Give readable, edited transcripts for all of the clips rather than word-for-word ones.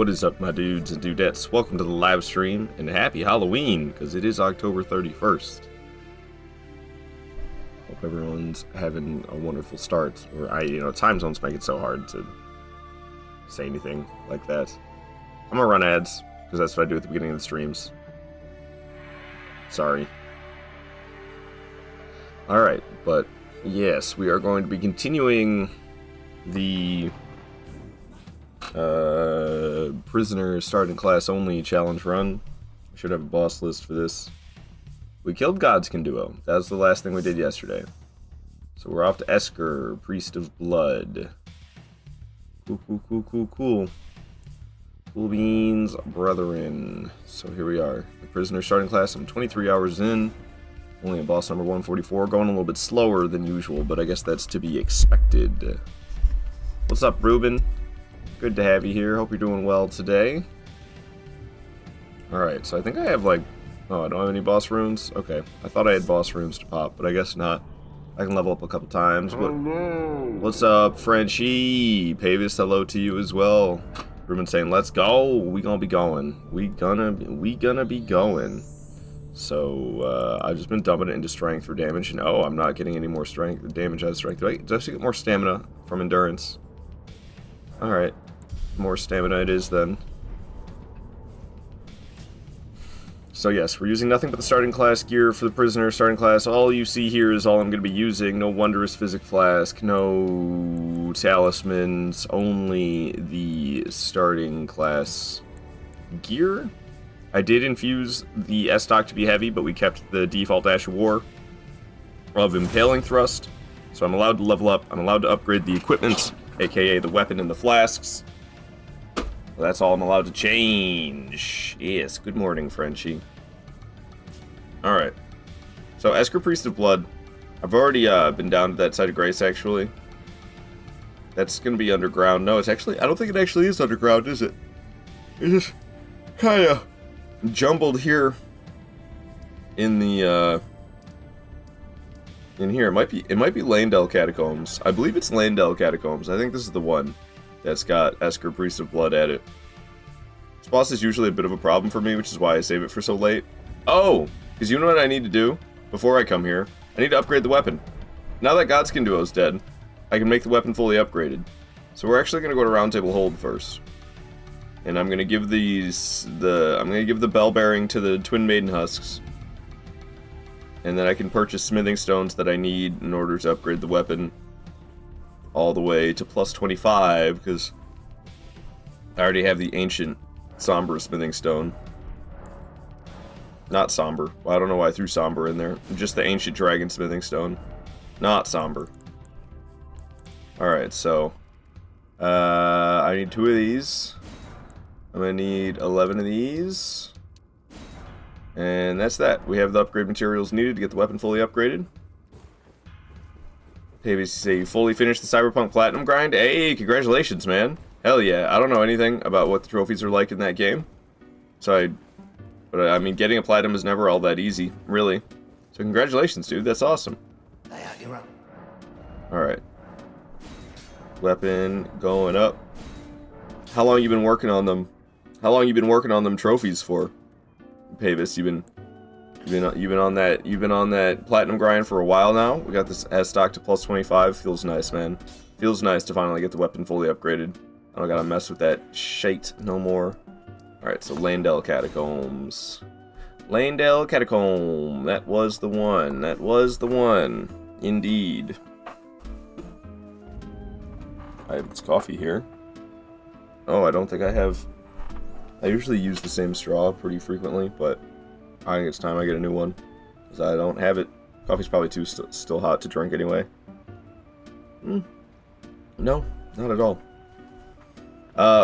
What is up, my dudes and dudettes? Welcome to the live stream, and happy Halloween, because it is October 31st. Hope everyone's having a wonderful start. Time zones make it so hard to say anything like that. I'm gonna run ads, because that's what I do at the beginning of the streams. Sorry. Alright, but yes, we are going to be continuing the prisoner starting class only challenge run. We should have a boss list for this. We killed Godskin Duo. That was the last thing we did yesterday. So we're off to Esker, Priest of Blood. Cool. Cool beans, brethren. So here we are. The prisoner starting class. I'm 23 hours in. Only a boss number 144. Going a little bit slower than usual, but I guess that's to be expected. What's up, Ruben? Good to have you here. Hope you're doing well today. Alright, so I think I have like... Oh, I don't have any boss runes? Okay. I thought I had boss runes to pop, but I guess not. I can level up a couple times. What's up, Frenchie? Pavis, hello to you as well. Ruben saying, let's go. We gonna be going. We gonna be going. So, I've just been dumping it into strength for damage, and oh, I'm not getting any more strength damage out of strength. Do I actually get more stamina from endurance? Alright. More stamina it is then. So yes, we're using nothing but the starting class gear for the prisoner starting class. All you see here is all I'm going to be using. No wondrous physic flask, no talismans, only the starting class gear. I did infuse the S-Stock to be heavy, but we kept the default Ash of War of Impaling Thrust. So I'm allowed to level up. I'm allowed to upgrade the equipment, aka the weapon and the flasks. Well, that's all I'm allowed to change. Yes, good morning, Frenchie. Alright. So, Esker, Priest of Blood. I've already been down to that side of Grace, actually. That's going to be underground. No, it's actually... I don't think it actually is underground, is it? It's just kind of jumbled here in the, in here. It might be Landell Catacombs. I believe it's Landell Catacombs. I think this is the one that's got Esker, Priest of Blood at it. This boss is usually a bit of a problem for me, which is why I save it for so late. Oh! Because you know what I need to do before I come here? I need to upgrade the weapon. Now that Godskin Duo is dead, I can make the weapon fully upgraded. So we're actually going to go to Round Table Hold first. And I'm going to give the bell bearing to the Twin Maiden Husks. And then I can purchase smithing stones that I need in order to upgrade the weapon all the way to plus 25, because I already have the ancient somber smithing stone. Not somber. Well, I don't know why I threw somber in there. Just the ancient dragon smithing stone. Not somber. Alright, so I need 2 of these. I'm gonna need 11 of these. And that's that. We have the upgrade materials needed to get the weapon fully upgraded. Pavis say you fully finished the Cyberpunk Platinum grind? Hey, congratulations, man. Hell yeah. I don't know anything about what the trophies are like in that game. But I mean, getting a Platinum is never all that easy, really. So congratulations, dude. That's awesome. Alright. Weapon going up. How long you been working on them? How long you been working on them trophies for? Pavis, you've been on that platinum grind for a while now. We got this S-Stock to plus 25. Feels nice, man. Feels nice to finally get the weapon fully upgraded. I don't gotta mess with that shite no more. Alright, so Landell Catacombs. Landell Catacomb. That was the one. That was the one. Indeed. I have this coffee here. Oh, I don't think I have... I usually use the same straw pretty frequently, but I think it's time I get a new one, because I don't have it. Coffee's probably too still hot to drink anyway. No, not at all.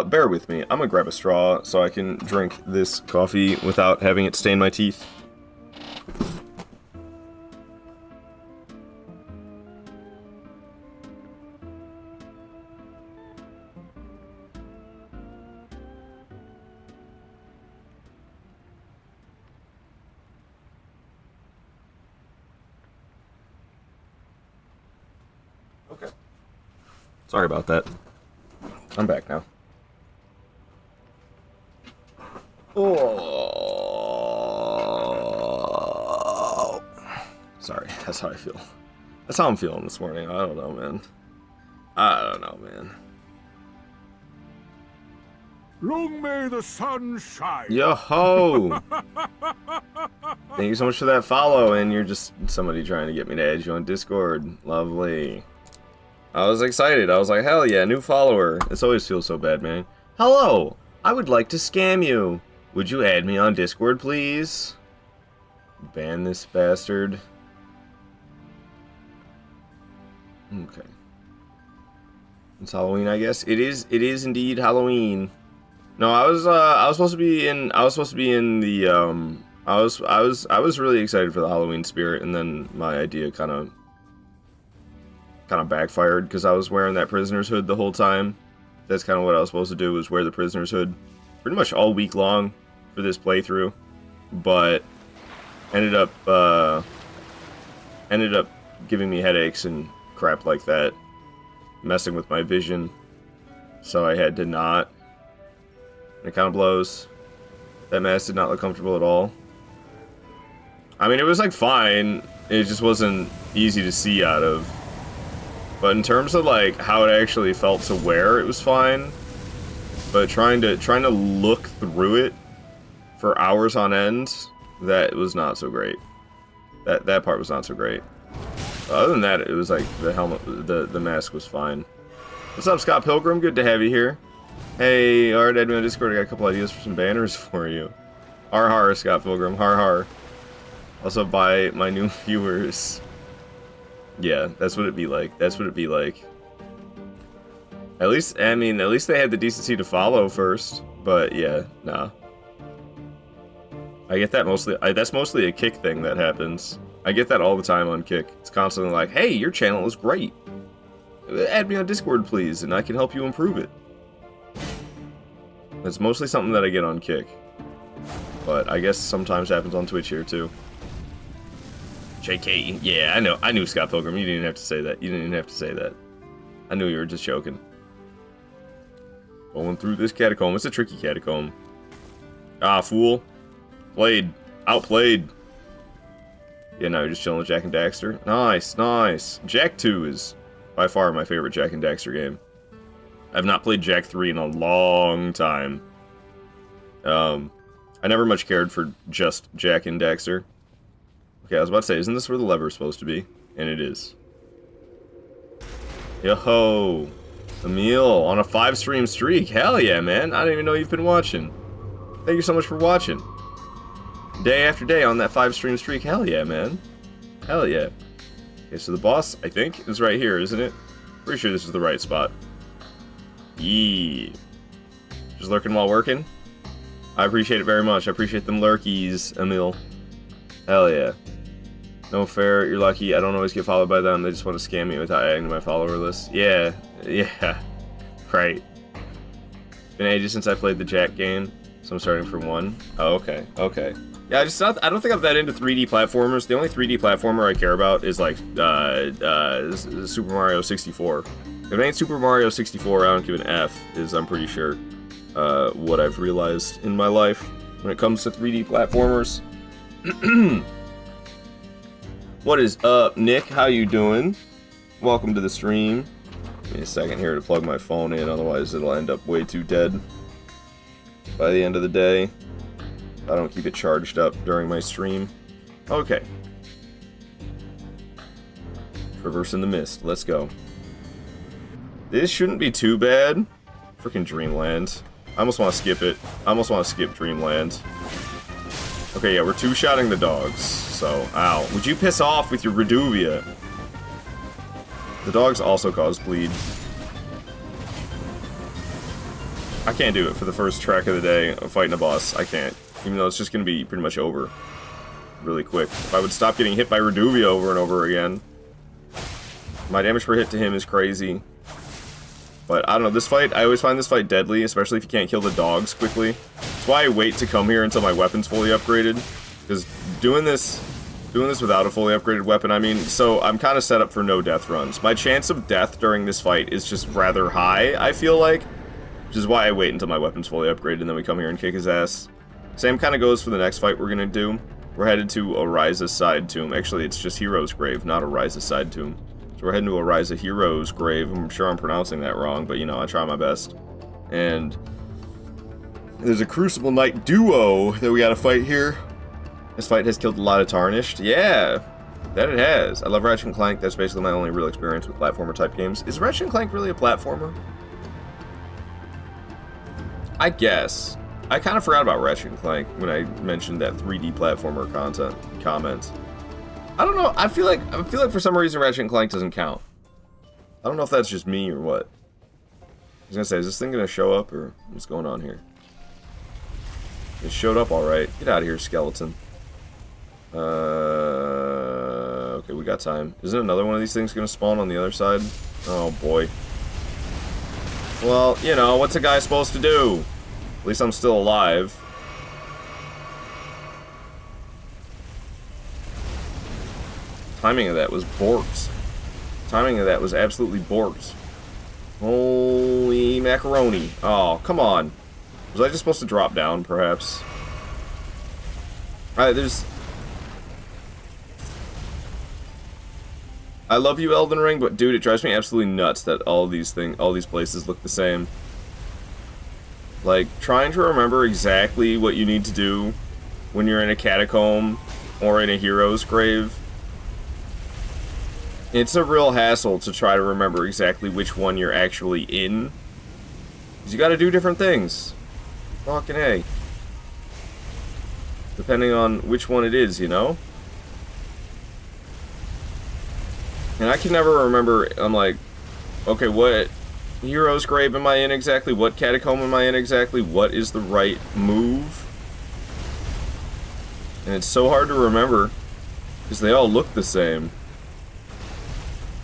Bear with me. I'm gonna grab a straw so I can drink this coffee without having it stain my teeth. Okay. Sorry about that. I'm back now. Oh. Sorry, that's how I feel. That's how I'm feeling this morning. I don't know, man. Long may the sun shine. Yo-ho! Thank you so much for that follow, and you're just somebody trying to get me to add you on Discord. Lovely. I was excited. I was like, hell yeah, new follower. This always feels so bad, man. Hello! I would like to scam you. Would you add me on Discord, please? Ban this bastard. Okay. It's Halloween, I guess. It is indeed Halloween. No, I was supposed to be in the I was really excited for the Halloween spirit, and then my idea kind of backfired because I was wearing that prisoner's hood the whole time. That's kind of what I was supposed to do, was wear the prisoner's hood pretty much all week long for this playthrough, but ended up giving me headaches and crap like that, messing with my vision, so I had to not. It kind of blows. That mask did not look comfortable at all. I mean, it was like fine. It just wasn't easy to see out of. But in terms of like how it actually felt to wear, it was fine. But trying to look through it for hours on end, that was not so great. That part was not so great. Other than that, it was like the helmet, the mask was fine. What's up, Scott Pilgrim? Good to have you here. Hey, alright, admin on Discord, I got a couple ideas for some banners for you. Har har, Scott Pilgrim, har har. Also by my new viewers. Yeah, that's what it'd be like. That's what it'd be like. At least, I mean, at least they had the decency to follow first. But yeah, nah. I get that mostly. That's mostly a Kick thing that happens. I get that all the time on Kick. It's constantly like, hey, your channel is great. Add me on Discord, please, and I can help you improve it. It's mostly something that I get on Kick. But I guess sometimes happens on Twitch here, too. JK, yeah, I know. I knew, Scott Pilgrim. You didn't even have to say that. You didn't even have to say that. I knew you were just joking. Going through this catacomb. It's a tricky catacomb. Ah, fool. Played. Outplayed. Yeah, now you're just chilling with Jak and Daxter. Nice, nice. Jak 2 is by far my favorite Jak and Daxter game. I've not played Jak 3 in a long time. I never much cared for just Jak and Daxter. Okay, I was about to say, isn't this where the lever is supposed to be? And it is. Yo-ho! Emil, on a 5-stream streak. Hell yeah, man. I didn't even know you've been watching. Thank you so much for watching. Day after day on that 5-stream streak. Hell yeah, man. Hell yeah. Okay, so the boss, I think, is right here, isn't it? Pretty sure this is the right spot. Yee. Just lurking while working? I appreciate it very much. I appreciate them lurkies, Emil. Hell yeah. No fair, you're lucky. I don't always get followed by them. They just want to scam me without adding to my follower list. Yeah. Yeah. Right. Been ages since I played the Jak game, so I'm starting from 1. Oh, okay. Okay. Yeah, I don't think I'm that into 3D platformers. The only 3D platformer I care about is like Super Mario 64. If it ain't Super Mario 64, I don't give an F, is I'm pretty sure what I've realized in my life when it comes to 3D platformers. What is up, Nick? How you doing? Welcome to the stream. Give me a second here to plug my phone in, otherwise it'll end up way too dead by the end of the day. I don't keep it charged up during my stream. Okay. Traversing the mist. Let's go. This shouldn't be too bad. Freaking Dreamland. I almost want to skip it. I almost want to skip Dreamland. Okay, yeah, we're two-shotting the dogs. So, ow. Would you piss off with your Reduvia? The dogs also cause bleed. I can't do it for the first track of the day of fighting a boss. I can't. Even though it's just going to be pretty much over really quick. If I would stop getting hit by Reduvia over and over again. My damage per hit to him is crazy. But I don't know, this fight, I always find this fight deadly, especially if you can't kill the dogs quickly. That's why I wait to come here until my weapon's fully upgraded. Because doing this without a fully upgraded weapon, I mean, so I'm kind of set up for no death runs. My chance of death during this fight is just rather high, I feel like. Which is why I wait until my weapon's fully upgraded and then we come here and kick his ass. Same kind of goes for the next fight we're gonna do. We're headed to Oriza's side tomb. Actually, it's just Hero's grave, not Oriza's side tomb. So we're heading to Oriza Hero's grave. I'm sure I'm pronouncing that wrong, but you know, I try my best. And there's a Crucible Knight duo that we gotta fight here. This fight has killed a lot of Tarnished. Yeah, that it has. I love Ratchet & Clank. That's basically my only real experience with platformer type games. Is Ratchet & Clank really a platformer? I guess. I kind of forgot about Ratchet & Clank when I mentioned that 3D platformer comments. I don't know. I feel like for some reason Ratchet & Clank doesn't count. I don't know if that's just me or what. I was gonna say, is this thing gonna show up or what's going on here? It showed up all right. Get out of here, skeleton. Okay, we got time. Isn't another one of these things gonna spawn on the other side? Oh boy. Well, you know, what's a guy supposed to do? At least I'm still alive. Timing of that was borked. Timing of that was absolutely borked. Holy macaroni. Oh, come on. Was I just supposed to drop down, perhaps? Alright, there's... I love you, Elden Ring, but dude, it drives me absolutely nuts that all these places look the same. Like, trying to remember exactly what you need to do when you're in a catacomb or in a hero's grave. It's a real hassle to try to remember exactly which one you're actually in. Because you gotta do different things. Fucking A. Depending on which one it is, you know? And I can never remember, I'm like, okay, what hero's grave am I in exactly? What catacomb am I in exactly? What is the right move? And it's so hard to remember, because they all look the same.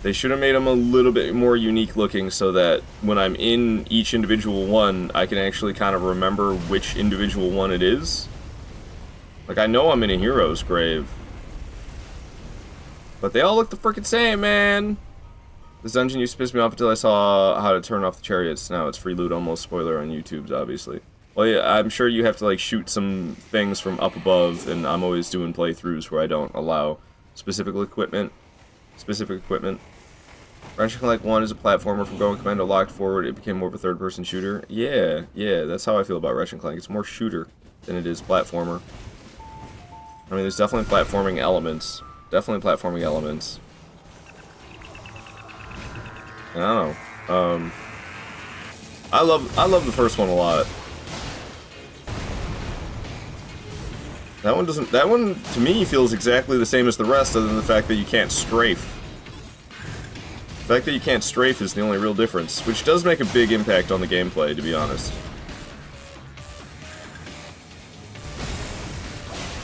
They should have made them a little bit more unique looking so that when I'm in each individual one, I can actually kind of remember which individual one it is. Like, I know I'm in a hero's grave. But they all look the frickin' same, man! This dungeon used to piss me off until I saw how to turn off the chariots. Now it's free loot, almost spoiler on YouTube's, obviously. Well, yeah, I'm sure you have to, like, shoot some things from up above, and I'm always doing playthroughs where I don't allow specific equipment. Ratchet & Clank 1 is a platformer from going commando locked forward. It became more of a third-person shooter. Yeah, that's how I feel about Ratchet & Clank. It's more shooter than it is platformer. I mean, there's definitely platforming elements. Definitely platforming elements. And I don't know. I love the first one a lot. That one to me feels exactly the same as the rest, other than the fact that you can't strafe. The fact that you can't strafe is the only real difference, which does make a big impact on the gameplay, to be honest.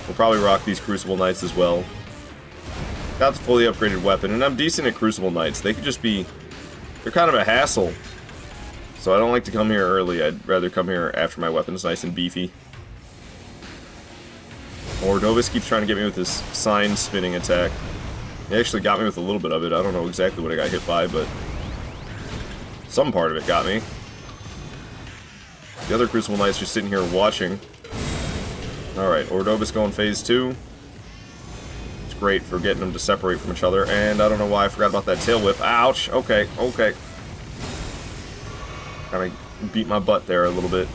We'll probably rock these Crucible Knights as well. Got the fully upgraded weapon, and I'm decent at Crucible Knights. They could just be... They're kind of a hassle. So I don't like to come here early. I'd rather come here after my weapon's nice and beefy. Ordovis keeps trying to get me with this sign spinning attack. He actually got me with a little bit of it. I don't know exactly what I got hit by, but... some part of it got me. The other Crucible Knight's just sitting here watching. Alright, Ordovis going phase 2. Great for getting them to separate from each other, and I don't know why I forgot about that tail whip. Ouch! Okay. Kinda beat my butt there a little bit.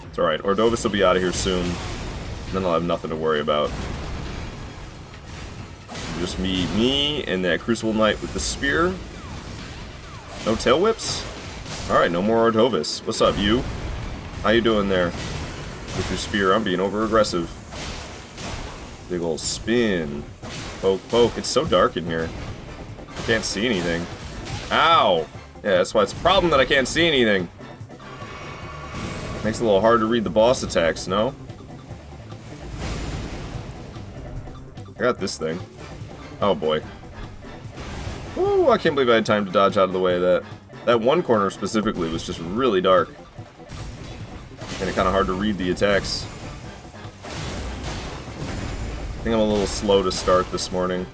It's alright, Ordovis will be out of here soon, and then I'll have nothing to worry about. Just me, and that Crucible Knight with the spear. No tail whips? Alright, no more Ordovis. What's up, you? How you doing there? With your spear, I'm being over-aggressive. Big ol' spin. Poke, poke. It's so dark in here. I can't see anything. Ow! Yeah, that's why it's a problem that I can't see anything. Makes it a little hard to read the boss attacks, no? I got this thing. Oh boy. Woo, I can't believe I had time to dodge out of the way of that. That one corner specifically was just really dark. And it kind of hard to read the attacks. I think I'm a little slow to start this morning.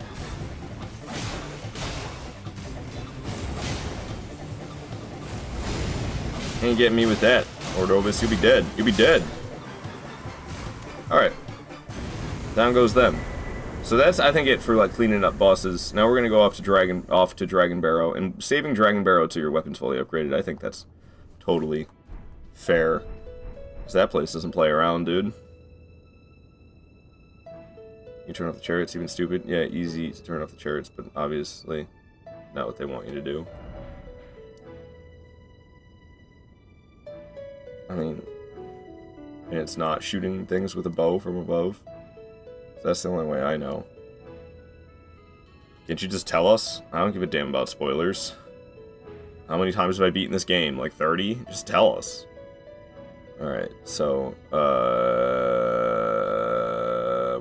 Ain't getting me with that. Ordovis, you'll be dead. You'll be dead. Alright. Down goes them. So that's, I think, it for, like, cleaning up bosses. Now we're gonna go off to Dragon Barrow, and saving Dragon Barrow till your weapon's fully upgraded. I think that's totally fair. Because that place doesn't play around, dude. You turn off the chariots, even stupid? Yeah, easy to turn off the chariots, but obviously not what they want you to do. I mean, and it's not shooting things with a bow from above. That's the only way I know. Can't you just tell us? I don't give a damn about spoilers. How many times have I beaten this game? Like 30? Just tell us. Alright, so,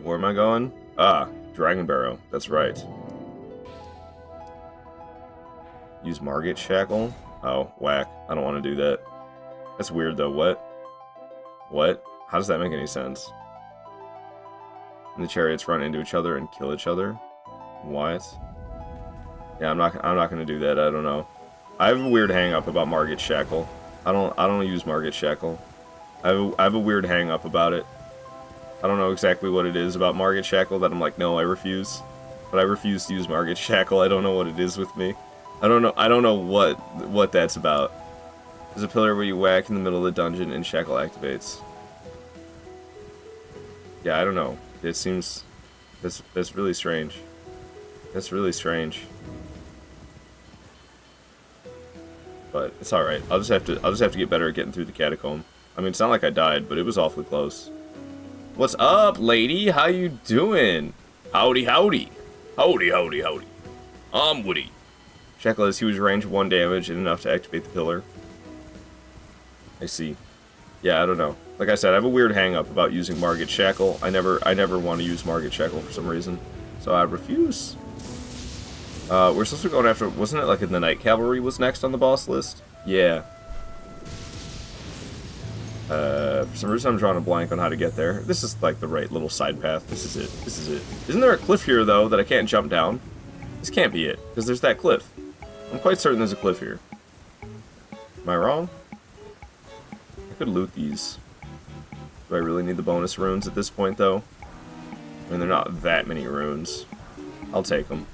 where am I going? Ah, Dragon Barrow. That's right. Use Margit Shackle? Oh, whack. I don't want to do that. That's weird, though. What? What? How does that make any sense? And the chariots run into each other and kill each other? What? Yeah, I'm not gonna do that. I don't know. I have a weird hang-up about Margit Shackle. I don't use Margit Shackle. I have a weird hang-up about it. I don't know exactly what it is about Margit Shackle that I'm like, no, I refuse. But I refuse to use Margit Shackle. I don't know what it is with me. I don't know what that's about. There's a pillar where you whack in the middle of the dungeon and Shackle activates. Yeah, I don't know. It seems that's really strange. That's really strange. But it's all right. I'll just have to get better at getting through the catacomb. I mean, it's not like I died, but it was awfully close. What's up, lady? How you doing? Howdy, howdy. Howdy, howdy, howdy. I'm Woody. Shackle has huge range, 1 damage, and enough to activate the pillar. I see. Yeah, I don't know. Like I said, I have a weird hang-up about using Margit Shackle. I never want to use Margit Shackle for some reason. So I refuse. We're supposed to be going after... Wasn't it like the Night Cavalry was next on the boss list? Yeah. For some reason I'm drawing a blank on how to get there. This is like the right little side path. This is it. This is it. Isn't there a cliff here, though, that I can't jump down? This can't be it, because there's that cliff. I'm quite certain there's a cliff here. Am I wrong? I could loot these. Do I really need the bonus runes at this point, though? I mean, they're not that many runes. I'll take them.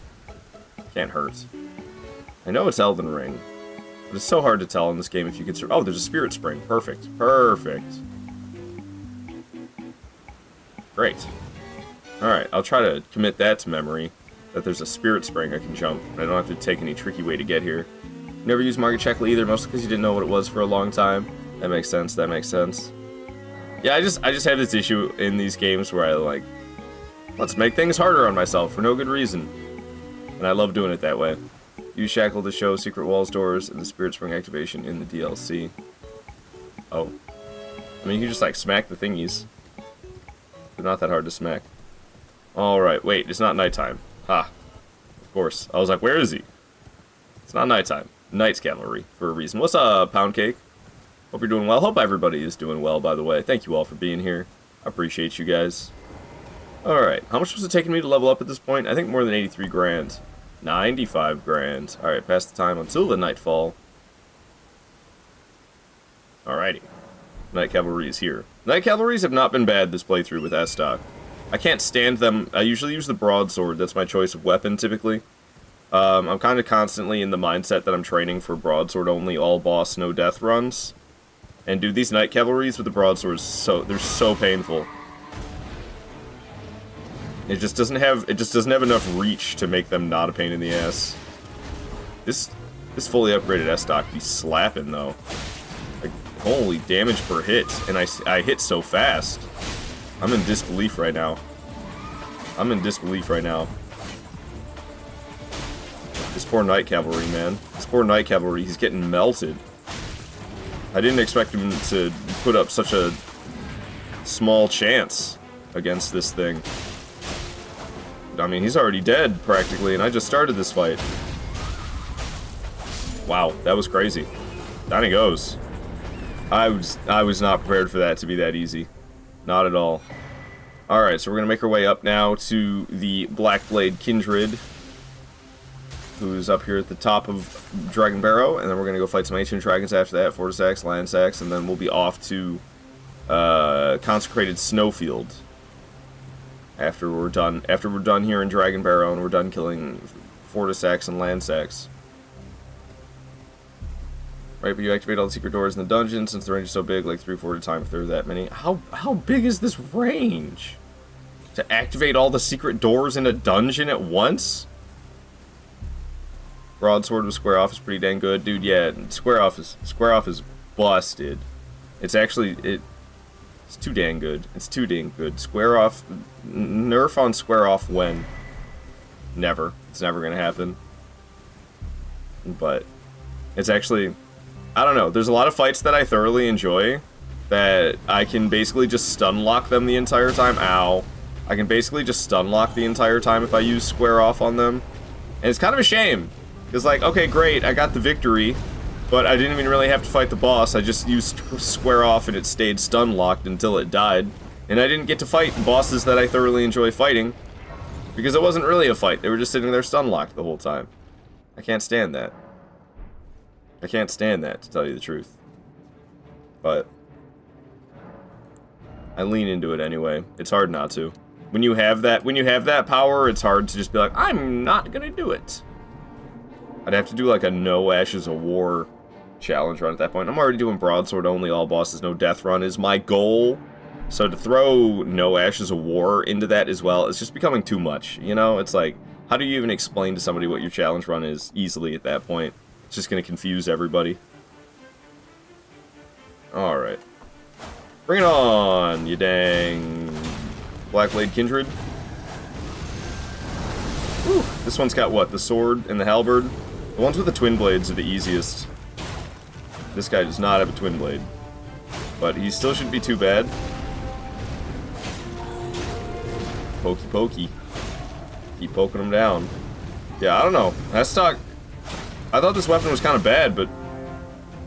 Can't hurt. I know it's Elden Ring, but it's so hard to tell in this game if you could... Oh, there's a Spirit Spring. Perfect. Perfect. Great. Alright, I'll try to commit that to memory, that there's a Spirit Spring I can jump, and I don't have to take any tricky way to get here. Never used Margit Shackle either, mostly because you didn't know what it was for a long time. That makes sense, that makes sense. Yeah, I just have this issue in these games where I, like, let's make things harder on myself for no good reason. And I love doing it that way. Use Shackle to show secret walls, doors, and the Spirit Spring activation in the DLC. Oh. I mean, you can just, like, smack the thingies. They're not that hard to smack. Alright, wait, it's not nighttime. Ha. Of course. I was like, where is he? It's not nighttime. Knight's Cavalry, for a reason. What's up, Pound Cake? Hope you're doing well. Hope everybody is doing well, by the way. Thank you all for being here. I appreciate you guys. Alright, how much was it taking me to level up at this point? I think more than 83 grand. 95 grand. Alright, pass the time until the nightfall. Alrighty. Night Cavalry is here. Night Cavalries have not been bad this playthrough with S-Stock. I can't stand them. I usually use the broadsword. That's my choice of weapon, typically. I'm kind of constantly in the mindset that I'm training for broadsword only, all boss, no death runs. And dude, these Night Cavalries with the broadswords, they're so painful. It just doesn't have enough reach to make them not a pain in the ass. This fully upgraded S-Stock be slapping though. Like, holy damage per hit, and I hit so fast. I'm in disbelief right now. I'm in disbelief right now. This poor Night Cavalry, man. This poor Night Cavalry, he's getting melted. I didn't expect him to put up such a small chance against this thing. I mean, he's already dead, practically, and I just started this fight. Wow, that was crazy. Down he goes. I was not prepared for that to be that easy. Not at all. Alright, so we're going to make our way up now to the Blackblade Kindred. who's up here at the top of Dragon Barrow, and then we're gonna go fight some ancient dragons after that, Fortisax, Landsax, and then we'll be off to Consecrated Snowfield after we're done here in Dragon Barrow and we're done killing Fortisax and Landsax. Right, but you activate all the secret doors in the dungeon since the range is so big, like 3 or 4 at a time if there are that many. How big is this range? To activate all the secret doors in a dungeon at once? Broadsword with Square Off is pretty dang good. Dude, yeah, Square Off is busted. It's actually it's too dang good. It's too dang good. Square Off, nerf on Square Off when? Never. It's never gonna happen. But it's actually, I don't know, there's a lot of fights that I thoroughly enjoy that I can basically just stun lock them the entire time. Ow. I can basically just stun lock the entire time if I use Square Off on them. And it's kind of a shame. Because, like, okay, great, I got the victory, but I didn't even really have to fight the boss. I just used Square Off and it stayed stun locked until it died. And I didn't get to fight bosses that I thoroughly enjoy fighting. Because it wasn't really a fight. They were just sitting there stun locked the whole time. I can't stand that. I can't stand that, to tell you the truth. But I lean into it anyway. It's hard not to. When you have that power, it's hard to just be like, I'm not gonna do it. I'd have to do like a no Ashes of War challenge run at that point. I'm already doing broadsword only, all bosses, no death run is my goal. So to throw no Ashes of War into that as well, it's just becoming too much. You know, it's like, how do you even explain to somebody what your challenge run is easily at that point? It's just gonna confuse everybody. Alright. Bring it on, you dang Blackblade Kindred. Whew. This one's got what? The sword and the halberd? The ones with the twin blades are the easiest. This guy does not have a twin blade. But he still shouldn't be too bad. Pokey pokey. Keep poking him down. Yeah, I don't know. Hestok, I thought this weapon was kind of bad, but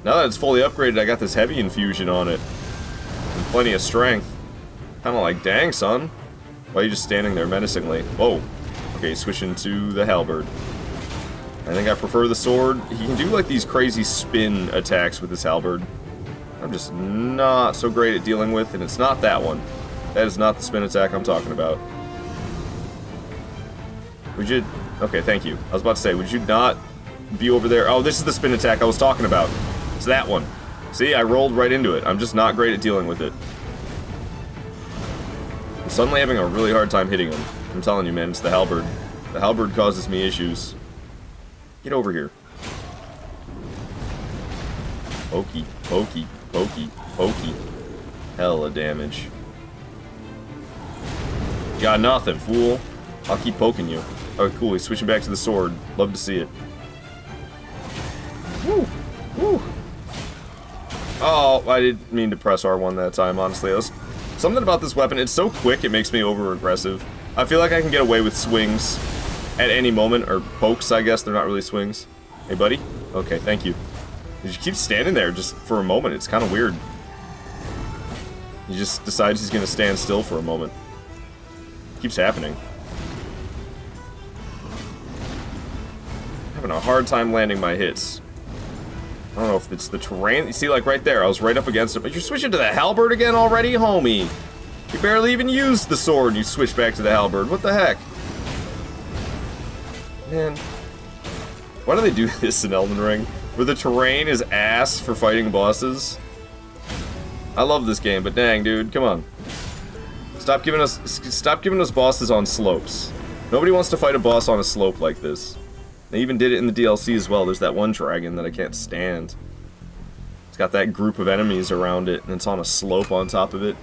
now that it's fully upgraded, I got this heavy infusion on it. And plenty of strength. Kind of like, dang, son. Why are you just standing there menacingly? Whoa. Okay, switching to the halberd. I think I prefer the sword. He can do like these crazy spin attacks with his halberd. I'm just not so great at dealing with, and it's not that one. That is not the spin attack I'm talking about. Would you... Okay, thank you. I was about to say, would you not be over there? Oh, this is the spin attack I was talking about. It's that one. See, I rolled right into it. I'm just not great at dealing with it. I'm suddenly having a really hard time hitting him. I'm telling you, man, it's the halberd. The halberd causes me issues. Get over here. Pokey, pokey, pokey, pokey. Hella damage. Got nothing, fool. I'll keep poking you. Oh, cool, he's switching back to the sword. Love to see it. Woo! Woo! Oh, I didn't mean to press R1 that time, honestly. Something about this weapon, it's so quick, it makes me over-aggressive. I feel like I can get away with swings at any moment, or pokes, I guess. They're not really swings. Hey, buddy? Okay, thank you. He just keeps standing there just for a moment. It's kind of weird. He just decides he's going to stand still for a moment. Keeps happening. Having a hard time landing my hits. I don't know if it's the terrain. You see, like right there, I was right up against it. But you're switching to the halberd again already, homie. You barely even used the sword and you switch back to the halberd. What the heck? Man. Why do they do this in Elden Ring? Where the terrain is ass for fighting bosses? I love this game, but dang, dude, come on. Stop giving us bosses on slopes. Nobody wants to fight a boss on a slope like this. They even did it in the DLC as well. There's that one dragon that I can't stand. It's got that group of enemies around it, and it's on a slope on top of it.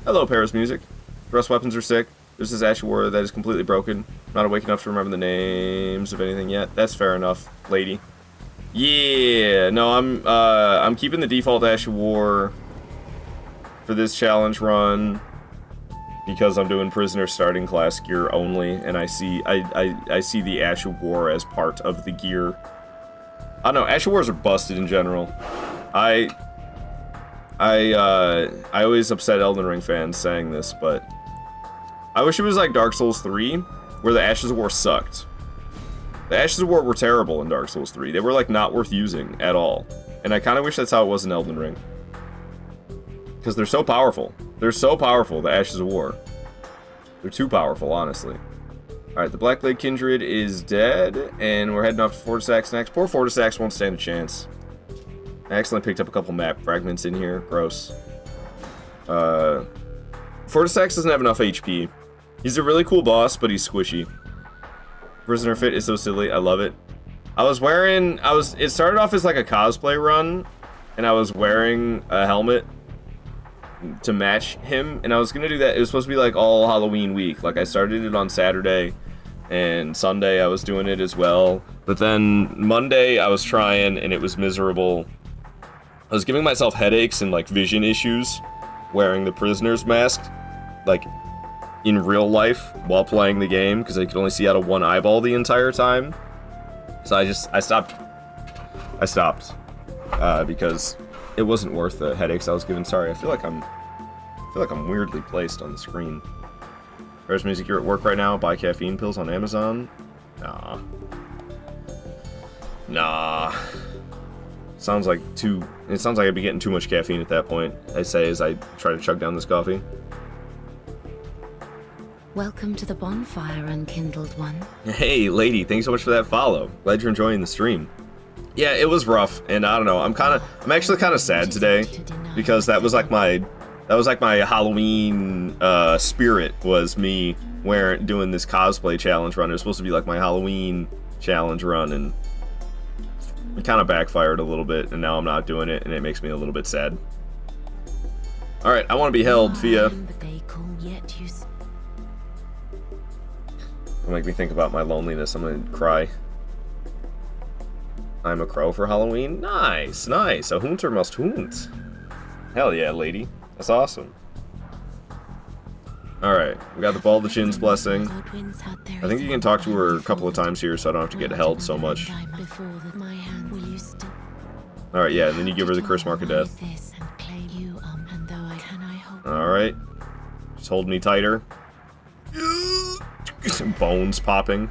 Hello, Paris Music. Thrust weapons are sick. There's this Ash War that is completely broken. Not awake enough to remember the names of anything yet. That's fair enough, lady. Yeah, no, I'm keeping the default Ash War for this challenge run because I'm doing prisoner starting class gear only, and I see the Ash War as part of the gear. I don't know, Ash Wars are busted in general. I always upset Elden Ring fans saying this, but I wish it was like Dark Souls 3, where the Ashes of War sucked. The Ashes of War were terrible in Dark Souls 3. They were, like, not worth using at all. And I kind of wish that's how it was in Elden Ring. Because they're so powerful. They're so powerful, the Ashes of War. They're too powerful, honestly. Alright, the Blackblade Kindred is dead, and we're heading off to Fortisax next. Poor Fortisax won't stand a chance. I accidentally picked up a couple map fragments in here. Gross. Fortisax doesn't have enough HP. He's a really cool boss, but he's squishy. Prisoner Fit is so silly. I love it. It started off as like a cosplay run, and I was wearing a helmet to match him, and I was gonna do that. It was supposed to be like all Halloween week. Like I started it on Saturday, and Sunday I was doing it as well. But then Monday I was trying, and it was miserable. I was giving myself headaches and like vision issues wearing the prisoner's mask, like in real life while playing the game, because I could only see out of one eyeball the entire time. So I stopped because it wasn't worth the headaches I was given. Sorry, I feel like I'm weirdly placed on the screen. Where's music? You're at work right now. Buy caffeine pills on Amazon. Nah. Sounds like I'd be getting too much caffeine at that point, I say as I try to chug down this coffee. Welcome to the bonfire, unkindled one. Hey, lady, thanks so much for that follow. Glad you're enjoying the stream. Yeah, it was rough, and I don't know. I'm actually kind of sad today because that was like my Halloween spirit, was me doing this cosplay challenge run. It was supposed to be like my Halloween challenge run, and it kind of backfired a little bit, and now I'm not doing it, and it makes me a little bit sad. All right, I want to be held, Fia. It'll make me think about my loneliness. I'm gonna cry. I'm a crow for Halloween? Nice, nice. A hunter must hunt. Hell yeah, lady. That's awesome. Alright, we got the Baldachin's Blessing. I think you can talk to her a couple of times here so I don't have to get held so much. Alright, yeah, and then you give her the Curse Mark of Death. Alright. Just hold me tighter. Bones popping.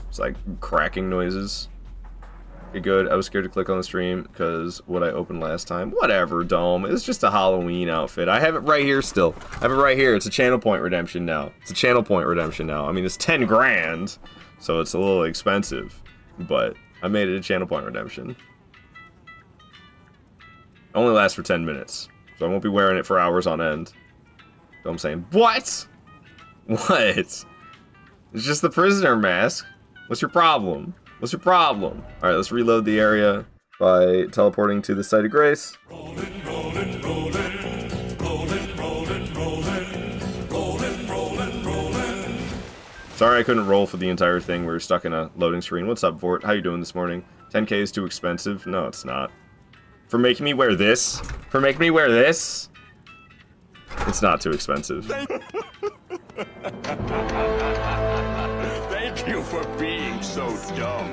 It's like cracking noises. Okay, good. I was scared to click on the stream because what I opened last time. Whatever, Dome. It's just a Halloween outfit. I have it right here still. I have it right here. It's a channel point redemption now. It's a channel point redemption now. I mean, it's 10 grand, so it's a little expensive, but I made it a channel point redemption. It only lasts for 10 minutes, so I won't be wearing it for hours on end. So I'm saying, what? What? It's just the prisoner mask. What's your problem? What's your problem? Alright, let's reload the area by teleporting to the site of grace. Rolling, rolling, rolling, rolling, rolling, rolling, rolling, rolling. Sorry I couldn't roll for the entire thing. We were stuck in a loading screen. What's up, Vort? How you doing this morning? 10k is too expensive? No, it's not. For making me wear this? For making me wear this? It's not too expensive. Thank you for being so dumb.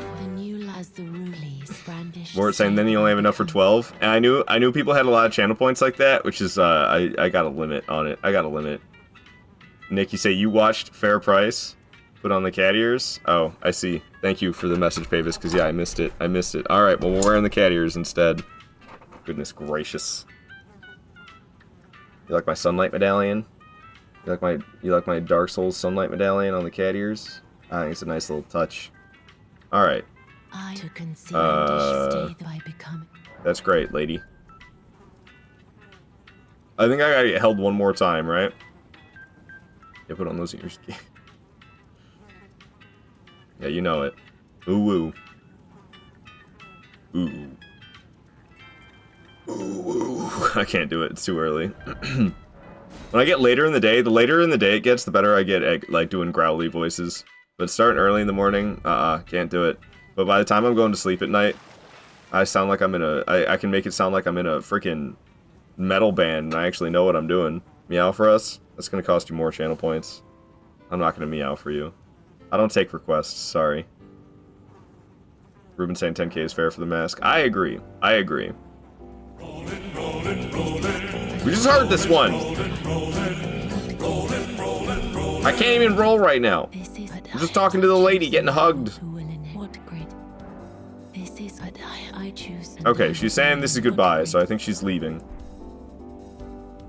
Vort saying then you only have enough for 12. And I knew people had a lot of channel points like that, which is I got a limit on it. I got a limit. Nick, you say you watched Fair Price? Put on the cat ears? Oh, I see. Thank you for the message, Pavis, because yeah, I missed it. I missed it. Alright, well, we're wearing the cat ears instead. Goodness gracious. You like my sunlight medallion? You like my Dark Souls sunlight medallion on the cat ears? I think it's a nice little touch. Alright. That's great, lady. I think I gotta get held one more time, right? Yeah, put on those ears. Yeah, you know it. Ooh woo. Ooh. Ooh woo. I can't do it, it's too early. When I get later in the day, the later in the day it gets, the better I get at, like, doing growly voices. But starting early in the morning, can't do it. But by the time I'm going to sleep at night, I sound like I'm in a, I can make it sound like I'm in a freaking metal band and I actually know what I'm doing. Meow for us? That's gonna cost you more channel points. I'm not gonna meow for you. I don't take requests, sorry. Ruben saying 10k is fair for the mask. I agree. I agree. Rolling, rolling, rolling. We just heard this one! I can't even roll right now. I'm just talking to the lady getting hugged. What great? This is what I choose. Okay, she's saying this is goodbye, so I think she's leaving.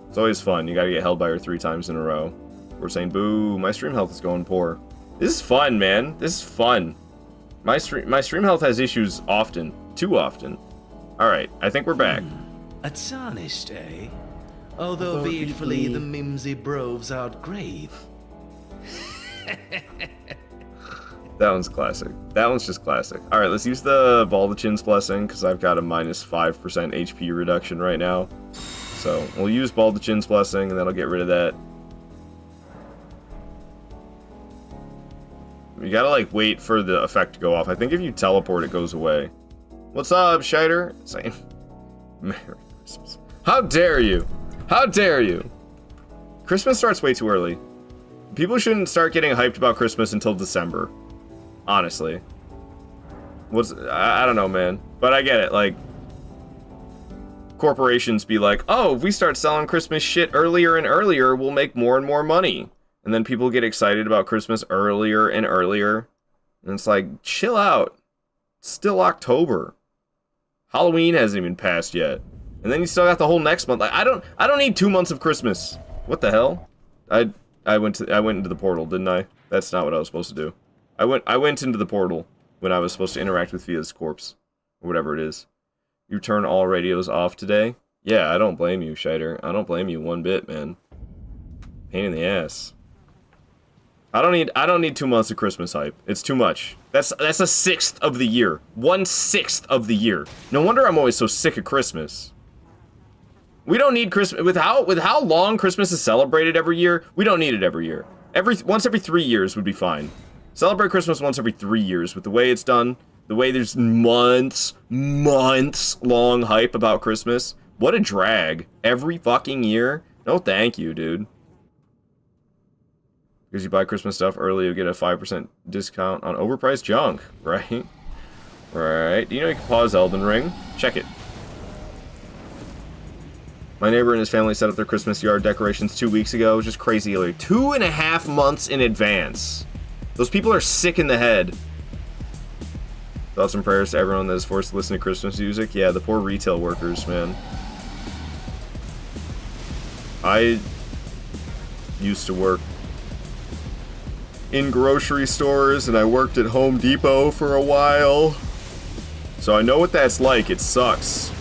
It's always fun. You gotta get held by her 3 times in a row. We're saying, boo, my stream health is going poor. This is fun, man. This is fun. My stream health has issues often. Too often. Alright, I think we're back. A tarnished, eh? Although beardfully the mimsy broves outgrave. That one's classic. That one's just classic. Alright, let's use the Baldachin's Blessing, because I've got a minus 5% HP reduction right now. So, we'll use Baldachin's Blessing, and then I'll get rid of that. You gotta, like, wait for the effect to go off. I think if you teleport, it goes away. What's up, Shider? Saying, Merry Christmas. How dare you? How dare you? Christmas starts way too early. People shouldn't start getting hyped about Christmas until December. Honestly. I don't know, man. But I get it, like... Corporations be like, oh, if we start selling Christmas shit earlier and earlier, we'll make more and more money. And then people get excited about Christmas earlier and earlier. And it's like, chill out. It's still October. Halloween hasn't even passed yet. And then you still got the whole next month. Like, I don't need 2 months of Christmas. What the hell? I went into the portal, didn't I? That's not what I was supposed to do. I went into the portal when I was supposed to interact with Fia's corpse. Or whatever it is. You turn all radios off today? Yeah, I don't blame you, Shider. I don't blame you one bit, man. Pain in the ass. I don't need 2 months of Christmas hype. It's too much. That's a sixth of the year. 1/6 of the year. No wonder I'm always so sick of Christmas. We don't need Christmas with how long Christmas is celebrated every year. We don't need it every year. Once every 3 years would be fine. Celebrate Christmas once every 3 years with the way it's done. The way there's months long hype about Christmas. What a drag. Every fucking year. No thank you, dude. Because you buy Christmas stuff early, you get a 5% discount on overpriced junk, right? Right. Do you know you can pause Elden Ring? Check it. My neighbor and his family set up their Christmas yard decorations 2 weeks ago. It was just crazy. Like 2.5 months in advance. Those people are sick in the head. Thoughts and prayers to everyone that is forced to listen to Christmas music. Yeah, the poor retail workers, man. I used to work in grocery stores, and I worked at Home Depot for a while. So I know what that's like. It sucks.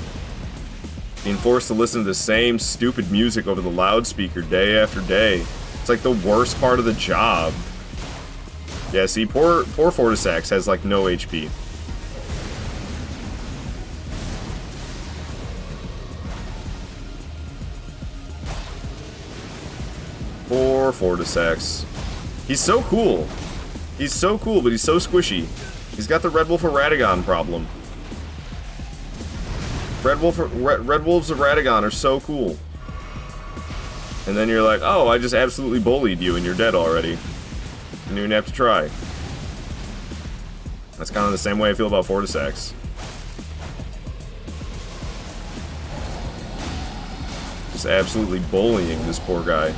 Being forced to listen to the same stupid music over the loudspeaker day after day. It's like the worst part of the job. Yeah, see, poor Fortisax has like no HP. Poor Fortisax. He's so cool. He's so cool, but he's so squishy. He's got the Red Wolf of Radagon problem. Red Wolves of Radagon are so cool. And then you're like, oh, I just absolutely bullied you and you're dead already. Didn't even have to try. That's kind of the same way I feel about Fortisax. Just absolutely bullying this poor guy.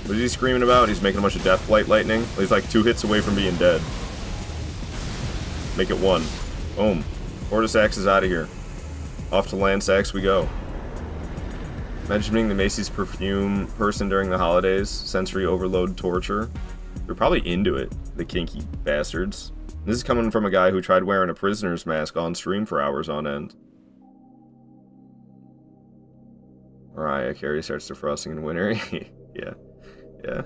What is he screaming about? He's making a bunch of Deathblight Lightning. He's like 2 hits away from being dead. Make it 1. Boom. Fortisax is out of here. Off to Landsax we go. Mentioning the Macy's perfume person during the holidays. Sensory overload torture. They're probably into it, the kinky bastards. This is coming from a guy who tried wearing a prisoner's mask on stream for hours on end. Mariah Carey starts defrosting in winter. Yeah. Yeah.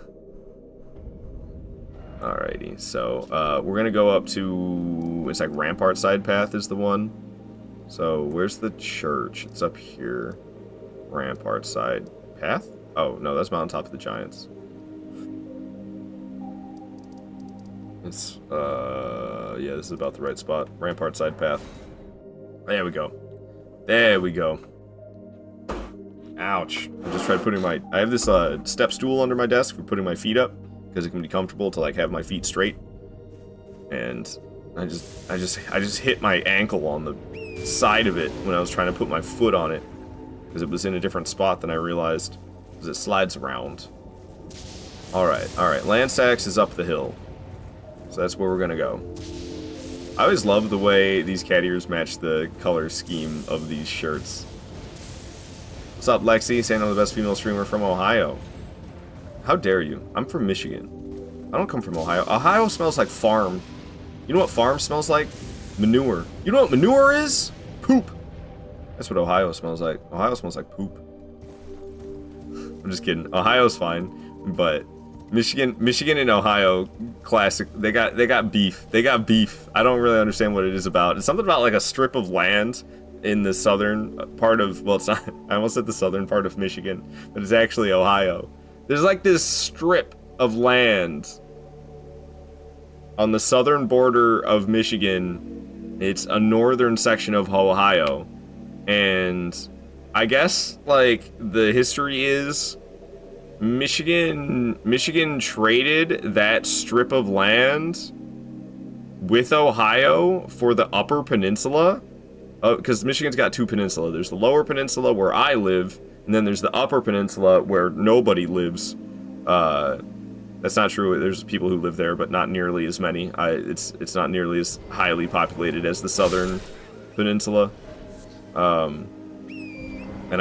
Alrighty, so we're gonna go up to, it's like Rampart Side Path is the one. So where's the church? It's up here. Rampart Side Path? Oh no, that's Mountaintop of the Giants. It's yeah, this is about the right spot. Rampart Side Path. There we go. There we go. Ouch. I just tried putting my... I have this step stool under my desk for putting my feet up, because it can be comfortable to like have my feet straight. And I just hit my ankle on the side of it when I was trying to put my foot on it, because it was in a different spot than I realized, because it slides around. Alright, Landsax is up the hill. So that's where we're gonna go. I always love the way these cat ears match the color scheme of these shirts. What's up, Lexi? Saying I'm the best female streamer from Ohio. How dare you? I'm from Michigan. I don't come from Ohio. Ohio smells like farm. You know what farm smells like? Manure. You know what manure is? Poop. That's what Ohio smells like. Ohio smells like poop. I'm just kidding. Ohio's fine, but Michigan and Ohio, classic. They got beef. They got beef. I don't really understand what it is about. It's something about like a strip of land in the southern part of, well, it's not, I almost said the southern part of Michigan, but it's actually Ohio. There's like this strip of land on the southern border of Michigan. It's a northern section of Ohio, and I guess like the history is Michigan traded that strip of land with Ohio for the Upper Peninsula, because Michigan's got two peninsulas. There's the Lower Peninsula where I live, and then there's the Upper Peninsula where nobody lives. That's not true. There's people who live there, but not nearly as many. It's not nearly as highly populated as the Southern Peninsula. And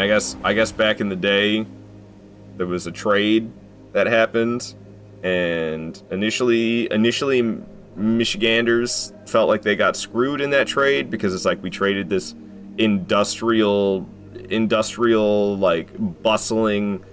I guess back in the day, there was a trade that happened, and initially Michiganders felt like they got screwed in that trade, because it's like we traded this industrial like bustling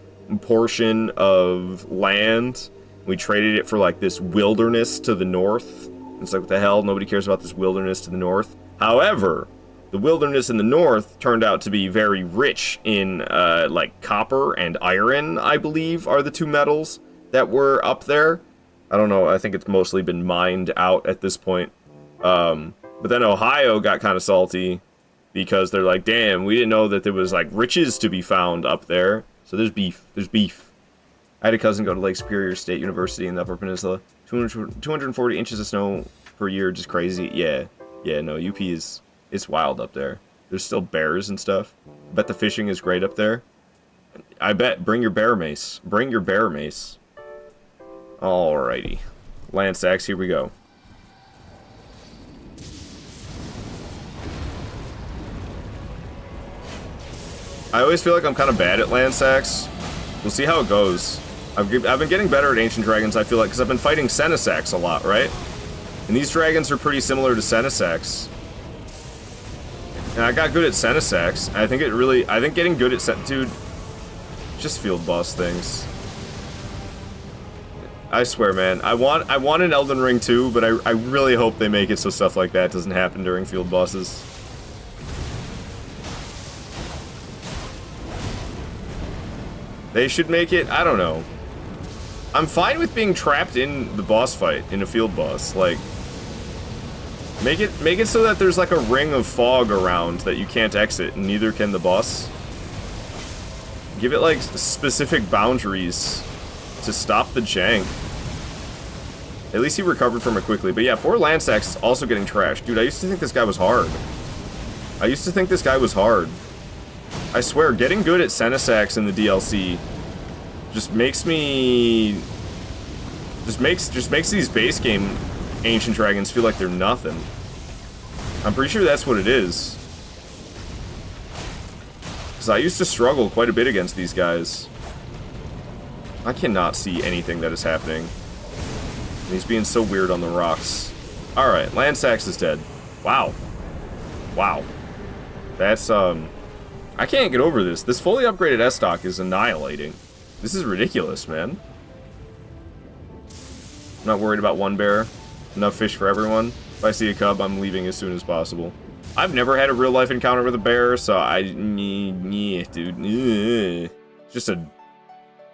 portion of land. We traded it for like this wilderness to the north. It's like, what the hell? Nobody cares about this wilderness to the north. However, the wilderness in the north turned out to be very rich in like copper and iron, I believe, are the two metals that were up there. I don't know. I think it's mostly been mined out at this point. But then Ohio got kind of salty because they're like, damn, we didn't know that there was like riches to be found up there. So there's beef. There's beef. I had a cousin go to Lake Superior State University in the Upper Peninsula. 240 inches of snow per year, just crazy. Yeah, no, UP is, it's wild up there. There's still bears and stuff. I bet the fishing is great up there. I bet, bring your bear mace. Bring your bear mace. Alrighty. Land sacks, here we go. I always feel like I'm kind of bad at land sacks. We'll see how it goes. I've been getting better at Ancient Dragons, I feel like, because I've been fighting Senesacks a lot, right? And these dragons are pretty similar to Senesacks. And I got good at Senesacks. I think getting good at dude, just field boss things. I swear, man. I want an Elden Ring too, but I really hope they make it so stuff like that doesn't happen during field bosses. They should make it, I don't know. I'm fine with being trapped in the boss fight, in a field boss. Like, make it so that there's like a ring of fog around that you can't exit, and neither can the boss. Give it like specific boundaries to stop the jank. At least he recovered from it quickly. But yeah, poor Landsax is also getting trashed. Dude, I used to think this guy was hard. I swear, getting good at Senesax in the DLC just makes me... Just makes these base game Ancient Dragons feel like they're nothing. I'm pretty sure that's what it is. Because I used to struggle quite a bit against these guys. I cannot see anything that is happening. And he's being so weird on the rocks. Alright, Landsax is dead. Wow. Wow. That's, I can't get over this. This fully upgraded S-Stock is annihilating. This is ridiculous, man. I'm not worried about one bear. Enough fish for everyone. If I see a cub, I'm leaving as soon as possible. I've never had a real-life encounter with a bear, so yeah, dude. It's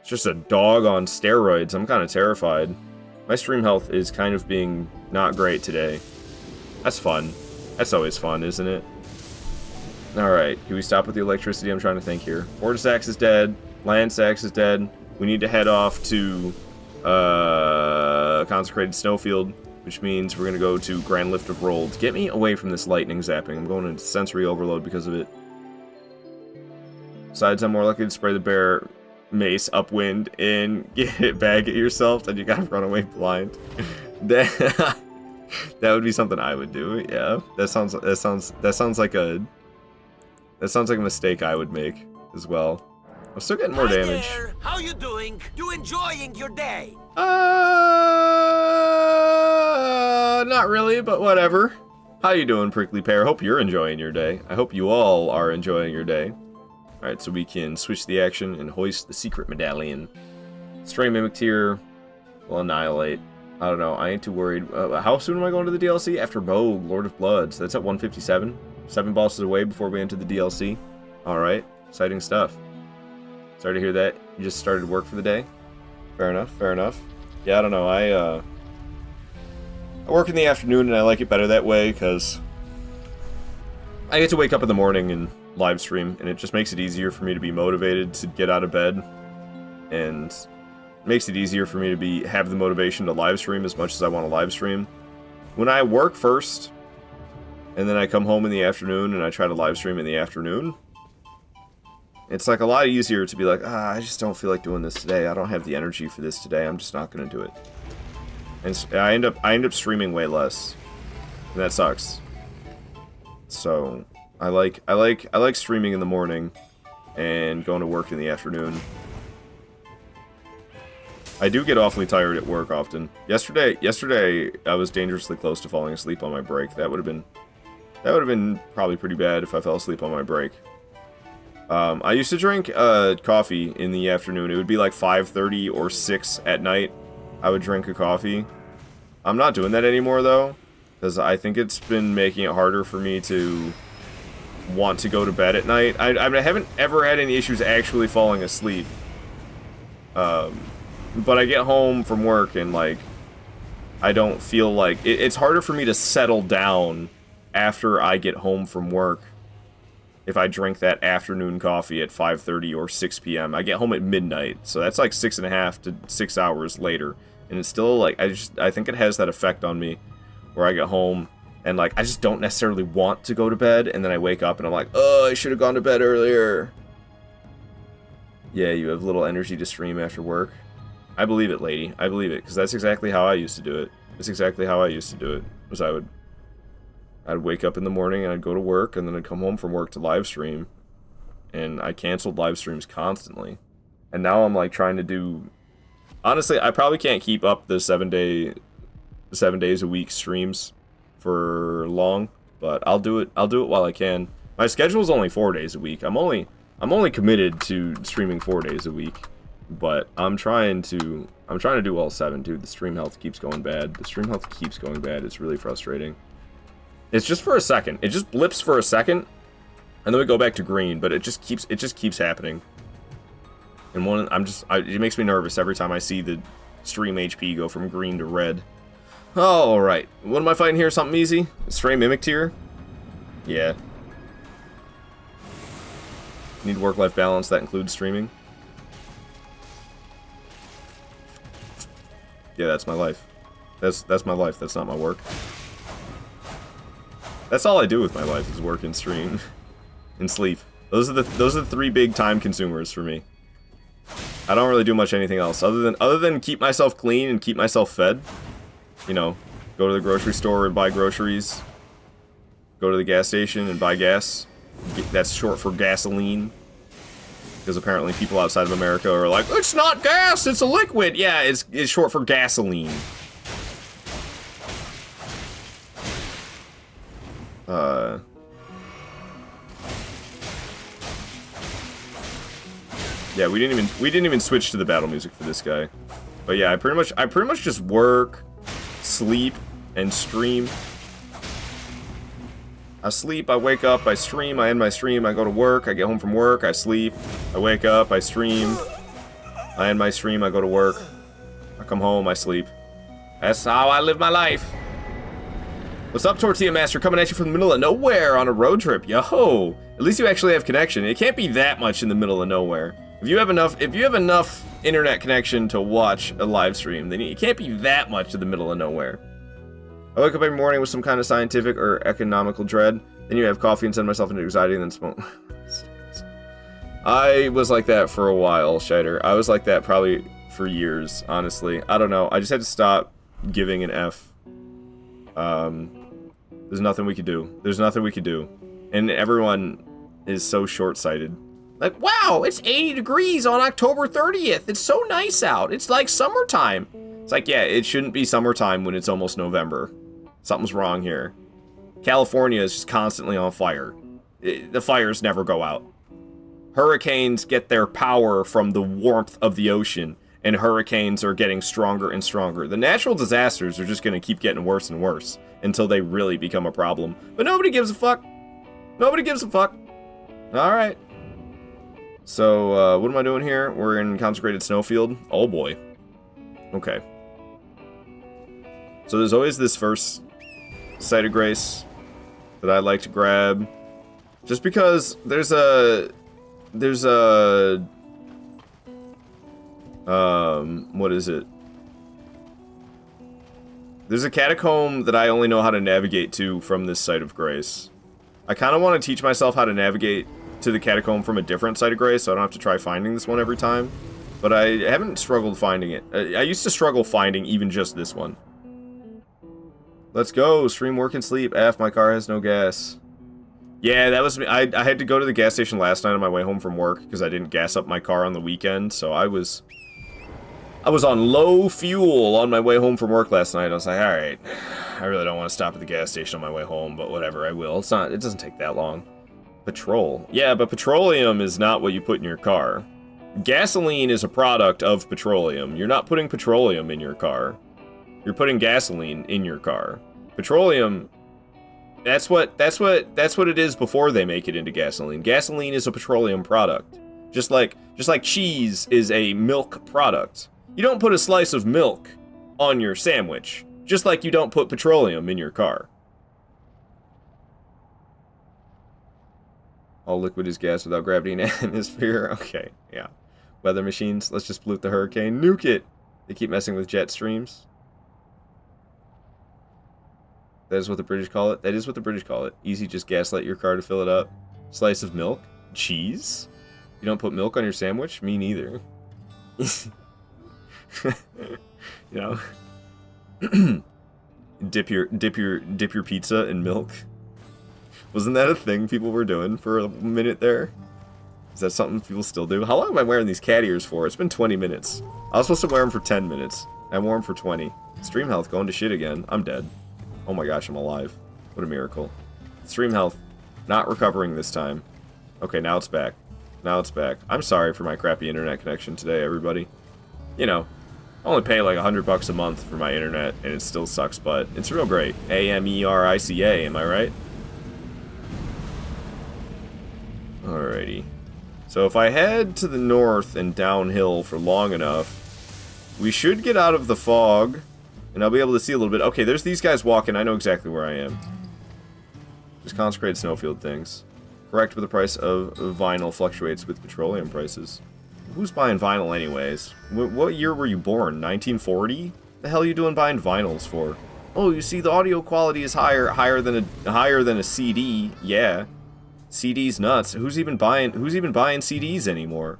just a dog on steroids. I'm kind of terrified. My stream health is kind of being not great today. That's fun. That's always fun, isn't it? Alright, can we stop with the electricity? I'm trying to think here. Fortisax is dead. Landsax is dead. We need to head off to Consecrated Snowfield, which means we're going to go to Grand Lift of Rold. Get me away from this lightning zapping. I'm going into sensory overload because of it. Besides, I'm more likely to spray the bear mace upwind and get it back at yourself than you gotta run away blind. That that would be something I would do. Yeah, that sounds like a mistake I would make as well. I'm still getting more damage. There. How you doing? You enjoying your day? Not really, but whatever. How you doing, Prickly Pear? Hope you're enjoying your day. I hope you all are enjoying your day. Alright, so we can switch the action and hoist the secret medallion. Stray Mimic Tier will annihilate. I don't know, I ain't too worried. How soon am I going to the DLC? After Bogue, Lord of Bloods. That's at 157. 7 bosses away before we enter the DLC. Alright, exciting stuff. Sorry to hear that. You just started work for the day? Fair enough, fair enough. Yeah, I don't know, I work in the afternoon and I like it better that way because I get to wake up in the morning and live stream, and it just makes it easier for me to be motivated to get out of bed, and makes it easier for me to have the motivation to live stream as much as I want to live stream. When I work first, and then I come home in the afternoon and I try to live stream in the afternoon, it's like a lot easier to be like, I just don't feel like doing this today. I don't have the energy for this today. I'm just not going to do it. And I end up streaming way less, and that sucks. So I like streaming in the morning and going to work in the afternoon. I do get awfully tired at work often. Yesterday I was dangerously close to falling asleep on my break. That would have been probably pretty bad if I fell asleep on my break. I used to drink coffee in the afternoon. It would be like 5:30 or 6 at night. I would drink a coffee. I'm not doing that anymore though, because I think it's been making it harder for me to want to go to bed at night. I haven't ever had any issues actually falling asleep. But I get home from work and like I don't feel like it's harder for me to settle down after I get home from work. If I drink that afternoon coffee at 5:30 or 6 p.m. I get home at midnight, so that's like 6.5 to 6 hours later, and it's still like I think it has that effect on me, where I get home and like I just don't necessarily want to go to bed, and then I wake up and I'm like, oh, I should have gone to bed earlier. Yeah, you have little energy to stream after work. I believe it, lady. I believe it, because that's exactly how I used to do it. That's exactly how I used to do it. Was I'd wake up in the morning and I'd go to work, and then I'd come home from work to live stream, and I canceled live streams constantly. And now I'm like trying to do. Honestly, I probably can't keep up the 7 days a week streams for long, but I'll do it. I'll do it while I can. My schedule is only 4 days a week. I'm only committed to streaming 4 days a week, but I'm trying to do all 7, dude. The stream health keeps going bad. The stream health keeps going bad. It's really frustrating. It's just for a second. It just blips for a second, and then we go back to green. But it just keeps happening. And it makes me nervous every time I see the stream HP go from green to red. Oh, all right. What am I fighting here? Something easy? Stray Mimic Tier? Yeah. Need work-life balance. That includes streaming. Yeah, that's my life. That's my life. That's not my work. That's all I do with my life is work and stream and sleep. Those are the 3 big time consumers for me. I don't really do much anything else other than keep myself clean and keep myself fed. You know, go to the grocery store and buy groceries. Go to the gas station and buy gas. That's short for gasoline. Because apparently people outside of America are like, it's not gas, it's a liquid. Yeah, it's short for gasoline. Yeah, we didn't even switch to the battle music for this guy. But yeah, I pretty much just work, sleep, and stream. I sleep, I wake up, I stream, I end my stream, I go to work, I get home from work, I sleep, I wake up, I stream, I end my stream, I go to work, I come home, I sleep. That's how I live my life. What's up, Tortilla Master? Coming at you from the middle of nowhere on a road trip. Yo, at least you actually have connection. It can't be that much in the middle of nowhere. If you have enough internet connection to watch a live stream, then it can't be that much in the middle of nowhere. I wake up every morning with some kind of scientific or economical dread. Then you have coffee and send myself into anxiety and then smoke. I was like that for a while, Shider. I was like that probably for years, honestly. I don't know. I just had to stop giving an F. There's nothing we could do. There's nothing we could do. And everyone is so short-sighted. Like, wow, it's 80 degrees on October 30th. It's so nice out. It's like summertime. It's like, yeah, it shouldn't be summertime when it's almost November. Something's wrong here. California is just constantly on fire. The fires never go out. Hurricanes get their power from the warmth of the ocean, and hurricanes are getting stronger and stronger. The natural disasters are just going to keep getting worse and worse until they really become a problem. But nobody gives a fuck. Nobody gives a fuck. Alright. So, what am I doing here? We're in Consecrated Snowfield. Oh boy. Okay. So there's always this first Site of Grace that I like to grab. Just because there's a... what is it? There's a catacomb that I only know how to navigate to from this Site of Grace. I kind of want to teach myself how to navigate to the catacomb from a different Site of Grace, so I don't have to try finding this one every time. But I haven't struggled finding it. I used to struggle finding even just this one. Let's go. Stream, work, and sleep. F, my car has no gas. Yeah, that was me. I had to go to the gas station last night on my way home from work because I didn't gas up my car on the weekend, so I was on low fuel on my way home from work last night. I was like, alright, I really don't want to stop at the gas station on my way home, but whatever, I will. It doesn't take that long. Petrol. Yeah, but petroleum is not what you put in your car. Gasoline is a product of petroleum. You're not putting petroleum in your car. You're putting gasoline in your car. Petroleum, that's what it is before they make it into gasoline. Gasoline is a petroleum product. Just like cheese is a milk product. You don't put a slice of milk on your sandwich, just like you don't put petroleum in your car. All liquid is gas without gravity and atmosphere. Okay, yeah. Weather machines, let's just pollute the hurricane. Nuke it! They keep messing with jet streams. That is what the British call it? That is what the British call it. Easy, just gaslight your car to fill it up. Slice of milk? Cheese? You don't put milk on your sandwich? Me neither. You know? dip your pizza in milk. Wasn't that a thing people were doing for a minute there? Is that something people still do? How long am I wearing these cat ears for? It's been 20 minutes. I was supposed to wear them for 10 minutes. I wore them for 20. Stream health going to shit again. I'm dead. Oh my gosh, I'm alive. What a miracle. Stream health not recovering this time. Okay, now it's back. Now it's back. I'm sorry for my crappy internet connection today, everybody. You know, I only pay like $100 a month for my internet, and it still sucks, but it's real great. AMERICA, am I right? Alrighty. So if I head to the north and downhill for long enough, we should get out of the fog, and I'll be able to see a little bit. Okay, there's these guys walking. I know exactly where I am. Just Consecrated Snowfield things. Correct, but the price of vinyl fluctuates with petroleum prices. Who's buying vinyl anyways? What year were you born? 1940? The hell are you doing buying vinyls for? Oh, you see the audio quality is higher than a CD. Yeah. CD's nuts. Who's even buying CDs anymore?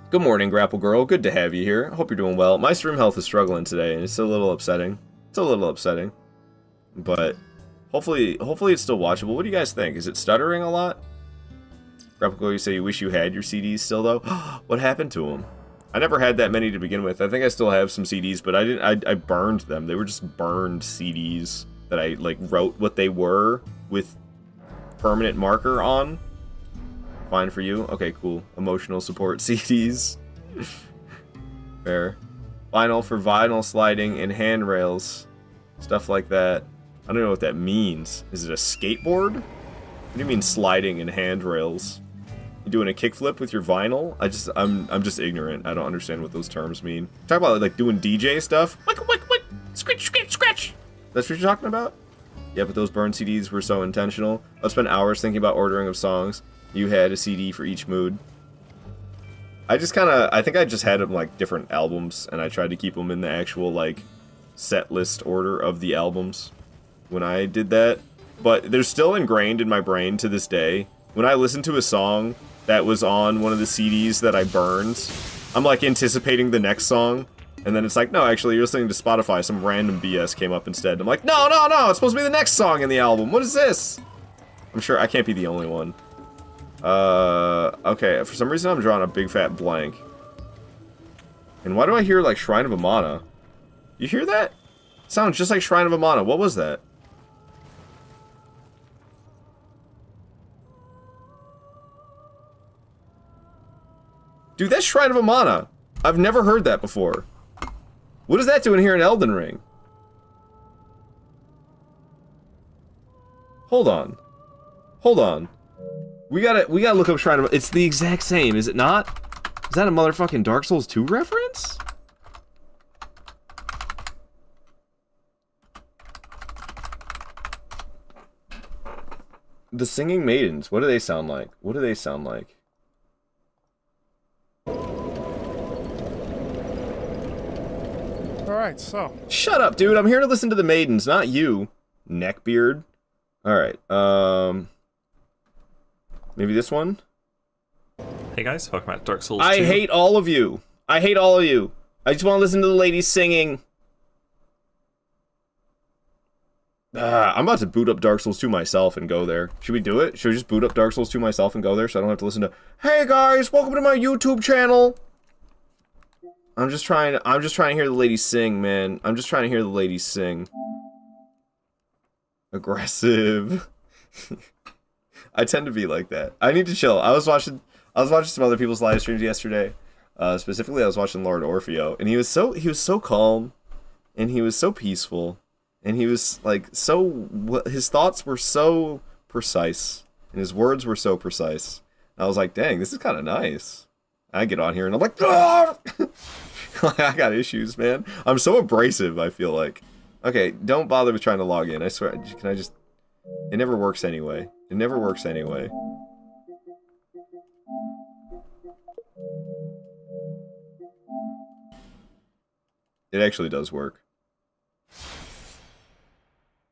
Good morning, Grapple Girl. Good to have you here. I hope you're doing well. My stream health is struggling today, and it's a little upsetting. It's a little upsetting. But hopefully it's still watchable. What do you guys think? Is it stuttering a lot? Grapple Girl, you say you wish you had your CDs still, though? What happened to them? I never had that many to begin with. I think I still have some CDs, but I burned them. They were just burned CDs that I, like, wrote what they were with permanent marker on. Fine for you? Okay, cool. Emotional support CDs. Fair. Vinyl for vinyl sliding and handrails. Stuff like that. I don't know what that means. Is it a skateboard? What do you mean sliding and handrails? You doing a kickflip with your vinyl? I'm just ignorant. I don't understand what those terms mean. Talk about like doing DJ stuff. Wick, wick, wick. Scratch, scratch, scratch. That's what you're talking about? Yeah, but those burned CDs were so intentional. I'd spend hours thinking about ordering of songs. You had a CD for each mood. I think I just had them like different albums, and I tried to keep them in the actual like set list order of the albums when I did that. But they're still ingrained in my brain to this day. When I listen to a song that was on one of the CDs that I burned, I'm like anticipating the next song, and then it's like, no, actually, you're listening to Spotify. Some random BS came up instead. I'm like, no, no, no, it's supposed to be the next song in the album. What is this? I'm sure I can't be the only one. Okay, for some reason I'm drawing a big fat blank. And why do I hear, like, Shrine of Amana? You hear that? It sounds just like Shrine of Amana. What was that? Dude, that's Shrine of Amana. I've never heard that before. What is that doing here in Elden Ring? Hold on. Hold on. We gotta look up Shrine of... It's the exact same, is it not? Is that a motherfucking Dark Souls 2 reference? The Singing Maidens, what do they sound like? What do they sound like? Alright, so. Shut up, dude. I'm here to listen to the maidens, not you. Neckbeard. Alright, maybe this one? Hey guys, welcome back to Dark Souls 2. I hate all of you. I hate all of you. I just want to listen to the ladies singing. I'm about to boot up Dark Souls 2 myself and go there. Should we do it? Should we just boot up Dark Souls 2 myself and go there so I don't have to listen to, hey guys, welcome to my YouTube channel. I'm just trying to hear the ladies sing, man. I'm just trying to hear the ladies sing. Aggressive. I tend to be like that. I need to chill. I was watching some other people's live streams yesterday. Specifically, I was watching Lord Orfeo, and he was so calm, and he was so peaceful, and he was like his thoughts were so precise, and his words were so precise. I was like, dang, this is kind of nice. I get on here and I'm like, ah! I got issues, man. I'm so abrasive, I feel like. Okay, don't bother with trying to log in. I swear, can I just... It never works anyway. It never works anyway. It actually does work.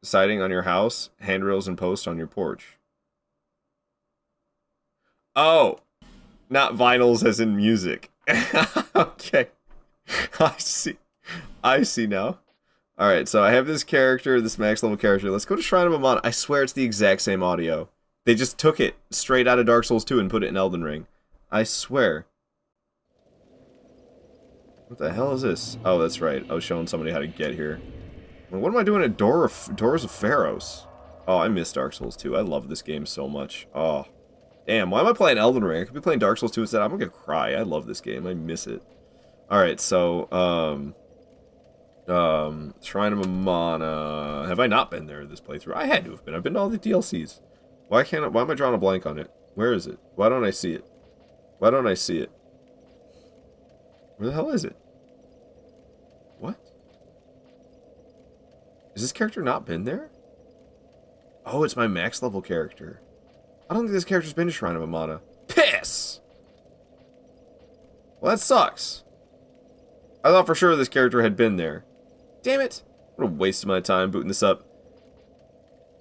Siding on your house, handrails and posts on your porch. Oh! Not vinyls as in music. Okay. I see now. Alright, so I have this character, this max level character. Let's go to Shrine of Amana. I swear it's the exact same audio. They just took it straight out of Dark Souls 2 and put it in Elden Ring. I swear. What the hell is this? Oh, that's right. I was showing somebody how to get here. What am I doing at Doors of Pharos? Oh, I miss Dark Souls 2. I love this game so much. Oh. Damn, why am I playing Elden Ring? I could be playing Dark Souls 2 instead. I'm gonna cry. I love this game. I miss it. Alright, so, Shrine of Amana. Have I not been there this playthrough? I had to have been. I've been to all the DLCs. Why am I drawing a blank on it? Where is it? Why don't I see it? Why don't I see it? Where the hell is it? What? Has this character not been there? Oh, it's my max level character. I don't think this character's been to Shrine of Amana. Piss! Well, that sucks. I thought for sure this character had been there. Damn it. What a waste of my time booting this up.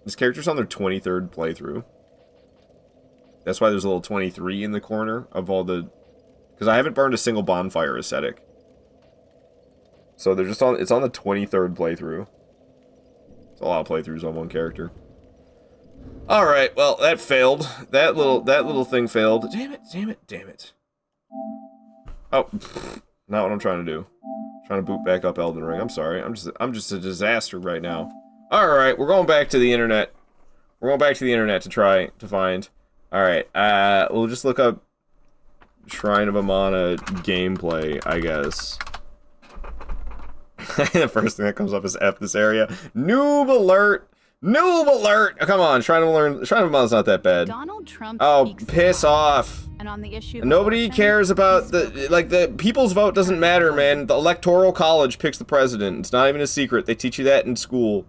This character's on their 23rd playthrough. That's why there's a little 23 in the corner of all the... Because I haven't burned a single bonfire ascetic. So they're just on... It's on the 23rd playthrough. It's a lot of playthroughs on one character. Alright, well, that failed. That little thing failed. Damn it, damn it, damn it. Oh, not what I'm trying to do. Trying to boot back up Elden Ring. I'm sorry. I'm just a disaster right now. Alright, we're going back to the internet. We're going back to the internet to try to find. Alright, we'll just look up Shrine of Amana gameplay, I guess. The first thing that comes up is F this area. Noob alert! Noob alert! Come on, Shrine of Amana's not that bad. Donald Trump Oh, piss off. And on the issue of Nobody abortion, cares about the people's vote doesn't matter, man. The Electoral College picks the president. It's not even a secret. They teach you that in school.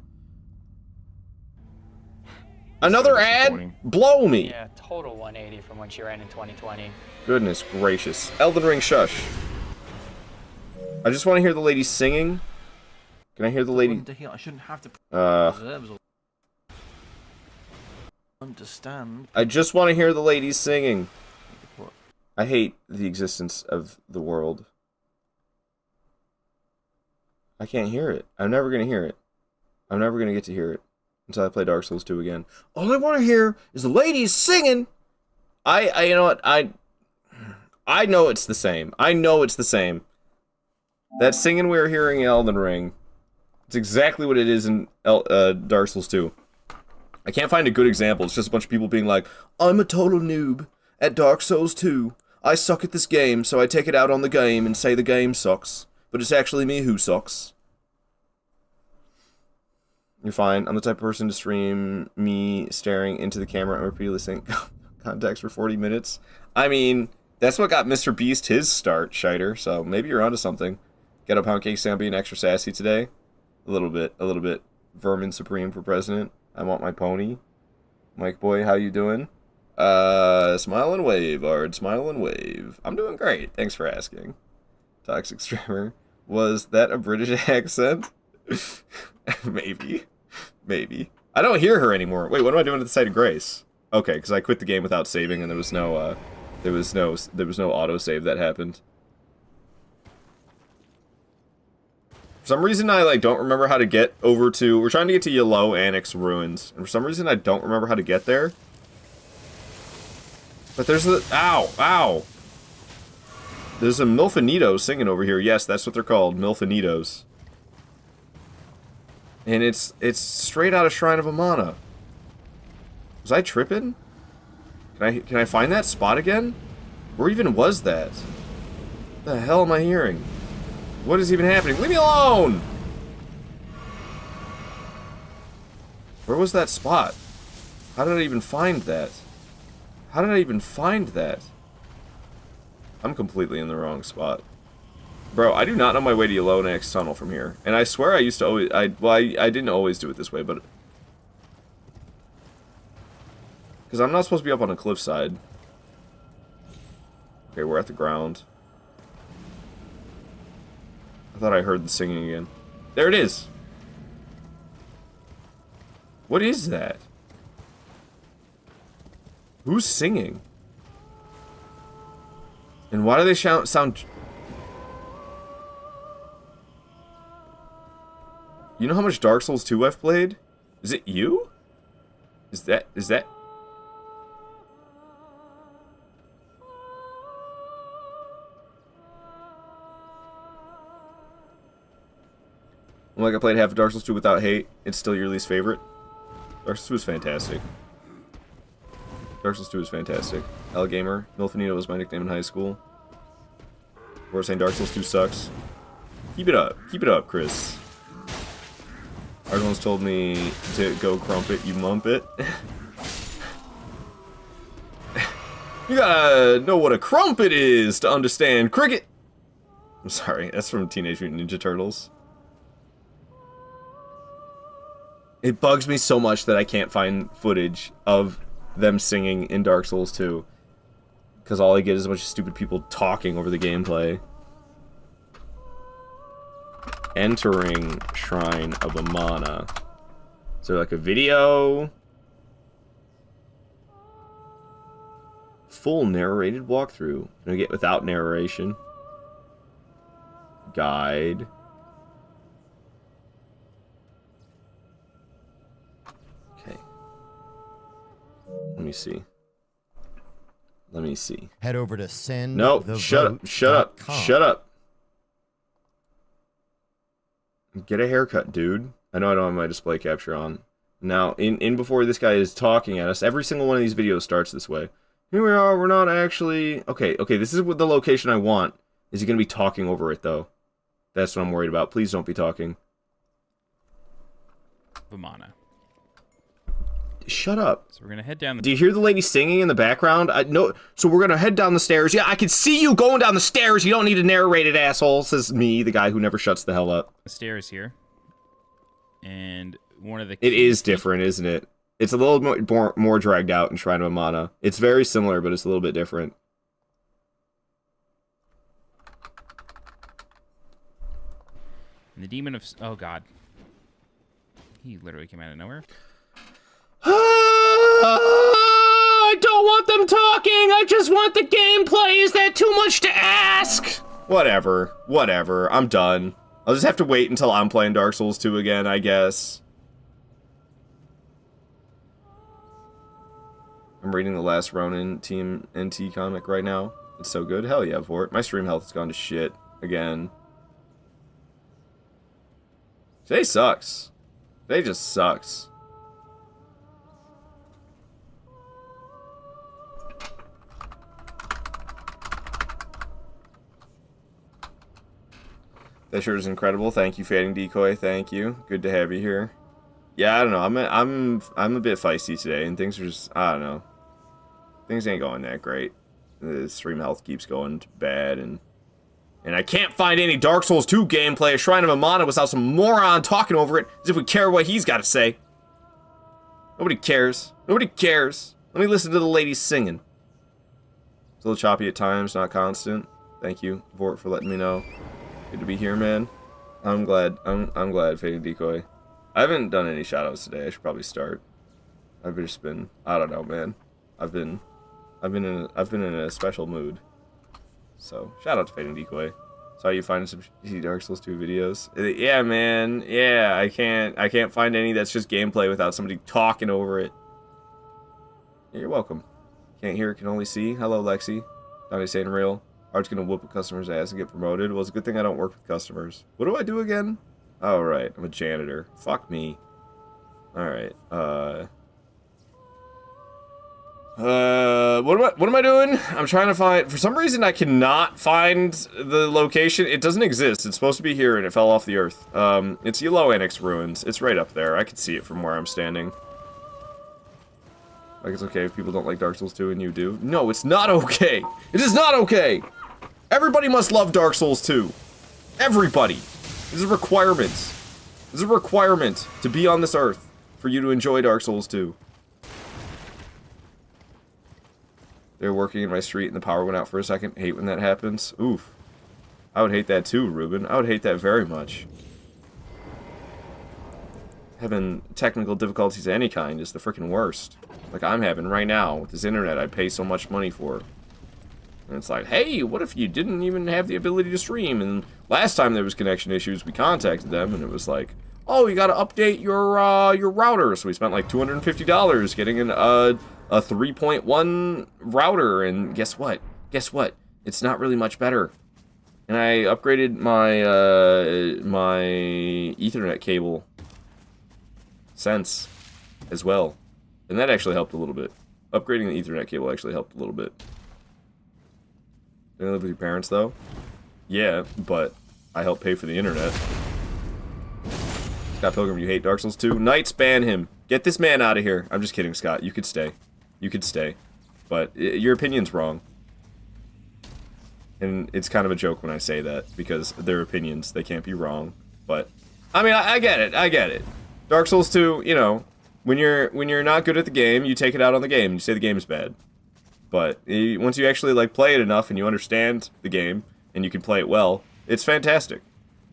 Another ad? Blow me. Yeah, total 180 from when she ran in 2020. Goodness gracious. Elden Ring shush. I just want to hear the lady singing. Can I hear the lady? I shouldn't have to understand. I just want to hear the ladies singing. I hate the existence of the world. I can't hear it. I'm never gonna hear it. I'm never gonna get to hear it until I play Dark Souls 2 again. All I want to hear is the ladies singing. You know what? I know it's the same. I know it's the same. That singing we were hearing in Elden Ring, it's exactly what it is in Dark Souls 2. I can't find a good example. It's just a bunch of people being like, I'm a total noob at Dark Souls 2. I suck at this game, so I take it out on the game and say the game sucks. But it's actually me who sucks. You're fine. I'm the type of person to stream me staring into the camera and repeatedly saying context for 40 minutes. I mean, that's what got Mr. Beast his start, Shiter, so maybe you're onto something. Get up, Pound Cake Sam being extra sassy today. A little bit. Vermin Supreme for president. I want my pony. Mike boy, how you doing? Smile and wave, Ard. Smile and wave. I'm doing great. Thanks for asking. Toxic Streamer. Was that a British accent? Maybe. I don't hear her anymore. Wait, what am I doing at the site of Grace? Okay, because I quit the game without saving, and there was no autosave that happened. For some reason, I don't remember how to get over to. We're trying to get to Yellow Annex Ruins, and for some reason, I don't remember how to get there. But there's a ow. There's a Milfanito singing over here. Yes, that's what they're called, Milfanitos. And it's straight out of Shrine of Amana. Was I tripping? Can I find that spot again? Where even was that? What the hell am I hearing? What is even happening? Leave me alone! Where was that spot? How did I even find that? I'm completely in the wrong spot. Bro, I do not know my way to Yellow Annex Tunnel from here. And I swear I used to always... I didn't always do it this way, but... Because I'm not supposed to be up on a cliffside. Okay, we're at the ground. I thought I heard the singing again. There it is! What is that? Who's singing? And why do they sound... You know how much Dark Souls 2 I've played? Is it you? Is that... Like I played half of Dark Souls 2 without hate. It's still your least favorite. Dark Souls 2 is fantastic. Dark Souls 2 is fantastic. L Gamer. Milfanito was my nickname in high school. We're saying Dark Souls 2 sucks. Keep it up. Keep it up, Chris. Everyone's told me to go crumpet, you mumpet. You gotta know what a crumpet is to understand cricket. I'm sorry, that's from Teenage Mutant Ninja Turtles. It bugs me so much that I can't find footage of them singing in Dark Souls 2. Because all I get is a bunch of stupid people talking over the gameplay. Entering Shrine of Amana. Is there like a video? Full narrated walkthrough. Can I get without narration? Guide. Okay. Let me see. Let me see. Head over to send. No, shut up. Shut up. Shut up. Get a haircut, dude. I know I don't have my display capture on. Now, in before this guy is talking at us, every single one of these videos starts this way. Here we are, we're not actually... Okay, this is what the location I want. Is he going to be talking over it, though? That's what I'm worried about. Please don't be talking. Vamana. Shut up. So we're going to head down the... Do you hear the lady singing in the background? No. So we're going to head down the stairs. Yeah, I can see you going down the stairs. You don't need to narrate it, asshole. Says me, the guy who never shuts the hell up. The stairs here. And one of the... It is different, isn't it? It's a little more dragged out in Shrine of Amana. It's very similar, but it's a little bit different. And the demon of... Oh, God. He literally came out of nowhere. I don't don't want them talking. I just want the gameplay. Is that too much to ask? Whatever. Whatever. I'm done. I'll just have to wait until I'm playing Dark Souls 2 again, I guess. I'm reading the last Ronin Team NT comic right now. It's so good. Hell yeah, Vort. My stream health has gone to shit again. Today sucks. Today just sucks. That shirt is incredible. Thank you, Fading Decoy. Thank you. Good to have you here. Yeah, I don't know. I'm a bit feisty today, and things are just, I don't know. Things ain't going that great. The stream health keeps going bad, and I can't find any Dark Souls 2 gameplay. A Shrine of Amana without some moron talking over it, as if we care what he's got to say. Nobody cares. Nobody cares. Let me listen to the ladies singing. It's a little choppy at times, not constant. Thank you, Vort, for letting me know. Good to be here, man. I'm glad. I'm glad, Fading Decoy. I haven't done any shoutouts today. I should probably start. I've just been, I don't know, man. I've been in a special mood. So shout out to Fading Decoy. Saw you finding some Dark Souls 2 videos. Yeah, man. Yeah, I can't find any that's just gameplay without somebody talking over it. Yeah, you're welcome. Can't hear, can only see. Hello, Lexi. Donnie saying real. Art's gonna whoop a customer's ass and get promoted. Well, it's a good thing I don't work with customers. What do I do again? Oh, right. I'm a janitor. Fuck me. Alright. What am I doing? I'm trying to find, for some reason I cannot find the location. It doesn't exist. It's supposed to be here and it fell off the earth. It's Yellow Annex Ruins. It's right up there. I can see it from where I'm standing. Like, it's okay if people don't like Dark Souls 2 and you do. No, it's not okay. It is not okay. Everybody must love Dark Souls 2. Everybody. This is a requirement. This is a requirement to be on this earth for you to enjoy Dark Souls 2. They were working in my street and the power went out for a second. Hate when that happens. Oof. I would hate that too, Ruben. I would hate that very much. Having technical difficulties of any kind is the freaking worst. Like I'm having right now with this internet I pay so much money for. And it's like, hey, what if you didn't even have the ability to stream? And last time there was connection issues, we contacted them and it was like, oh, you gotta update your router. So we spent like $250 getting a 3.1 router, and guess what? Guess what? It's not really much better. And I upgraded my my Ethernet cable since as well, and that actually helped a little bit. Upgrading the Ethernet cable actually helped a little bit. Do you live with your parents though? Yeah, but I help pay for the internet. Scott Pilgrim, you hate Dark Souls 2? Knights, ban him. Get this man out of here. I'm just kidding, Scott. You could stay. You could stay. But your opinion's wrong. And it's kind of a joke when I say that, because they're opinions. They can't be wrong. But, I mean, I get it. I get it. Dark Souls 2, you know, when you're not good at the game, you take it out on the game. You say the game's bad. But once you actually, like, play it enough and you understand the game, and you can play it well, it's fantastic.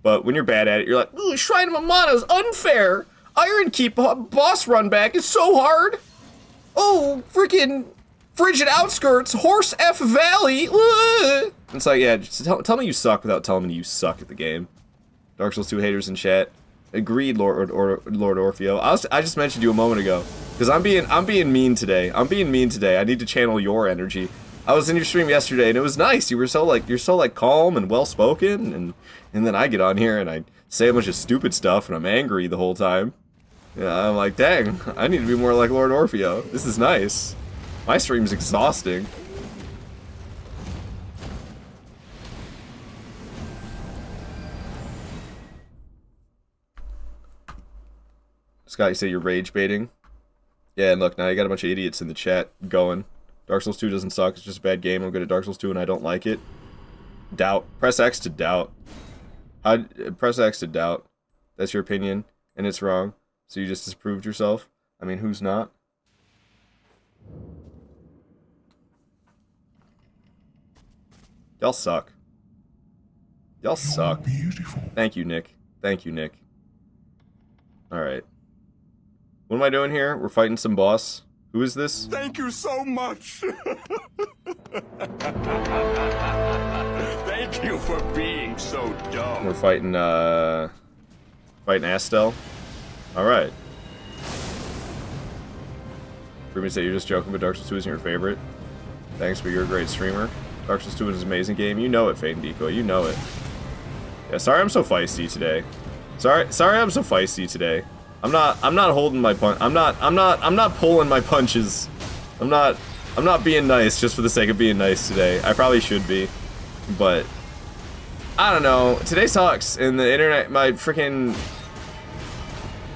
But when you're bad at it, you're like, ooh, Shrine of Amana is unfair! Iron Keep boss run back is so hard! Oh, freaking Frigid Outskirts, Horse F Valley! Ugh. It's like, yeah, just tell me you suck without telling me you suck at the game. Dark Souls 2 haters in chat. Agreed, Lord Orfeo. I just mentioned you a moment ago. Because I'm being mean today. I'm being mean today. I need to channel your energy. I was in your stream yesterday and it was nice. You're so calm and well spoken, and then I get on here and I say a bunch of stupid stuff and I'm angry the whole time. Yeah, I'm like, dang, I need to be more like Lord Orfeo. This is nice. My stream's exhausting. Scott, you say you're rage baiting? Yeah, and look, now you got a bunch of idiots in the chat going. Dark Souls 2 doesn't suck, it's just a bad game. I'm good at Dark Souls 2 and I don't like it. Doubt. Press X to doubt. Press X to doubt. That's your opinion, and it's wrong. So you just disproved yourself? I mean, who's not? Y'all suck. Y'all suck. Beautiful. Thank you, Nick. Thank you, Nick. Alright. What am I doing here? We're fighting some boss. Who is this? Thank you so much. Thank you for being so dumb. We're fighting Astel. Alright. Ruben said you're just joking, but Dark Souls 2 isn't your favorite. Thanks, but you're a great streamer. Dark Souls 2 is an amazing game. You know it, Fate and Decoy. You know it. Yeah, sorry I'm so feisty today. Sorry I'm so feisty today. I'm not holding my punch. I'm not pulling my punches. I'm not being nice just for the sake of being nice today. I probably should be, but I don't know. Today sucks, and the internet,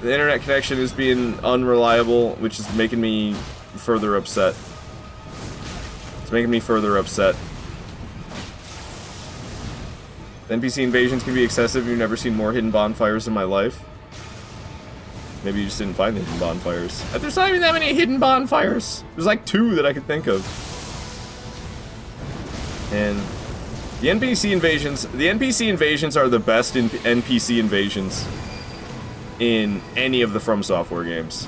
the internet connection is being unreliable, which is making me further upset. It's making me further upset. NPC invasions can be excessive. You've never seen more hidden bonfires in my life. Maybe you just didn't find the hidden bonfires. There's not even that many hidden bonfires. There's like 2 that I could think of. And the NPC invasions are the best NPC invasions in any of the From Software games.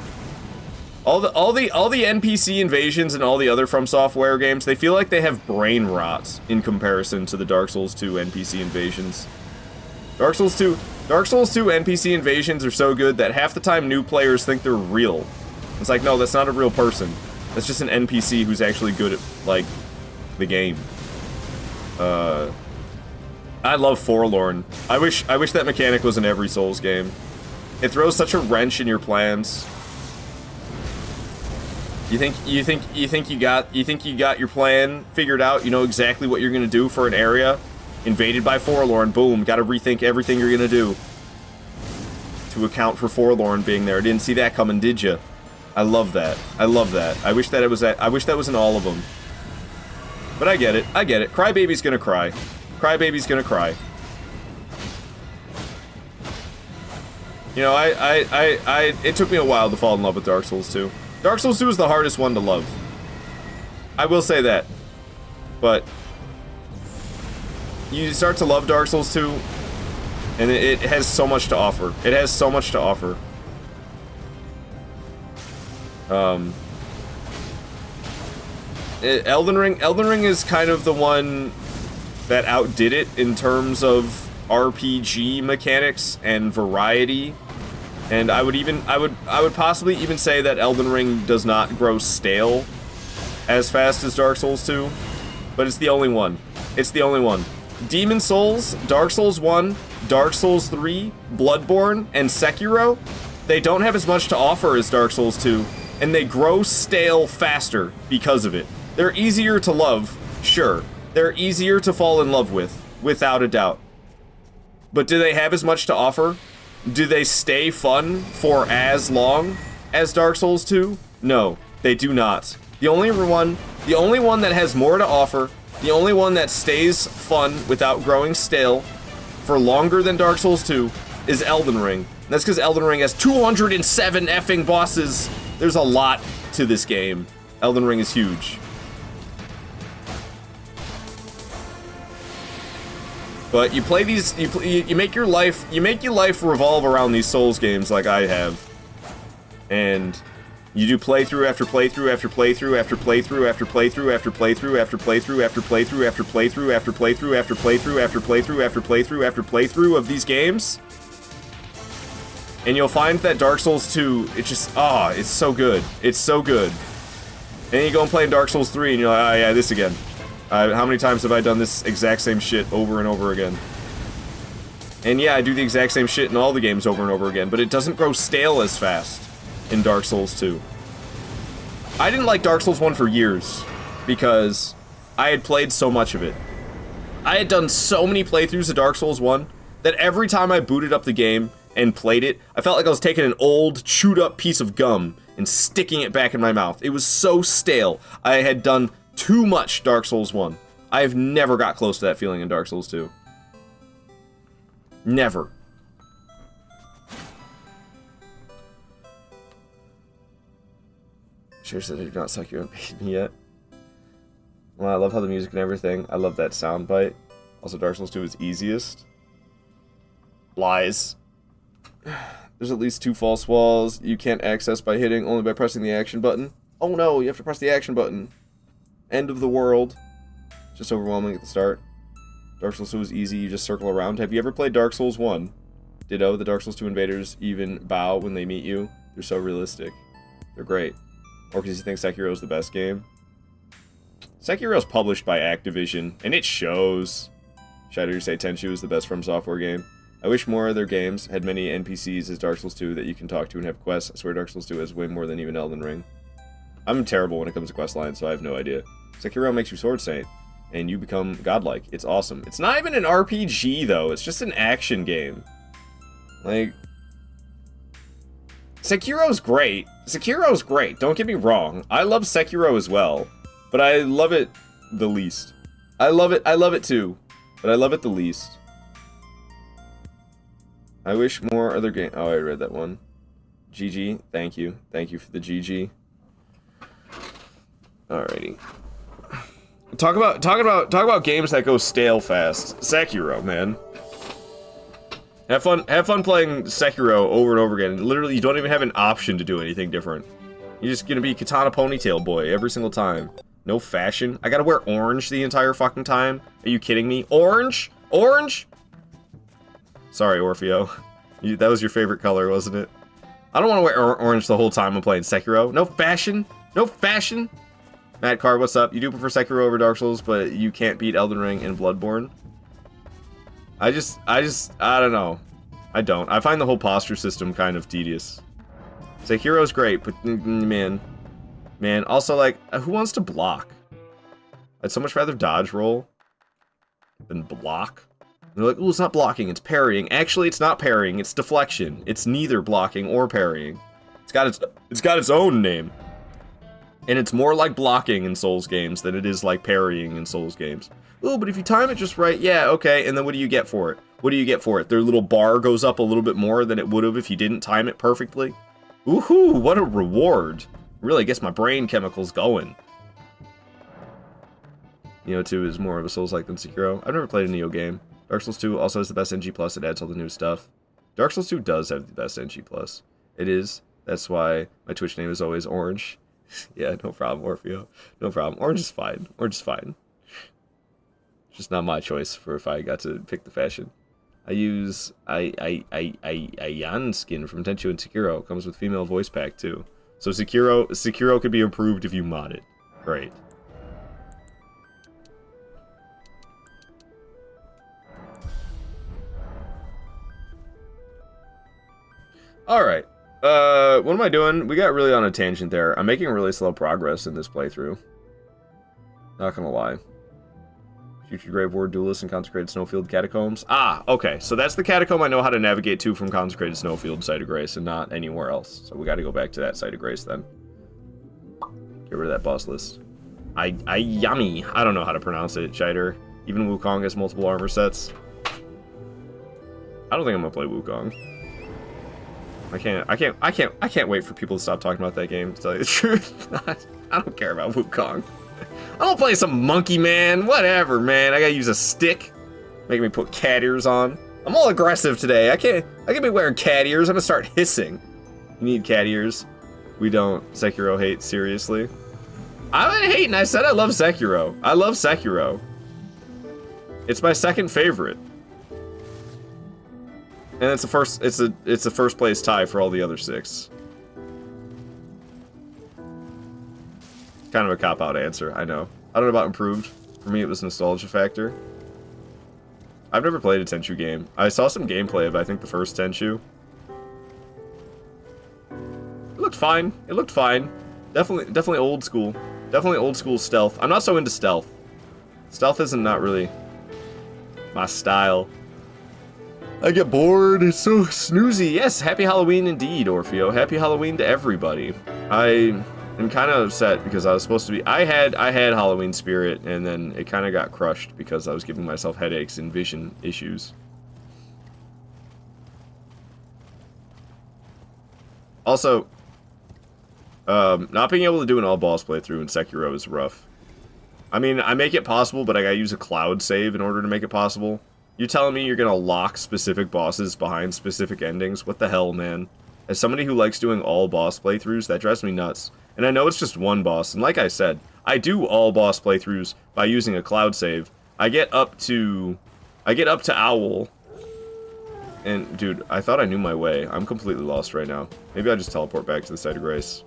All the NPC invasions and all the other From Software games, they feel like they have brain rot in comparison to the Dark Souls 2 NPC invasions. Dark Souls 2 NPC invasions are so good that half the time new players think they're real. It's like, no, that's not a real person. That's just an NPC who's actually good at, like, the game. I love Forlorn. I wish that mechanic was in every Souls game. It throws such a wrench in your plans. You think you got your plan figured out, you know exactly what you're gonna do for an area. Invaded by Forlorn, boom, gotta rethink everything you're gonna do to account for Forlorn being there. Didn't see that coming, did ya? I love that. I love that. I wish that was in all of them. But I get it. Crybaby's gonna cry. Crybaby's gonna cry. You know, it took me a while to fall in love with Dark Souls 2. Dark Souls 2 is the hardest one to love. I will say that. But you start to love Dark Souls 2, and it has so much to offer. It has so much to offer. Elden Ring is kind of the one that outdid it in terms of RPG mechanics and variety. And I would possibly even say that Elden Ring does not grow stale as fast as Dark Souls 2, but it's the only one. It's the only one. Demon Souls, Dark Souls 1, Dark Souls 3, Bloodborne, and Sekiro, they don't have as much to offer as Dark Souls 2, and they grow stale faster because of it. They're easier to love, sure. They're easier to fall in love with, without a doubt. But do they have as much to offer? Do they stay fun for as long as Dark Souls 2? No, they do not. The only one that has more to offer, the only one that stays fun without growing stale for longer than Dark Souls 2 is Elden Ring. And that's because Elden Ring has 207 effing bosses. There's a lot to this game. Elden Ring is huge. But you play these, you make your life revolve around these Souls games like I have. And you do playthrough after playthrough after playthrough after playthrough after playthrough after playthrough after playthrough after playthrough after playthrough after playthrough after playthrough after playthrough after playthrough after playthrough of these games. And you'll find that Dark Souls 2, it's just, it's so good. It's so good. And then you go and play in Dark Souls 3 and you're like, oh yeah, this again. How many times have I done this exact same shit over and over again? And yeah, I do the exact same shit in all the games over and over again, but it doesn't grow stale as fast in Dark Souls 2. I didn't like Dark Souls 1 for years, because I had played so much of it. I had done so many playthroughs of Dark Souls 1, that every time I booted up the game and played it, I felt like I was taking an old, chewed up piece of gum and sticking it back in my mouth. It was so stale. I had done too much Dark Souls 1. I have never got close to that feeling in Dark Souls 2. Never. Sure said I did not suck you and paid me yet. Well, I love how the music and everything. I love that soundbite. Also, Dark Souls 2 is easiest. Lies. There's at least 2 false walls you can't access by hitting, only by pressing the action button. Oh no, you have to press the action button. End of the world. Just overwhelming at the start. Dark Souls 2 is easy, you just circle around. Have you ever played Dark Souls 1? Ditto, the Dark Souls 2 invaders even bow when they meet you. They're so realistic. They're great. Or because you think Sekiro is the best game. Sekiro's published by Activision, and it shows. Shadow, you say Tenchu is the best From Software game. I wish more of their games had many NPCs as Dark Souls 2 that you can talk to and have quests. I swear Dark Souls 2 has way more than even Elden Ring. I'm terrible when it comes to quest lines, so I have no idea. Sekiro makes you Sword Saint, and you become godlike. It's awesome. It's not even an RPG, though. It's just an action game. Like... Sekiro's great. Sekiro's great, don't get me wrong. I love Sekiro as well, but I love it the least. I love it too, but I love it the least. I wish more other game. Oh, I read that one. GG, thank you. Thank you for the GG. Alrighty. Talk about games that go stale fast. Sekiro, man. Have fun playing Sekiro over and over again. Literally, you don't even have an option to do anything different. You're just gonna be Katana Ponytail Boy every single time. No fashion. I gotta wear orange the entire fucking time. Are you kidding me? Orange? Orange? Sorry, Orfeo. That was your favorite color, wasn't it? I don't want to wear orange the whole time I'm playing Sekiro. No fashion? No fashion? Matt Carr, what's up? You do prefer Sekiro over Dark Souls, but you can't beat Elden Ring and Bloodborne? I don't know. I don't. I find the whole posture system kind of tedious. Sekiro's great, but man. Also, like, who wants to block? I'd so much rather dodge roll than block. And they're like, oh, it's not blocking, it's parrying. Actually, it's not parrying, it's deflection. It's neither blocking or parrying. It's got its own name. And it's more like blocking in Souls games than it is like parrying in Souls games. Oh, but if you time it just right, yeah, okay, and then what do you get for it? What do you get for it? Their little bar goes up a little bit more than it would have if you didn't time it perfectly. Woohoo, what a reward. Really gets my brain chemicals going. Neo 2 is more of a Souls-like than Sekiro. I've never played a Neo game. Dark Souls 2 also has the best NG+, it adds all the new stuff. Dark Souls 2 does have the best NG+. It is. That's why my Twitch name is always Orange. Yeah, no problem, Orfeo. No problem. Orange is fine. Orange is fine. Just not my choice for if I got to pick the fashion. I use Yan skin from Tenchu and Sekiro. It comes with female voice pack too. So Sekiro could be improved if you mod it. Great. Alright. What am I doing? We got really on a tangent there. I'm making really slow progress in this playthrough. Not gonna lie. Future Grave Ward Duelist and Consecrated Snowfield Catacombs. Ah, okay. So that's the catacomb I know how to navigate to from Consecrated Snowfield Site of Grace and not anywhere else. So we gotta go back to that Site of Grace then. Get rid of that boss list. Yummy. I don't know how to pronounce it, Shider. Even Wukong has multiple armor sets. I don't think I'm gonna play Wukong. I can't wait for people to stop talking about that game, to tell you the truth. I don't care about Wukong. I don't play some monkey man. Whatever, man. I gotta use a stick. Making me put cat ears on. I'm all aggressive today. I can't be wearing cat ears. I'm gonna start hissing. You need cat ears. We don't. Sekiro hate, seriously. I'm not hating. I said I love Sekiro. I love Sekiro. It's my second favorite. And it's a first place tie for all the other 6. Kind of a cop-out answer, I know. I don't know about improved. For me, it was nostalgia factor. I've never played a Tenchu game. I saw some gameplay of, I think, the first Tenchu. It looked fine. It looked fine. Definitely old school. Definitely old school stealth. I'm not so into stealth. Stealth isn't not really my style. I get bored. It's so snoozy. Yes, happy Halloween indeed, Orfeo. Happy Halloween to everybody. I'm kind of upset because I was supposed to be... I had Halloween spirit, and then it kind of got crushed because I was giving myself headaches and vision issues. Also, not being able to do an all-boss playthrough in Sekiro is rough. I mean, I make it possible, but I gotta use a cloud save in order to make it possible. You're telling me you're gonna lock specific bosses behind specific endings? What the hell, man? As somebody who likes doing all boss playthroughs, that drives me nuts. And I know it's just one boss, and like I said, I do all boss playthroughs by using a cloud save. I get up to Owl, and dude, I thought I knew my way. I'm completely lost right now. Maybe I'll just teleport back to the site of grace.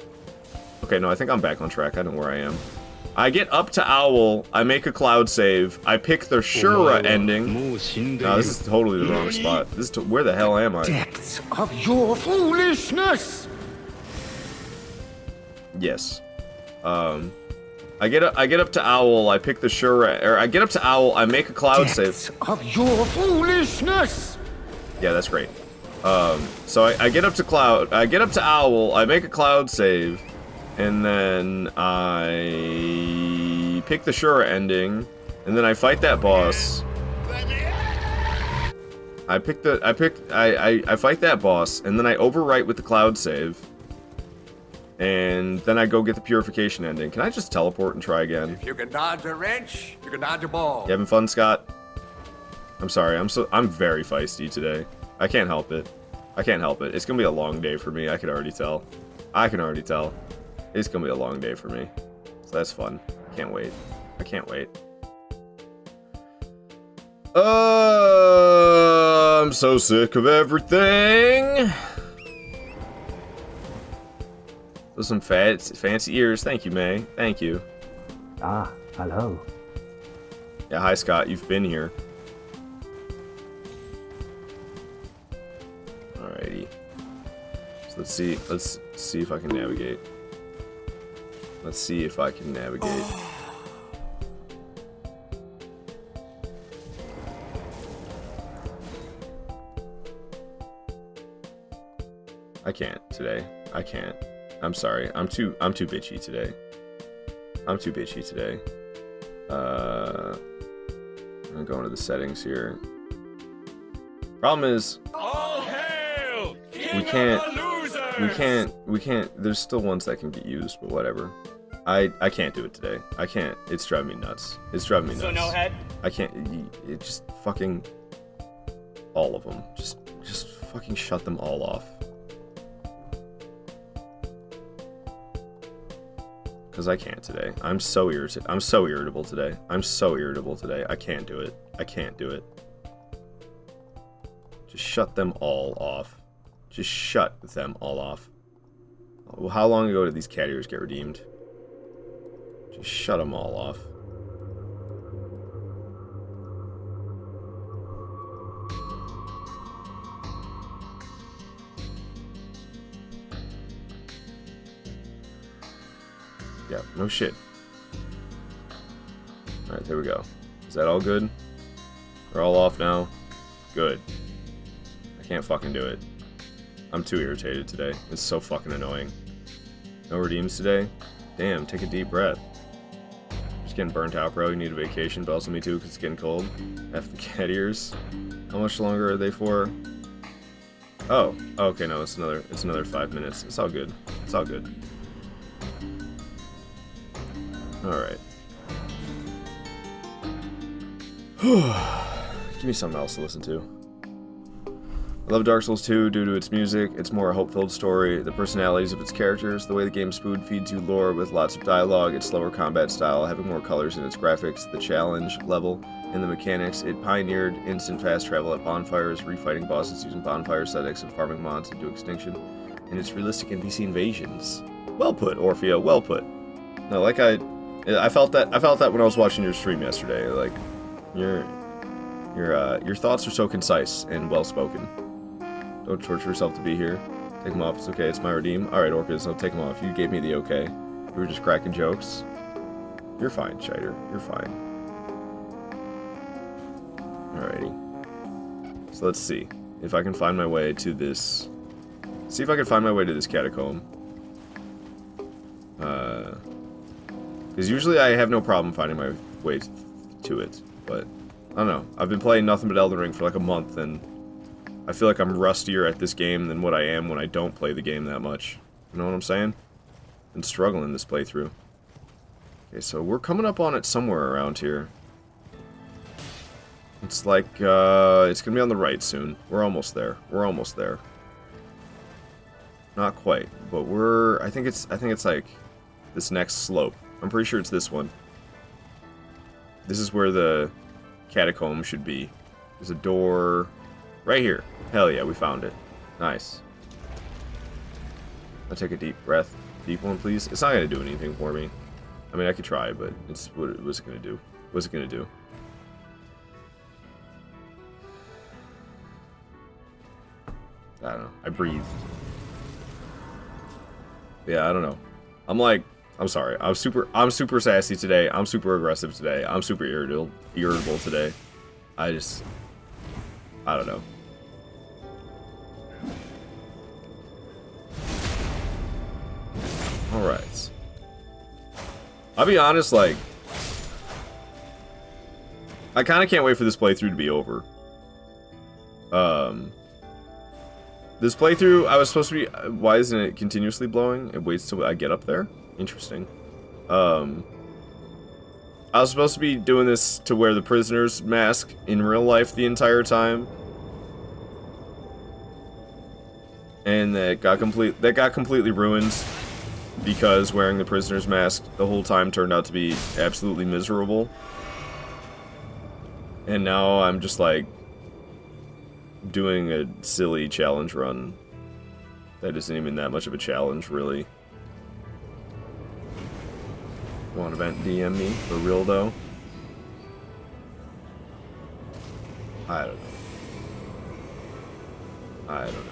Okay, no, I think I'm back on track. I know where I am. I get up to Owl, I make a cloud save, I pick the Shura ending. No, this is totally the wrong spot. This is where the hell am I? Depths of your foolishness! Yes. I get up to Owl, I pick the Shura, or I get up to Owl, I make a cloud save. Depths of your foolishness! Yeah, that's great. So I get up to Owl, I make a cloud save, and then I pick the Shura ending, and then I fight that boss. I fight that boss, and then I overwrite with the cloud save. And then I go get the purification ending. Can I just teleport and try again? If you can dodge a wrench, you can dodge a ball. You having fun, Scott? I'm sorry, I'm very feisty today. I can't help it. I can't help it. It's gonna be a long day for me, I can already tell. It's gonna be a long day for me. So that's fun. Can't wait. I can't wait. I'm so sick of everything. Those some fancy ears. Thank you, May. Thank you. Ah, hello. Yeah, hi Scott. You've been here. Alrighty. So let's see if I can navigate. Let's see if I can navigate. I can't today. I can't. I'm sorry. I'm too bitchy today. I'm going to the settings here. Problem is, All hail! we can't, there's still ones that can get used, but whatever. I can't do it today. I can't. It's driving me nuts. So no head? I can't, it just fucking, all of them. Just fucking shut them all off. Because I can't today. I'm so irritated. I'm so irritable today. I can't do it. Just shut them all off. Well, how long ago did these cat ears get redeemed? Just shut them all off. Yeah, no shit. Alright, there we go. Is that all good? They're all off now? Good. I can't fucking do it. I'm too irritated today. It's so fucking annoying. No redeems today? Damn, take a deep breath. Just getting burnt out, bro. You need a vacation, but also me too, because it's getting cold. F the cat ears. How much longer are they for? Oh, okay, no, it's another 5 minutes. It's all good. Alright. Give me something else to listen to. I love Dark Souls 2 due to its music, its more hope-filled story, the personalities of its characters, the way the game spoon feeds you lore with lots of dialogue, its slower combat style, having more colors in its graphics, the challenge level, and the mechanics. It pioneered instant fast travel at bonfires, refighting bosses using bonfire settings and farming mods into extinction, and its realistic NPC invasions. Well put, Orphea, well put. No, like I felt that when I was watching your stream yesterday. Like, your thoughts are so concise and well spoken. Don't torture yourself to be here. Take them off. It's okay. It's my redeem. All right, Orcas, I'll take them off. You gave me the okay. We were just cracking jokes. You're fine, Shider. You're fine. Alrighty. So let's see if I can find my way to this. See if I can find my way to this catacomb. Because usually I have no problem finding my way to it, but I don't know. I've been playing nothing but Elden Ring for like a month, and I feel like I'm rustier at this game than what I am when I don't play the game that much. You know what I'm saying? Been struggling this playthrough. Okay, so we're coming up on it somewhere around here. It's like, it's gonna be on the right soon. We're almost there. Not quite, but I think it's like this next slope. I'm pretty sure it's this one. This is where the catacomb should be. There's a door right here. Hell yeah, we found it. Nice. I'll take a deep breath. Deep one, please. It's not going to do anything for me. I mean, I could try, but it's what it was going to do. What's it going to do? I don't know. I breathe. Yeah, I don't know. I'm sorry. I'm super sassy today. I'm super aggressive today. I'm super irritable today. I don't know. Alright. I'll be honest, like, I kind of can't wait for this playthrough to be over. This playthrough, I was supposed to be... Why isn't it continuously blowing? It waits till I get up there? Interesting. I was supposed to be doing this to wear the prisoner's mask in real life the entire time. And that got completely ruined because wearing the prisoner's mask the whole time turned out to be absolutely miserable. And now I'm just like doing a silly challenge run that isn't even that much of a challenge, really. Want to vent DM me for real though? I don't know. I don't know.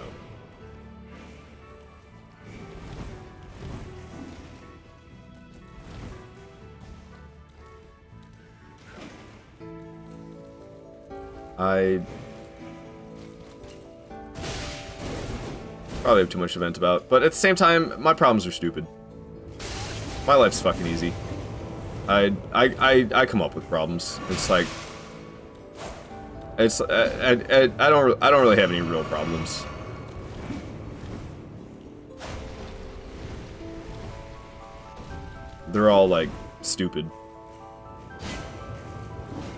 I probably have too much to vent about, but at the same time, my problems are stupid. My life's fucking easy. I come up with problems. It's like I don't really have any real problems. They're all like stupid.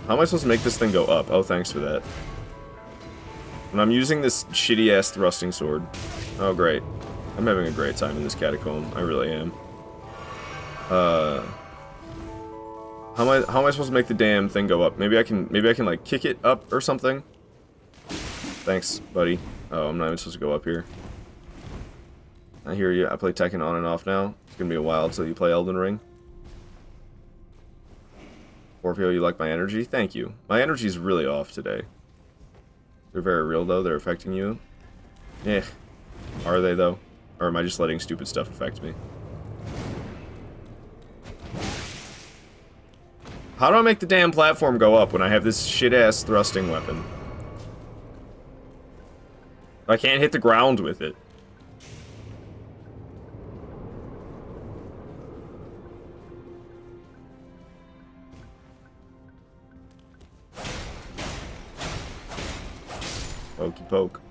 How am I supposed to make this thing go up? Oh, thanks for that. And I'm using this shitty-ass thrusting sword. Oh, great. I'm having a great time in this catacomb. I really am. How am I supposed to make the damn thing go up? Maybe I can like kick it up or something? Thanks, buddy. Oh, I'm not even supposed to go up here. I hear you. I play Tekken on and off now. It's gonna be a while until you play Elden Ring. Orfeo, you like my energy? Thank you. My energy's really off today. They're very real, though. They're affecting you. Eh. Are they, though? Or am I just letting stupid stuff affect me? How do I make the damn platform go up when I have this shit-ass thrusting weapon? I can't hit the ground with it. Pokey poke.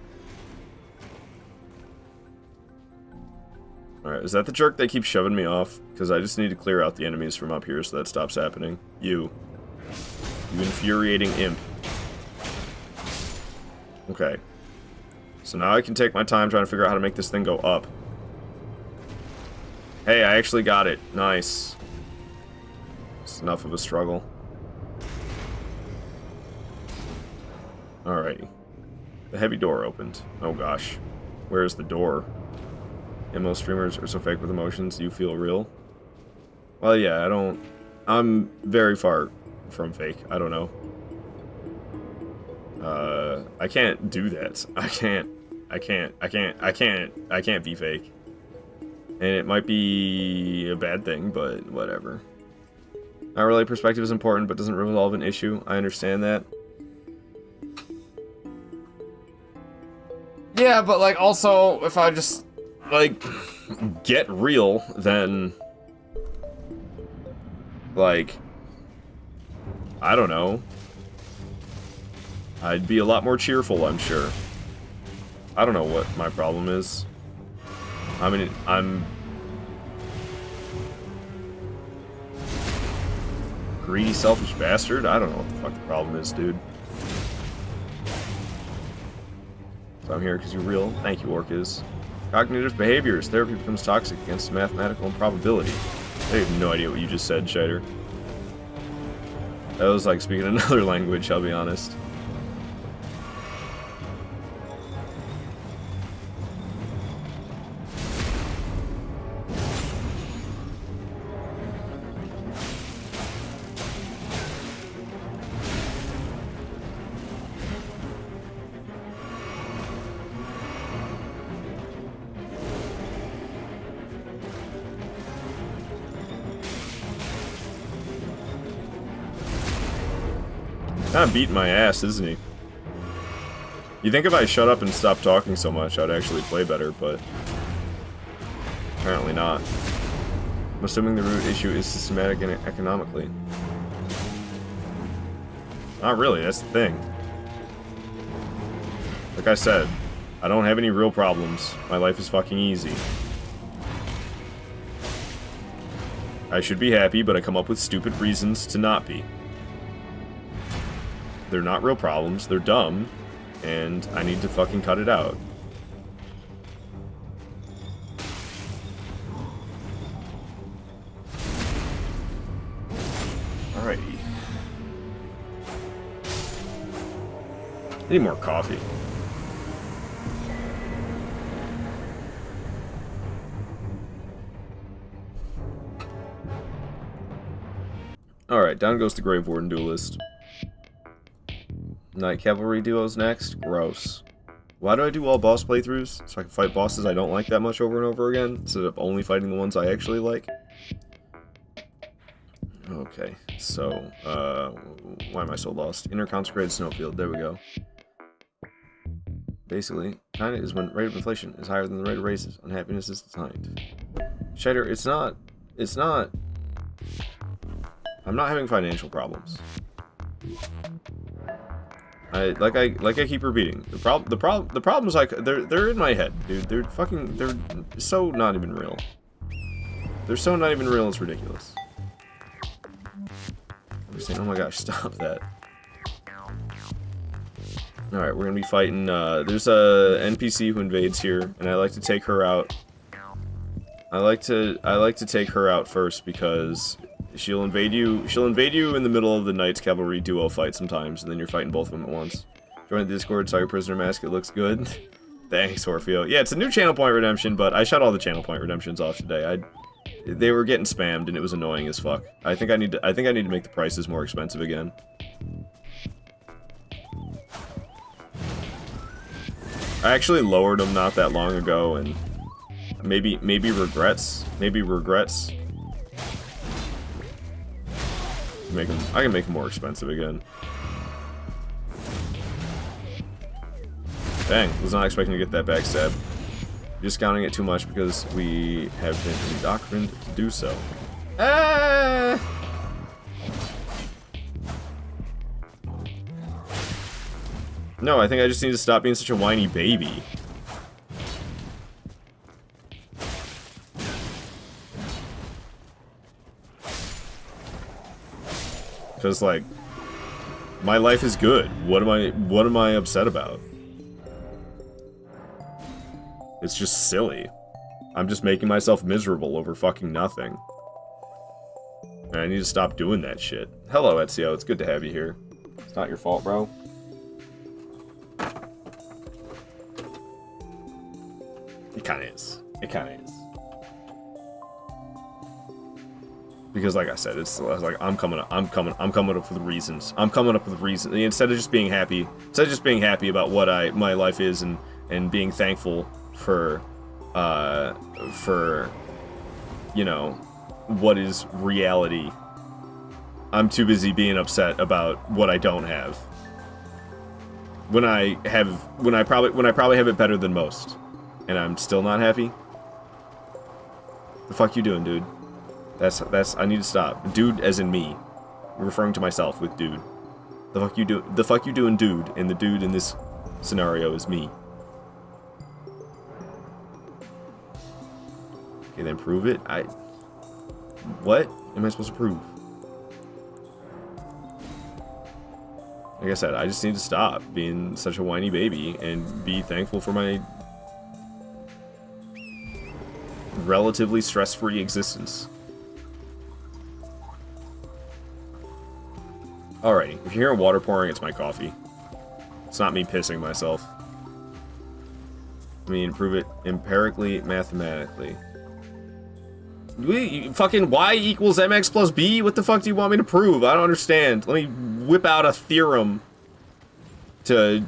Alright, is that the jerk that keeps shoving me off? Because I just need to clear out the enemies from up here so that stops happening. You infuriating imp. Okay. So now I can take my time trying to figure out how to make this thing go up. Hey, I actually got it. Nice. It's enough of a struggle. Alrighty. The heavy door opened. Oh gosh. Where's the door? ML streamers are so fake with emotions, you feel real? Well, yeah, I'm very far from fake. I don't know. I can't do that. I can't be fake. And it might be a bad thing, but whatever. Not really, perspective is important, but doesn't resolve an issue. I understand that. Yeah, but, like, also, if I just, like, get real, then, like, I don't know. I'd be a lot more cheerful, I'm sure. I don't know what my problem is. I mean, I'm greedy, selfish bastard? I don't know what the fuck the problem is, dude. So I'm here because you're real. Thank you, Orcas. Cognitive behaviors. Therapy becomes toxic against mathematical improbability. I have no idea what you just said, Shider. That was like speaking another language, I'll be honest. Kind of beating my ass, isn't he? You think if I shut up and stopped talking so much, I'd actually play better, but apparently not. I'm assuming the root issue is systematic and economically. Not really, that's the thing. Like I said, I don't have any real problems. My life is fucking easy. I should be happy, but I come up with stupid reasons to not be. They're not real problems, they're dumb, and I need to fucking cut it out. Alrighty. I need more coffee. Alright, down goes the Grave Warden Duelist. Knight Cavalry duos next? Gross. Why do I do all boss playthroughs? So I can fight bosses I don't like that much over and over again, instead of only fighting the ones I actually like? Okay, so, why am I so lost? Inner Consecrated Snowfield, there we go. Basically, kinda is when rate of inflation is higher than the rate of raises. Unhappiness is declined. Shider, it's not... I'm not having financial problems. Like I keep repeating, the problems they're in my head, dude. They're so not even real. They're so not even real, it's ridiculous. I'm saying, oh my gosh, stop that. Alright, we're gonna be fighting, there's a NPC who invades here, and I like to take her out. I like to take her out first because she'll invade you in the middle of the Knights Cavalry duo fight sometimes, and then you're fighting both of them at once. Join the Discord, saw your prisoner mask, it looks good. Thanks, Orfeo. Yeah, it's a new channel point redemption, but I shut all the channel point redemptions off today. They were getting spammed and it was annoying as fuck. I think I need to make the prices more expensive again. I actually lowered them not that long ago, and maybe regrets. I can make them more expensive again. Dang, was not expecting to get that backstab. Discounting it too much because we have been indoctrined to do so. Ah! No, I think I just need to stop being such a whiny baby. Because, like, my life is good. What am I upset about? It's just silly. I'm just making myself miserable over fucking nothing. And I need to stop doing that shit. Hello, Ezio. It's good to have you here. It's not your fault, bro. It kinda is. It kinda is. Because, like I said, it's like I'm coming up with reasons. Instead of just being happy about what my life is and being thankful for you know, what is reality. I'm too busy being upset about what I don't have. When I probably have it better than most, and I'm still not happy. The fuck you doing, dude? I need to stop. Dude, as in me. I'm referring to myself with dude. The fuck you doing, dude? And the dude in this scenario is me. Okay, then prove it. What am I supposed to prove? Like I said, I just need to stop being such a whiny baby and be thankful for my relatively stress-free existence. Alrighty, if you hear water pouring, it's my coffee. It's not me pissing myself. Let me improve it empirically, mathematically. Fucking y equals mx plus b? What the fuck do you want me to prove? I don't understand. Let me whip out a theorem to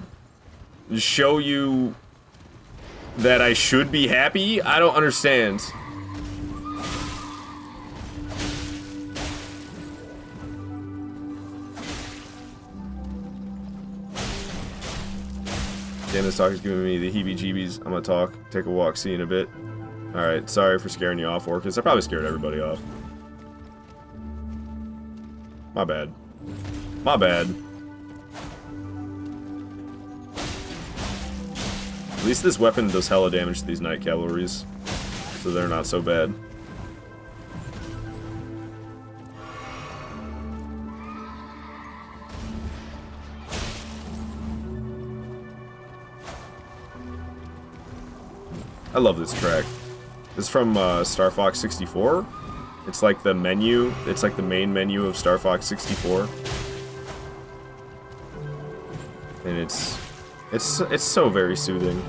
show you that I should be happy? I don't understand. Damn, this talk is giving me the heebie-jeebies. I'm gonna talk, take a walk, see you in a bit. Alright, sorry for scaring you off, Orcus. I probably scared everybody off. My bad. My bad. At least this weapon does hella damage to these Night Cavalries, so they're not so bad. I love this track. This is from Star Fox 64. It's like the menu. It's like the main menu of Star Fox 64. And it's so very soothing.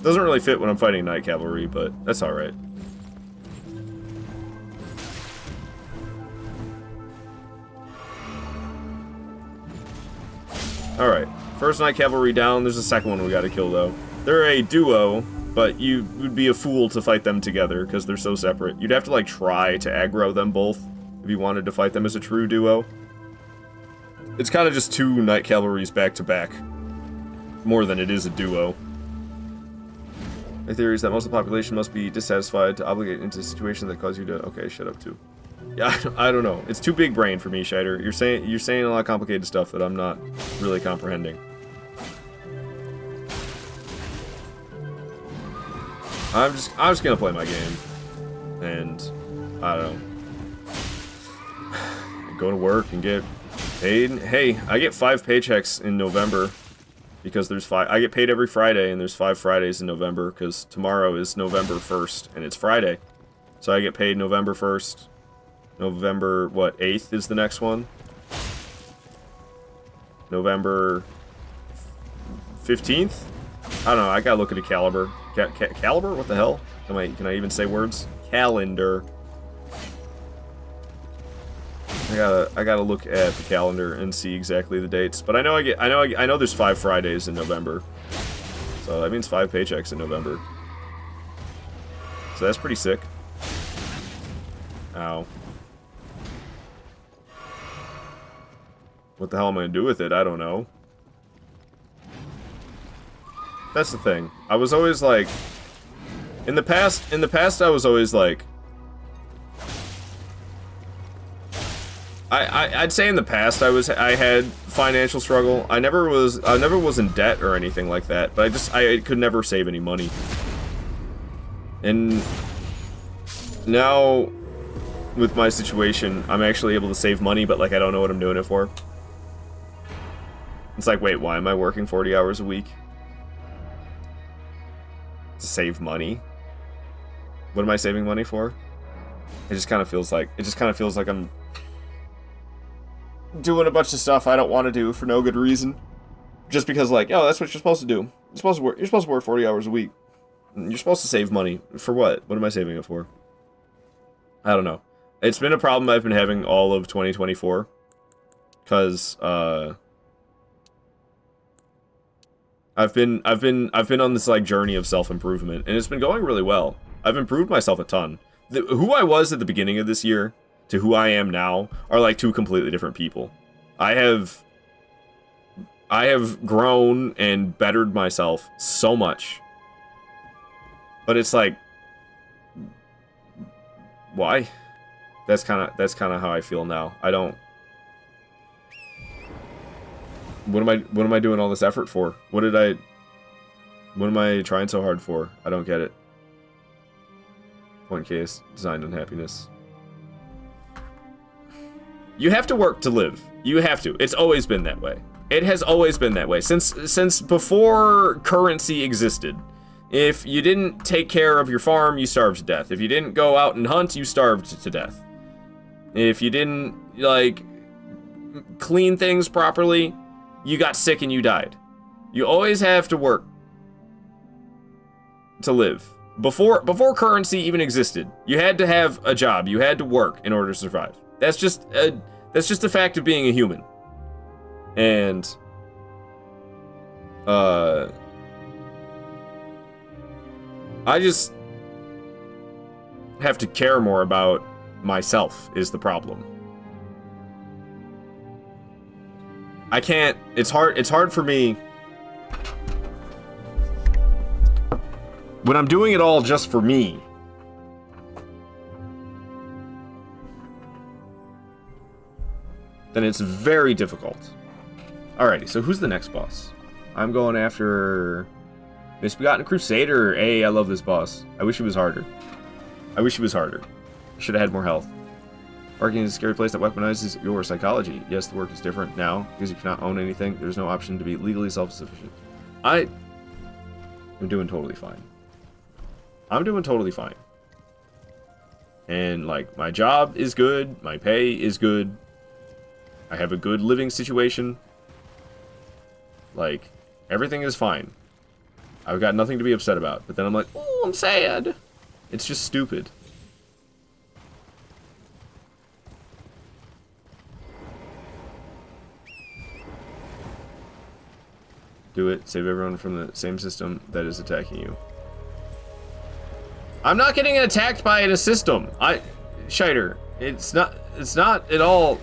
Doesn't really fit when I'm fighting Night Cavalry, but that's alright. Alright, first Night Cavalry down. There's a second one we gotta kill, though. They're a duo, but you would be a fool to fight them together, because they're so separate. You'd have to, like, try to aggro them both if you wanted to fight them as a true duo. It's kind of just two Night Cavalries back-to-back. More than it is a duo. My theory is that most of the population must be dissatisfied to obligate into a situation that causes you to... Okay, shut up, too. Yeah, I don't know. It's too big brain for me, Shider. You're saying a lot of complicated stuff that I'm not really comprehending. I'm just gonna play my game. And I don't know. Go to work and get paid. Hey, I get 5 paychecks in November. Because there's 5. I get paid every Friday, and there's 5 Fridays in November, because tomorrow is November 1st, and it's Friday. So I get paid November 1st. November, what, 8th is the next one? November 15th? I don't know, I gotta look at a caliber. Caliber? What the hell? Can I even say words? Calendar. I gotta look at the calendar and see exactly the dates. But I know there's 5 Fridays in November. So that means 5 paychecks in November. So that's pretty sick. Ow. What the hell am I gonna do with it? I don't know. That's the thing. I was always like... In the past I was always like... I'd say in the past I had financial struggle. I never was in debt or anything like that, but I could never save any money. And now with my situation, I'm actually able to save money, but like I don't know what I'm doing it for. It's like, wait, why am I working 40 hours a week? To save money? What am I saving money for? It just kind of feels like I'm doing a bunch of stuff I don't want to do for no good reason. Just because, like, oh, that's what you're supposed to do. You're supposed to work 40 hours a week. You're supposed to save money. For what? What am I saving it for? I don't know. It's been a problem I've been having all of 2024. Because, I've been on this, like, journey of self-improvement, and it's been going really well. I've improved myself a ton. Who I was at the beginning of this year to who I am now are like 2 completely different people. I have grown and bettered myself so much. But it's like, why? That's kind of how I feel now. I don't. What am I doing all this effort for? What am I trying so hard for? I don't get it. Point case, design unhappiness. You have to work to live. You have to. It's always been that way. It has always been that way. Since before currency existed, If you didn't take care of your farm, you starved to death. If you didn't go out and hunt, you starved to death. If you didn't, like, clean things properly, you got sick and you died. You always have to work to live. Before currency even existed, you had to have a job. You had to work in order to survive. That's just a fact of being a human. And I just have to care more about myself is the problem. I can't, it's hard for me when I'm doing it all just for me. Then it's very difficult. Alrighty, so who's the next boss? I'm going after Misbegotten Crusader. Hey, I love this boss. I wish it was harder. Should have had more health. Working is a scary place that weaponizes your psychology. Yes, the work is different now because you cannot own anything. There's no option to be legally self-sufficient. I'm doing totally fine. And, like, my job is good. My pay is good. I have a good living situation. Like, everything is fine. I've got nothing to be upset about. But then I'm like, oh, I'm sad. It's just stupid. Do it. Save everyone from the same system that is attacking you. I'm not getting attacked by a system. Shiter, it's not at all.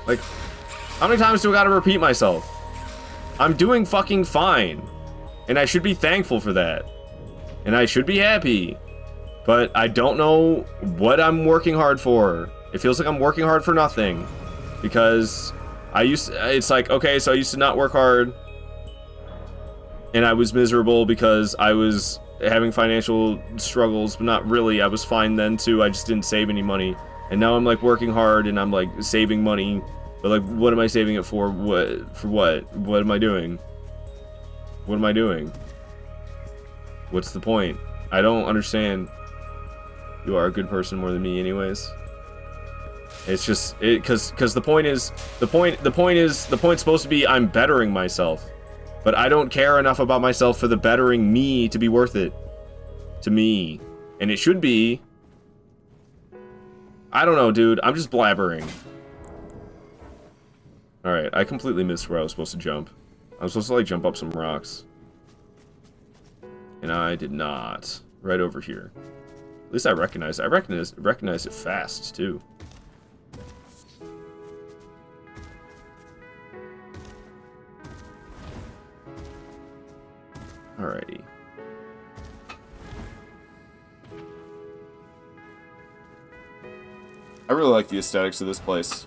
Like, how many times do I gotta repeat myself? I'm doing fucking fine. And I should be thankful for that. And I should be happy. But I don't know what I'm working hard for. It feels like I'm working hard for nothing. Because it's like, okay, so I used to not work hard. And I was miserable because I was having financial struggles, but not really. I was fine then too. I just didn't save any money. And now I'm like working hard and I'm like saving money. But like, what am I saving it for? What? For what? What am I doing? What am I doing? What's the point? I don't understand. You are a good person more than me anyways. It's just, because the point's supposed to be I'm bettering myself. But I don't care enough about myself for the bettering me to be worth it. To me. And it should be. I don't know, dude. I'm just blabbering. Alright, I completely missed where I was supposed to jump. I was supposed to, like, jump up some rocks. And I did not. Right over here. At least I recognize it fast, too. Alrighty. I really like the aesthetics of this place.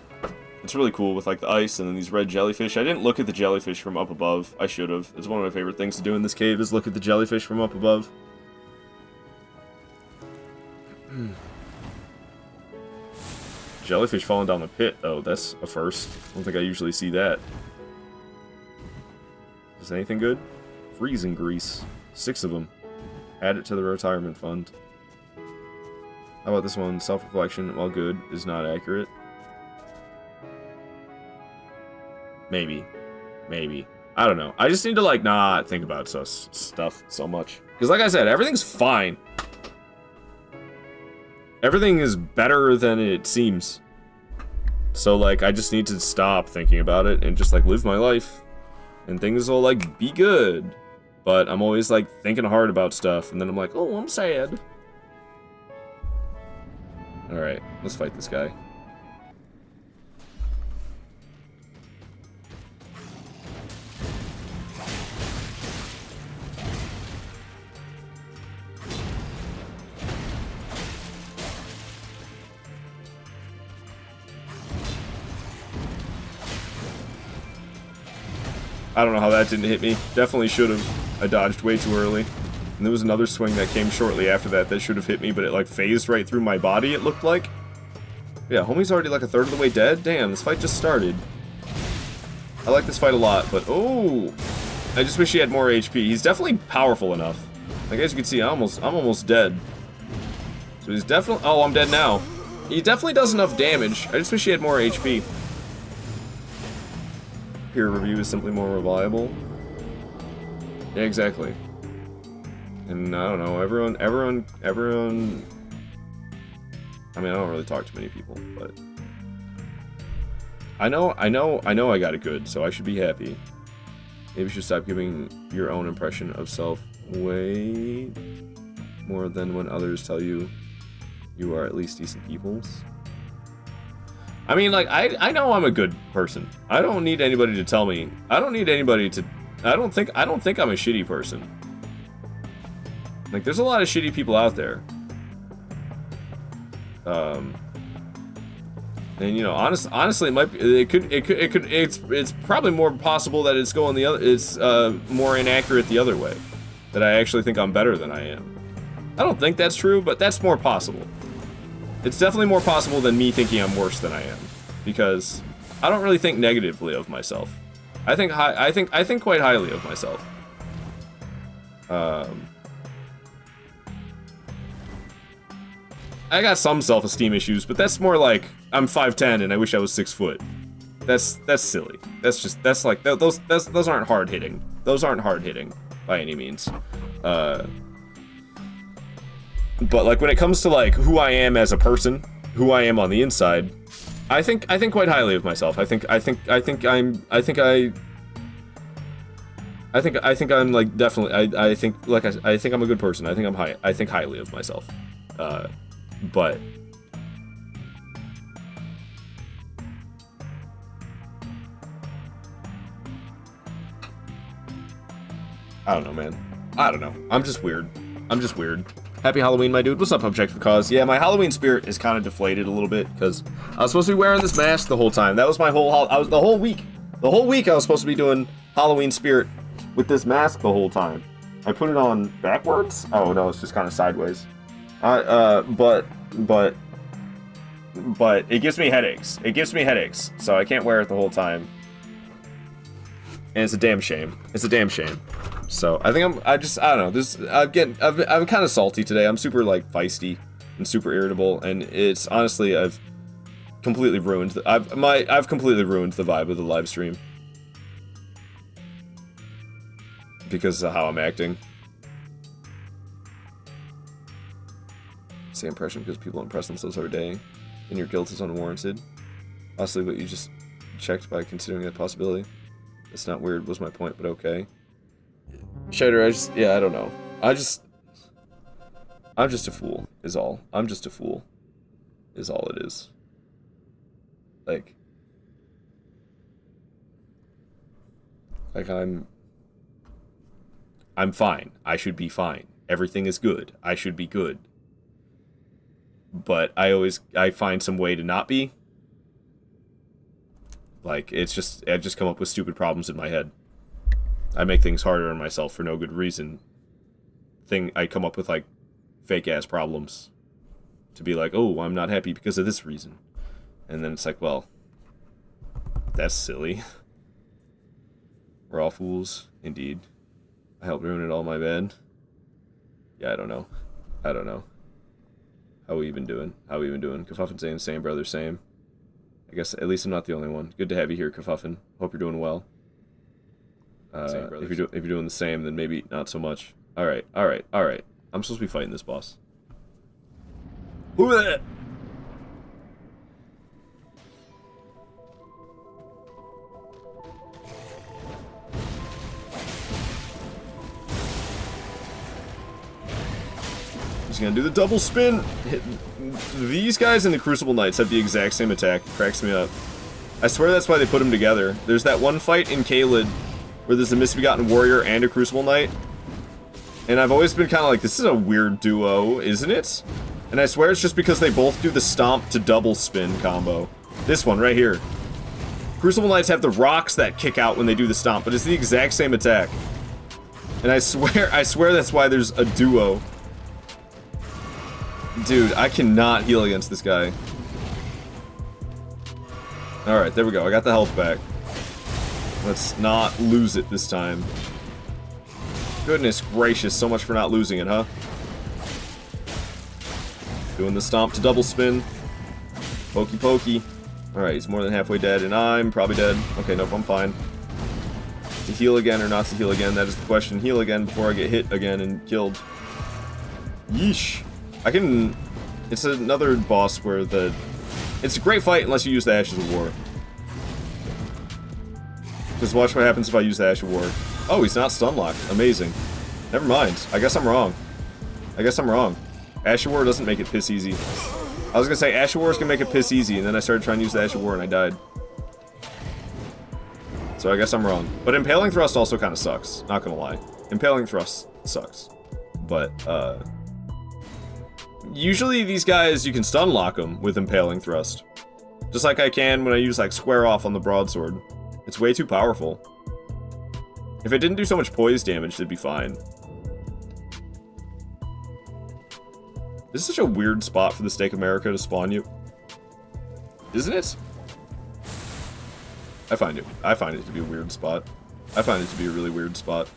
It's really cool with like the ice and then these red jellyfish. I didn't look at the jellyfish from up above. I should have. It's one of my favorite things to do in this cave is look at the jellyfish from up above. Jellyfish falling down the pit, though. That's a first. I don't think I usually see that. Is anything good? Freezing grease. 6 of them. Add it to the retirement fund. How about this one? Self-reflection, while good, is not accurate. Maybe. Maybe. I don't know. I just need to, like, not think about stuff so much. Because, like I said, everything's fine. Everything is better than it seems. So, like, I just need to stop thinking about it and just, like, live my life. And things will, like, be good. But I'm always, like, thinking hard about stuff. And then I'm like, oh, I'm sad. Alright, let's fight this guy. I don't know how that didn't hit me. Definitely should have. I dodged way too early. And there was another swing that came shortly after that should have hit me, but it like phased right through my body, it looked like. Yeah, homie's already like a third of the way dead. Damn, this fight just started. I like this fight a lot, but oh! I just wish he had more HP. He's definitely powerful enough. Like, as you can see, I'm almost dead. So he's definitely... Oh, I'm dead now. He definitely does enough damage. I just wish he had more HP. Peer review is simply more reliable. Yeah, exactly. And I don't know, everyone... I mean, I don't really talk to many people, but... I know I got it good, so I should be happy. Maybe you should stop giving your own impression of self way more than when others tell you you are at least decent peoples. I mean, like, I know I'm a good person. I don't need anybody to tell me. I don't think I'm a shitty person. Like, there's a lot of shitty people out there. And you know, honestly, it might be, it's probably more possible that it's going the other, it's more inaccurate the other way. That I actually think I'm better than I am. I don't think that's true, but that's more possible. It's definitely more possible than me thinking I'm worse than I am, because I don't really think negatively of myself. I think quite highly of myself. I got some self-esteem issues, but that's more like I'm 5'10" and I wish I was 6 foot. That's silly. That's like those aren't hard hitting. Those aren't hard hitting by any means. But like when it comes to like who I am as a person, who I am on the inside, I think quite highly of myself. I think I'm like definitely I think I'm a good person. I think highly of myself. But I don't know, man. I don't know. I'm just weird. Happy Halloween, my dude. What's up, Objective Cause? Yeah, my Halloween spirit is kind of deflated a little bit because I was supposed to be wearing this mask the whole time. That was my whole the whole week. The whole week I was supposed to be doing Halloween spirit with this mask the whole time. I put it on backwards. Oh no, it's just kind of sideways. But it gives me headaches. So I can't wear it the whole time. And it's a damn shame. So I think I don't know. I'm kind of salty today. I'm super like feisty and super irritable, and it's honestly I've completely ruined I've completely ruined the vibe of the live stream because of how I'm acting. Say impression because people impress themselves every day, and your guilt is unwarranted. Possibly, but you just checked by considering that possibility. It's not weird, was my point, but okay. Shader, I don't know. I'm just a fool, is all. I'm just a fool, is all it is. Like I'm fine. I should be fine. Everything is good. I should be good. But I find some way to not be. Like, I just come up with stupid problems in my head. I make things harder on myself for no good reason. I come up with, like, fake-ass problems. To be like, oh, I'm not happy because of this reason. And then it's like, well, that's silly. We're all fools, indeed. I helped ruin it all, my bad. Yeah, I don't know. How we even doing? Kafuffin saying same, brother, same. I guess at least I'm not the only one. Good to have you here, Kafuffin. Hope you're doing well. If you're doing the same, then maybe not so much. All right. I'm supposed to be fighting this boss. Who is that? He's gonna do the double spin. These guys in the Crucible Knights have the exact same attack. It cracks me up. I swear that's why they put them together. There's that one fight in Caelid where there's a Misbegotten Warrior and a Crucible Knight. And I've always been kind of like, this is a weird duo, isn't it? And I swear it's just because they both do the stomp to double spin combo. This one right here. Crucible Knights have the rocks that kick out when they do the stomp, but it's the exact same attack. And I swear that's why there's a duo. Dude, I cannot heal against this guy. Alright, there we go. I got the health back. Let's not lose it this time. Goodness gracious, so much for not losing it, huh? Doing the stomp to double spin. Pokey pokey. Alright, he's more than halfway dead, and I'm probably dead. Okay, nope, I'm fine. To heal again or not to heal again, that is the question. Heal again before I get hit again and killed. Yeesh. I can... It's another boss where the... It's a great fight unless you use the Ashes of War. Just watch what happens if I use the Ash of War. Oh, he's not stun locked. Amazing. Never mind. I guess I'm wrong. Ash of War doesn't make it piss easy. I was gonna say Ash of War is gonna make it piss easy, and then I started trying to use the Ash of War and I died. So I guess I'm wrong. But Impaling Thrust also kind of sucks. Not gonna lie. Impaling Thrust sucks. But, usually these guys, you can stun lock them with Impaling Thrust. Just like I can when I use, like, Square Off on the Broadsword. It's way too powerful. If it didn't do so much poise damage, it'd be fine. This is such a weird spot for the Stake America to spawn you. Isn't it? I find it to be a weird spot. I find it to be a really weird spot.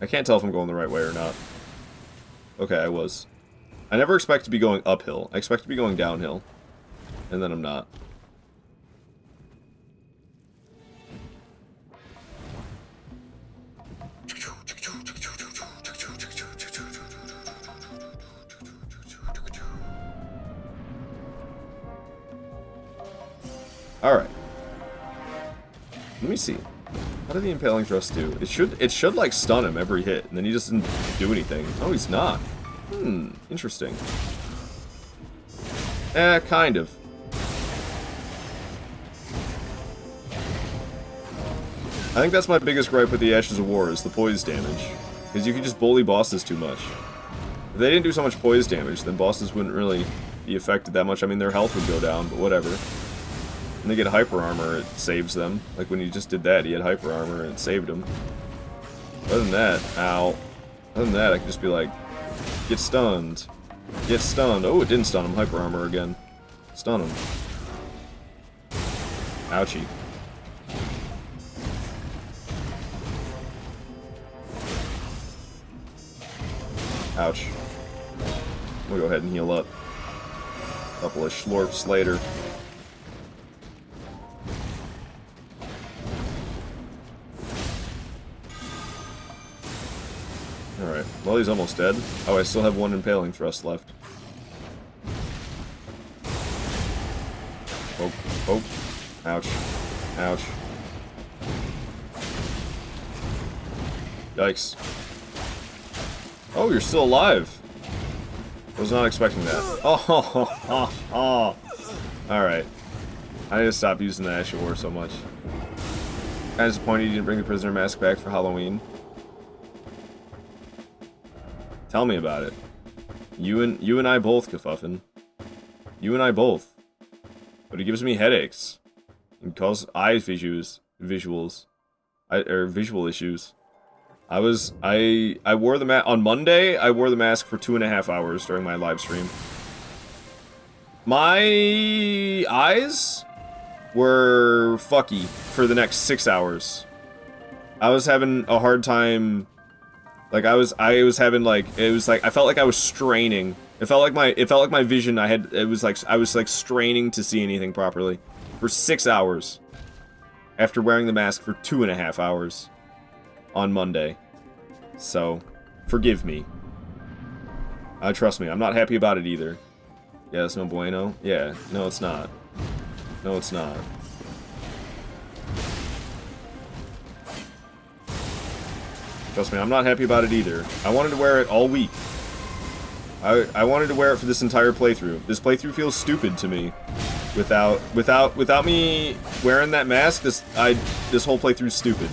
I can't tell if I'm going the right way or not. Okay, I was. I never expect to be going uphill. I expect to be going downhill. And then I'm not. Alright. Let me see. How did the Impaling Thrust do? It should like stun him every hit, and then he just doesn't do anything. Oh, he's not. Interesting. Kind of. I think that's my biggest gripe with the Ashes of War, is the poise damage. Because you can just bully bosses too much. If they didn't do so much poise damage, then bosses wouldn't really be affected that much. I mean, their health would go down, but whatever. When they get hyper armor, it saves them. Like when he just did that, he had hyper armor and it saved him. Other than that, ow. Other than that, I can just be like, get stunned. Get stunned. Oh, it didn't stun him. Hyper armor again. Stun him. Ouchie. Ouch. We'll go ahead and heal up. Couple of schlorps later. Alright, well he's almost dead. Oh, I still have one Impaling Thrust left. Poke, poke. Ouch. Ouch. Yikes. Oh, you're still alive. I was not expecting that. Oh. Alright. I need to stop using the Ash of War so much. Kinda disappointed you didn't bring the prisoner mask back for Halloween. Tell me about it. You and I both, Kafuffin. You and I both. But it gives me headaches. It causes eye visuals. Visual issues. I wore the mask on Monday. I wore the mask for 2.5 hours during my live stream. My eyes were fucky for the next 6 hours. I was having a hard time. Like I was having like, it was like I felt like I was straining. It felt like my vision. I was like straining to see anything properly for 6 hours after wearing the mask for 2.5 hours on Monday. So, forgive me. Trust me, I'm not happy about it either. Yeah, it's no bueno. Yeah, no, it's not. No, it's not. Trust me, I'm not happy about it either. I wanted to wear it all week. I wanted to wear it for this entire playthrough. This playthrough feels stupid to me. Without me wearing that mask, this whole playthrough's stupid.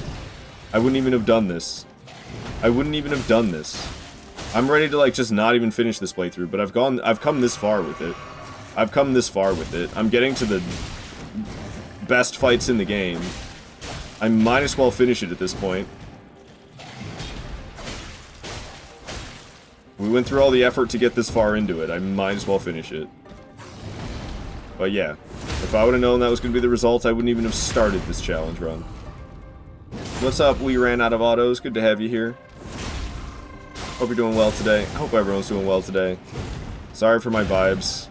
I wouldn't even have done this. I'm ready to like just not even finish this playthrough, but I've come this far with it. I'm getting to the best fights in the game. I might as well finish it at this point. We went through all the effort to get this far into it. I might as well finish it. But yeah, if I would have known that was going to be the result, I wouldn't even have started this challenge run. What's up? We ran out of autos. Good to have you here. Hope you're doing well today. I hope everyone's doing well today. Sorry for my vibes.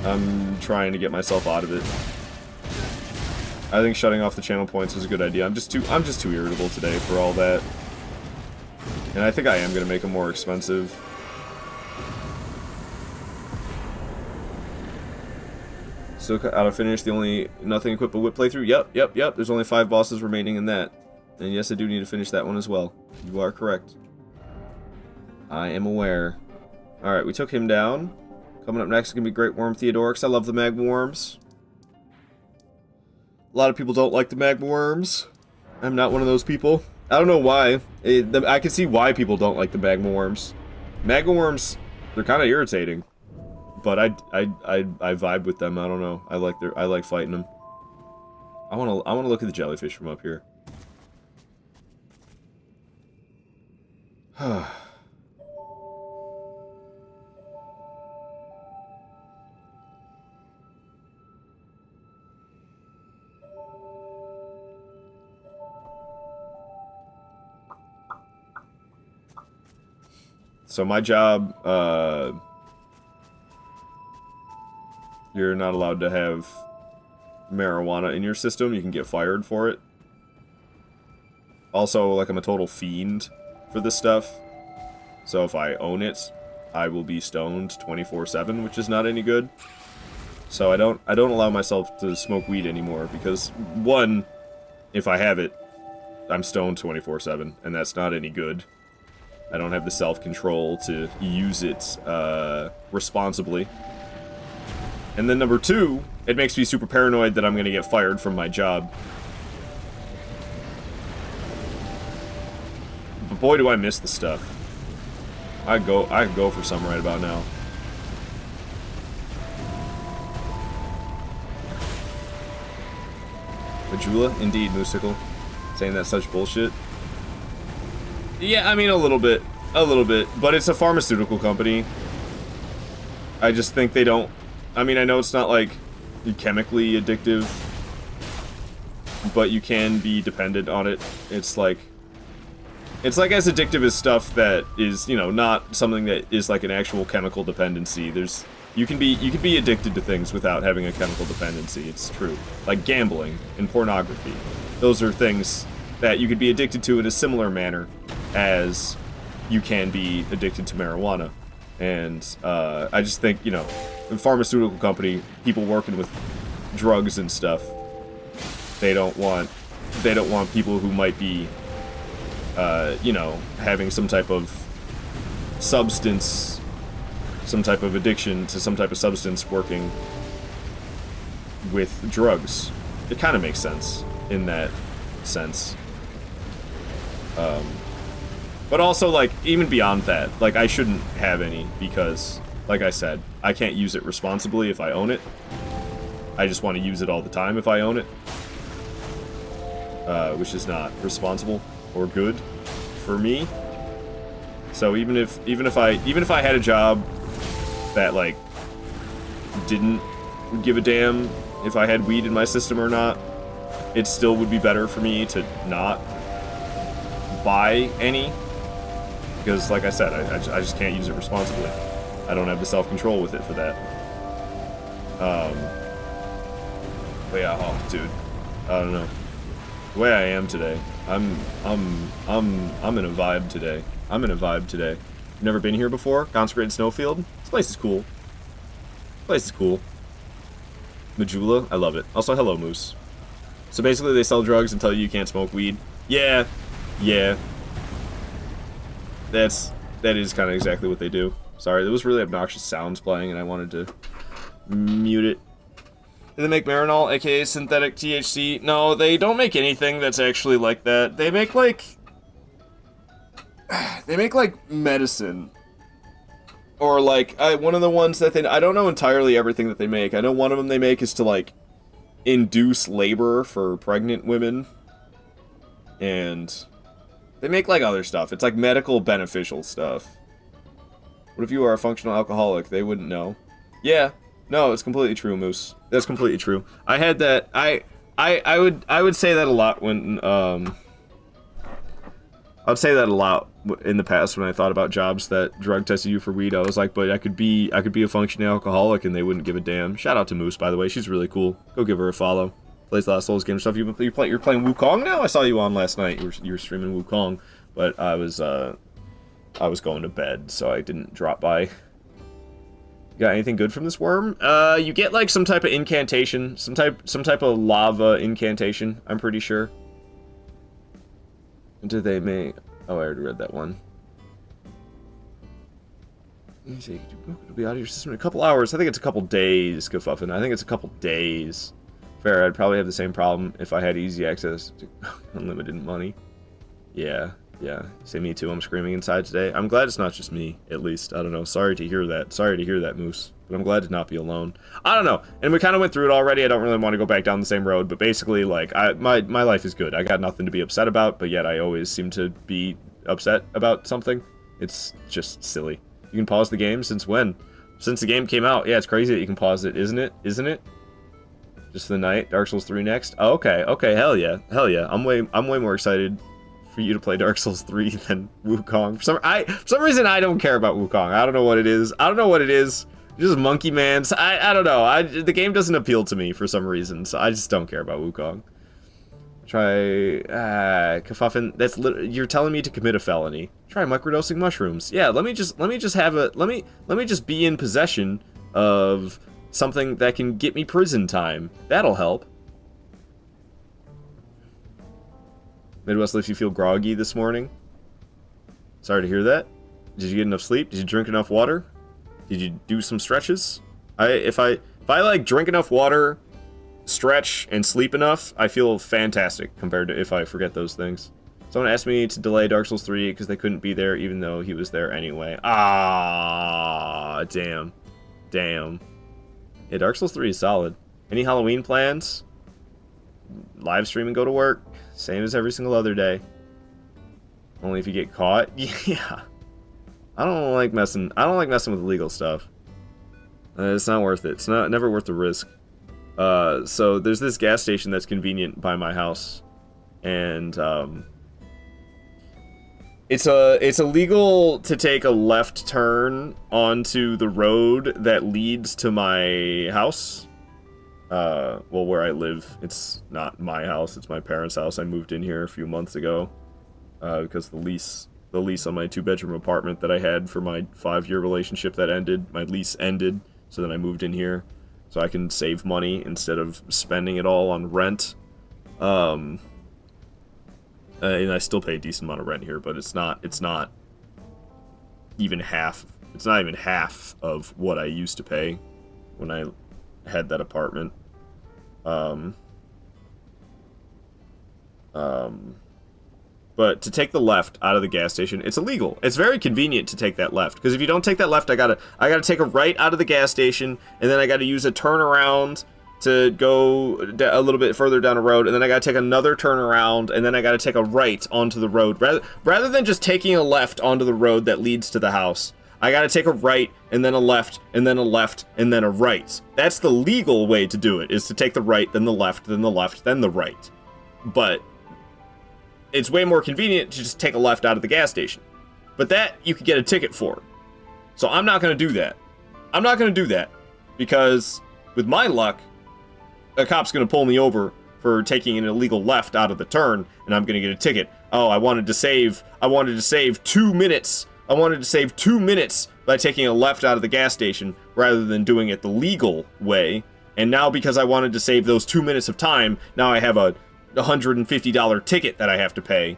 I'm trying to get myself out of it. I think shutting off the channel points was a good idea. I'm just too irritable today for all that. And I think I am gonna make them more expensive. Still out of finish, the only nothing equipped but whip playthrough. Yep. There's only 5 bosses remaining in that. And yes, I do need to finish that one as well. You are correct. I am aware. Alright, we took him down. Coming up next is going to be Great Worm Theodorix. I love the magma worms. A lot of people don't like the magma worms. I'm not one of those people. I don't know why. I can see why people don't like the magma worms. Magma worms, they're kind of irritating. But I vibe with them. I don't know. I like fighting them. I wanna look at the jellyfish from up here. So my job, you're not allowed to have marijuana in your system. You can get fired for it. Also, like, I'm a total fiend for this stuff. So if I own it, I will be stoned 24/7, which is not any good. So I don't allow myself to smoke weed anymore because, one, if I have it, I'm stoned 24/7, and that's not any good. I don't have the self-control to use it responsibly. And then number 2, it makes me super paranoid that I'm gonna get fired from my job. But boy, do I miss the stuff. I could go for some right about now. Majula? Indeed, Moosicle. Saying that's such bullshit. Yeah, I mean, a little bit. But it's a pharmaceutical company. I just think they don't... I mean, I know it's not, like, chemically addictive, but you can be dependent on it. It's like as addictive as stuff that is, you know, not something that is like an actual chemical dependency. You can be addicted to things without having a chemical dependency. It's true. Like gambling and pornography. Those are things that you could be addicted to in a similar manner as you can be addicted to marijuana. And I just think, you know, a pharmaceutical company, people working with drugs and stuff, they don't want people who might be, you know, having some type of substance, some type of addiction to some type of substance working with drugs. It kind of makes sense in that sense. But also, like, even beyond that, like, I shouldn't have any because, like I said, I can't use it responsibly if I own it. I just want to use it all the time if I own it. Which is not responsible or good for me. So even if I had a job that, like, didn't give a damn if I had weed in my system or not, it still would be better for me to not buy any. Because, like I said, I just can't use it responsibly. I don't have the self-control with it for that. But yeah, oh, dude, I don't know. The way I am today, I'm in a vibe today. I'm in a vibe today. Never been here before? Consecrated Snowfield? This place is cool. This place is cool. Majula? I love it. Also, hello, Moose. So basically, they sell drugs and tell you can't smoke weed. Yeah. That is kind of exactly what they do. Sorry, there was really obnoxious sounds playing and I wanted to mute it. Do they make Marinol, aka synthetic THC? No, they don't make anything that's actually like that. They make like medicine. Or like, one of the ones that I don't know entirely everything that they make. I know one of them they make is to like induce labor for pregnant women. And they make like other stuff. It's like medical beneficial stuff. What if you are a functional alcoholic? They wouldn't know. Yeah. No, it's completely true, Moose. That's completely true. I had that. I would say that a lot when I'd say that a lot in the past when I thought about jobs that drug tested you for weed. I was like, but I could be a functioning alcoholic and they wouldn't give a damn. Shout out to Moose, by the way. She's really cool. Go give her a follow. Plays a lot of Souls game stuff. You're playing Wukong now? I saw you on last night. You were streaming Wukong, but I was going to bed, so I didn't drop by. You got anything good from this worm? You get like some type of incantation, some type of lava incantation, I'm pretty sure. Do they make... Oh, I already read that one. It'll be out of your system in a couple hours. I think it's a couple days, Gafuffin. I think it's a couple days. Fair, I'd probably have the same problem if I had easy access to unlimited money. Yeah. Say me too. I'm screaming inside today. I'm glad it's not just me, at least. I don't know. Sorry to hear that, Moose. But I'm glad to not be alone. I don't know. And we kind of went through it already. I don't really want to go back down the same road. But basically, like, my life is good. I got nothing to be upset about. But yet I always seem to be upset about something. It's just silly. You can pause the game since when? Since the game came out. Yeah, it's crazy that you can pause it, isn't it? Isn't it? Just the night. Dark Souls 3 next. Oh, okay. Hell yeah. I'm way more excited for you to play Dark Souls 3 than Wukong. For some reason, I don't care about Wukong. I don't know what it is. Just Monkey Man. I don't know. The game doesn't appeal to me for some reason, so I just don't care about Wukong. Try Kafuffin. You're telling me to commit a felony. Try microdosing mushrooms. Yeah, let me just be in possession of something that can get me prison time. That'll help. Midwest lets you feel groggy this morning. Sorry to hear that. Did you get enough sleep? Did you drink enough water? Did you do some stretches? If I like drink enough water, stretch, and sleep enough, I feel fantastic compared to if I forget those things. Someone asked me to delay Dark Souls 3 because they couldn't be there even though he was there anyway. Ah, damn. Yeah, Dark Souls 3 is solid. Any Halloween plans? Live stream and go to work. Same as every single other day. Only if you get caught. Yeah. I don't like messing with illegal stuff. It's not worth it. It's never worth the risk. So there's this gas station that's convenient by my house, and it's illegal to take a left turn onto the road that leads to my house. Well, where I live. It's not my house. It's my parents' house. I moved in here a few months ago because the lease on my 2-bedroom apartment that I had for my 5-year relationship that ended. My lease ended, so then I moved in here so I can save money instead of spending it all on rent. And I still pay a decent amount of rent here, but it's not even half. It's not even half of what I used to pay when I had that apartment. But to take the left out of the gas station, it's illegal. It's very convenient to take that left, because if you don't take that left, I gotta take a right out of the gas station, and then I gotta use a turnaround to go a little bit further down the road, and then I gotta take another turnaround, and then I gotta take a right onto the road. Rather than just taking a left onto the road that leads to the house, I gotta take a right, and then a left, and then a left, and then a right. That's the legal way to do it, is to take the right, then the left, then the left, then the right. But it's way more convenient to just take a left out of the gas station. But that, you could get a ticket for. So I'm not gonna do that. I'm not gonna do that. Because, with my luck, a cop's gonna pull me over for taking an illegal left out of the turn, and I'm gonna get a ticket. Oh, I wanted to save 2 minutes. I wanted to save 2 minutes by taking a left out of the gas station rather than doing it the legal way. And now because I wanted to save those 2 minutes of time, now I have a $150 ticket that I have to pay.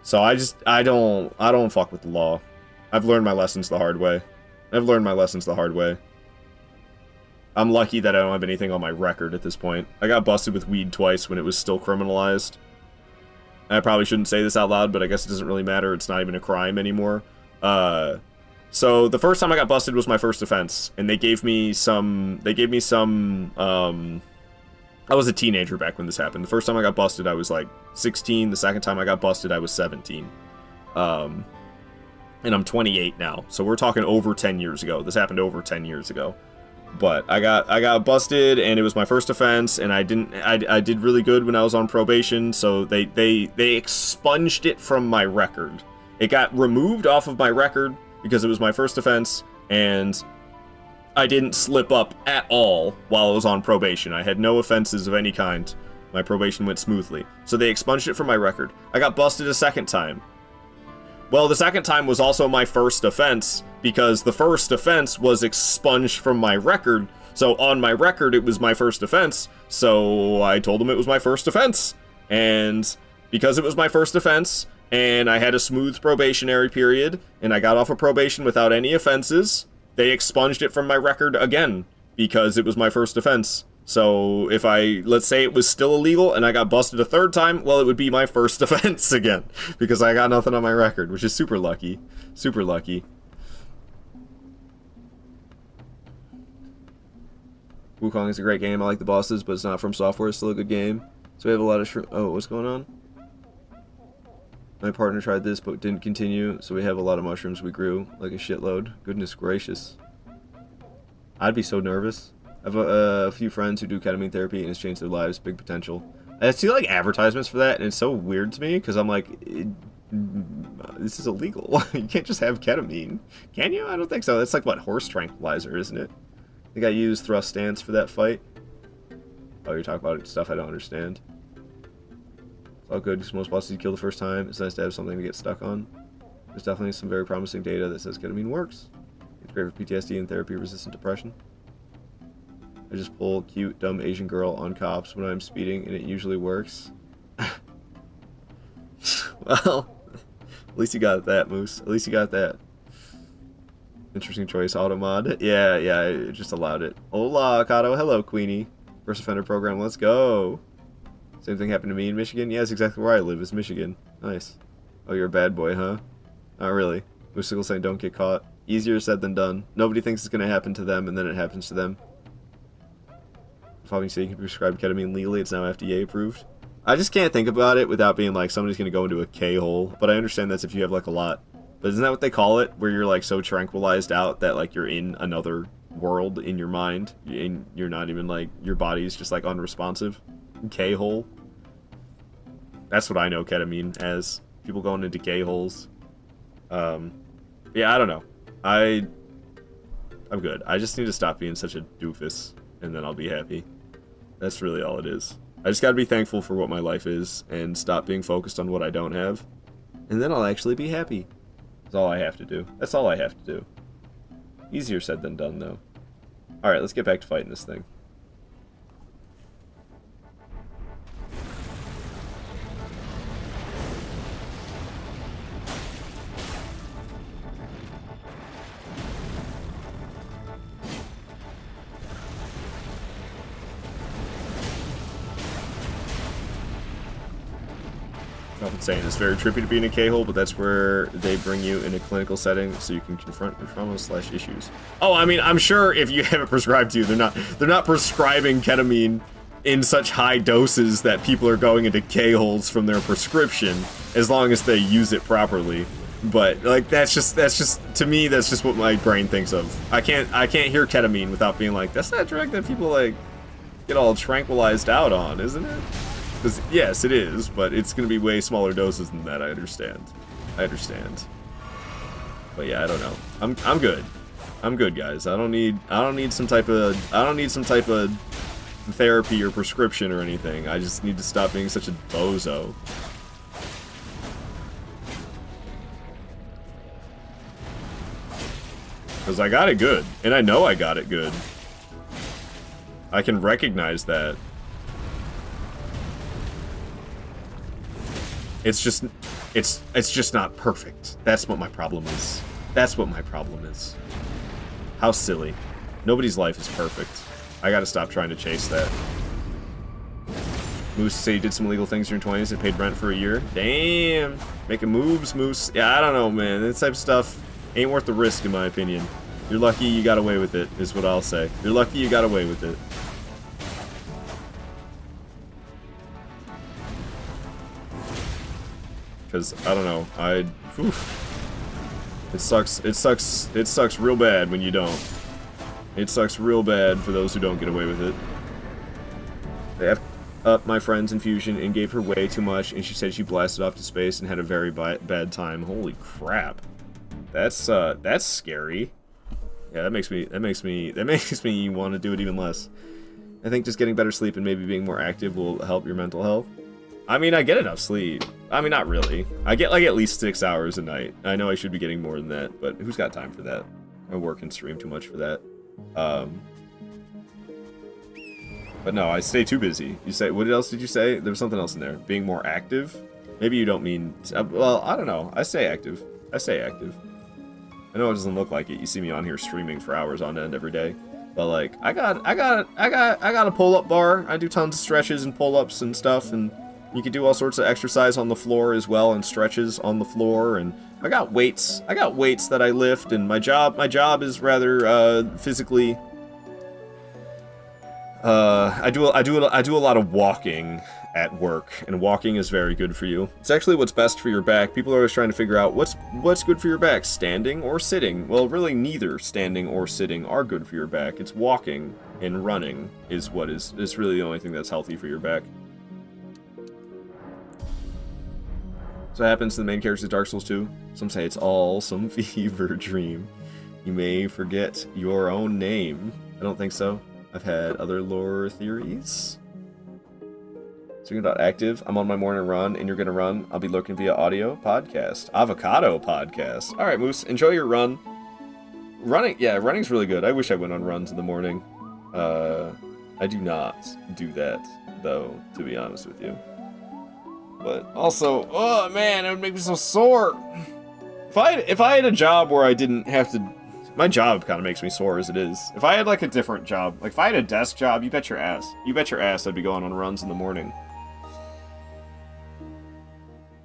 So I don't fuck with the law. I've learned my lessons the hard way. I'm lucky that I don't have anything on my record at this point. I got busted with weed twice when it was still criminalized. I probably shouldn't say this out loud, but I guess it doesn't really matter. It's not even a crime anymore. So the first time I got busted was my first offense, and they gave me some, I was a teenager back when this happened. The first time I got busted, I was like 16. The second time I got busted, I was 17. And I'm 28 now. So we're talking over 10 years ago. This happened over 10 years ago. But I got busted, and it was my first offense, and I did really good when I was on probation, so they expunged it from my record. It got removed off of my record because it was my first offense, and I didn't slip up at all while I was on probation. I had no offenses of any kind. My probation went smoothly. So they expunged it from my record. I got busted a second time. Well, the second time was also my first offense, because the first offense was expunged from my record. So on my record, it was my first offense. So I told them it was my first offense. And because it was my first offense, and I had a smooth probationary period, and I got off of probation without any offenses, they expunged it from my record again, because it was my first offense. So if let's say it was still illegal and I got busted a third time, well, it would be my first offense again, because I got nothing on my record, which is super lucky. Super lucky. Wukong is a great game. I like the bosses, but it's not From Software. It's still a good game. So we have a lot of oh, what's going on? My partner tried this, but didn't continue, so we have a lot of mushrooms. We grew like a shitload. Goodness gracious. I'd be so nervous. I have a few friends who do ketamine therapy, and it's changed their lives. Big potential. I see like advertisements for that, and it's so weird to me, because I'm like, this is illegal. You can't just have ketamine. Can you? I don't think so. That's like, what, horse tranquilizer, isn't it? I think I used thrust stance for that fight. Oh, you're talking about stuff I don't understand. It's all good, because most bosses you kill the first time. It's nice to have something to get stuck on. There's definitely some very promising data that says ketamine works. It's great for PTSD and therapy-resistant depression. I just pull cute, dumb Asian girl on cops when I'm speeding, and it usually works. Well, at least you got that, Moose. At least you got that. Interesting choice, automod. Yeah, I just allowed it. Hola, Kato. Hello, Queenie. First offender program, let's go. Same thing happened to me in Michigan. Yeah, that's exactly where I live, is Michigan. Nice. Oh, you're a bad boy, huh? Not really. Moosicle saying don't get caught. Easier said than done. Nobody thinks it's going to happen to them, and then it happens to them. Following state can be prescribed ketamine legally. It's now FDA approved. I just can't think about it without being like somebody's going to go into a K-hole. But I understand that's if you have like a lot. But isn't that what they call it? Where you're like so tranquilized out that like you're in another world in your mind. And you're not even like, your body's just like unresponsive. K-hole. That's what I know ketamine as. People going into K-holes. Yeah, I don't know. I'm good. I just need to stop being such a doofus, and then I'll be happy. That's really all it is. I just gotta be thankful for what my life is, and stop being focused on what I don't have. And then I'll actually be happy. That's all I have to do. That's all I have to do. Easier said than done, though. Alright, let's get back to fighting this thing. I'm saying it's very trippy to be in a K-hole, but that's where they bring you in a clinical setting so you can confront your trauma/issues. Oh, I mean, I'm sure if you have it prescribed to you, they're not prescribing ketamine in such high doses that people are going into K-holes from their prescription, as long as they use it properly. But like that's just to me, that's just what my brain thinks of. I can't hear ketamine without being like, that's that drug that people like get all tranquilized out on, isn't it? Because, yes, it is, but it's going to be way smaller doses than that, I understand. But yeah, I don't know. I'm good. I'm good, guys. I don't need some type of therapy or prescription or anything. I just need to stop being such a bozo. Because I got it good, and I know I got it good. I can recognize that. It's just not perfect. That's what my problem is. How silly. Nobody's life is perfect. I gotta stop trying to chase that. Moose say you did some illegal things in your 20s and paid rent for a year. Damn. Making moves, Moose. Yeah, I don't know, man. This type of stuff ain't worth the risk, in my opinion. You're lucky you got away with it, is what I'll say. You're lucky you got away with it. Because, I don't know, it sucks real bad when you don't. It sucks real bad for those who don't get away with it. They have up my friend's infusion and gave her way too much, and she said she blasted off to space and had a very bad time. Holy crap. That's scary. Yeah, that makes me want to do it even less. I think just getting better sleep and maybe being more active will help your mental health. I mean, I get enough sleep. I mean, not really. I get like at least 6 hours a night. I know I should be getting more than that, but who's got time for that? I work and stream too much for that. But no, I stay too busy. You say, what else did you say? There was something else in there. Being more active? Maybe you don't mean, well, I don't know. I stay active. I stay active. I know it doesn't look like it. You see me on here streaming for hours on end every day. But like, I got a pull-up bar. I do tons of stretches and pull-ups and stuff, and you can do all sorts of exercise on the floor as well, and stretches on the floor, and I got weights. I got weights that I lift, and my job is rather physically. I do a lot of walking at work, and walking is very good for you. It's actually what's best for your back. People are always trying to figure out what's good for your back, standing or sitting. Well, really neither standing or sitting are good for your back. It's walking and running is what is really the only thing that's healthy for your back. So what happens to the main characters of Dark Souls 2? Some say it's all some fever dream. You may forget your own name. I don't think so. I've had other lore theories. Speaking about active, I'm on my morning run, and you're gonna run. I'll be looking via audio podcast. Avocado podcast. All right, Moose, enjoy your run. Running's really good. I wish I went on runs in the morning. I do not do that, though, to be honest with you. But also, oh man, it would make me so sore. If I had a job where I didn't have to, my job kind of makes me sore as it is. If I had like a different job, like if I had a desk job, you bet your ass I'd be going on runs in the morning.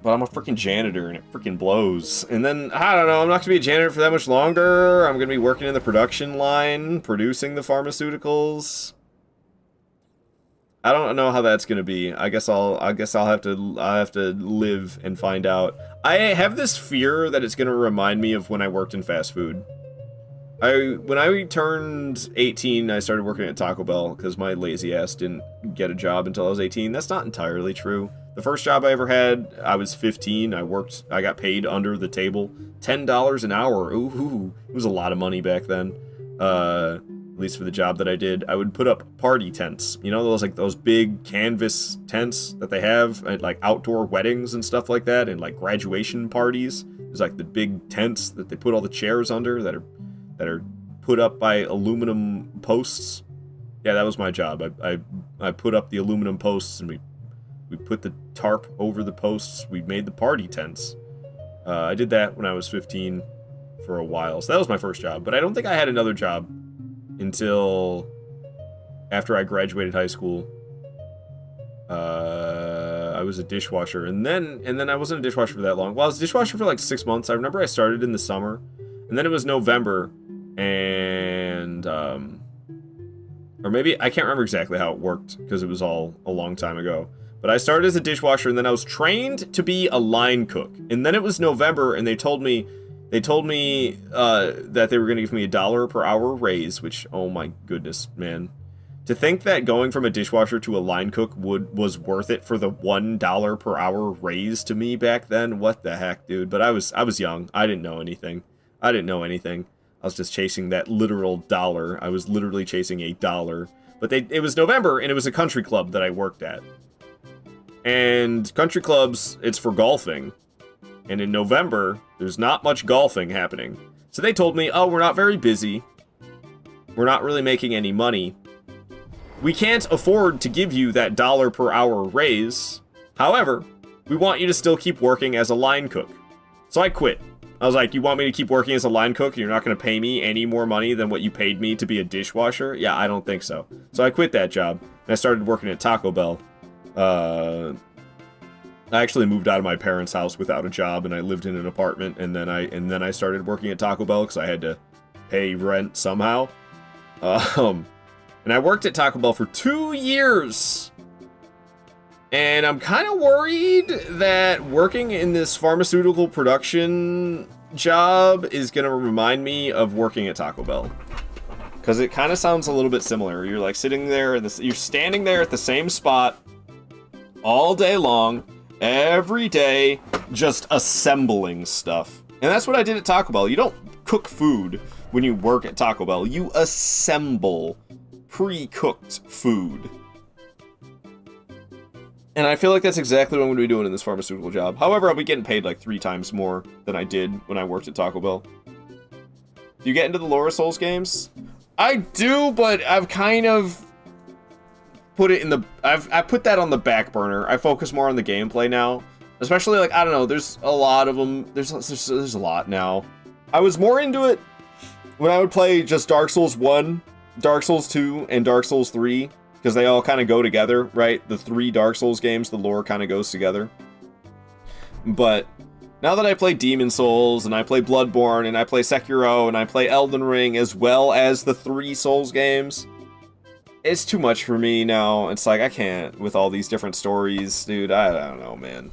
But I'm a freaking janitor and it freaking blows. And then, I don't know, I'm not gonna be a janitor for that much longer. I'm gonna be working in the production line, producing the pharmaceuticals. I don't know how that's gonna be. I guess I'll have to live and find out. I have this fear that it's gonna remind me of when I worked in fast food. When I turned 18, I started working at Taco Bell because my lazy ass didn't get a job until I was 18. That's not entirely true. The first job I ever had, I was 15. I got paid under the table, $10 an hour. Ooh, it was a lot of money back then. At least for the job that I did. I would put up party tents. You know, those big canvas tents that they have at like outdoor weddings and stuff like that, and like graduation parties. There's like the big tents that they put all the chairs under that are put up by aluminum posts. Yeah, that was my job. I put up the aluminum posts, and we put the tarp over the posts. We made the party tents. I did that when I was 15 for a while. So that was my first job. But I don't think I had another job until after I graduated high school. I was a dishwasher, and then I wasn't a dishwasher for that long. Well, I was a dishwasher for like 6 months. I remember I started in the summer, and then it was November, and or maybe I can't remember exactly how it worked because it was all a long time ago. But I started as a dishwasher, and then I was trained to be a line cook. And then it was November, and they told me that they were going to give me $1 per hour raise, which, oh my goodness, man. To think that going from a dishwasher to a line cook was worth it for the $1 per hour raise to me back then, what the heck, dude? But I was young. I didn't know anything. I was just chasing that literal dollar. I was literally chasing $1. But it was November, and it was a country club that I worked at. And country clubs, it's for golfing. And in November, there's not much golfing happening. So they told me, oh, we're not very busy. We're not really making any money. We can't afford to give you that $1 per hour raise. However, we want you to still keep working as a line cook. So I quit. I was like, you want me to keep working as a line cook and you're not going to pay me any more money than what you paid me to be a dishwasher? Yeah, I don't think so. So I quit that job, and I started working at Taco Bell. I actually moved out of my parents' house without a job, and I lived in an apartment, and then I started working at Taco Bell because I had to pay rent somehow. And I worked at Taco Bell for 2 years. And I'm kind of worried that working in this pharmaceutical production job is going to remind me of working at Taco Bell. Because it kind of sounds a little bit similar. You're like sitting there, you're standing there at the same spot all day long, every day, just assembling stuff. And that's what I did at Taco Bell. You don't cook food when you work at Taco Bell. You assemble pre-cooked food. And I feel like that's exactly what I'm going to be doing in this pharmaceutical job. However, I'll be getting paid like 3 times more than I did when I worked at Taco Bell. Do you get into the Laura Souls games? I do, but I've kind of put it in the... I put that on the back burner. I focus more on the gameplay now. Especially, like, I don't know, there's a lot of them. There's a lot now. I was more into it when I would play just Dark Souls 1, Dark Souls 2, and Dark Souls 3. Because they all kind of go together, right? The 3 Dark Souls games, the lore kind of goes together. But now that I play Demon Souls, and I play Bloodborne, and I play Sekiro, and I play Elden Ring, as well as the 3 Souls games, it's too much for me now. It's like, I can't with all these different stories. Dude, I don't know, man.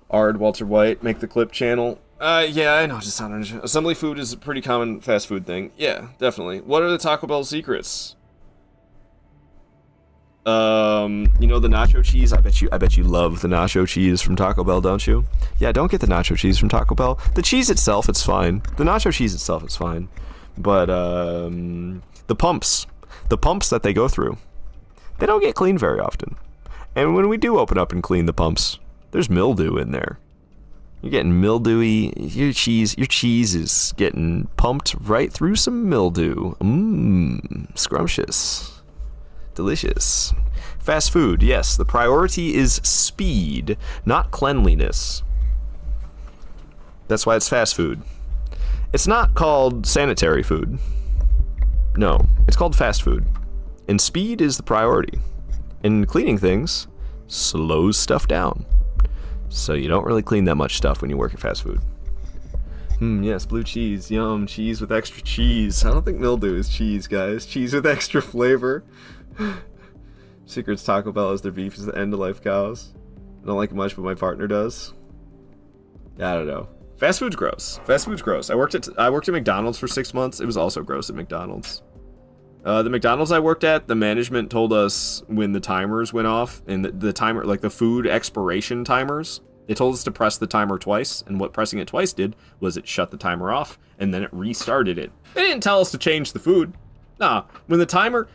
Ard, Walter White, make the clip channel. Yeah, I know, just assembly food is a pretty common fast food thing. Yeah, definitely. What are the Taco Bell secrets? You know, the nacho cheese, I bet you love the nacho cheese from Taco Bell, don't you? Yeah, don't get the nacho cheese from Taco Bell. The cheese itself, it's fine. The nacho cheese itself, it's fine. But, the pumps that they go through, they don't get cleaned very often. And when we do open up and clean the pumps, there's mildew in there. You're getting mildewy, your cheese is getting pumped right through some mildew. Scrumptious. Delicious. Fast food, yes, the priority is speed, not cleanliness. That's why it's fast food. It's not called sanitary food. No, it's called fast food. And speed is the priority. And cleaning things slows stuff down. So you don't really clean that much stuff when you work at fast food. Yes, blue cheese. Yum, cheese with extra cheese. I don't think mildew is cheese, guys. Cheese with extra flavor. Secrets Taco Bell is their beef is the end-of-life cows. I don't like it much, but my partner does. I don't know. Fast food's gross. Fast food's gross. I worked at McDonald's for 6 months. It was also gross at McDonald's. The McDonald's I worked at, the management told us when the timers went off, and the timer, like the food expiration timers, they told us to press the timer twice, and what pressing it twice did was it shut the timer off, and then it restarted it. They didn't tell us to change the food. Nah, when the timer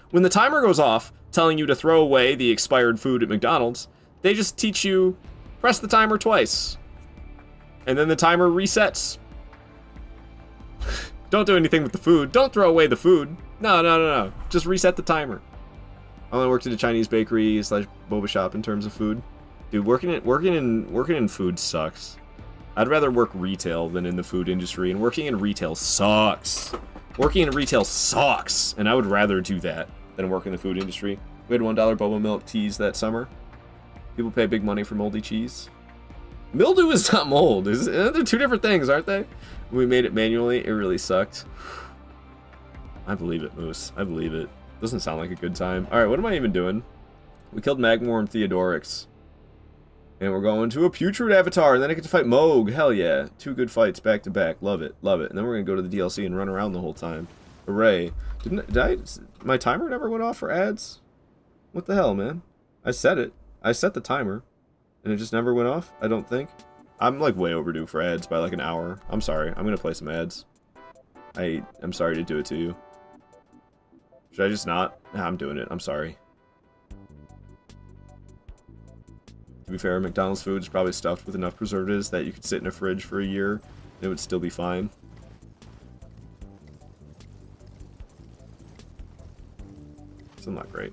goes off, telling you to throw away the expired food at McDonald's, they just teach you, press the timer twice. And then the timer resets. Don't do anything with the food. Don't throw away the food. No. Just reset the timer. I only worked at a Chinese bakery / boba shop in terms of food. Dude, working in food sucks. I'd rather work retail than in the food industry, and working in retail sucks. Working in retail sucks, and I would rather do that than work in the food industry. We had $1 boba milk teas that summer. People pay big money for moldy cheese. Mildew is not mold. They're 2 different things, aren't they? We made it manually. It really sucked. I believe it, Moose. I believe it. Doesn't sound like a good time. Alright, what am I even doing? We killed Magmor and Theodorix. And we're going to a Putrid Avatar, and then I get to fight Moog. Hell yeah. 2 good fights back to back. Love it. Love it. And then we're going to go to the DLC and run around the whole time. Hooray. My timer never went off for ads? What the hell, man? I set it. I set the timer. And it just never went off, I don't think. I'm like way overdue for ads by like an hour. I'm sorry. I'm going to play some ads. I'm sorry to do it to you. Should I just not? Nah, I'm doing it. I'm sorry. To be fair, McDonald's food is probably stuffed with enough preservatives that you could sit in a fridge for a year and it would still be fine. Still not great.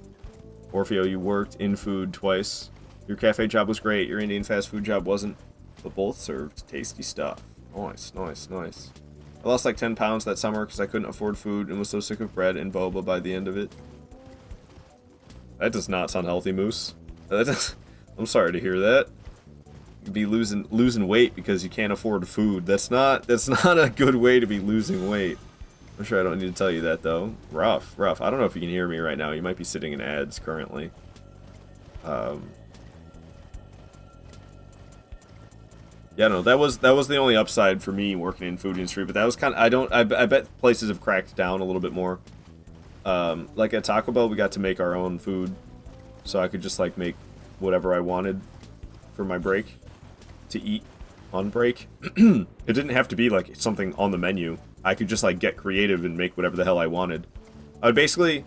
Orfeo, you worked in food twice. Your cafe job was great. Your Indian fast food job wasn't. But both served tasty stuff. Nice. I lost like 10 pounds that summer because I couldn't afford food and was so sick of bread and boba by the end of it. That does not sound healthy, Moose. I'm sorry to hear that. You'd be losing weight because you can't afford food. That's not a good way to be losing weight. I'm sure I don't need to tell you that though. Rough. I don't know if you can hear me right now. You might be sitting in ads currently. Yeah, no, that was the only upside for me working in food industry, but that was kind of, I bet places have cracked down a little bit more. Like at Taco Bell, we got to make our own food, so I could just, like, make whatever I wanted for my break to eat on break. It didn't have to be, like, something on the menu. I could just, like, get creative and make whatever the hell I wanted. I would basically,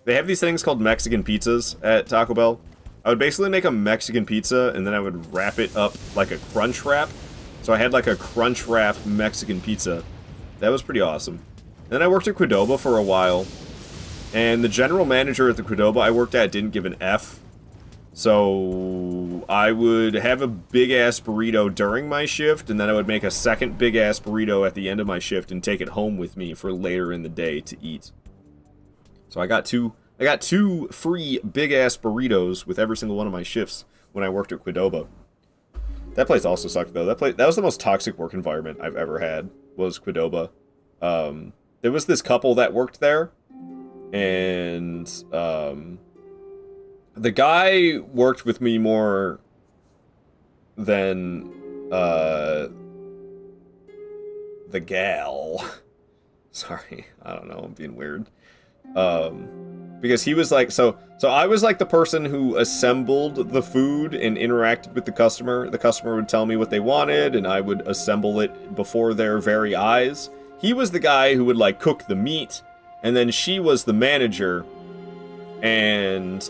they have these things called Mexican pizzas at Taco Bell. I would basically make a Mexican pizza, and then I would wrap it up like a crunch wrap. So I had like a crunch wrap Mexican pizza. That was pretty awesome. And then I worked at Qdoba for a while, and the general manager at the Qdoba I worked at didn't give an F. So I would have a big-ass burrito during my shift, and then I would make a second big-ass burrito at the end of my shift and take it home with me for later in the day to eat. So I got two free big-ass burritos with every single one of my shifts when I worked at Qdoba. That place also sucked, though. That was the most toxic work environment I've ever had, was Qdoba. There was this couple that worked there, and the guy worked with me more than the gal. Sorry, I don't know, I'm being weird. Because he was like, so I was like the person who assembled the food and interacted with the customer. The customer would tell me what they wanted, and I would assemble it before their very eyes. He was the guy who would, like, cook the meat, and then she was the manager. And,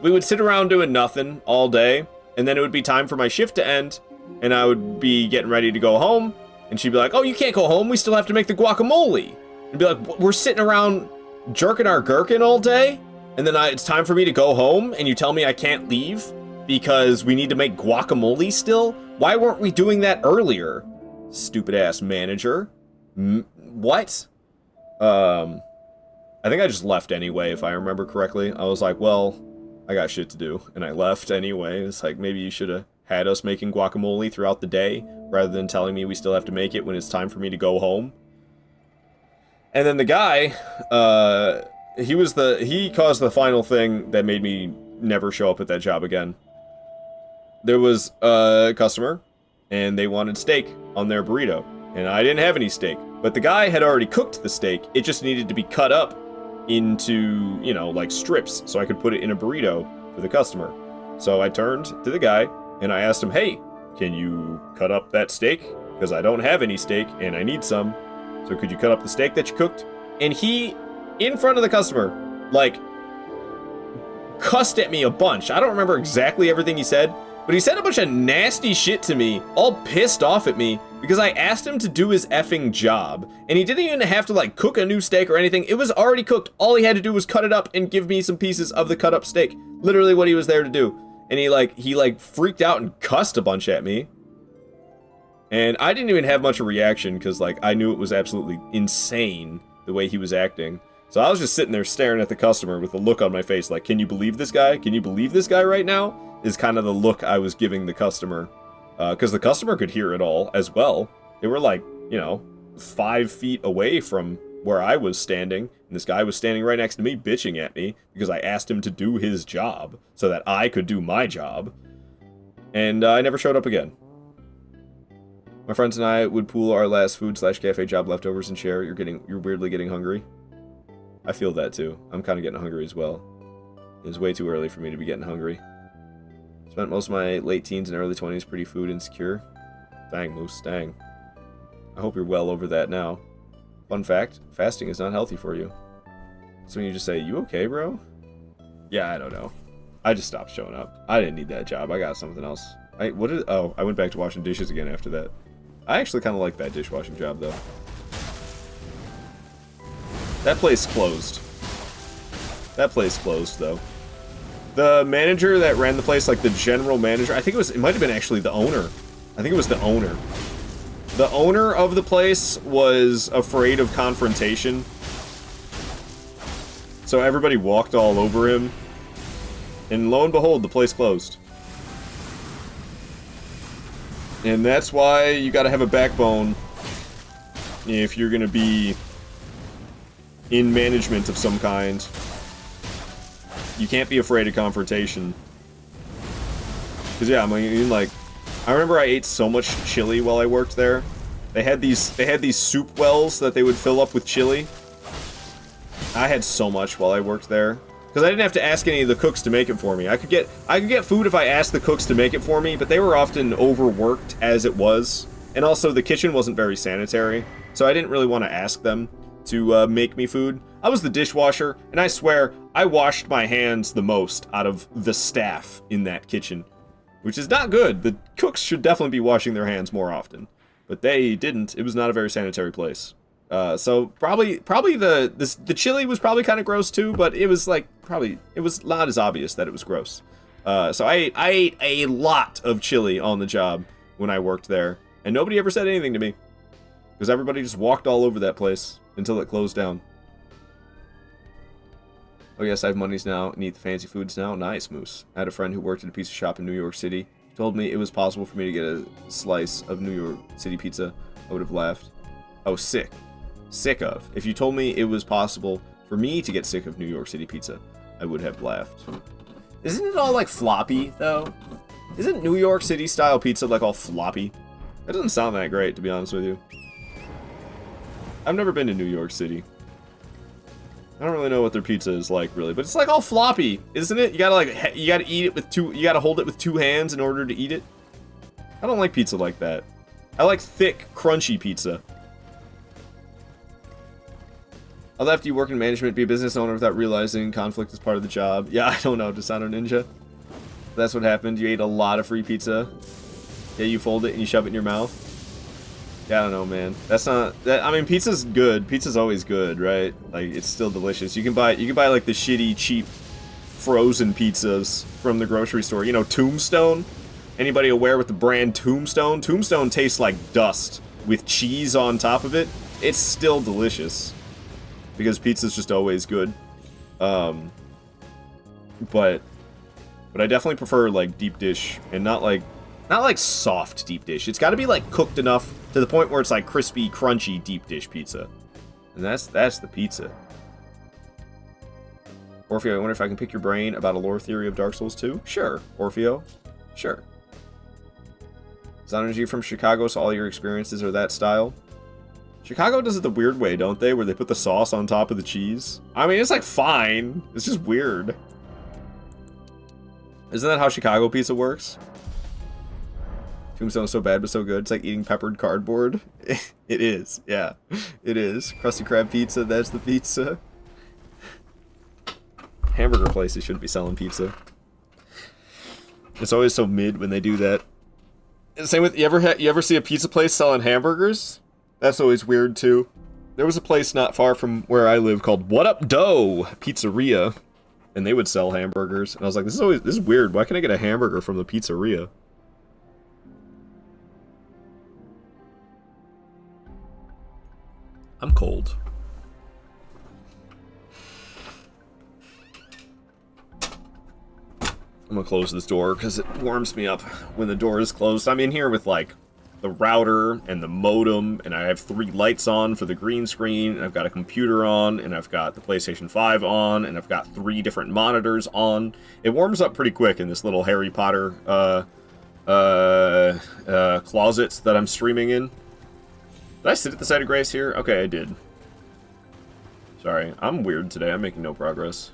we would sit around doing nothing all day, and then it would be time for my shift to end, and I would be getting ready to go home, and she'd be like, oh, you can't go home, we still have to make the guacamole. And be like, we're sitting around jerking our gherkin all day, and then it's time for me to go home, and you tell me I can't leave because we need to make guacamole still? Why weren't we doing that earlier? Stupid-ass manager. What? I think I just left anyway, if I remember correctly. I was like, well, I got shit to do, and I left anyway. It's like, maybe you should have had us making guacamole throughout the day, rather than telling me we still have to make it when it's time for me to go home. And then the guy, he caused the final thing that made me never show up at that job again. There was a customer, and they wanted steak on their burrito, and I didn't have any steak. But the guy had already cooked the steak, it just needed to be cut up into, you know, like strips, so I could put it in a burrito for the customer. So I turned to the guy, and I asked him, hey, can you cut up that steak? Because I don't have any steak, and I need some. So could you cut up the steak that you cooked? And he, in front of the customer, like, cussed at me a bunch. I don't remember exactly everything he said, but he said a bunch of nasty shit to me, all pissed off at me, because I asked him to do his effing job. And he didn't even have to, like, cook a new steak or anything. It was already cooked. All he had to do was cut it up and give me some pieces of the cut up steak. Literally what he was there to do. And he freaked out and cussed a bunch at me. And I didn't even have much of a reaction, because, like, I knew it was absolutely insane the way he was acting. So I was just sitting there staring at the customer with a look on my face, like, can you believe this guy? Can you believe this guy right now? Is kind of the look I was giving the customer. Because the customer could hear it all as well. They were, like, you know, 5 feet away from where I was standing. And this guy was standing right next to me, bitching at me, because I asked him to do his job, so that I could do my job. And I never showed up again. My friends and I would pool our last food/cafe job leftovers and share. You're weirdly getting hungry. I feel that too. I'm kind of getting hungry as well. It's way too early for me to be getting hungry. Spent most of my late teens and early 20s pretty food insecure. Dang, Moose, dang. I hope you're well over that now. Fun fact, fasting is not healthy for you. So when you just say, you okay, bro? Yeah, I don't know. I just stopped showing up. I didn't need that job. I got something else. I went back to washing dishes again after that. I actually kind of like that dishwashing job, though. That place closed. That place closed, though. The manager that ran the place, like the general manager, I think it might have been actually the owner. I think it was the owner. The owner of the place was afraid of confrontation. So everybody walked all over him. And lo and behold, the place closed. And that's why you gotta have a backbone if you're gonna be in management of some kind. You can't be afraid of confrontation. Because, yeah, I mean, like, I remember I ate so much chili while I worked there. They had these soup wells that they would fill up with chili. I had so much while I worked there. Because I didn't have to ask any of the cooks to make it for me. I could get food if I asked the cooks to make it for me, but they were often overworked as it was. And also, the kitchen wasn't very sanitary, so I didn't really want to ask them to make me food. I was the dishwasher, and I swear, I washed my hands the most out of the staff in that kitchen. Which is not good. The cooks should definitely be washing their hands more often. But they didn't. It was not a very sanitary place. So probably the chili was probably kind of gross too, but it was like it was not as obvious that it was gross. So I ate a lot of chili on the job when I worked there, and nobody ever said anything to me because everybody just walked all over that place until it closed down. Oh yes, I have monies now and eat the fancy foods now. Nice, Moose. I had a friend who worked at a pizza shop in New York City. He told me it was possible for me to get a slice of New York City pizza. I would have laughed. Oh, sick. Sick of. If you told me it was possible for me to get sick of New York City pizza, I would have laughed. Isn't it all like floppy, though? Isn't New York City style pizza like all floppy? That doesn't sound that great, to be honest with you. I've never been to New York City. I don't really know what their pizza is like, really, but it's like all floppy, isn't it? You gotta eat it with you gotta hold it with two hands in order to eat it. I don't like pizza like that. I like thick, crunchy pizza. I left you work in management, be a business owner without realizing conflict is part of the job. Yeah, I don't know, Desano Ninja. That's what happened. You ate a lot of free pizza. Yeah, you fold it and you shove it in your mouth. Yeah, I don't know, man. That's not that. I mean, pizza's good. Pizza's always good, right? Like, it's still delicious. You can buy like the shitty, cheap, frozen pizzas from the grocery store. You know, Tombstone. Anybody aware with the brand Tombstone? Tombstone tastes like dust with cheese on top of it. It's still delicious because pizza's just always good. But I definitely prefer like deep dish and not like soft deep dish. It's got to be like cooked enough to the point where it's like crispy, crunchy deep dish pizza. And that's the pizza. Orfeo, I wonder if I can pick your brain about a lore theory of Dark Souls 2? Sure, Orfeo. Sure. Sound you from Chicago, so all your experiences are that style? Chicago does it the weird way, don't they? Where they put the sauce on top of the cheese? I mean, it's like fine. It's just weird. Isn't that how Chicago pizza works? Tombstone's so bad but so good. It's like eating peppered cardboard. It is, yeah. It is. Krusty Krab pizza, that's the pizza. Hamburger places shouldn't be selling pizza. It's always so mid when they do that. Same with, you ever see a pizza place selling hamburgers? That's always weird too. There was a place not far from where I live called What Up Dough Pizzeria, and they would sell hamburgers. And I was like, this is weird. Why can't I get a hamburger from the pizzeria? I'm cold. I'm gonna close this door because it warms me up when the door is closed. I'm in here with like the router and the modem, and I have 3 lights on for the green screen, and I've got a computer on, and I've got the PlayStation 5 on, and I've got 3 different monitors on. It warms up pretty quick in this little Harry Potter closet that I'm streaming in. Did I sit at the side of Grace here? Okay, I did. Sorry, I'm weird today. I'm making no progress.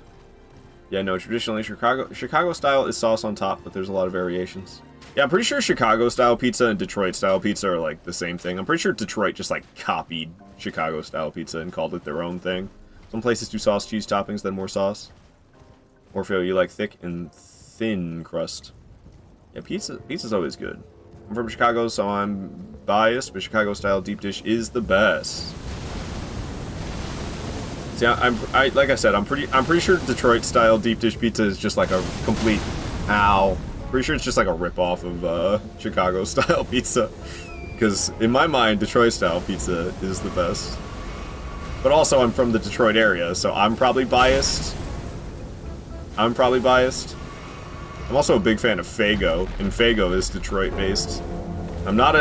Yeah, no, traditionally Chicago style is sauce on top, but there's a lot of variations. Yeah, I'm pretty sure Chicago style pizza and Detroit style pizza are like the same thing. I'm pretty sure Detroit just like copied Chicago style pizza and called it their own thing. Some places do sauce, cheese toppings, then more sauce. Orfeo, you like thick and thin crust. Yeah, pizza's always good. I'm from Chicago, so I'm biased, but Chicago style deep dish is the best. See, like I said, I'm pretty sure Detroit style deep dish pizza is just like a complete pretty sure it's just like a rip-off of Chicago style pizza. Because in my mind, Detroit style pizza is the best. But also I'm from the Detroit area, so I'm probably biased. I'm also a big fan of Faygo, and Faygo is Detroit based. I'm not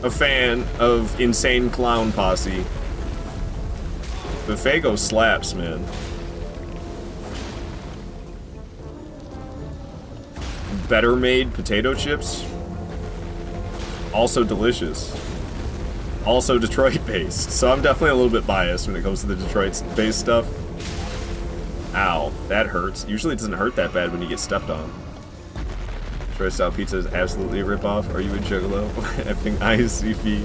a fan of Insane Clown Posse. But Faygo slaps, man. better made potato chips. Also delicious. Also Detroit based. So I'm definitely a little bit biased when it comes to the Detroit based stuff. Ow, that hurts. Usually it doesn't hurt that bad when you get stepped on. Detroit style pizza is absolutely a ripoff. Are you a juggalo? Effing ICP.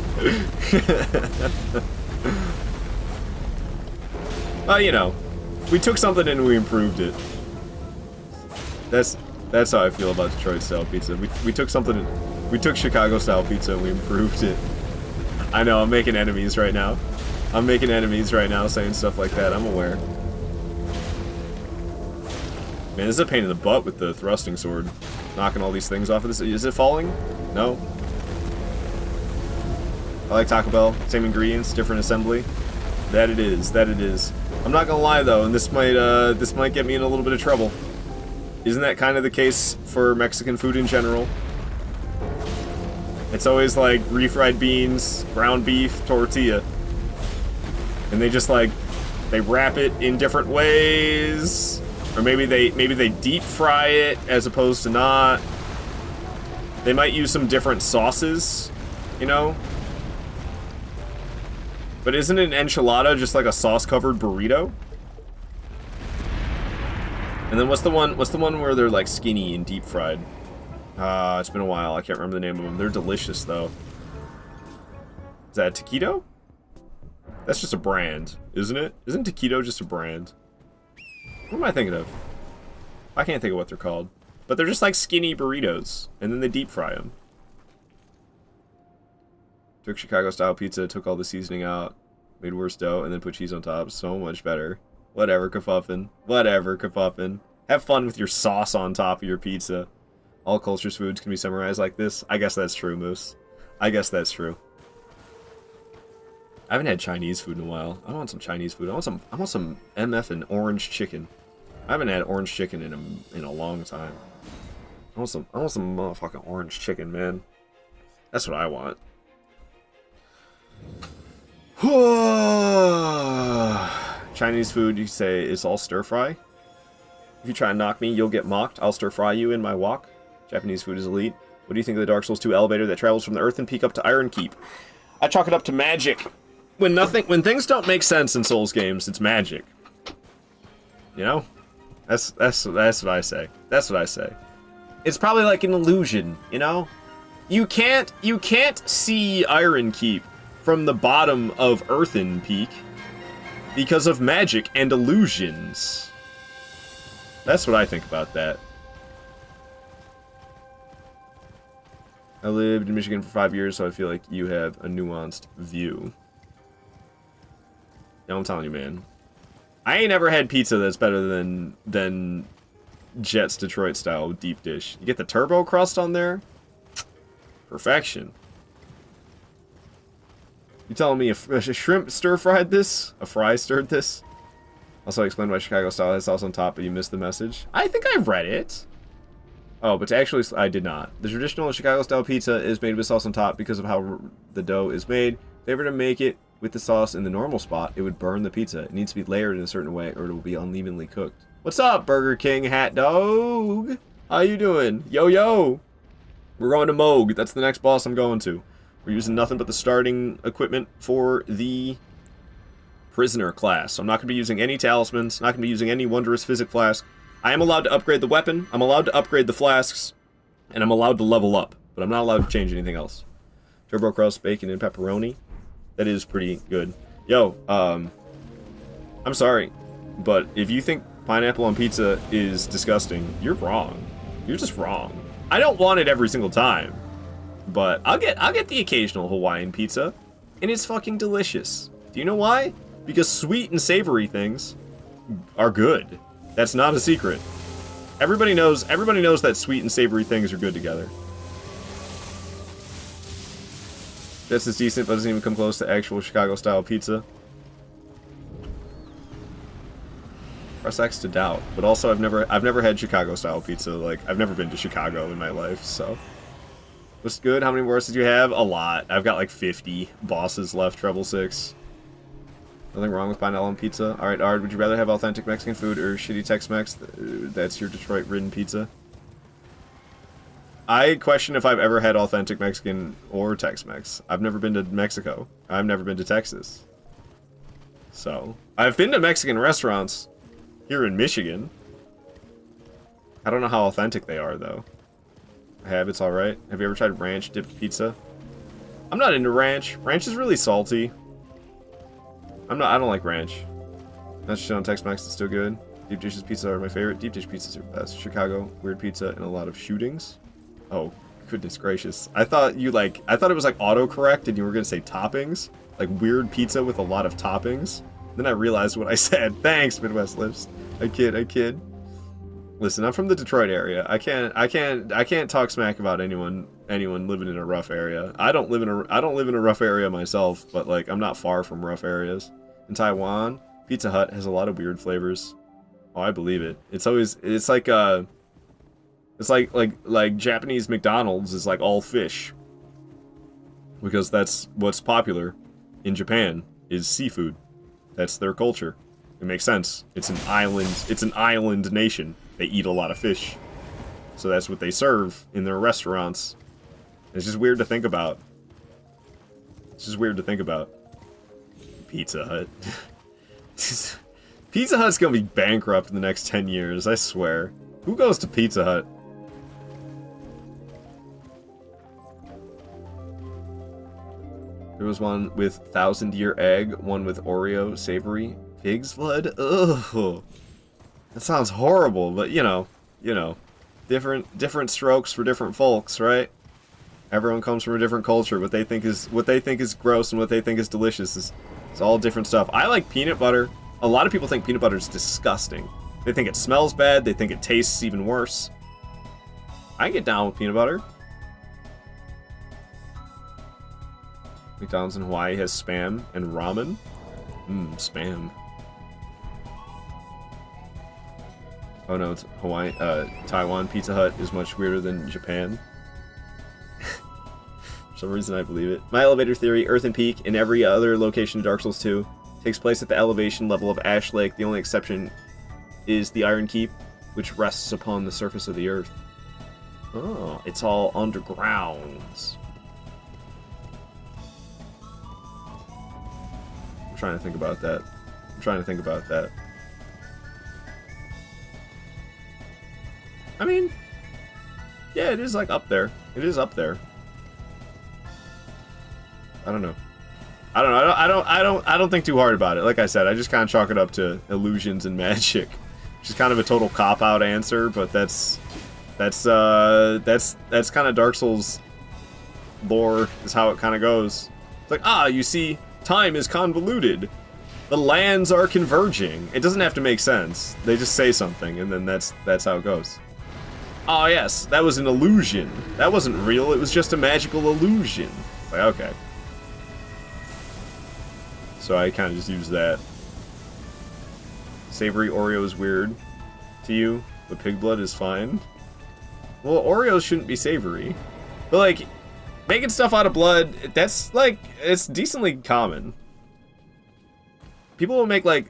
Well, you know, we took something and we improved it. That's how I feel about Detroit style pizza. We took something, we took Chicago style pizza and we improved it. I know, I'm making enemies right now. I'm making enemies right now saying stuff like that, I'm aware. Man, this is a pain in the butt with the thrusting sword. Knocking all these things off of this. Is it falling? No. I like Taco Bell. Same ingredients, different assembly. That it is. That it is. I'm not gonna lie though, and this might get me in a little bit of trouble. Isn't that kind of the case for Mexican food in general? It's always like refried beans, ground beef, tortilla. And they just like, they wrap it in different ways. Or maybe they deep fry it as opposed to not. They might use some different sauces, you know? But isn't an enchilada just like a sauce-covered burrito? And then what's the one where they're like skinny and deep fried? It's been a while. I can't remember the name of them. They're delicious though. Is that a taquito? That's just a brand, isn't it? Isn't taquito just a brand? What am I thinking of? I can't think of what they're called. But they're just like skinny burritos, and then they deep fry them. Took Chicago-style pizza, took all the seasoning out, made worse dough, and then put cheese on top. So much better. Whatever, Kafuffin. Whatever, Kafuffin. Have fun with your sauce on top of your pizza. All cultures' foods can be summarized like this. I guess that's true, Moose. I guess that's true. I haven't had Chinese food in a while. I want some Chinese food. I want some MF and orange chicken. I haven't had orange chicken in a long time. I want some motherfucking orange chicken, man. That's what I want. Chinese food, you say, is all stir fry. If you try and knock me, you'll get mocked. I'll stir fry you in my walk. Japanese food is elite. What do you think of the Dark Souls 2 elevator that travels from the Earthen Peak up to Iron Keep? I chalk it up to magic. When things don't make sense in Souls games, it's magic. You know? That's what I say. That's what I say. It's probably like an illusion, you know? You can't see Iron Keep from the bottom of Earthen Peak because of magic and illusions. That's what I think about that. I lived in Michigan for 5 years, so I feel like you have a nuanced view. Yeah, I'm telling you, man. I ain't ever had pizza that's better than Jet's Detroit style deep dish. You get the turbo crust on there? Perfection. You telling me a shrimp stir-fried this? A fry stirred this? Also explained why Chicago style has sauce on top, but you missed the message. I think I read it. Oh, but actually, I did not. The traditional Chicago-style pizza is made with sauce on top because of how the dough is made. If they were to make it with the sauce in the normal spot, it would burn the pizza. It needs to be layered in a certain way, or it will be unevenly cooked. What's up, Burger King Hat Dog? How you doing? Yo, yo! We're going to Moog. That's the next boss I'm going to. We're using nothing but the starting equipment for the prisoner class. So I'm not going to be using any talismans, not going to be using any wondrous physic flask. I am allowed to upgrade the weapon, I'm allowed to upgrade the flasks, and I'm allowed to level up, but I'm not allowed to change anything else. Turbo crust, bacon, and pepperoni. That is pretty good. Yo, I'm sorry, but if you think pineapple on pizza is disgusting, you're wrong. You're just wrong. I don't want it every single time, but I'll get the occasional Hawaiian pizza, and it's fucking delicious. Do you know why? Because sweet and savory things are good. That's not a secret. Everybody knows that sweet and savory things are good together. This is decent, but doesn't even come close to actual Chicago-style pizza. Press X to doubt, but also I've never had Chicago-style pizza. Like, I've never been to Chicago in my life, so. What's good? How many bosses do you have? A lot. I've got like 50 bosses left, treble 6. Nothing wrong with pineapple on pizza. Alright, Ard, would you rather have authentic Mexican food or shitty Tex-Mex? That's your Detroit-ridden pizza. I question if I've ever had authentic Mexican or Tex-Mex. I've never been to Mexico. I've never been to Texas. So, I've been to Mexican restaurants here in Michigan. I don't know how authentic they are, though. I have, it's alright. Have you ever tried ranch dipped pizza? I'm not into ranch. Ranch is really salty. I don't like ranch. That's shit on Tex-Mex, it's still good. Deep dishes pizza are my favorite. Deep dish pizzas are best. Chicago, weird pizza and a lot of shootings. Oh, goodness gracious. I thought it was like autocorrect and you were gonna say toppings. Like weird pizza with a lot of toppings. Then I realized what I said. Thanks, Midwest Lips. I kid. Listen, I'm from the Detroit area. I can't talk smack about anyone living in a rough area. I don't live in a rough area myself, but like I'm not far from rough areas. In Taiwan, Pizza Hut has a lot of weird flavors. Oh, I believe it. It's like Japanese McDonald's is like all fish. Because that's what's popular in Japan is seafood. That's their culture. It makes sense. It's an island nation. They eat a lot of fish. So that's what they serve in their restaurants. It's just weird to think about. Pizza Hut. Pizza Hut's gonna be bankrupt in the next 10 years, I swear. Who goes to Pizza Hut? There was one with 1,000-year egg, one with Oreo, savory, pig's blood. Ugh. That sounds horrible, but you know, different strokes for different folks, right? Everyone comes from a different culture. What they think is gross and what they think is delicious is all different stuff. I like peanut butter. A lot of people think peanut butter is disgusting. They think it smells bad. They think it tastes even worse. I can get down with peanut butter. McDonald's in Hawaii has Spam and ramen. Spam. Oh no, it's Hawaii. Taiwan Pizza Hut is much weirder than Japan. For some reason, I believe it. My elevator theory: Earth and Peak in every other location in Dark Souls 2 takes place at the elevation level of Ash Lake. The only exception is the Iron Keep, which rests upon the surface of the Earth. Oh, it's all underground. I'm trying to think about that. I mean, yeah, it is like up there. It is up there. I don't know. I don't think too hard about it. Like I said, I just kind of chalk it up to illusions and magic, which is kind of a total cop-out answer, but that's kind of Dark Souls lore is how it kind of goes. It's like, you see, time is convoluted. The lands are converging. It doesn't have to make sense. They just say something, and then that's how it goes. Oh yes, that was an illusion. That wasn't real. It was just a magical illusion. Like, okay. So I kind of just use that. Savory Oreo is weird to you, but pig blood is fine. Well, Oreos shouldn't be savory. But, like, making stuff out of blood, that's, like, it's decently common. People will make, like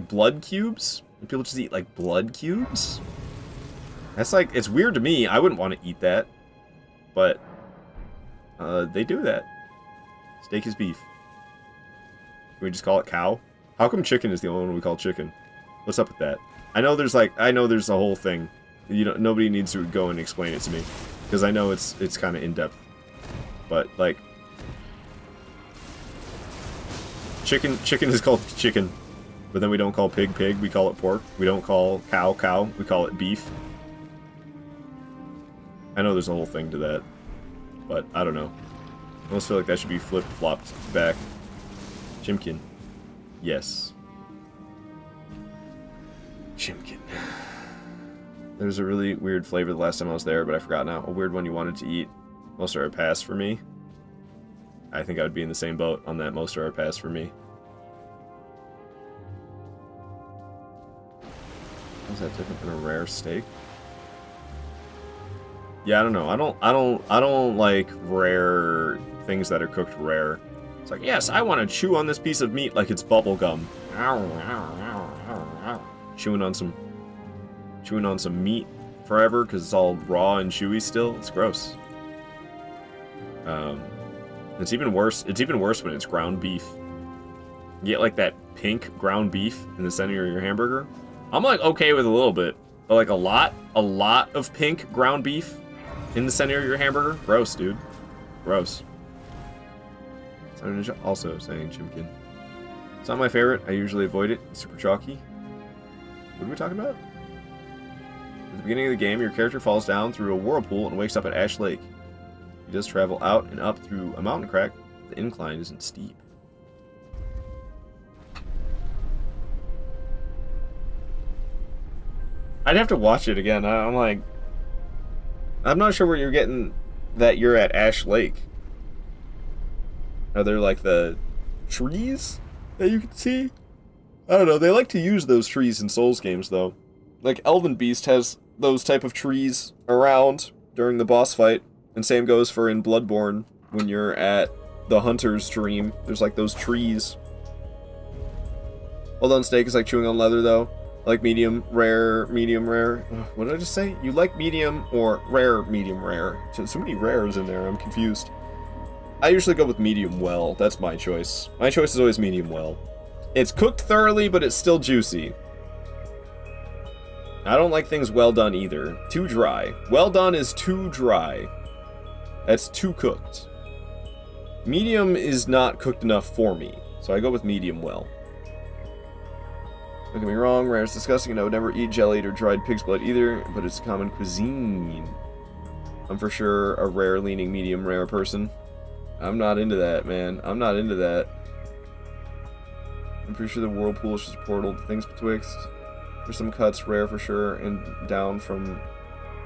blood cubes. And people just eat, like, blood cubes. That's, like, it's weird to me. I wouldn't want to eat that. But, they do that. Steak is beef. Can we just call it cow? How come chicken is the only one we call chicken? What's up with that? I know there's a whole thing. You know, nobody needs to go and explain it to me, because I know it's kind of in depth. But like, chicken is called chicken, but then we don't call pig pig. We call it pork. We don't call cow cow. We call it beef. I know there's a whole thing to that, but I don't know. I almost feel like that should be flip flopped back. Chimkin. Yes. Chimkin. There's a really weird flavor the last time I was there, but I forgot now. A weird one you wanted to eat. Most are a pass for me. I think I would be in the same boat on that. Most are a pass for me. How's that different than a rare steak? Yeah, I don't know. I don't like rare things that are cooked rare. It's like, yes, I want to chew on this piece of meat like it's bubble gum. Chewing on some meat forever because it's all raw and chewy still. It's gross. It's even worse. It's even worse when it's ground beef. You get like that pink ground beef in the center of your hamburger. I'm like okay with a little bit, but like a lot of pink ground beef in the center of your hamburger. Gross, dude. Gross. Also saying Chimkin. It's not my favorite. I usually avoid it. It's super chalky. What are we talking about? At the beginning of the game, your character falls down through a whirlpool and wakes up at Ash Lake. He does travel out and up through a mountain crack. The incline isn't steep. I'd have to watch it again. I'm like... I'm not sure where you're getting that you're at Ash Lake. Are there like the trees that you can see? I don't know. They like to use those trees in Souls games, though. Like, Elden Beast has those type of trees around during the boss fight. And same goes for in Bloodborne, when you're at the Hunter's Dream. There's, like, those trees. Well done steak is like chewing on leather, though. I like medium, rare, medium, rare. Ugh, what did I just say? You like medium or rare, medium, rare. So many rares in there, I'm confused. I usually go with medium well. That's my choice. My choice is always medium well. It's cooked thoroughly, but it's still juicy. I don't like things well done either. Too dry. Well done is too dry. That's too cooked. Medium is not cooked enough for me, so I go with medium well. Don't get me wrong, rare is disgusting, and I would never eat jellied or dried pig's blood either, but it's common cuisine. I'm for sure a rare-leaning medium rare person. I'm not into that, man. I'm not into that. I'm pretty sure the whirlpool is just a portal to things betwixt. There's some cuts, rare for sure, and down from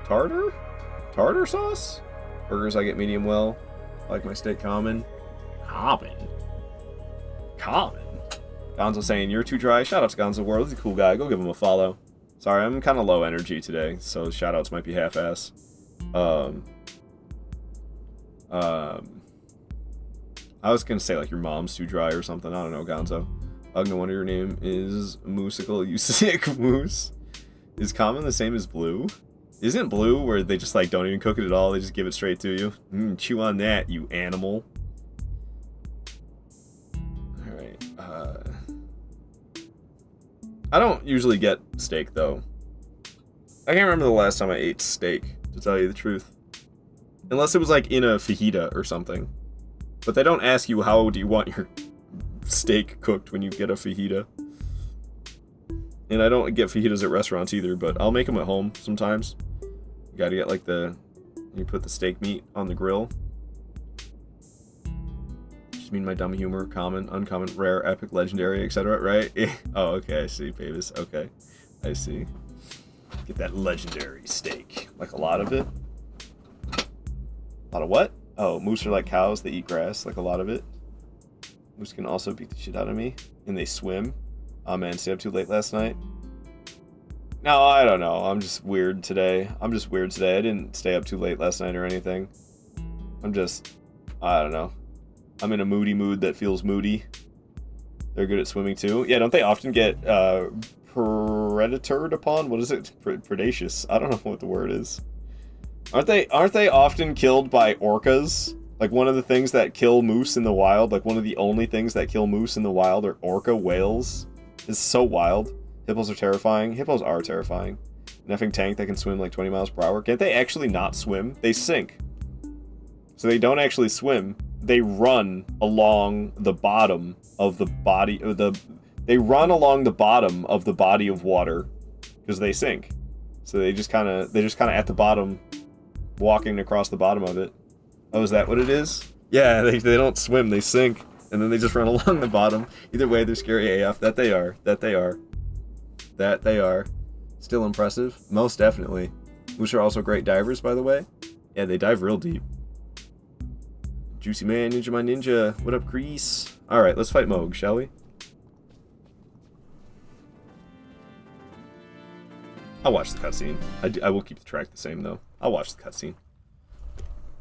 tartar? Tartar sauce? Burgers I get medium well. I like my steak common. Common? Common? Gonzo saying, you're too dry. Shout out to Gonzo World. He's a cool guy. Go give him a follow. Sorry, I'm kind of low energy today, so shout outs might be half-ass. I was gonna say like your mom's too dry or something. I don't know, Gonzo. No wonder your name is Moosicle. You sick moose. Is common the same as blue? Isn't blue where they just like don't even cook it at all? They just give it straight to you. Chew on that, you animal. All right. I don't usually get steak though. I can't remember the last time I ate steak, to tell you the truth. Unless it was like in a fajita or something. But they don't ask you how do you want your steak cooked when you get a fajita. And I don't get fajitas at restaurants either, but I'll make them at home sometimes. You gotta get like you put the steak meat on the grill. Just mean my dumb humor, common, uncommon, rare, epic, legendary, etc., right? Oh, okay, I see, Pavis. Okay, I see. Get that legendary steak. Like a lot of it. A lot of what? Oh, moose are like cows, they eat grass, like a lot of it. Moose can also beat the shit out of me. And they swim. Oh man, stayed up too late last night. No, I don't know. I'm just weird today. I didn't stay up too late last night or anything. I don't know. I'm in a moody mood that feels moody. They're good at swimming too. Yeah, don't they often get predatored upon? What is it? Predaceous. I don't know what the word is. Aren't they often killed by orcas? Like one of the things that kill moose in the wild, like one of the only things that kill moose in the wild are orca whales. It's so wild. Hippos are terrifying. Hippos are terrifying. An effing tank that can swim like 20 miles per hour. Can't they actually not swim? They sink. So they don't actually swim. They run along the bottom of the body. They run along the bottom of the body of water because they sink. So they're just kind of at the bottom, walking across the bottom of it. Oh, is that what it is? Yeah, they don't swim, they sink, and then they just run along the bottom. Either way, they're scary AF. That they are. Still impressive. Most definitely. Moose are also great divers, by the way. Yeah, they dive real deep. Juicy man, ninja my ninja. What up, Grease? Alright, let's fight Moog, shall we? I'll watch the cutscene. I will keep the track the same, though. I'll watch the cutscene.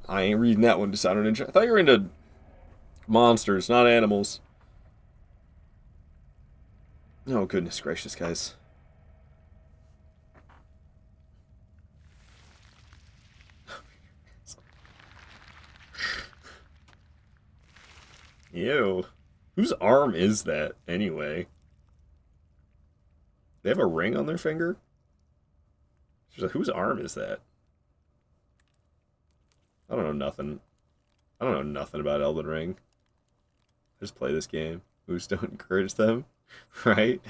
I ain't reading that one, Designer Ninja. I thought you were into monsters, not animals. Oh, goodness gracious, guys. Ew. Whose arm is that, anyway? They have a ring on their finger? She's like, whose arm is that? I don't know nothing. I don't know nothing about Elden Ring. I just play this game. We just don't encourage them, right?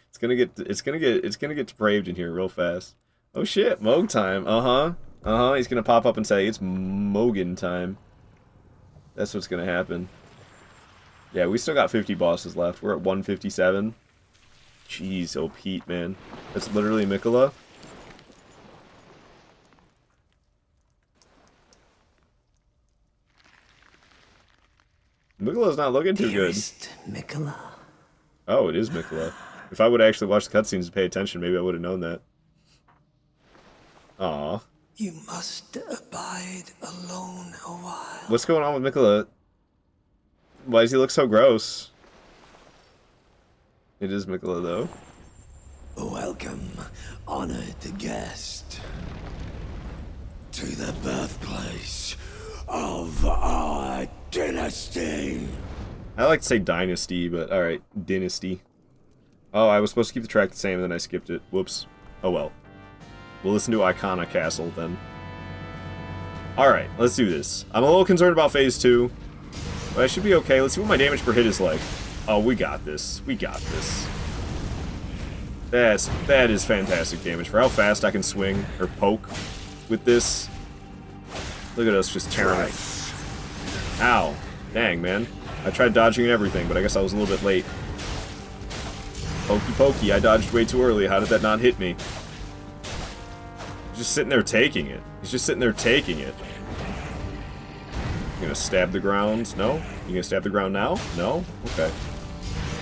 It's gonna get depraved in here real fast. Oh shit, Moog time. He's gonna pop up and say it's Mogan time. That's what's gonna happen. Yeah, we still got 50 bosses left. We're at 157. Jeez, oh Pete, man. That's literally Mikola. Mikola's not looking too good. Mikola. Oh, it is Mikola. If I would actually watch the cutscenes and pay attention, maybe I would have known that. Aw. You must abide alone a while. What's going on with Mikola? Why does he look so gross? It is Mikola, though. Welcome, honored guest, to the birthplace of our dynasty. I like to say dynasty, but alright, dynasty. Oh, I was supposed to keep the track the same, and then I skipped it. Whoops. Oh well. We'll listen to Icona Castle, then. Alright, let's do this. I'm a little concerned about Phase 2, but I should be okay. Let's see what my damage per hit is like. Oh, we got this. We got this. That is fantastic damage. For how fast I can swing, or poke, with this. Look at us just tearing it. Ow. Dang, man. I tried dodging and everything, but I guess I was a little bit late. Pokey pokey, I dodged way too early. How did that not hit me? He's just sitting there taking it. He's just sitting there taking it. You gonna stab the ground? No? You gonna stab the ground now? No? Okay.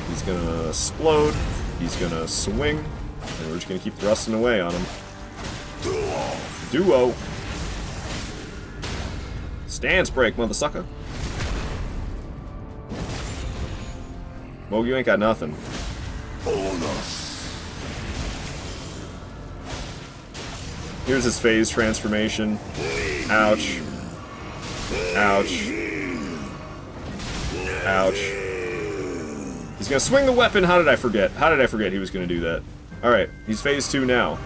He's gonna explode. He's gonna swing. And we're just gonna keep thrusting away on him. Duo! Stance break, mother sucker. Moog, you ain't got nothing. Here's his phase transformation. Ouch. Ouch. Ouch. He's gonna swing the weapon. How did I forget? How did I forget he was gonna do that? Alright, he's phase 2 now.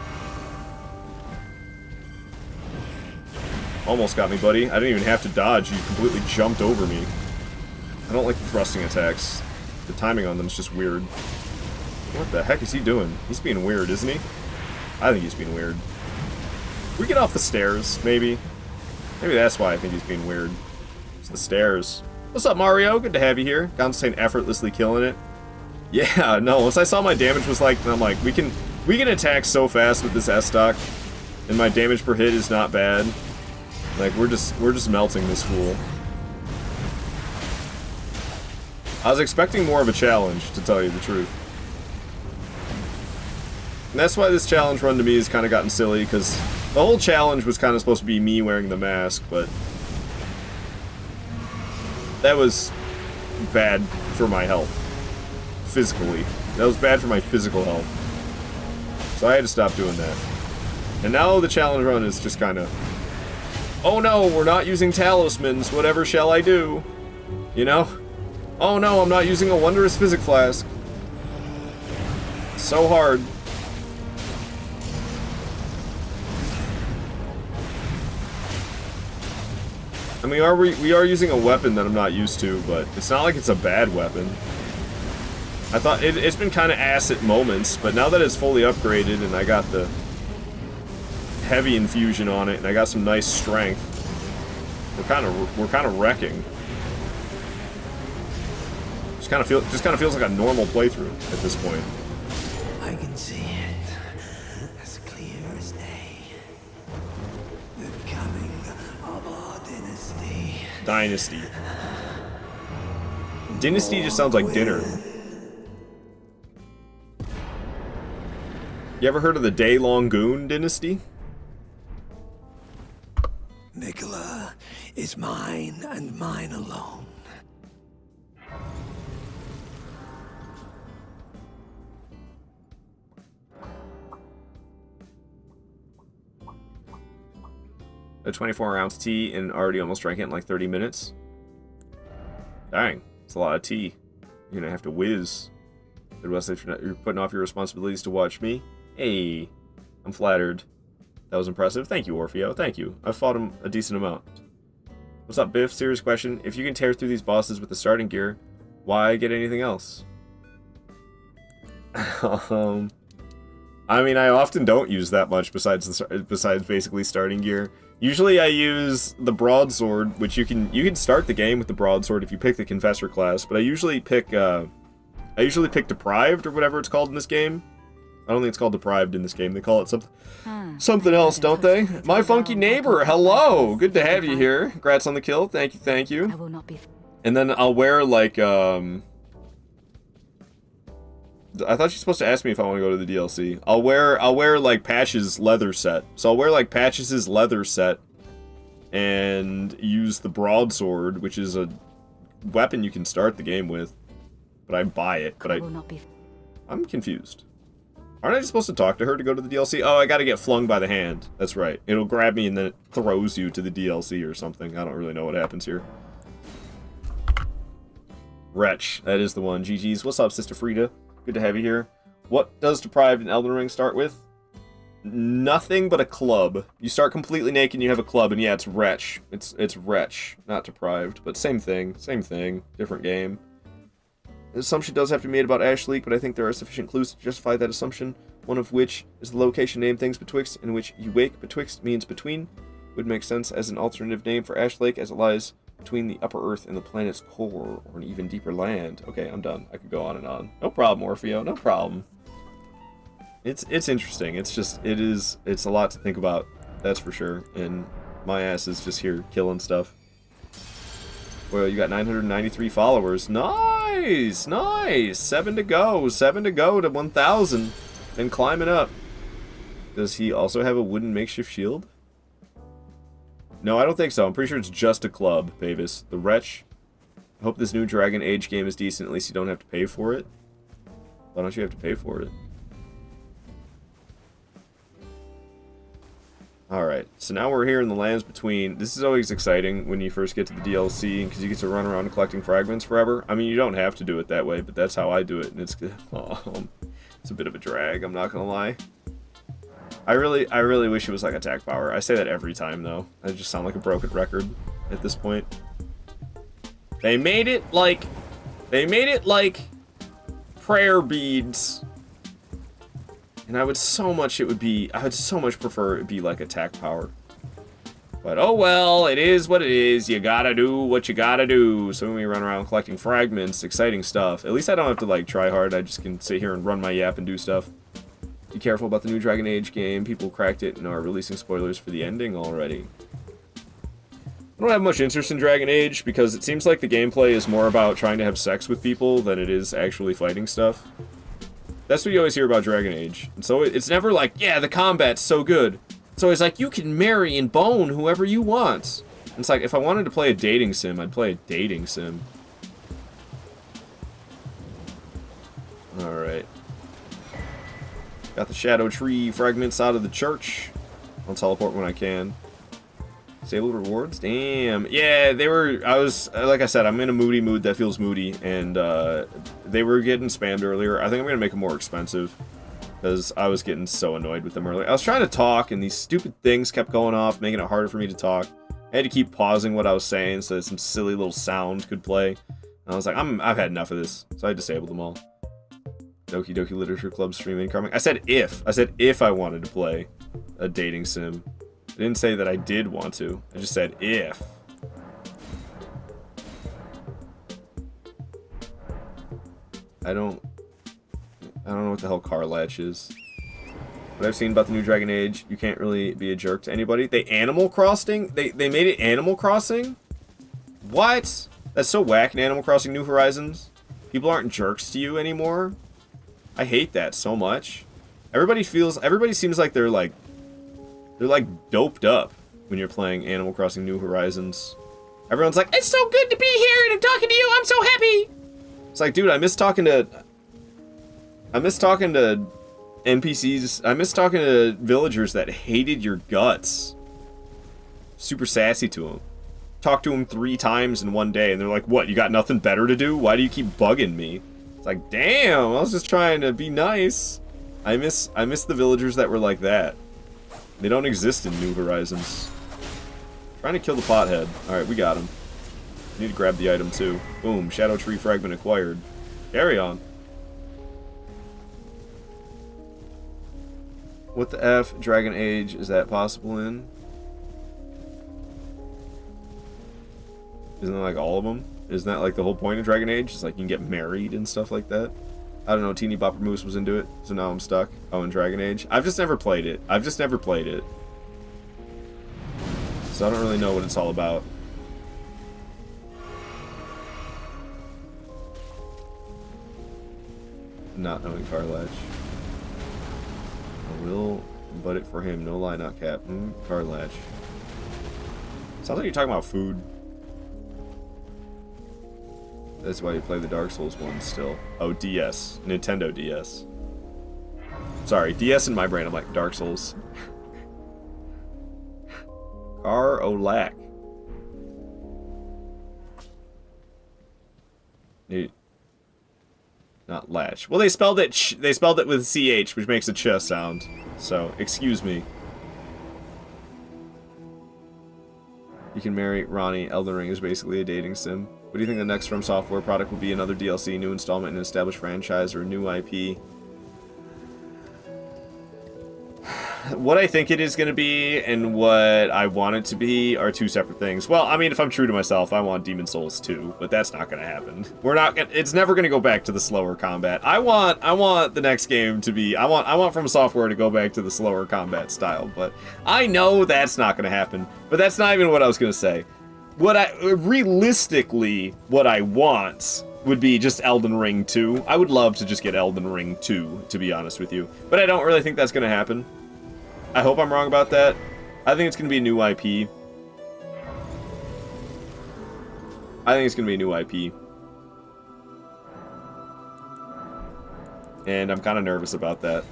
Almost got me, buddy. I didn't even have to dodge. You completely jumped over me. I don't like the thrusting attacks. The timing on them is just weird. What the heck is he doing? He's being weird, isn't he? I think he's being weird. We get off the stairs, maybe. Maybe that's why I think he's being weird. It's the stairs. What's up, Mario? Good to have you here. Gon's saying effortlessly killing it. Yeah, no, once I saw my damage was like, I'm like, we can attack so fast with this S-Stock, and my damage per hit is not bad. Like, we're just melting this fool. I was expecting more of a challenge, to tell you the truth. And that's why this challenge run to me has kind of gotten silly, because the whole challenge was kind of supposed to be me wearing the mask, but that was bad for my health. Physically. That was bad for my physical health. So I had to stop doing that. And now the challenge run is just kind of, oh no, we're not using talismans, whatever shall I do? You know? Oh no, I'm not using a wondrous physic flask. So hard. I mean, we are using a weapon that I'm not used to, but it's not like it's a bad weapon. I thought it's been kind of ass at moments, but now that it's fully upgraded and I got the heavy infusion on it and I got some nice strength, we're kind of wrecking. Just kind of feels like a normal playthrough at this point. I can see it as clear as day. The coming of our dynasty. Dynasty. Dynasty just sounds like dinner. You ever heard of the Day-Long Goon Dynasty? Mikola is mine and mine alone. A 24-ounce tea and already almost drank it in like 30 minutes. Dang. It's a lot of tea. You're gonna have to whiz. Unless if you're putting off your responsibilities to watch me. Hey, I'm flattered. That was impressive. Thank you, Orfeo. Thank you. I've fought him a decent amount. What's up, Biff? Serious question. If you can tear through these bosses with the starting gear, why get anything else? I mean, I often don't use that much besides basically starting gear. Usually I use the broadsword, which you can start the game with the broadsword if you pick the Confessor class, but I usually pick Deprived or whatever it's called in this game. I don't think it's called Deprived in this game. They call it something else, don't they? My funky neighbor, hello! Good to have you here. Congrats on the kill. Thank you, thank you. I will not be. And then I'll wear like I thought you're supposed to ask me if I want to go to the DLC. I'll wear like Patch's leather set. So I'll wear like Patch's leather set and use the broadsword, which is a weapon you can start the game with. But I buy it. But I'm confused. Aren't I just supposed to talk to her to go to the DLC? Oh, I gotta get flung by the hand. That's right. It'll grab me and then it throws you to the DLC or something. I don't really know what happens here. Wretch. That is the one. GG's. What's up, Sister Frida? Good to have you here. What does Deprived in Elden Ring start with? Nothing but a club. You start completely naked and you have a club, and yeah, it's Wretch. It's Wretch, not Deprived, but same thing, different game. An assumption does have to be made about Ash Leak, but I think there are sufficient clues to justify that assumption, one of which is the location name Things Betwixt, in which you wake betwixt means between. Would make sense as an alternative name for Ash Lake, as it lies between the upper earth and the planet's core, or an even deeper land. Okay, I'm done. I could go on and on. No problem, Orfeo. No problem. It's interesting. It's a lot to think about. That's for sure. And my ass is just here killing stuff. Well, you got 993 followers. Nice, nice. 7 to go. 7 to go to 1,000, and climbing up. Does he also have a wooden makeshift shield? No, I don't think so. I'm pretty sure it's just a club, Bavis. The Wretch. I hope this new Dragon Age game is decent. At least you don't have to pay for it. Why don't you have to pay for it? Alright, so now we're here in the lands between. This is always exciting when you first get to the DLC, because you get to run around collecting fragments forever. I mean, you don't have to do it that way, but that's how I do it, and it's good. It's a bit of a drag, I'm not gonna lie. I really wish it was like attack power. I say that every time, though. I just sound like a broken record at this point. They made it like prayer beads. And I would so much prefer it be like attack power. But oh well, it is what it is. You gotta do what you gotta do. So when we run around collecting fragments, exciting stuff. At least I don't have to like try hard. I just can sit here and run my yap and do stuff. Be careful about the new Dragon Age game. People cracked it and are releasing spoilers for the ending already. I don't have much interest in Dragon Age because it seems like the gameplay is more about trying to have sex with people than it is actually fighting stuff. That's what you always hear about Dragon Age. And so it's never like, yeah, the combat's so good. It's always like, you can marry and bone whoever you want. And it's like, if I wanted to play a dating sim, I'd play a dating sim. Alright. Got the Shadow Tree fragments out of the church. I'll teleport when I can. Disable rewards? Damn. Yeah, like I said, I'm in a moody mood that feels moody, and they were getting spammed earlier. I think I'm going to make them more expensive, because I was getting so annoyed with them earlier. I was trying to talk, and these stupid things kept going off, making it harder for me to talk. I had to keep pausing what I was saying so that some silly little sound could play. And I was like, I've had enough of this, so I disabled them all. Doki Doki Literature Club stream incoming. I said if I wanted to play a dating sim. I didn't say that I did want to. I just said if. I don't know what the hell car latch is. What I've seen about the new Dragon Age, you can't really be a jerk to anybody. They Animal Crossing? They made it Animal Crossing? What? That's so whack in Animal Crossing New Horizons. People aren't jerks to you anymore. I hate that so much. Everybody seems like they're like doped up when you're playing Animal Crossing New Horizons. Everyone's like, it's so good to be here and I'm talking to you, I'm so happy! It's like, dude, I miss talking to NPCs, I miss talking to villagers that hated your guts. Super sassy to them. talked to them 3 times in one day, and they're like, what, you got nothing better to do? Why do you keep bugging me? It's like, damn, I was just trying to be nice. I miss the villagers that were like that. They don't exist in New Horizons. Trying to kill the pothead. Alright, we got him. Need to grab the item too. Boom, Shadow Tree Fragment acquired. Carry on. What the F Dragon Age is that possible in? Isn't that like all of them? Isn't that like the whole point of Dragon Age? It's like you can get married and stuff like that? I don't know, Teeny Bopper Moose was into it, so now I'm stuck. Oh, in Dragon Age? I've just never played it. So I don't really know what it's all about. Not knowing Carlatch. I will butt it for him. No lie, not cap. Carlatch. Sounds like you're talking about food. That's why you play the Dark Souls one still. Oh, DS. Nintendo DS. Sorry, DS in my brain, I'm like, Dark Souls. Carolac. Not latch. Well, they spelled it with CH, which makes a ch sound. So, excuse me. You can marry Ronnie. Elden Ring is basically a dating sim. What do you think the next From Software product will be? Another DLC, new installment in an established franchise, or a new IP? What I think it is going to be and what I want it to be are 2 separate things. Well, I mean, if I'm true to myself, I want Demon Souls 2, but that's not going to happen. It's never going to go back to the slower combat. I want the next game to be, I want From Software to go back to the slower combat style, but I know that's not going to happen. But that's not even what I was going to say. Realistically, what I want would be just Elden Ring 2. I would love to just get Elden Ring 2, to be honest with you. But I don't really think that's going to happen. I hope I'm wrong about that. I think it's going to be a new IP. And I'm kind of nervous about that.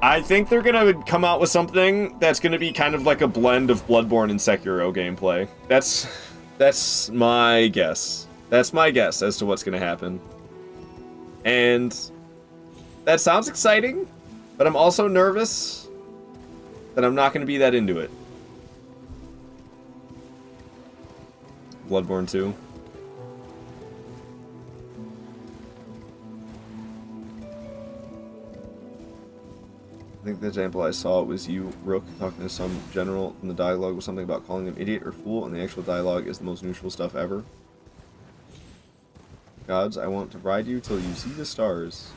I think they're going to come out with something that's going to be kind of like a blend of Bloodborne and Sekiro gameplay. That's my guess. That's my guess as to what's going to happen. And that sounds exciting, but I'm also nervous that I'm not going to be that into it. Bloodborne 2. I think the example I saw was you, Rook, talking to some general, and the dialogue was something about calling them idiot or fool, and the actual dialogue is the most neutral stuff ever. Gods, I want to ride you till you see the stars.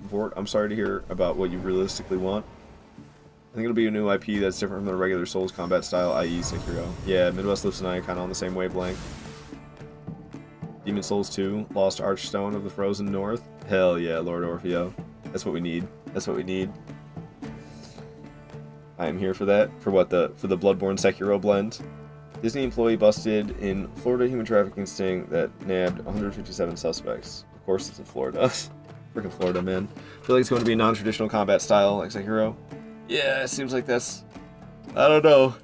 Vort, I'm sorry to hear about what you realistically want. I think it'll be a new IP that's different from the regular Souls combat style, i.e. Sekiro. Yeah, Midwest Lifts and I are kind of on the same wavelength. Demon Souls 2, Lost Archstone of the Frozen North. Hell yeah, Lord Orfeo. That's what we need. I am here for that. For what, for the Bloodborne Sekiro blend. Disney employee busted in Florida human trafficking sting that nabbed 157 suspects. Of course it's in Florida. Freaking Florida, man. I feel like it's going to be a non-traditional combat style like Sekiro. Yeah, it seems like that's... I don't know.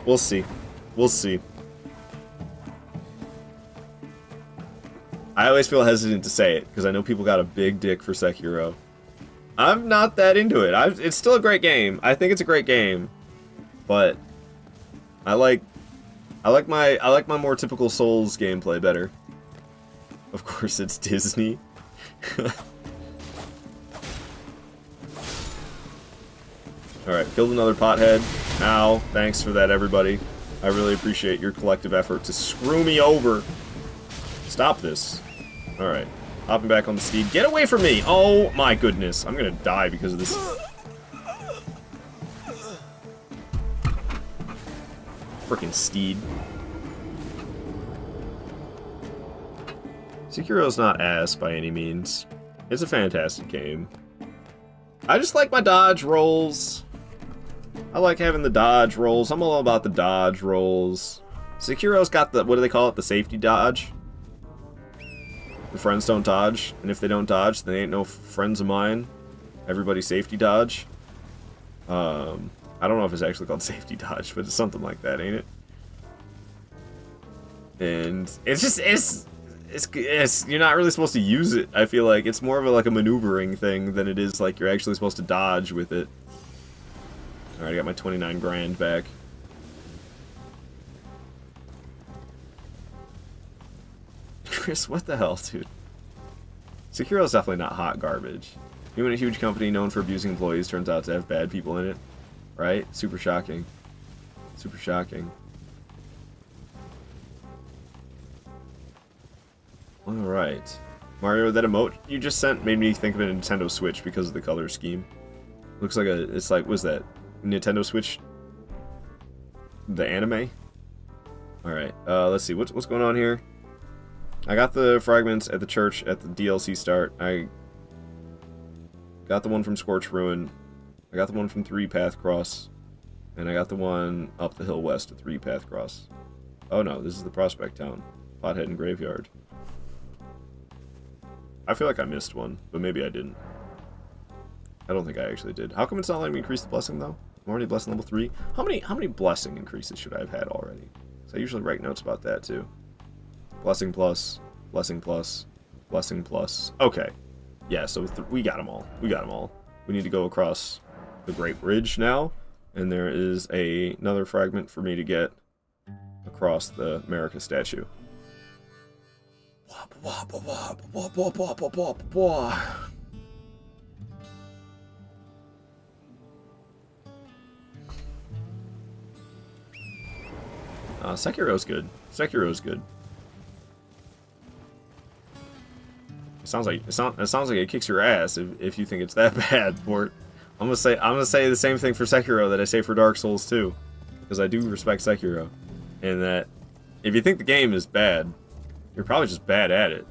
We'll see. I always feel hesitant to say it, because I know people got a big dick for Sekiro. I'm not that into it. It's still a great game. I think it's a great game. But I like my more typical Souls gameplay better. Of course it's Disney. Alright, killed another pothead. Ow. Thanks for that, everybody. I really appreciate your collective effort to screw me over. Stop this. Alright. Hopping back on the steed. Get away from me! Oh my goodness. I'm gonna die because of this. Frickin' steed. Sekiro's not ass by any means. It's a fantastic game. I just like my dodge rolls. I like having the dodge rolls. I'm all about the dodge rolls. Sekiro's got the, what do they call it? The safety dodge? The friends don't dodge, and if they don't dodge, they ain't no friends of mine. everybody safety dodge. I don't know if it's actually called safety dodge, but it's something like that, ain't it? And it's you're not really supposed to use it. I feel like it's more of like a maneuvering thing than it is like you're actually supposed to dodge with it. All right, I got my 29 grand back. Chris, what the hell, dude? Sekiro's definitely not hot garbage. Even a huge company known for abusing employees turns out to have bad people in it. Right? Super shocking. Super shocking. Alright. Mario, that emote you just sent made me think of a Nintendo Switch because of the color scheme. Looks like it's like, what's that? Nintendo Switch? The anime? Alright, let's see, what's going on here? I got the fragments at the church at the DLC start. I got the one from Scorch Ruin. I got the one from 3 Path Cross. And I got the one up the hill west at 3 Path Cross. Oh no, this is the Prospect Town. Pothead and Graveyard. I feel like I missed one, but maybe I didn't. I don't think I actually did. How come it's not letting me increase the blessing though? I'm already blessing level 3. How many blessing increases should I have had already? So I usually write notes about that too. Blessing plus, blessing plus, blessing plus. Okay. Yeah, so we got them all. We got them all. We need to go across the Great Bridge now, and there is another fragment for me to get across the America statue. Sekiro's good. Sekiro's good. It sounds like it kicks your ass if you think it's that bad, Port. I'm gonna say the same thing for Sekiro that I say for Dark Souls 2, because I do respect Sekiro, and that if you think the game is bad, you're probably just bad at it.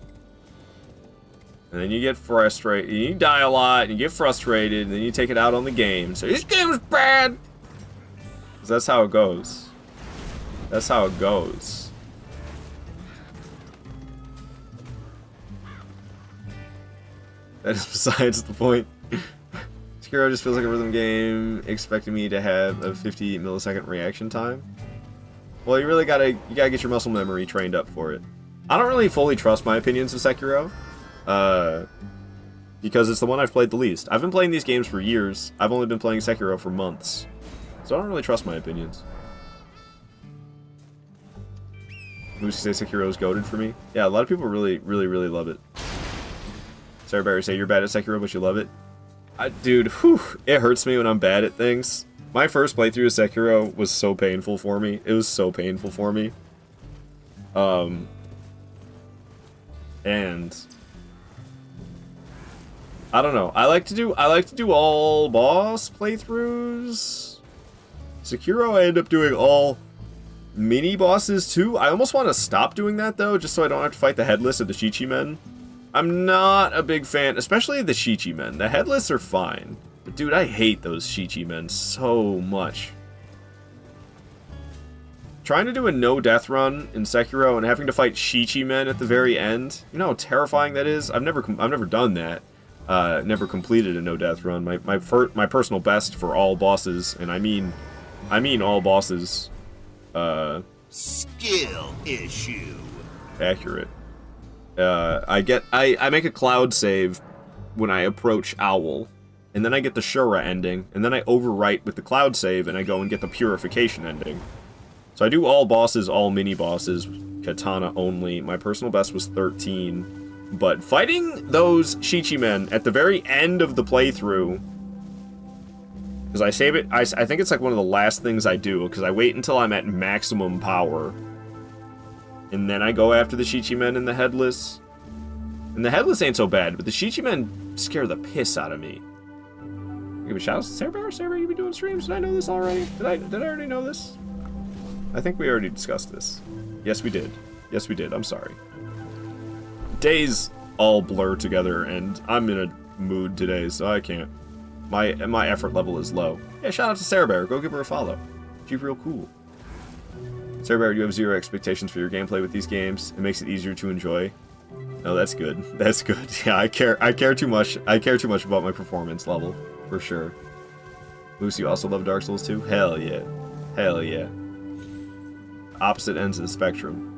And then you get frustrated, you die a lot, and you get frustrated, and then you take it out on the game and say, this game's bad! Because that's how it goes. That's how it goes. That is besides the point. Sekiro just feels like a rhythm game, expecting me to have a 50 millisecond reaction time. Well, you gotta get your muscle memory trained up for it. I don't really fully trust my opinions of Sekiro, because it's the one I've played the least. I've been playing these games for years. I've only been playing Sekiro for months, so I don't really trust my opinions. Who's to say Sekiro's goated for me? Yeah, a lot of people really love it. Sarah Barry say you're bad at Sekiro, but you love it. Dude, whew, it hurts me when I'm bad at things. My first playthrough of Sekiro was so painful for me. It was so painful for me. And I don't know. I like to do all boss playthroughs. Sekiro, I end up doing all mini bosses too. I almost want to stop doing that though, just so I don't have to fight the headless or the Shichi men. I'm not a big fan, especially the Shichi men. The headless are fine, but dude, I hate those Shichi men so much. Trying to do a no-death run in Sekiro and having to fight Shichi men at the very end, you know how terrifying that is? I've never done that. Never completed a no-death run. My personal best for all bosses, and I mean all bosses. Skill issue. Accurate. I make a cloud save when I approach Owl, and then I get the Shura ending, and then I overwrite with the cloud save, and I go and get the Purification ending. So I do all bosses, all mini-bosses, Katana only. My personal best was 13. But fighting those Shichi men at the very end of the playthrough, because I save it, I think it's like one of the last things I do, because I wait until I'm at maximum power. And then I go after the Shichi men and the Headless. And the Headless ain't so bad, but the Shichi men scare the piss out of me. Give a shout out to Sarah Bear. Sarah Bear, you been doing streams? Did I know this already? Did I already know this? I think we already discussed this. Yes, we did. Yes, we did. I'm sorry. Days all blur together, and I'm in a mood today, so I can't. My effort level is low. Yeah, shout out to Sarah Bear. Go give her a follow. She's real cool. Sarah Bear, you have zero expectations for your gameplay with these games. It makes it easier to enjoy. No, that's good. That's good. Yeah, I care too much. I care too much about my performance level, for sure. Moose, you also love Dark Souls 2? Hell yeah. Hell yeah. Opposite ends of the spectrum.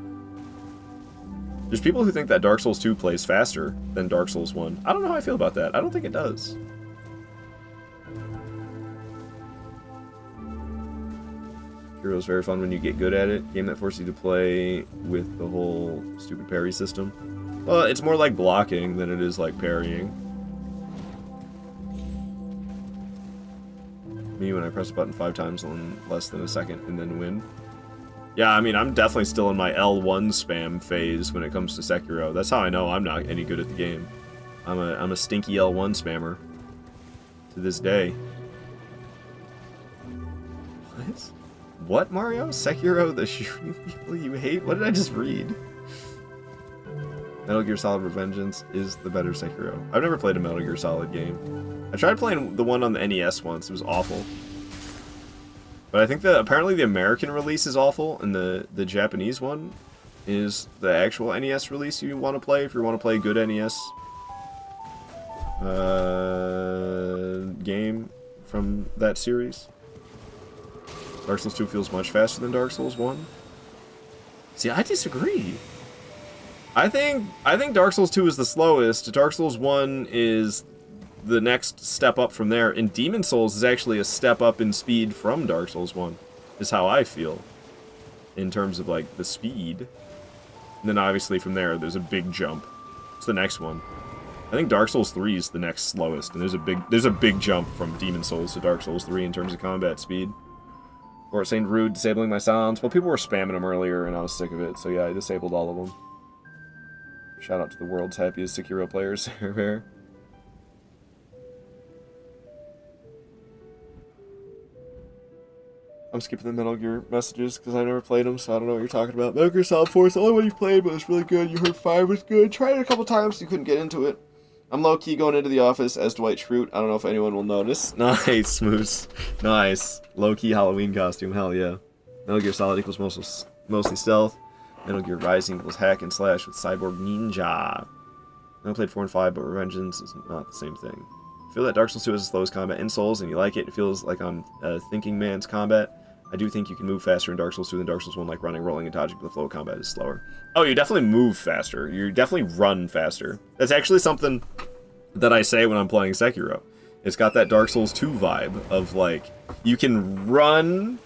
There's people who think that Dark Souls 2 plays faster than Dark Souls 1. I don't know how I feel about that. I don't think it does. Hero's very fun when you get good at it. Game that forces you to play with the whole stupid parry system. Well, it's more like blocking than it is like parrying. Me when I press a button 5 times in less than a second and then win. Yeah, I mean, I'm definitely still in my L1 spam phase when it comes to Sekiro. That's how I know I'm not any good at the game. I'm a stinky L1 spammer. To this day. What? What, Mario? Sekiro, the shooting people you hate? What did I just read? Metal Gear Solid Revengeance is the better Sekiro. I've never played a Metal Gear Solid game. I tried playing the one on the NES once. It was awful. But I think that apparently the American release is awful, and the Japanese one is the actual NES release you want to play if you want to play a good NES game from that series. Dark Souls 2 feels much faster than Dark Souls 1. See, I disagree. I think Dark Souls 2 is the slowest. Dark Souls 1 is the next step up from there, and Demon Souls is actually a step up in speed from Dark Souls 1, is how I feel, in terms of, like, the speed. And then, obviously, from there's a big jump. It's the next one. I think Dark Souls 3 is the next slowest, and there's a big jump from Demon Souls to Dark Souls 3 in terms of combat speed. Or saying rude, disabling my sounds. Well, people were spamming them earlier, and I was sick of it, so yeah, I disabled all of them. Shout out to the world's happiest Sekiro players, Bear. I'm skipping the Metal Gear messages because I've never played them, so I don't know what you're talking about. Metal Gear Solid 4 is the only one you've played, but it's really good. You heard 5 was good. Tried it a couple times, you couldn't get into it. I'm low-key going into the office as Dwight Schrute. I don't know if anyone will notice. Nice, Moose. Nice. Low-key Halloween costume, hell yeah. Metal Gear Solid equals mostly stealth. Metal Gear Rising equals hack and slash with Cyborg Ninja. I played 4 and 5, but Revengeance is not the same thing. I feel that Dark Souls 2 has the slowest combat in Souls, and you like it. It feels like I'm thinking man's combat. I do think you can move faster in Dark Souls 2 than Dark Souls 1, like running, rolling, and dodging, but the flow of combat is slower. Oh, you definitely move faster. You definitely run faster. That's actually something that I say when I'm playing Sekiro. It's got that Dark Souls 2 vibe of, like, you can run,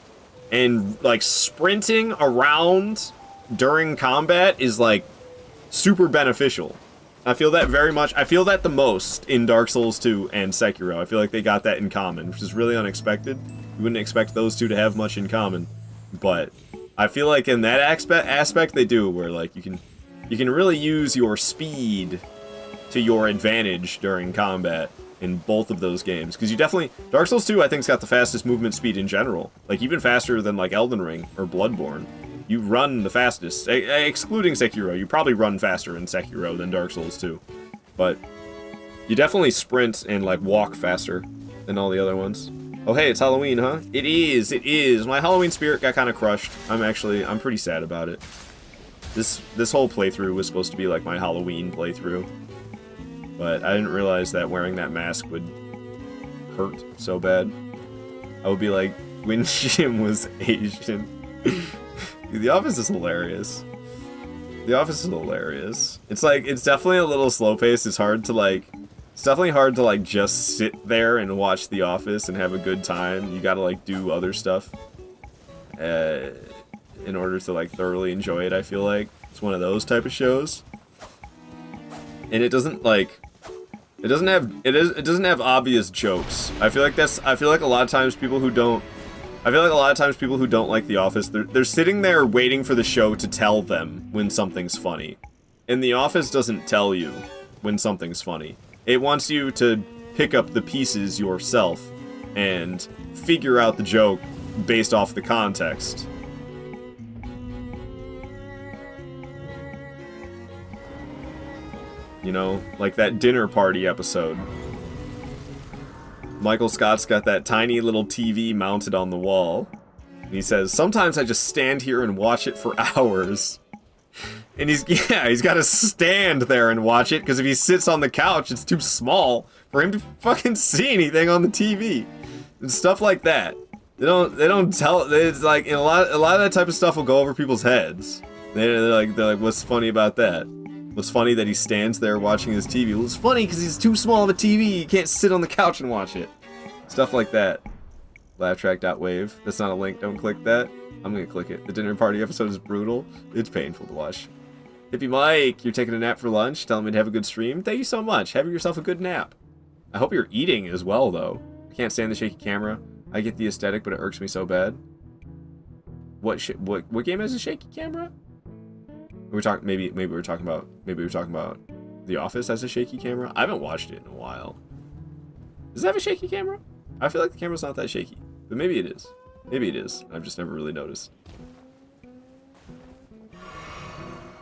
and, like, sprinting around during combat is, like, super beneficial. I feel that very much. I feel that the most in Dark Souls 2 and Sekiro. I feel like they got that in common, which is really unexpected. You wouldn't expect those two to have much in common, but I feel like in that aspect they do, where like you can really use your speed to your advantage during combat in both of those games, because you definitely Dark Souls 2 I think's got the fastest movement speed in general, like even faster than like Elden Ring or Bloodborne. You run the fastest, excluding Sekiro. You probably run faster in Sekiro than Dark Souls 2, but you definitely sprint and like walk faster than all the other ones. Oh hey, it's Halloween, huh? It is, it is. My Halloween spirit got kind of crushed. I'm pretty sad about it. This whole playthrough was supposed to be like my Halloween playthrough, but I didn't realize that wearing that mask would hurt so bad. I would be like when Jim was Asian. Dude, The Office is hilarious. The Office is hilarious. It's like, it's definitely a little slow paced. It's definitely hard to like just sit there and watch The Office and have a good time. You gotta like do other stuff in order to like thoroughly enjoy it. I feel like it's one of those type of shows, and it doesn't have obvious jokes. I feel like a lot of times people who don't like The Office, they're sitting there waiting for the show to tell them when something's funny, and The Office doesn't tell you when something's funny. It wants you to pick up the pieces yourself and figure out the joke based off the context. You know, like that dinner party episode. Michael Scott's got that tiny little TV mounted on the wall. And he says, "Sometimes I just stand here and watch it for hours." And he's got to stand there and watch it, because if he sits on the couch, it's too small for him to fucking see anything on the TV. And stuff like that. They don't tell, it's like, a lot of that type of stuff will go over people's heads. They're like, what's funny about that? What's funny that he stands there watching his TV? Well, it's funny because he's too small of a TV. You can't sit on the couch and watch it. Stuff like that. Laugh-track.wave. That's not a link. Don't click that. I'm gonna click it. The dinner party episode is brutal. It's painful to watch. Hippie Mike, you're taking a nap for lunch. Telling me to have a good stream. Thank you so much. Have yourself a good nap. I hope you're eating as well, though. I can't stand the shaky camera. I get the aesthetic, but it irks me so bad. What game has a shaky camera? We're talking maybe we're talking about The Office has a shaky camera. I haven't watched it in a while. Does it have a shaky camera? I feel like the camera's not that shaky, but maybe it is. Maybe it is. I've just never really noticed.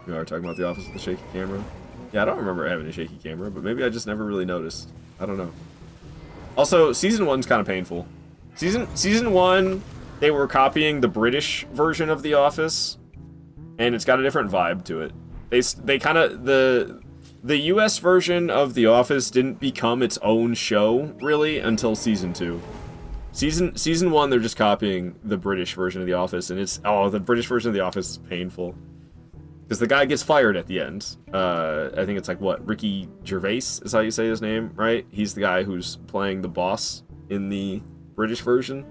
You are talking about The Office with the shaky camera? Yeah, I don't remember having a shaky camera, but maybe I just never really noticed. I don't know. Also, season 1's kind of painful. Season 1, they were copying the British version of The Office, and it's got a different vibe to it. They kind of the US version of The Office didn't become its own show really until season 2. Season 1, they're just copying the British version of The Office, and the British version of The Office is painful. Because the guy gets fired at the end. I think it's like, Ricky Gervais is how you say his name, right? He's the guy who's playing the boss in the British version.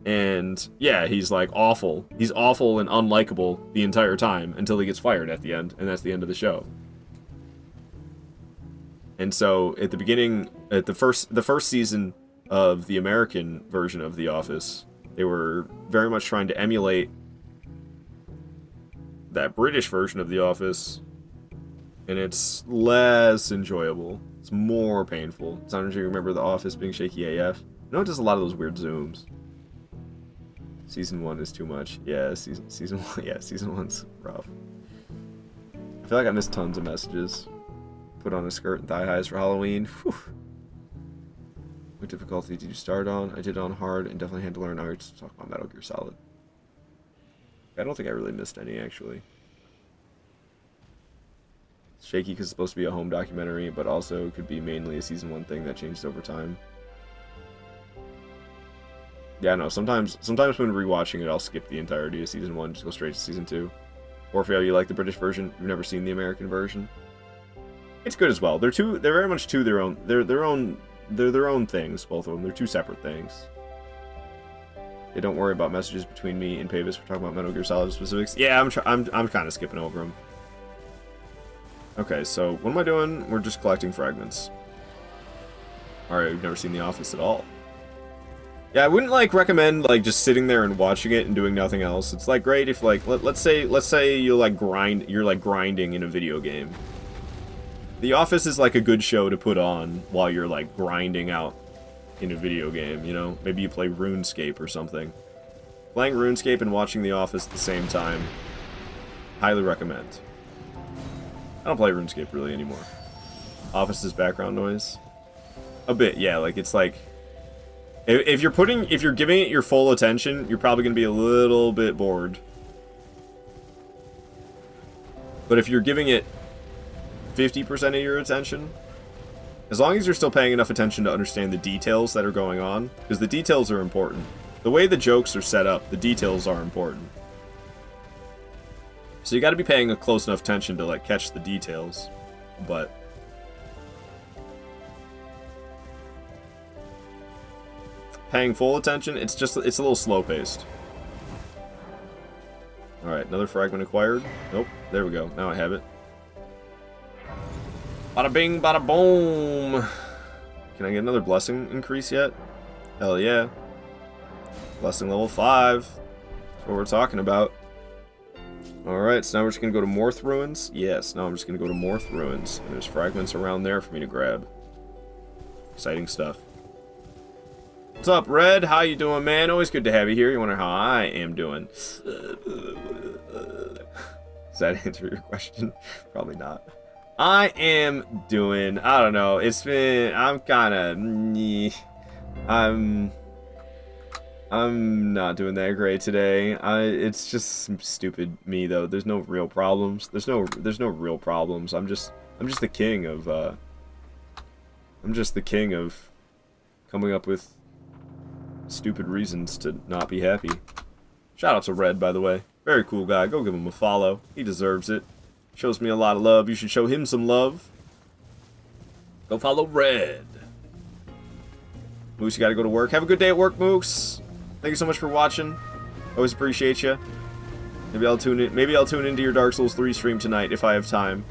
And, yeah, he's, like, awful. He's awful and unlikable the entire time until he gets fired at the end, and that's the end of the show. And so, at the beginning, at the first season of the American version of The Office, they were very much trying to emulate that British version of The Office, and it's less enjoyable. It's more painful. I don't know if you remember The Office being shaky AF. No, it does a lot of those weird zooms. Season 1 is too much. Yeah, season 1. Yeah, season 1's rough. I feel like I missed tons of messages. Put on a skirt and thigh highs for Halloween. Whew. What difficulty did you start on? I did it on hard and definitely had to learn arts to talk about Metal Gear Solid. I don't think I really missed any, actually. It's shaky because it's supposed to be a home documentary, but also could be mainly a season 1 thing that changed over time. Yeah, no, sometimes when rewatching it, I'll skip the entirety of season 1, just go straight to season 2. Or if you like the British version, you've never seen the American version. It's good as well. They're very much their own. They're their own things, both of them. They're two separate things. Hey, don't worry about messages between me and Pavis. We're talking about Metal Gear Solid specifics. Yeah, I'm kind of skipping over them. Okay, so what am I doing? We're just collecting fragments. Alright, we've never seen The Office at all. Yeah, I wouldn't recommend just sitting there and watching it and doing nothing else. It's great if let's say you're grinding in a video game. The Office is a good show to put on while you're grinding out in a video game, you know? Maybe you play RuneScape or something. Playing RuneScape and watching The Office at the same time. Highly recommend. I don't play RuneScape really anymore. Office's background noise? A bit, yeah, if you're giving it your full attention, you're probably gonna be a little bit bored. But if you're giving it 50% of your attention, as long as you're still paying enough attention to understand the details that are going on, because the details are important. The way the jokes are set up, the details are important. So you gotta be paying a close enough attention to catch the details, but paying full attention, it's a little slow paced. Alright, another fragment acquired. Nope, there we go. Now I have it. Bada bing, bada boom. Can I get another blessing increase yet? Hell yeah. Blessing level 5. That's what we're talking about. Alright, so now we're just going to go to Morth Ruins. Yes, now I'm just going to go to Morth Ruins. And there's fragments around there for me to grab. Exciting stuff. What's up, Red? How you doing, man? Always good to have you here. You wonder how I am doing. Does that answer your question? Probably not. I am doing, I don't know, I'm kind of, I'm not doing that great today. It's just stupid me though. There's no real problems. There's no real problems. I'm just the king of coming up with stupid reasons to not be happy. Shout out to Red, by the way. Very cool guy. Go give him a follow. He deserves it. Shows me a lot of love. You should show him some love. Go follow Red. Moose, you gotta go to work. Have a good day at work, Moose. Thank you so much for watching. Always appreciate you. Maybe I'll tune into your Dark Souls 3 stream tonight if I have time.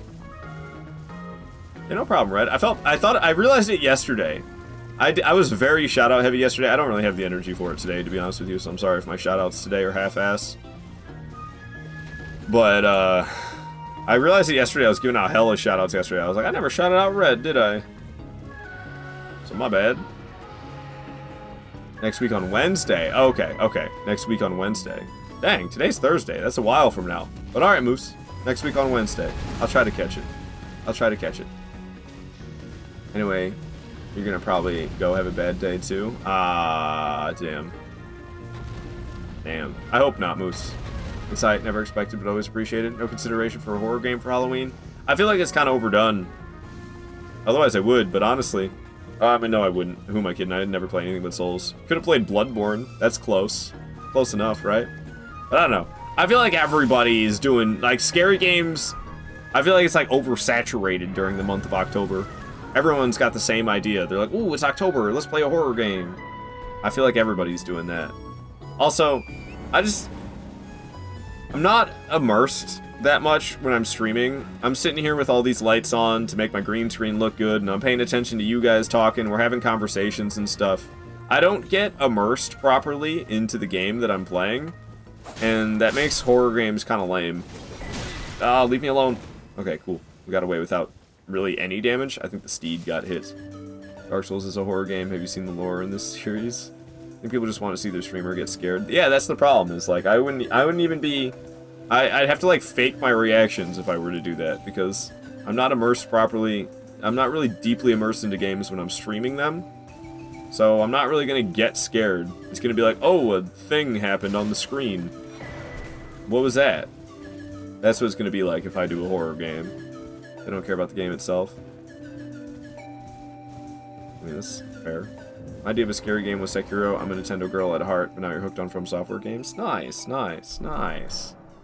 Yeah, no problem, Red. I realized it yesterday. I was very shout-out heavy yesterday. I don't really have the energy for it today, to be honest with you, so I'm sorry if my shout-outs today are half-ass. But, I realized it yesterday. I was giving out hella shout-outs yesterday. I was like, I never shouted out Red, did I? So, my bad. Next week on Wednesday. Okay. Next week on Wednesday. Dang, today's Thursday. That's a while from now. But alright, Moose. Next week on Wednesday. I'll try to catch it. Anyway, you're gonna probably go have a bad day too. Damn. I hope not, Moose. Insight, never expected but always appreciated. No consideration for a horror game for Halloween. I feel like it's kind of overdone. Otherwise I would, but honestly... no, I wouldn't. Who am I kidding? I'd never play anything but Souls. Could have played Bloodborne. That's close. Close enough, right? But I don't know. I feel like everybody is doing, like, scary games. I feel like it's, like, oversaturated during the month of October. Everyone's got the same idea. They're like, ooh, it's October. Let's play a horror game. I feel like everybody's doing that. Also, I'm not immersed that much when I'm streaming. I'm sitting here with all these lights on to make my green screen look good, and I'm paying attention to you guys talking. We're having conversations and stuff. I don't get immersed properly into the game that I'm playing, and that makes horror games kind of lame. Leave me alone. Okay, cool. We got away without really any damage. I think the steed got hit. Dark Souls is a horror game. Have you seen the lore in this series? I think people just want to see their streamer get scared. Yeah, that's the problem. Is like I wouldn't even be. I'd have to like fake my reactions if I were to do that because I'm not immersed properly. I'm not really deeply immersed into games when I'm streaming them. So I'm not really gonna get scared. It's gonna be like, oh, a thing happened on the screen. What was that? That's what it's gonna be like if I do a horror game. I don't care about the game itself. I mean, that's fair. My idea of a scary game was Sekiro. I'm a Nintendo girl at heart, but now you're hooked on From Software games. Nice.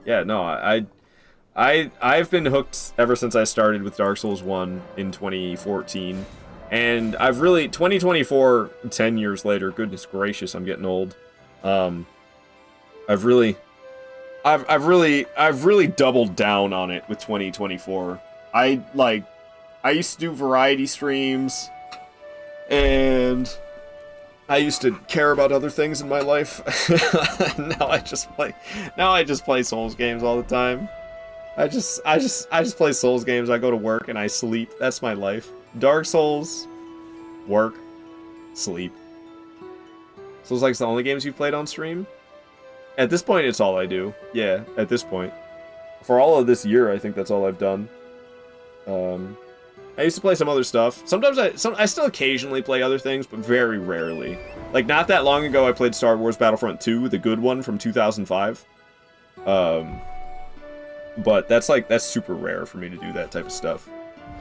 Yeah, no, I've been hooked ever since I started with Dark Souls 1 in 2014. And I've really 2024, 10 years later, goodness gracious, I'm getting old. I've really doubled down on it with 2024. I used to do variety streams, and I used to care about other things in my life. Now I just play Souls games all the time. I just play Souls games. I go to work and I sleep. That's my life. Dark Souls, work, sleep. Souls like the only games you've played on stream? At this point, it's all I do. Yeah, at this point. For all of this year, I think that's all I've done. I used to play some other stuff. Sometimes I still occasionally play other things, but very rarely. Like, not that long ago, I played Star Wars Battlefront 2, the good one from 2005. But that's super rare for me to do that type of stuff.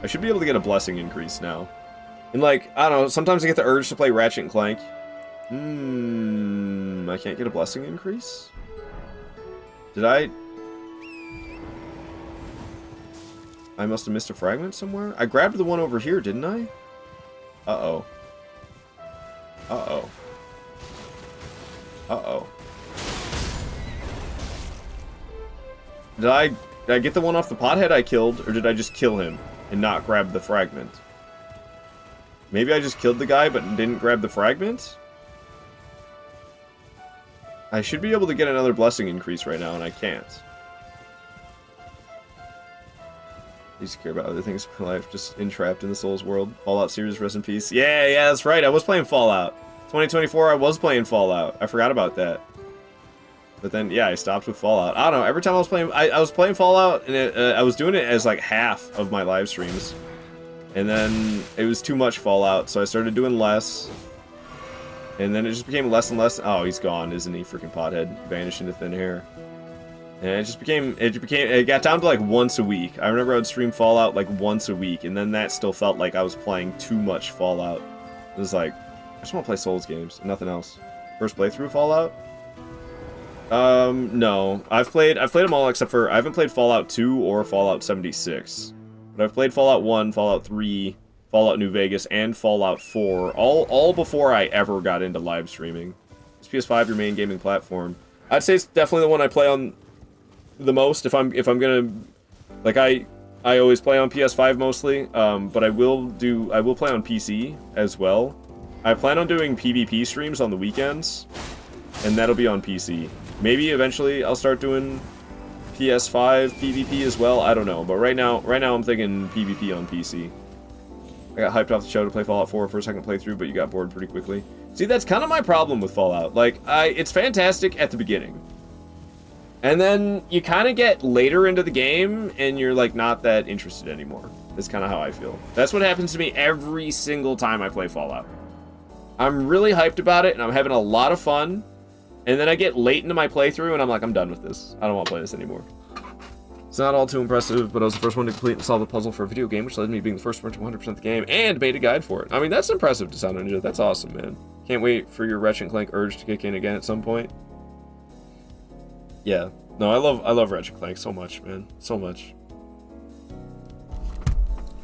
I should be able to get a blessing increase now. And like, I don't know, sometimes I get the urge to play Ratchet and Clank. I can't get a blessing increase? Did I must have missed a fragment somewhere? I grabbed the one over here, didn't I? Uh-oh. Uh-oh. Uh-oh. Did I get the one off the pothead I killed, or did I just kill him and not grab the fragment? Maybe I just killed the guy but didn't grab the fragment? I should be able to get another blessing increase right now, and I can't. I used to care about other things in my life, just entrapped in the Souls world. Fallout series, rest in peace. Yeah, that's right, I was playing Fallout. 2024, I was playing Fallout. I forgot about that. But then, yeah, I stopped with Fallout. I don't know, every time I was playing, I was playing Fallout, and I was doing it as like half of my live streams. And then it was too much Fallout, so I started doing less. And then it just became less and less. Oh, he's gone, isn't he? Freaking pothead. Vanished into thin air. And it got down to like once a week. I remember I would stream Fallout like once a week, and then that still felt like I was playing too much Fallout. It was like, I just want to play Souls games, nothing else. First playthrough Fallout? No. I've played them all except for, I haven't played Fallout 2 or Fallout 76. But I've played Fallout 1, Fallout 3, Fallout New Vegas, and Fallout 4, all before I ever got into live streaming. Is PS5 your main gaming platform? I'd say it's definitely the one I play on the most. If I'm gonna, like, I always play on PS5 mostly, but I will play on PC as well. I plan on doing PvP streams on the weekends, and that'll be on PC. Maybe eventually I'll start doing PS5 PvP as well. I don't know, but right now I'm thinking PvP on PC. I got hyped off the show to play Fallout 4 for a second playthrough, but you got bored pretty quickly. See, that's kind of my problem with Fallout. Like, it's fantastic at the beginning. And then you kind of get later into the game, and you're, like, not that interested anymore. That's kind of how I feel. That's what happens to me every single time I play Fallout. I'm really hyped about it, and I'm having a lot of fun. And then I get late into my playthrough, and I'm like, I'm done with this. I don't want to play this anymore. It's not all too impressive, but I was the first one to complete and solve the puzzle for a video game, which led to me being the first one to 100% of the game, and made a guide for it. I mean, that's impressive to Sound Ninja. That's awesome, man. Can't wait for your Ratchet & Clank urge to kick in again at some point. Yeah. No, I love Ratchet & Clank so much, man. So much.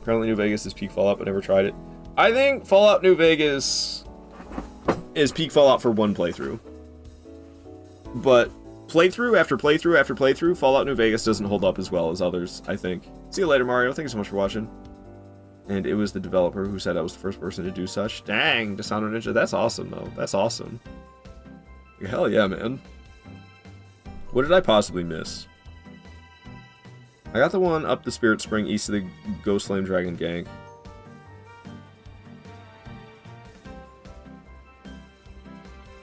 Apparently New Vegas is peak Fallout, but never tried it. I think Fallout New Vegas is peak Fallout for one playthrough. But playthrough after playthrough after playthrough, Fallout New Vegas doesn't hold up as well as others, I think. See you later, Mario. Thank you so much for watching. And it was the developer who said I was the first person to do such. Dang, Dishonor Ninja. That's awesome, though. That's awesome. Hell yeah, man. What did I possibly miss? I got the one up the Spirit Spring east of the Ghost Flame Dragon Gank.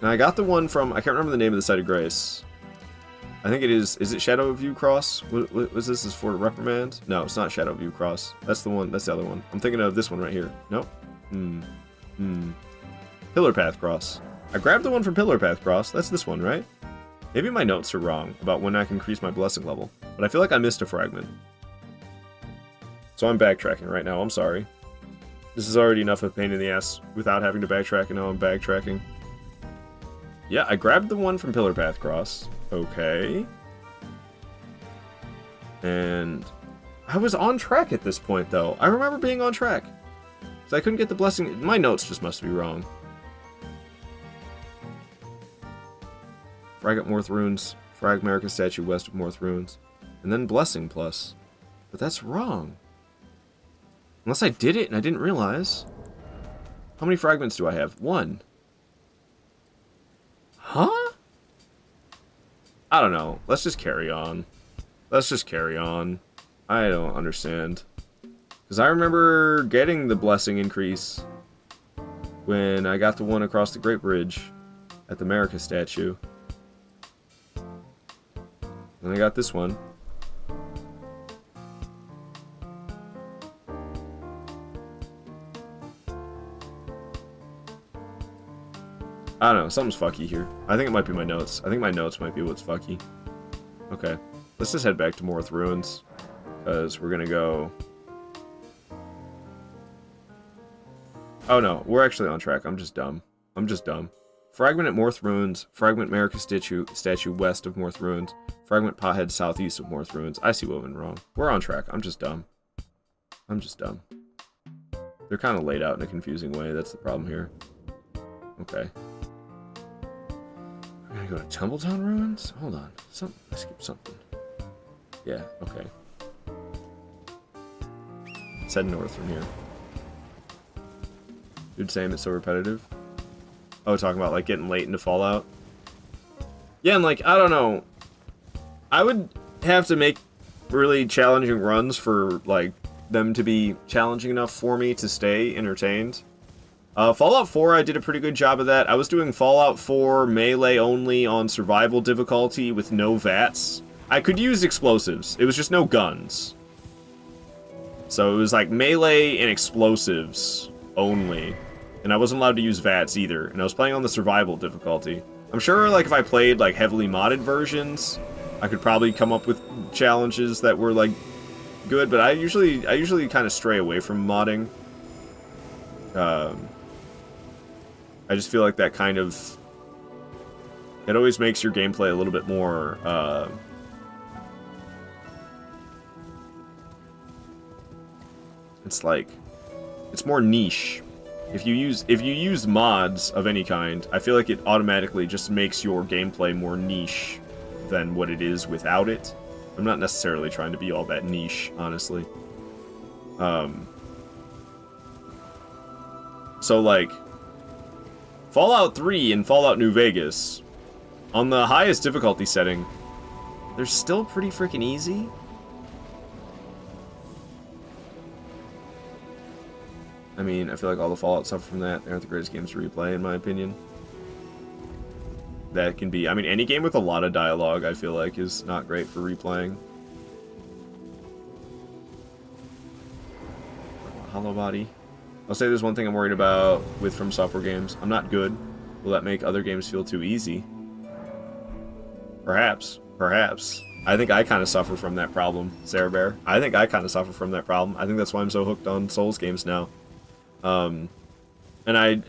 And I got the one from, I can't remember the name of the Site of Grace. I think it is it Shadow View Cross? What was this? Is for Reprimand? No, it's not Shadow View Cross. That's the one, that's the other one. I'm thinking of this one right here. Nope. Pillar Path Cross. I grabbed the one from Pillar Path Cross. That's this one, right? Maybe my notes are wrong about when I can increase my blessing level. But I feel like I missed a fragment. So I'm backtracking right now, I'm sorry. This is already enough of a pain in the ass without having to backtrack, and now I'm backtracking. Yeah, I grabbed the one from Pillar Path Cross. Okay. And I was on track at this point, though. I remember being on track. So I couldn't get the blessing. My notes just must be wrong. Frag at Morth Runes. Frag America Statue west of Morth Runes. And then Blessing Plus. But that's wrong. Unless I did it and I didn't realize. How many fragments do I have? 1. Huh? I don't know. Let's just carry on. Let's just carry on. I don't understand. Because I remember getting the blessing increase when I got the one across the Great Bridge at the America statue. And I got this one. I don't know, something's fucky here. I think it might be my notes. I think my notes might be what's fucky. Okay, let's just head back to Morth Ruins, because we're gonna go... Oh no, we're actually on track. I'm just dumb. I'm just dumb. Fragment at Morth Ruins, Fragment America statue west of Morth Ruins, Fragment Pothead southeast of Morth Ruins. I see what went wrong. We're on track. I'm just dumb. I'm just dumb. They're kind of laid out in a confusing way. That's the problem here. Okay. We're gonna go to Tumbletown Ruins? Hold on. I skipped something. Yeah, okay. Let's head north from here. Dude saying it's so repetitive. Oh, talking about like getting late into Fallout. Yeah, and like, I don't know. I would have to make really challenging runs for like them to be challenging enough for me to stay entertained. Fallout 4, I did a pretty good job of that. I was doing Fallout 4 melee only on survival difficulty with no VATS. I could use explosives. It was just no guns. So it was like melee and explosives only. and I wasn't allowed to use VATS either, and I was playing on the survival difficulty. I'm sure, like, if I played, like, heavily modded versions, I could probably come up with challenges that were, like, good, but I usually kind of stray away from modding. I just feel like that kind of... It always makes your gameplay a little bit more, it's like... It's more niche. If you use mods of any kind, I feel like it automatically just makes your gameplay more niche than what it is without it. I'm not necessarily trying to be all that niche, honestly. So, like, Fallout 3 and Fallout New Vegas, on the highest difficulty setting, they're still pretty freaking easy. I mean, I feel like all the Fallout suffer from that. They aren't the greatest games to replay, in my opinion. That can be... I mean, any game with a lot of dialogue, I feel like, is not great for replaying. Hollow Body. I'll say there's one thing I'm worried about with From Software games. I'm not good. Will that make other games feel too easy? Perhaps. Perhaps. I think I kind of suffer from that problem, Sarah Bear. I think I kind of suffer from that problem. I think that's why I'm so hooked on Souls games now. And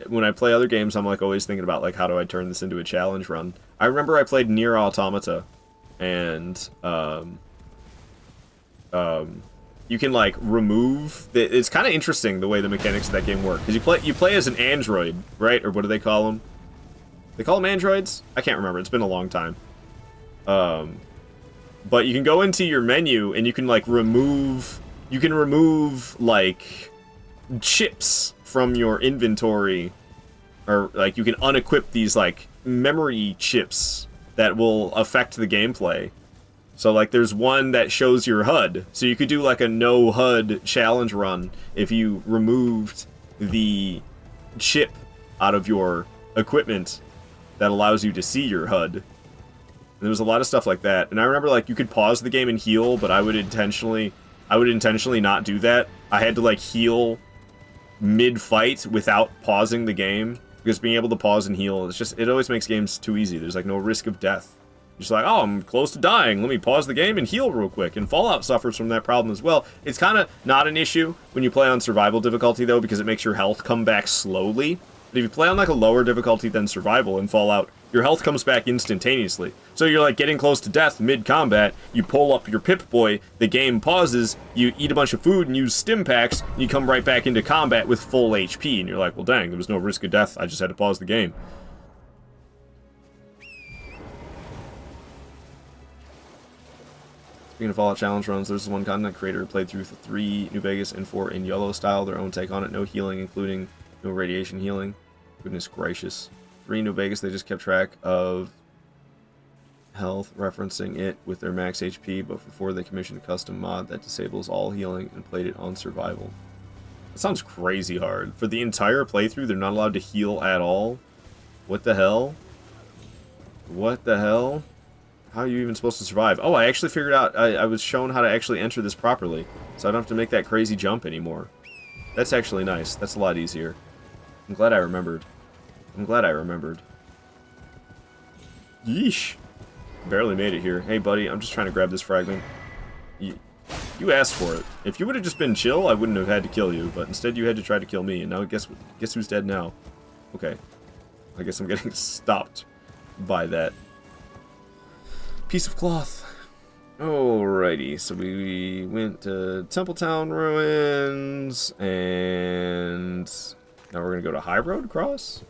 when I play other games, I'm like always thinking about like how do I turn this into a challenge run. I remember I played Nier Automata, and you can like remove. It's kind of interesting the way the mechanics of that game work because you play as an android, right? Or what do they call them? They call them androids? I can't remember. It's been a long time. But you can go into your menu and you can like remove. You can remove like chips from your inventory, or like you can unequip these like memory chips that will affect the gameplay. So like there's one that shows your HUD, so you could do like a no HUD challenge run if you removed the chip out of your equipment that allows you to see your HUD. And there was a lot of stuff like that, and I remember like you could pause the game and heal, but I would intentionally not do that. I had to like heal mid-fight without pausing the game, because being able to pause and heal, it always makes games too easy. There's like no risk of death. You're just like, oh, I'm close to dying, let me pause the game and heal real quick. And Fallout suffers from that problem as well. It's kind of not an issue when you play on survival difficulty though, because it makes your health come back slowly. But if you play on like a lower difficulty than survival in Fallout, your health comes back instantaneously. So you're like getting close to death mid-combat, you pull up your Pip-Boy, the game pauses, you eat a bunch of food and use stim packs, and you come right back into combat with full HP, and you're like, well dang, there was no risk of death, I just had to pause the game. Speaking of Fallout challenge runs, there's one content creator who played through 3 New Vegas and 4 in YOLO style, their own take on it, no healing, including no radiation healing. Goodness gracious. 3 New Vegas, they just kept track of health, referencing it with their max HP, but before they commissioned a custom mod that disables all healing and played it on survival. That sounds crazy hard. For the entire playthrough, they're not allowed to heal at all? What the hell? What the hell? How are you even supposed to survive? Oh, I actually figured out, I was shown how to actually enter this properly, so I don't have to make that crazy jump anymore. That's actually nice. That's a lot easier. I'm glad I remembered. I'm glad I remembered. Yeesh. Barely made it here. Hey, buddy, I'm just trying to grab this fragment. You asked for it. If you would have just been chill, I wouldn't have had to kill you, but instead you had to try to kill me, and now guess who's dead now? Okay. I guess I'm getting stopped by that piece of cloth. Alrighty, so we went to Templetown Ruins, and now we're gonna go to High Road Cross?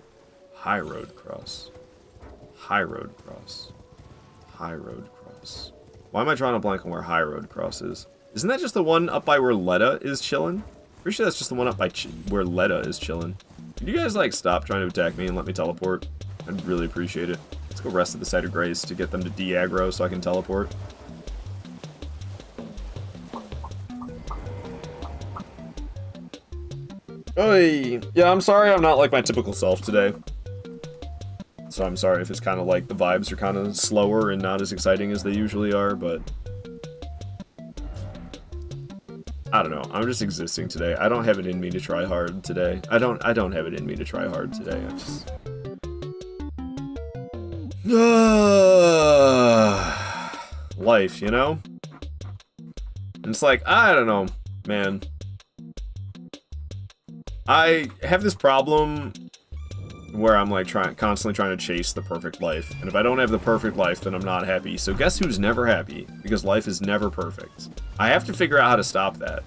High Road Cross. High Road Cross. High Road Cross. Why am I drawing a blank on where High Road Cross is? Isn't that just the one up by where Letta is chilling? Pretty sure that's just the one up by where Letta is chilling. Could you guys, like, stop trying to attack me and let me teleport? I'd really appreciate it. Let's go rest at the site of grace to get them to de-aggro so I can teleport. Oy. Yeah, I'm sorry I'm not like my typical self today. So I'm sorry if it's kind of like the vibes are kind of slower and not as exciting as they usually are, but I don't know. I'm just existing today. I don't have it in me to try hard today. I don't have it in me to try hard today. I'm just... life, you know? And it's like, I don't know, man. I have this problem where I'm like constantly trying to chase the perfect life. And if I don't have the perfect life, then I'm not happy. So guess who's never happy? Because life is never perfect. I have to figure out how to stop that.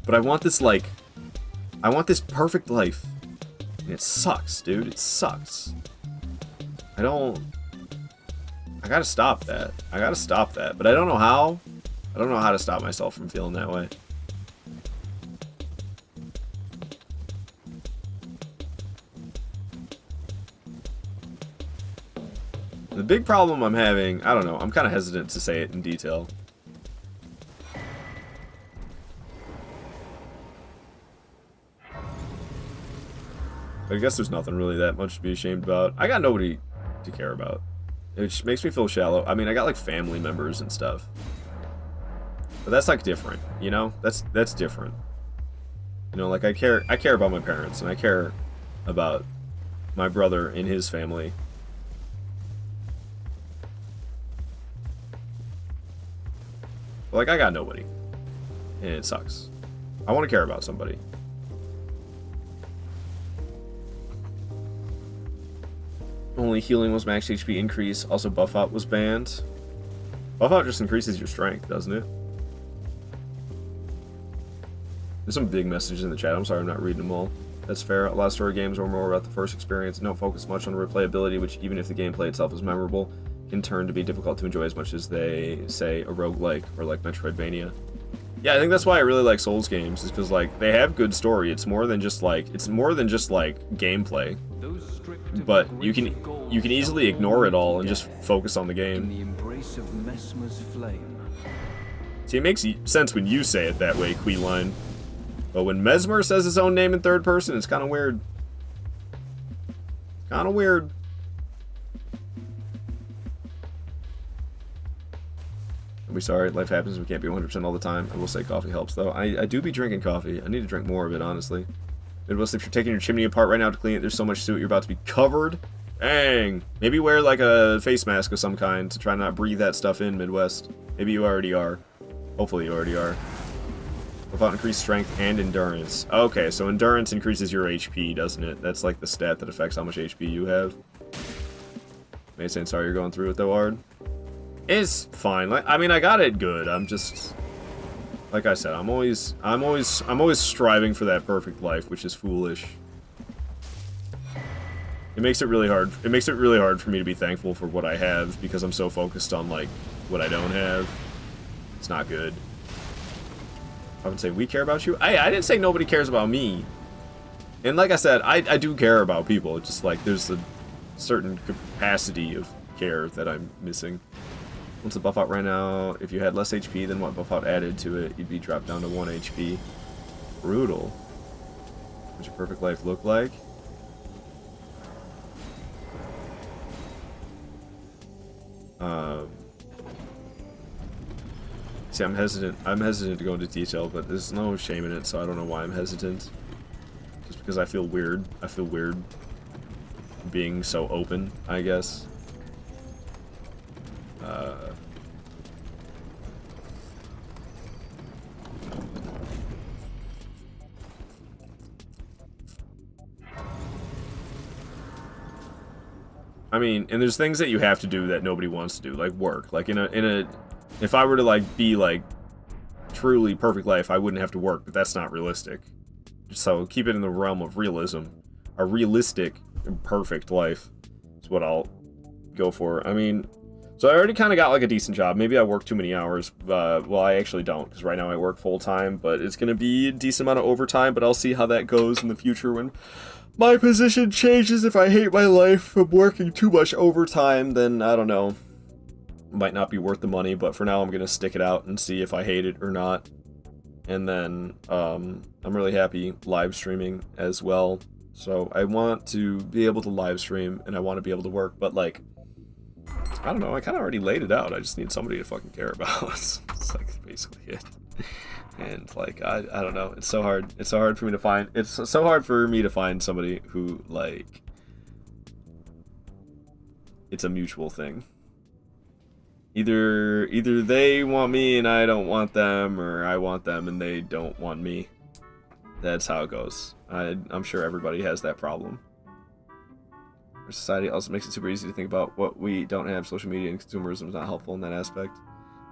But I want this, like... I want this perfect life. And it sucks, dude. It sucks. I gotta stop that. I gotta stop that. But I don't know how. I don't know how to stop myself from feeling that way. The big problem I'm having, I don't know, I'm kind of hesitant to say it in detail. But I guess there's nothing really that much to be ashamed about. I got nobody to care about. It makes me feel shallow. I mean, I got like family members and stuff. But that's like different, you know? That's different. You know, like I care about my parents and I care about my brother and his family. But like I got nobody. And it sucks. I want to care about somebody. Only healing was max HP increase. Also, buff out was banned. Buff out just increases your strength, doesn't it? There's some big messages in the chat. I'm sorry I'm not reading them all. That's fair. A lot of story games are more about the first experience and don't focus much on replayability, which, even if the gameplay itself is memorable, can turn to be difficult to enjoy as much as they say a roguelike or like Metroidvania. Yeah, I think that's why I really like Souls games, is because like they have good story. It's more than just like gameplay. But you can easily ignore it all and just focus on the game. In the embrace of Mesmer's flame. See, it makes sense when you say it that way, Queeline. But when Mesmer says his own name in third person, it's kind of weird. Kind of weird. I'll be sorry, life happens, we can't be 100% all the time. I will say coffee helps, though. I do be drinking coffee. I need to drink more of it, honestly. Midwest, if you're taking your chimney apart right now to clean it, there's so much to it, you're about to be covered. Dang. Maybe wear, like, a face mask of some kind to try not breathe that stuff in, Midwest. Maybe you already are. Hopefully you already are. Without increased strength and endurance. Okay, so endurance increases your HP, doesn't it? That's, like, the stat that affects how much HP you have. Mason, sorry you're going through it, though, Ard. It's fine. Like, I mean, I got it good. I'm just, like I said, I'm always striving for that perfect life, which is foolish. It makes it really hard. It makes it really hard for me to be thankful for what I have because I'm so focused on like what I don't have. It's not good. I would say we care about you. I didn't say nobody cares about me. And like I said, I do care about people. It's just like there's a certain capacity of care that I'm missing. What's the buff out right now? If you had less HP than what buff out added to it, you'd be dropped down to 1 HP. Brutal. What's your perfect life look like? See, I'm hesitant. I'm hesitant to go into detail, but there's no shame in it, so I don't know why I'm hesitant. Just because I feel weird. I feel weird being so open, I guess. I mean, and there's things that you have to do that nobody wants to do, like work. Like if I were to like be like truly perfect life, I wouldn't have to work, but that's not realistic. So keep it in the realm of realism. A realistic and perfect life is what I'll go for. I mean, so I already kind of got like a decent job. Maybe I work too many hours. Well, I actually don't, because right now I work full time, but it's gonna be a decent amount of overtime. But I'll see how that goes in the future when my position changes. If I hate my life from working too much overtime, then I don't know. Might not be worth the money, but for now I'm gonna stick it out and see if I hate it or not. And then I'm really happy live streaming as well. So I want to be able to live stream and I want to be able to work, but like I don't know, I kind of already laid it out. I just need somebody to fucking care about. It's like basically it. And like I don't know, it's so hard. It's so hard for me to find. It's so hard for me to find somebody who like it's a mutual thing. Either they want me and I don't want them, or I want them and they don't want me. That's how it goes. I'm sure everybody has that problem. Our society also makes it super easy to think about what we don't have. Social media and consumerism is not helpful in that aspect.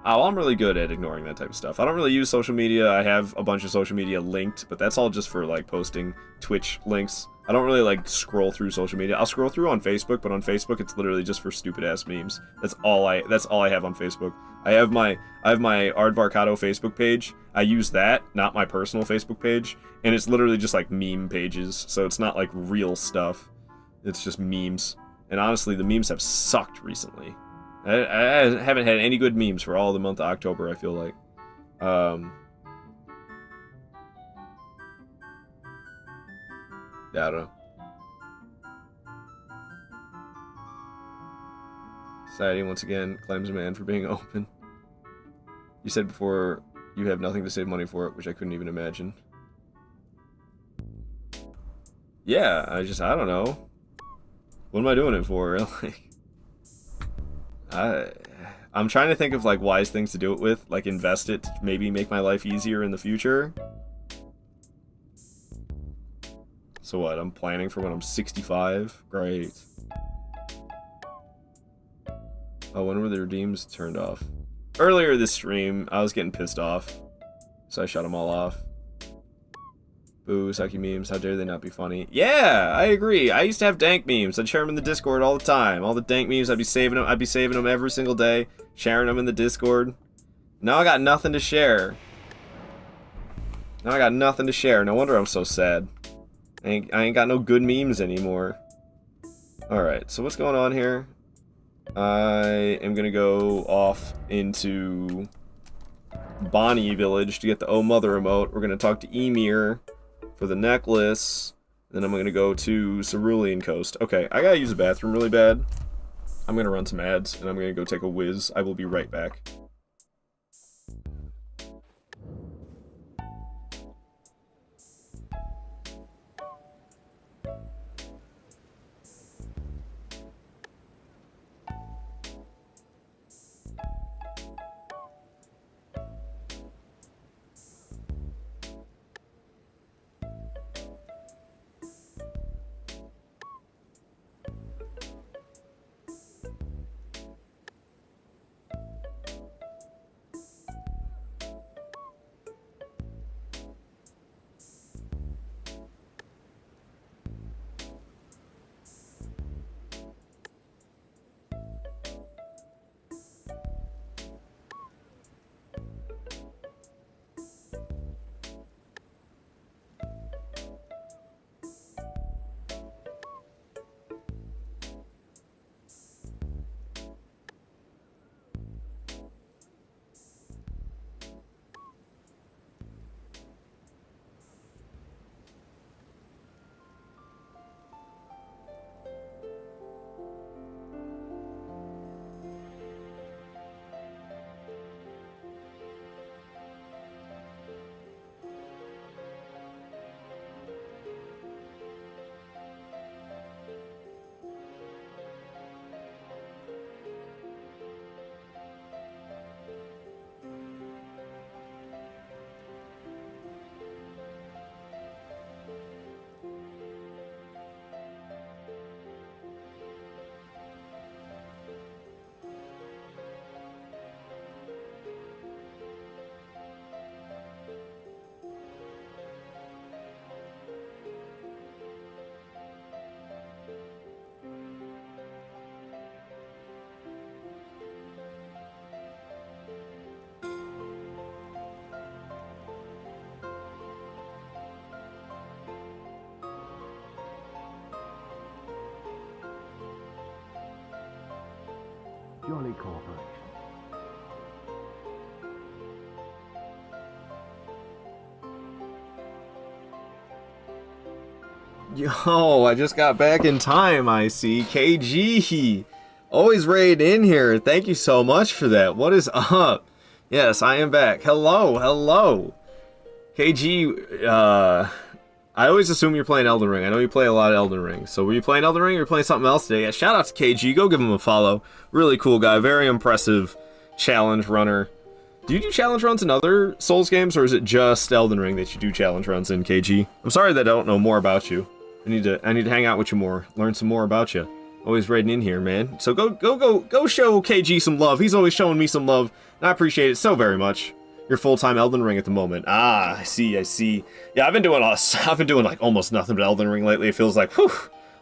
Oh, I'm really good at ignoring that type of stuff. I don't really use social media. I have a bunch of social media linked, but that's all just for like posting Twitch links. I don't really like scroll through social media. I'll scroll through on Facebook, but on Facebook it's literally just for stupid ass memes. That's all I have on Facebook. I have my Aardvarkado Facebook page. I use that, not my personal Facebook page, and it's literally just like meme pages. So it's not like real stuff. It's just memes. And honestly, the memes have sucked recently. I haven't had any good memes for all the month of October, I feel like. Yeah, I don't know. Society, once again, claims a man for being open. You said before you have nothing to save money for it, which I couldn't even imagine. Yeah, I don't know. What am I doing it for, really? I'm trying to think of like wise things to do it with, like invest it to maybe make my life easier in the future. So what, I'm planning for when I'm 65? Great. Oh, when were the redeems turned off? Earlier this stream, I was getting pissed off, so I shut them all off. Boo, sucky memes, how dare they not be funny? Yeah, I agree. I used to have dank memes. I'd share them in the Discord all the time. All the dank memes, I'd be saving them every single day, sharing them in the Discord. Now I got nothing to share. No wonder I'm so sad. I ain't got no good memes anymore. Alright, so what's going on here? I am gonna go off into Bonnie Village to get the Oh Mother emote. We're gonna talk to Emir for the necklace. Then I'm gonna go to Cerulean Coast. Okay, I gotta use the bathroom really bad. I'm gonna run some ads and I'm gonna go take a whiz. I will be right back. Jolly Corporation. Yo, I just got back in time, I see. KG! Always raid in here. Thank you so much for that. What is up? Yes, I am back. Hello, hello. KG, I always assume you're playing Elden Ring. I know you play a lot of Elden Ring. So were you playing Elden Ring or were you playing something else today? Yeah, shout out to KG. Go give him a follow. Really cool guy. Very impressive challenge runner. Do you do challenge runs in other Souls games, or is it just Elden Ring that you do challenge runs in, KG? I'm sorry that I don't know more about you. I need to hang out with you more, learn some more about you. Always raiding in here, man. So go show KG some love. He's always showing me some love, and I appreciate it so very much. You're full-time Elden Ring at the moment. Ah, I see. Yeah, I've been doing like almost nothing but Elden Ring lately. It feels like, whew.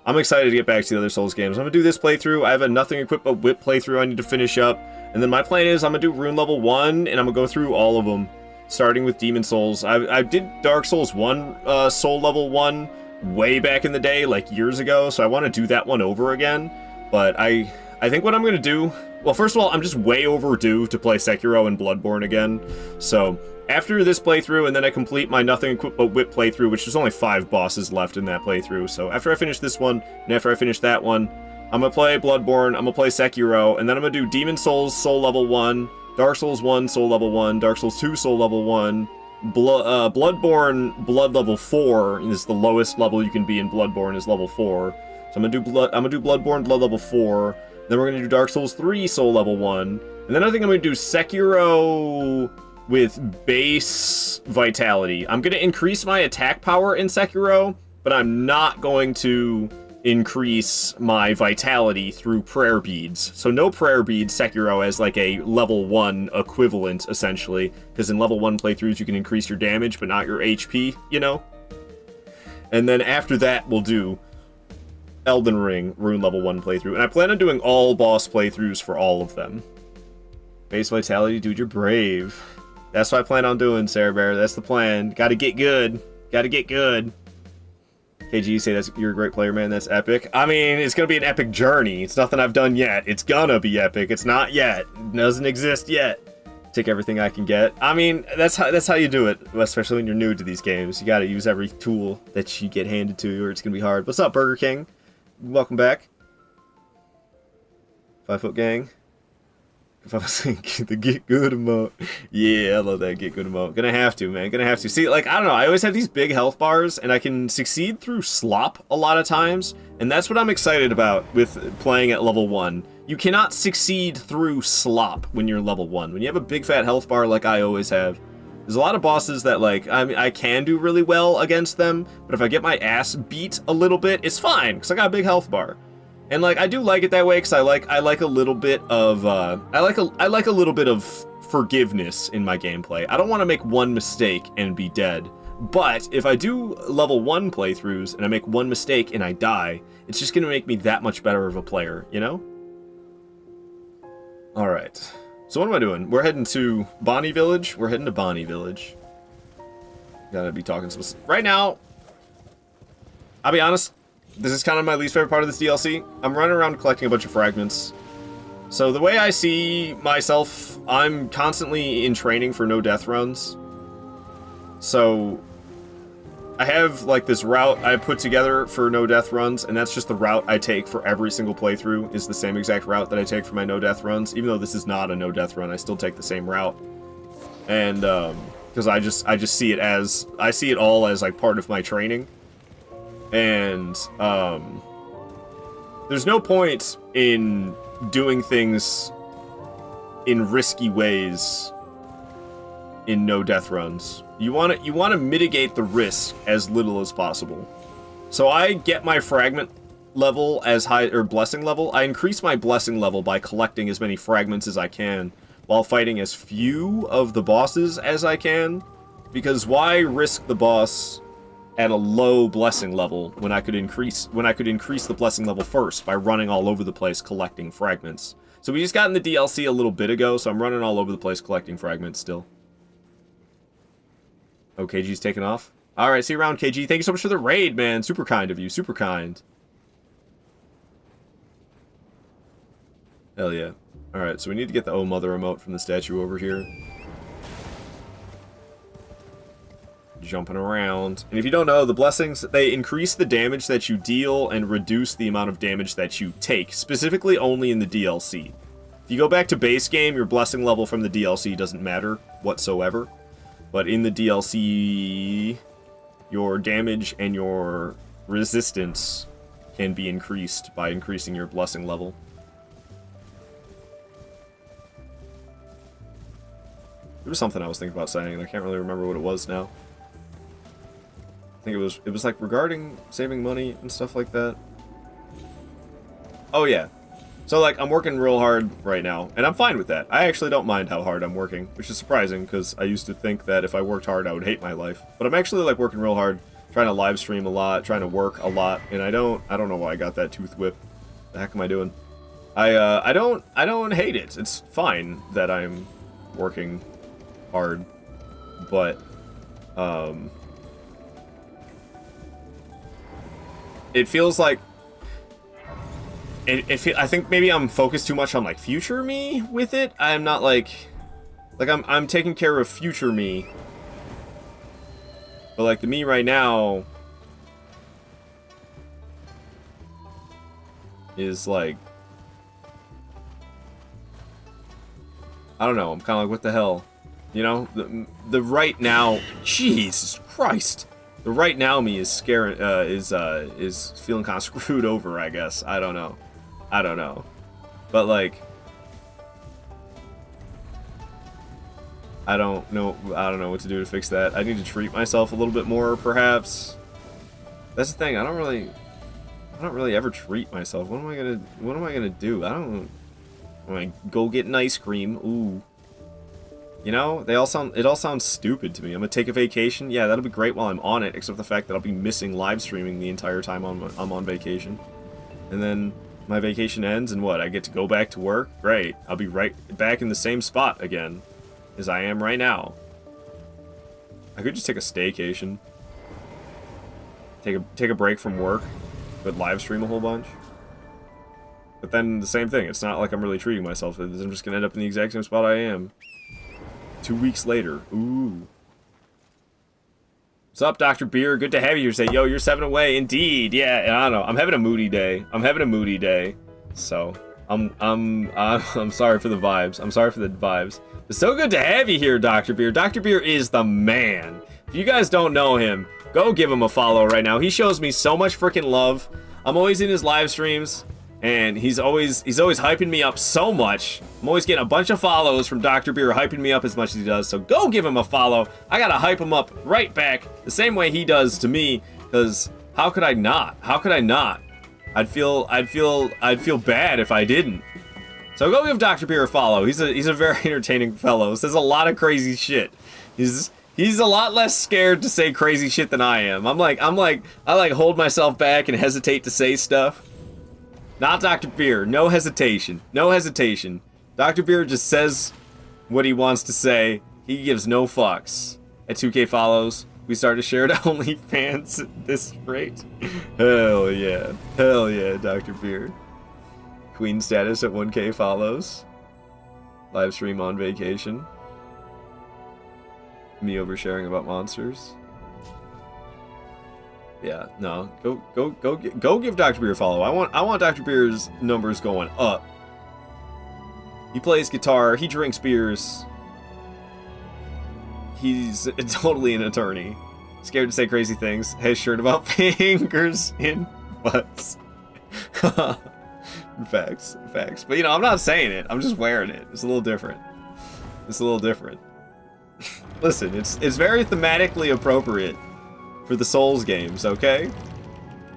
I'm excited to get back to the other Souls games. I'm gonna do this playthrough. I have a nothing equipped but whip playthrough I need to finish up. And then my plan is I'm gonna do rune level 1, and I'm gonna go through all of them, starting with Demon Souls. I did Dark Souls 1, Soul level 1, way back in the day, like years ago, so I want to do that one over again. But I think what I'm gonna do, well, first of all, I'm just way overdue to play Sekiro and Bloodborne again. So after this playthrough, and then I complete my nothing equipped but whip playthrough, which there's only 5 bosses left in that playthrough. So after I finish this one, and after I finish that one, I'm gonna play Bloodborne, I'm gonna play Sekiro, and then I'm gonna do Demon Souls, Soul level 1, Dark Souls 1, Soul level 1, Dark Souls 2, Soul level 1, Bloodborne, Blood level 4 is the lowest level you can be in Bloodborne is level 4. So I'm gonna do Bloodborne, Blood level 4, then we're gonna do Dark Souls 3, Soul level 1, and then I think I'm gonna do Sekiro with base vitality. I'm gonna increase my attack power in Sekiro, but I'm not going to increase my vitality through prayer beads. So no prayer beads Sekiro as like a level 1 equivalent, essentially, because in level 1 playthroughs you can increase your damage but not your HP, you know? And then after that we'll do Elden Ring rune level 1 playthrough, and I plan on doing all boss playthroughs for all of them. Base vitality, dude, you're brave. That's what I plan on doing, Sarah Bear. That's the plan. Gotta get good. KG, you say you're a great player, man. That's epic. I mean, it's gonna be an epic journey. It's nothing I've done yet. It's gonna be epic. It's not yet. It doesn't exist yet. Take everything I can get. I mean, that's how you do it, especially when you're new to these games. You gotta use every tool that you get handed to you, or it's gonna be hard. What's up, Burger King? Welcome back. 5 Foot Gang. If I was saying the get good emote. Yeah, I love that get good emote. Gonna have to, man. Gonna have to. See, like, I don't know. I always have these big health bars, and I can succeed through slop a lot of times. And that's what I'm excited about with playing at level 1. You cannot succeed through slop when you're level 1. When you have a big fat health bar like I always have, there's a lot of bosses that, like, I mean, I can do really well against them, but if I get my ass beat a little bit, it's fine, because I got a big health bar. And like I do like it that way because I like a little bit of I like a little bit of forgiveness in my gameplay. I don't want to make one mistake and be dead. But if I do level 1 playthroughs and I make one mistake and I die, it's just gonna make me that much better of a player, you know? Alright. So what am I doing? We're heading to Bonnie Village. We're heading to Bonnie Village. Gotta be talking specific. Right now, I'll be honest, this is kind of my least favorite part of this DLC. I'm running around collecting a bunch of fragments. So the way I see myself, I'm constantly in training for no death runs. So I have like this route I put together for no death runs, and that's just the route I take for every single playthrough, is the same exact route that I take for my no death runs. Even though this is not a no death run, I still take the same route. And because I just see it as, I see it all as like part of my training. And there's no point in doing things in risky ways in no death runs. You want to mitigate the risk as little as possible. So I get my fragment level as high, or blessing level. I increase my blessing level by collecting as many fragments as I can while fighting as few of the bosses as I can, because why risk the boss at a low blessing level when I could increase the blessing level first by running all over the place collecting fragments. So we just got in the DLC a little bit ago, so I'm running all over the place collecting fragments still. Oh, KG's taking off. Alright, see you around, KG. Thank you so much for the raid, man. Super kind of you. Super kind. Hell yeah. Alright, so we need to get the Oh Mother emote from the statue over here. jumping around. And if you don't know, the blessings, they increase the damage that you deal and reduce the amount of damage that you take, specifically only in the DLC. If you go back to base game, your blessing level from the DLC doesn't matter whatsoever. But in the DLC, your damage and your resistance can be increased by increasing your blessing level. There was something I was thinking about saying, and I can't really remember what it was now. I think it was like regarding saving money and stuff like that. Oh yeah. So like I'm working real hard right now, and I'm fine with that. I actually don't mind how hard I'm working, which is surprising because I used to think that if I worked hard I would hate my life. But I'm actually like working real hard, trying to live stream a lot, trying to work a lot, and I don't know why I got that tooth whip. The heck am I doing? I don't hate it. It's fine that I'm working hard, but it feels like I think maybe I'm focused too much on like future me with it. I'm not like I'm taking care of future me, but like the me right now is like, I don't know. I'm kind of like, what the hell? You know, the right now, Jesus Christ, the right now me is scaring, is feeling kind of screwed over, I guess. I don't know, but like, I don't know what to do to fix that. I need to treat myself a little bit more, perhaps. That's the thing. I don't really ever treat myself. What am I gonna do? I don't. I'm gonna go get an ice cream. Ooh. You know, it all sounds stupid to me. I'm gonna take a vacation. Yeah, that'll be great while I'm on it, except for the fact that I'll be missing live streaming the entire time I'm on vacation. And then my vacation ends, and what? I get to go back to work? Great. I'll be right back in the same spot again as I am right now. I could just take a staycation. Take a break from work, but live stream a whole bunch. But then the same thing. It's not like I'm really treating myself. I'm just gonna end up in the exact same spot I am. 2 weeks later. Ooh. What's up, Dr. Beer? Good to have you here. Say, yo, you're 7 away. Indeed. Yeah, and I don't know. I'm having a moody day. So, I'm sorry for the vibes. It's so good to have you here, Dr. Beer. Dr. Beer is the man. If you guys don't know him, go give him a follow right now. He shows me so much freaking love. I'm always in his live streams. And he's always hyping me up so much. I'm always getting a bunch of follows from Dr. Beer hyping me up as much as he does. So go give him a follow. I gotta hype him up right back the same way he does to me. Because how could I not? I'd feel bad if I didn't. So go give Dr. Beer a follow. He's a very entertaining fellow. Says a lot of crazy shit. He's a lot less scared to say crazy shit than I am. I hold myself back and hesitate to say stuff. Not Dr. Beer. No hesitation. Dr. Beer just says what he wants to say. He gives no fucks. At 2K follows, we start to share to OnlyFans at this rate. Hell yeah, Dr. Beer. Queen status at 1K follows. Live stream on vacation. Me oversharing about monsters. Yeah, no. Go give Dr. Beer a follow. I want Dr. Beer's numbers going up. He plays guitar, he drinks beers. He's totally an attorney. Scared to say crazy things. Has shirt about fingers in butts. Facts. But you know, I'm not saying it. I'm just wearing it. It's a little different. Listen, it's very thematically appropriate for the Souls games, okay?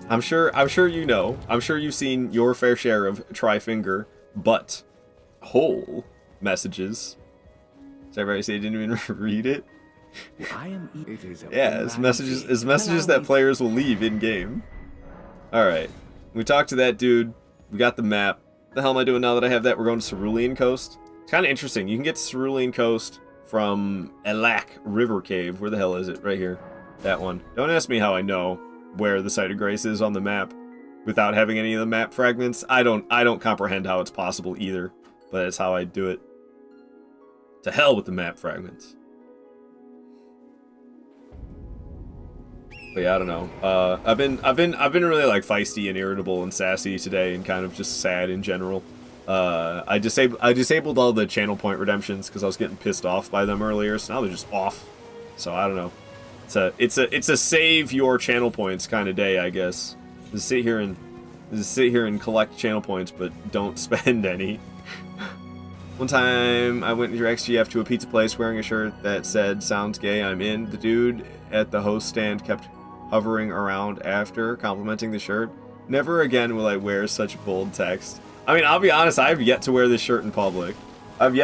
I'm sure you know. I'm sure you've seen your fair share of tri-finger butt hole messages. Did everybody say they didn't even read it? Yeah, it's messages that players will leave in game. Alright. We talked to that dude. We got the map. What the hell am I doing now that I have that? We're going to Cerulean Coast. It's kind of interesting. You can get to Cerulean Coast from Elak River Cave. Where the hell is it? Right here. That one. Don't ask me how I know where the Site of Grace is on the map without having any of the map fragments. I don't comprehend how it's possible either, but it's how I do it. To hell with the map fragments. But yeah, I don't know. I've been really like feisty and irritable and sassy today, and kind of just sad in general. I disabled all the channel point redemptions because I was getting pissed off by them earlier, so now they're just off. So I don't know. It's a save your channel points kind of day, I guess. Just sit here and collect channel points, but don't spend any. One time I went to your XGF to a pizza place wearing a shirt that said "Sounds gay, I'm in." The dude at the host stand kept hovering around after, complimenting the shirt. Never again will I wear such bold text. I mean, I'll be honest, I've yet to wear this shirt in public. I've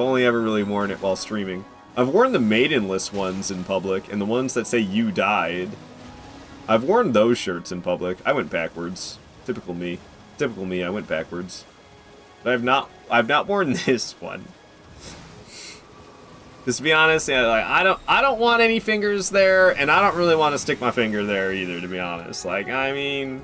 only ever really worn it while streaming. I've worn the maidenless ones in public, and the ones that say "you died." I've worn those shirts in public. I went backwards. Typical me. Typical me, I went backwards. But I've not worn this one. Just to be honest, yeah, like I don't want any fingers there, and I don't really want to stick my finger there either, to be honest. Like, I mean,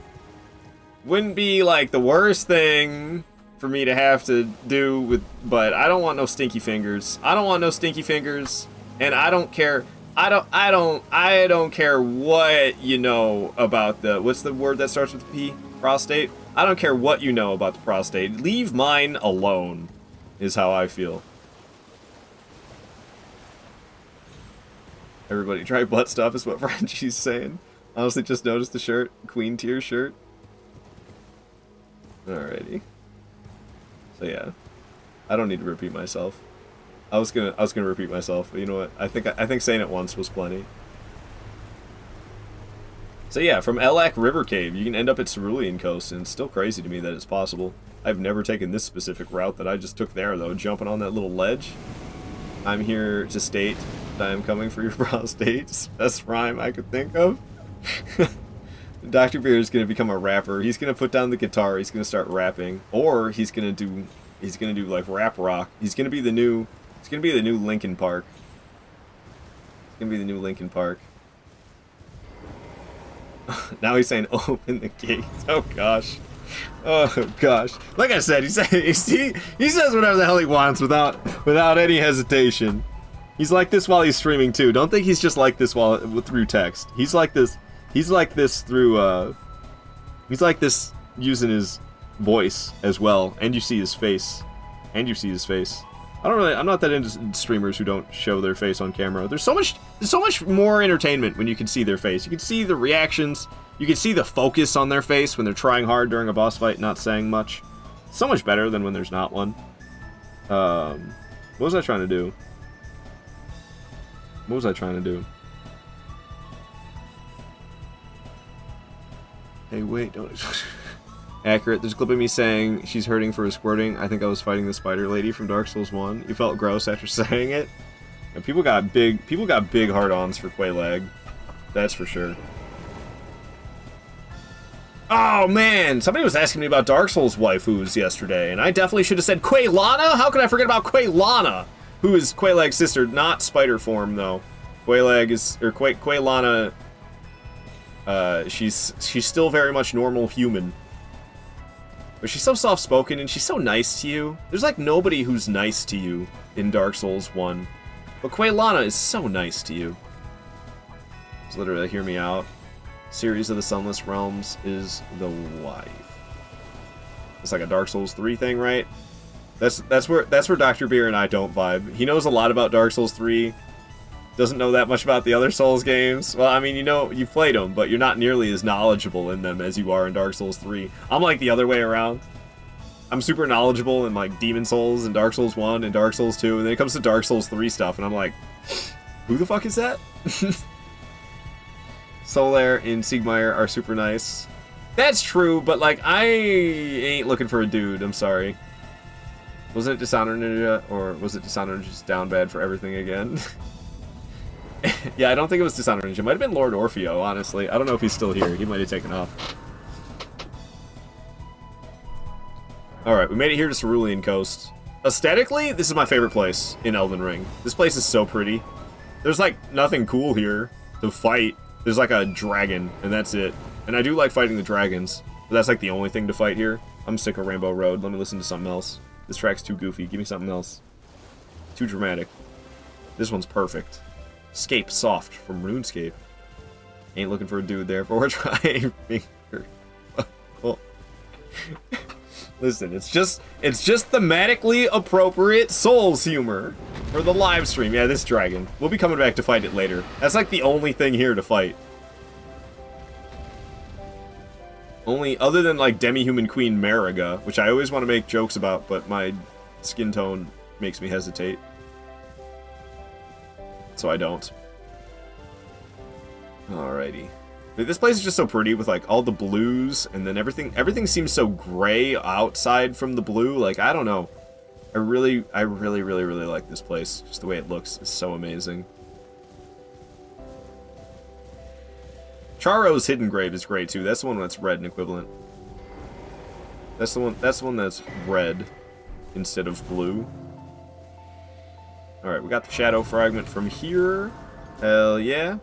wouldn't be like the worst thing for me to have to do with, but I don't want no stinky fingers. I don't want no stinky fingers, and I don't care. I don't care what you know about the, what's the word that starts with P? Prostate? I don't care what you know about the prostate. Leave mine alone, is how I feel. Everybody try butt stuff is what Frenchie's saying. Honestly, just noticed the shirt. Queen tier shirt. Alrighty. So yeah. I don't need to repeat myself. I was gonna repeat myself, but you know what? I think saying it once was plenty. So yeah, from Elac River Cave, you can end up at Cerulean Coast, and it's still crazy to me that it's possible. I've never taken this specific route that I just took there, though, jumping on that little ledge. I'm here to state that I am coming for your prostate. Best rhyme I could think of. Dr. Beer is going to become a rapper. He's going to put down the guitar, he's going to start rapping, or he's going to do like rap rock. He's going to be the new Linkin Park. It's going to be the new Linkin Park. Now he's saying open the gate. Oh gosh. Oh gosh. Like I said, he says whatever the hell he wants without any hesitation. He's like this while he's streaming too. Don't think he's just like this through text. He's like this through he's like this using his voice as well, and you see his face. I'm not that into streamers who don't show their face on camera. There's so much more entertainment when you can see their face. You can see the reactions. You can see the focus on their face when they're trying hard during a boss fight, not saying much. So much better than when there's not one. What was I trying to do? Hey, wait, don't... Accurate. There's a clip of me saying she's hurting for a squirting. I think I was fighting the spider lady from Dark Souls 1. You felt gross after saying it. And people got big hard-ons for Quelaag. That's for sure. Oh man, somebody was asking me about Dark Souls waifus yesterday, and I definitely should have said Quaylana. How could I forget about Quaylana, who is Quelaag's sister? Not spider form though. Quaylana. She's still very much normal human. But she's so soft-spoken, and she's so nice to you. There's like nobody who's nice to you in Dark Souls 1. But Quaylana is so nice to you. Just literally, hear me out. Series of the Sunless Realms is the wife. It's like a Dark Souls 3 thing, right? That's where Dr. Beer and I don't vibe. He knows a lot about Dark Souls 3. Doesn't know that much about the other Souls games. Well, I mean, you know, you've played them, but you're not nearly as knowledgeable in them as you are in Dark Souls 3. I'm like the other way around. I'm super knowledgeable in like Demon Souls and Dark Souls 1 and Dark Souls 2, and then it comes to Dark Souls 3 stuff, and I'm like, who the fuck is that? Solaire and Siegmeyer are super nice. That's true, but like, I ain't looking for a dude, I'm sorry. Wasn't it Dishonored Ninja, or was it Dishonored just down bad for everything again? Yeah, I don't think it was Dishonored Ninja. It might have been Lord Orfeo, honestly. I don't know if he's still here. He might have taken off. Alright, we made it here to Cerulean Coast. Aesthetically, this is my favorite place in Elden Ring. This place is so pretty. There's like nothing cool here to fight. There's like a dragon, and that's it. And I do like fighting the dragons, but that's like the only thing to fight here. I'm sick of Rainbow Road. Let me listen to something else. This track's too goofy. Give me something else. Too dramatic. This one's perfect. Scape Soft from RuneScape. Ain't looking for a dude there, but we're trying. Well, listen, it's just thematically appropriate Souls humor for the live stream. Yeah, this dragon. We'll be coming back to fight it later. That's like the only thing here to fight. Only other than like demi-human queen Mariga, which I always want to make jokes about, but my skin tone makes me hesitate. So I don't. Alrighty. This place is just so pretty with like all the blues and then everything seems so gray outside from the blue. Like, I don't know. I really like this place. Just the way it looks is so amazing. Charo's Hidden Grave is great too. That's the one that's red and equivalent. That's the one that's red instead of blue. Alright, we got the shadow fragment from here. Hell yeah.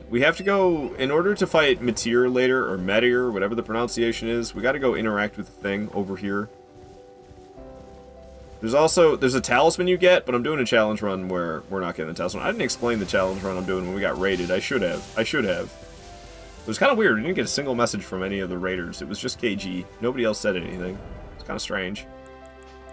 We have to go, in order to fight Metir later, or Metir, whatever the pronunciation is, we gotta go interact with the thing over here. There's a talisman you get, but I'm doing a challenge run where we're not getting the talisman. I didn't explain the challenge run I'm doing when we got raided. I should have. It was kind of weird. I didn't get a single message from any of the raiders. It was just KG. Nobody else said anything. It's kind of strange.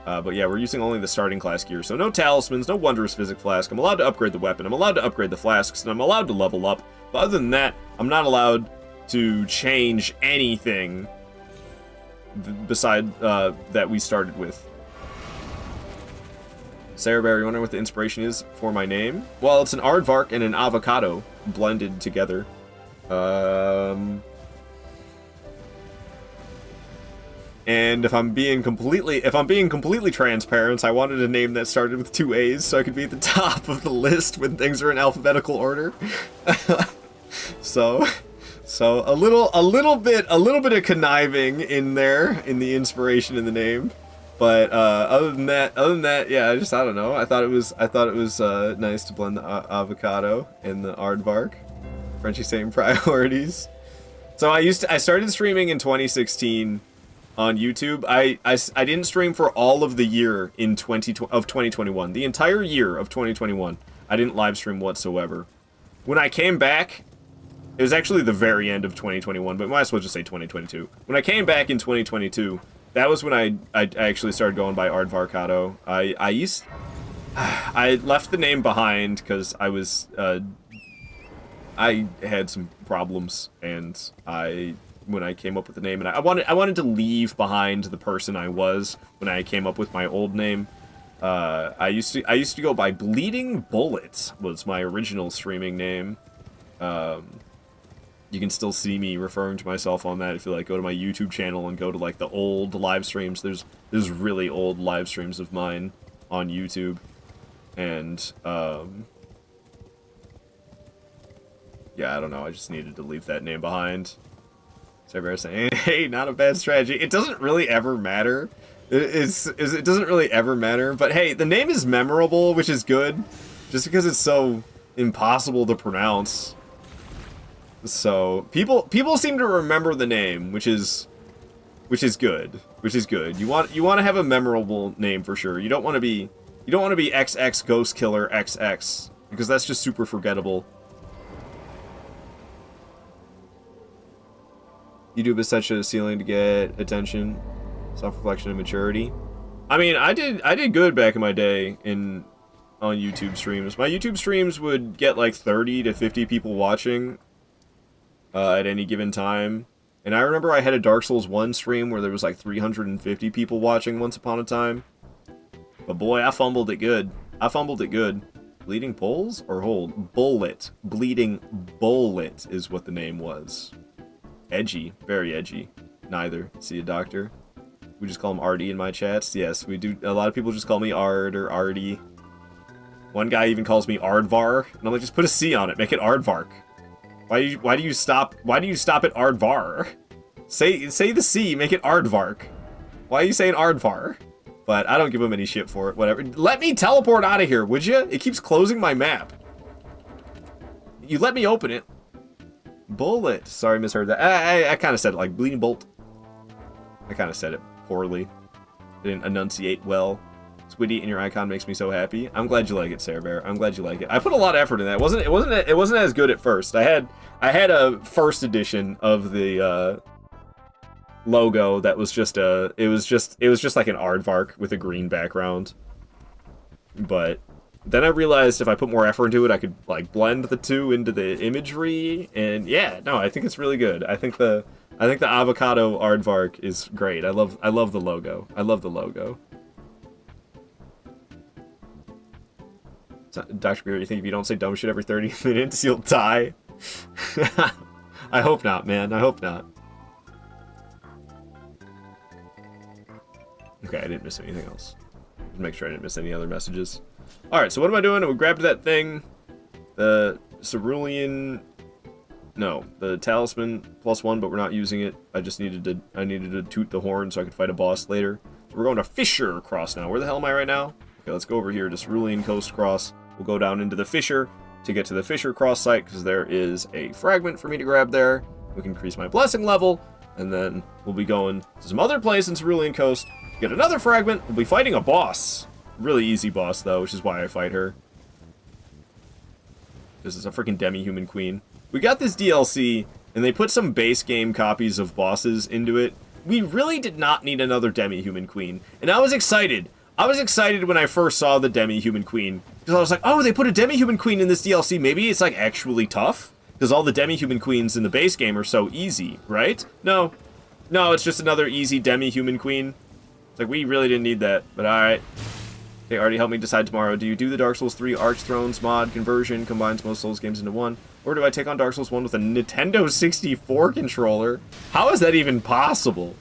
But yeah, we're using only the starting class gear. So no talismans, no wondrous physic flask. I'm allowed to upgrade the weapon. I'm allowed to upgrade the flasks, and I'm allowed to level up. But other than that, I'm not allowed to change anything beside that we started with. Sarah Bear, you wonder what the inspiration is for my name? Well, it's an aardvark and an avocado blended together. And if I'm being completely transparent, I wanted a name that started with 2 A's so I could be at the top of the list when things are in alphabetical order. so a little bit of conniving in there in the inspiration in the name. But other than that, yeah, I don't know. I thought it was nice to blend the avocado and the aardvark. Frenchie saying priorities. So I started streaming in 2016 on YouTube. I didn't stream for all of the year in 2021. The entire year of 2021, I didn't live stream whatsoever. When I came back, it was actually the very end of 2021, but might as well just say 2022. When I came back in 2022. That was when I actually started going by Aardvarkado. I left the name behind because I had some problems, and when I came up with the name, and I wanted to leave behind the person I was when I came up with my old name. I used to go by Bleeding Bullet was my original streaming name. You can still see me referring to myself on that if you like go to my YouTube channel and go to like the old live streams. There's really old live streams of mine on YouTube, and yeah, I don't know. I just needed to leave that name behind. So everybody's saying, "Hey, not a bad strategy." It doesn't really ever matter. It doesn't really ever matter. But hey, the name is memorable, which is good, just because it's so impossible to pronounce. So people seem to remember the name, which is good. You want to have a memorable name for sure. You don't want to be XX Ghost Killer XX because that's just super forgettable. YouTube is such a ceiling to get attention, self-reflection, and maturity. I mean, I did good back in my day on YouTube streams. My YouTube streams would get like 30 to 50 people watching. At any given time. And I remember I had a Dark Souls 1 stream where there was like 350 people watching once upon a time. But boy, I fumbled it good. Bleeding Poles or hold? Bullet. Bleeding Bullet is what the name was. Edgy. Very edgy. Neither. See a doctor? We just call him Artie in my chats. Yes, we do. A lot of people just call me Ard or Artie. One guy even calls me Ardvar. And I'm like, just put a C on it. Make it Aardvark. Why do you stop at Aardvar? Say the C, make it Aardvark. Why are you saying Aardvar? But I don't give him any shit for it, whatever. Let me teleport out of here, would you? It keeps closing my map. You let me open it. Bullet. Sorry, misheard that. I kind of said it like Bleeding Bolt. I kind of said it poorly. Didn't enunciate well. Squiddy in your icon makes me so happy. I'm glad you like it, Sarah Bear. I'm glad you like it. I put a lot of effort in that. It wasn't as good at first. I had a first edition of the logo that was just it was just like an aardvark with a green background. But then I realized if I put more effort into it, I could like blend the two into the imagery, and yeah, no, I think it's really good. I think the avocado aardvark is great. I love the logo. I love the logo. So, Dr. Beer, you think if you don't say dumb shit every 30 minutes, you'll die? I hope not, man. I hope not. Okay, I didn't miss anything else. Just make sure I didn't miss any other messages. Alright, so what am I doing? We grabbed that thing. The cerulean... No, the talisman +1, but we're not using it. I needed to toot the horn so I could fight a boss later. So we're going to Fissure Cross now. Where the hell am I right now? Okay, let's go over here to Cerulean Coast Cross. We'll go down into the Fissure to get to the Fissure Cross site, because there is a fragment for me to grab there. We can increase my blessing level, and then we'll be going to some other place in Cerulean Coast, get another fragment. We'll be fighting a boss. Really easy boss, though, which is why I fight her. This is a freaking demi-human queen. We got this DLC, and they put some base game copies of bosses into it. We really did not need another demi-human queen, and I was excited. I was excited when I first saw the demi-human queen, because I was like, oh, they put a demi-human queen in this DLC. Maybe it's, like, actually tough, because all the demi-human queens in the base game are so easy, right? No, it's just another easy demi-human queen. It's like, we really didn't need that, but alright. Okay, already help me decide tomorrow. Do you do the Dark Souls 3 Arch Thrones mod conversion, combines most Souls games into one? Or do I take on Dark Souls 1 with a Nintendo 64 controller? How is that even possible?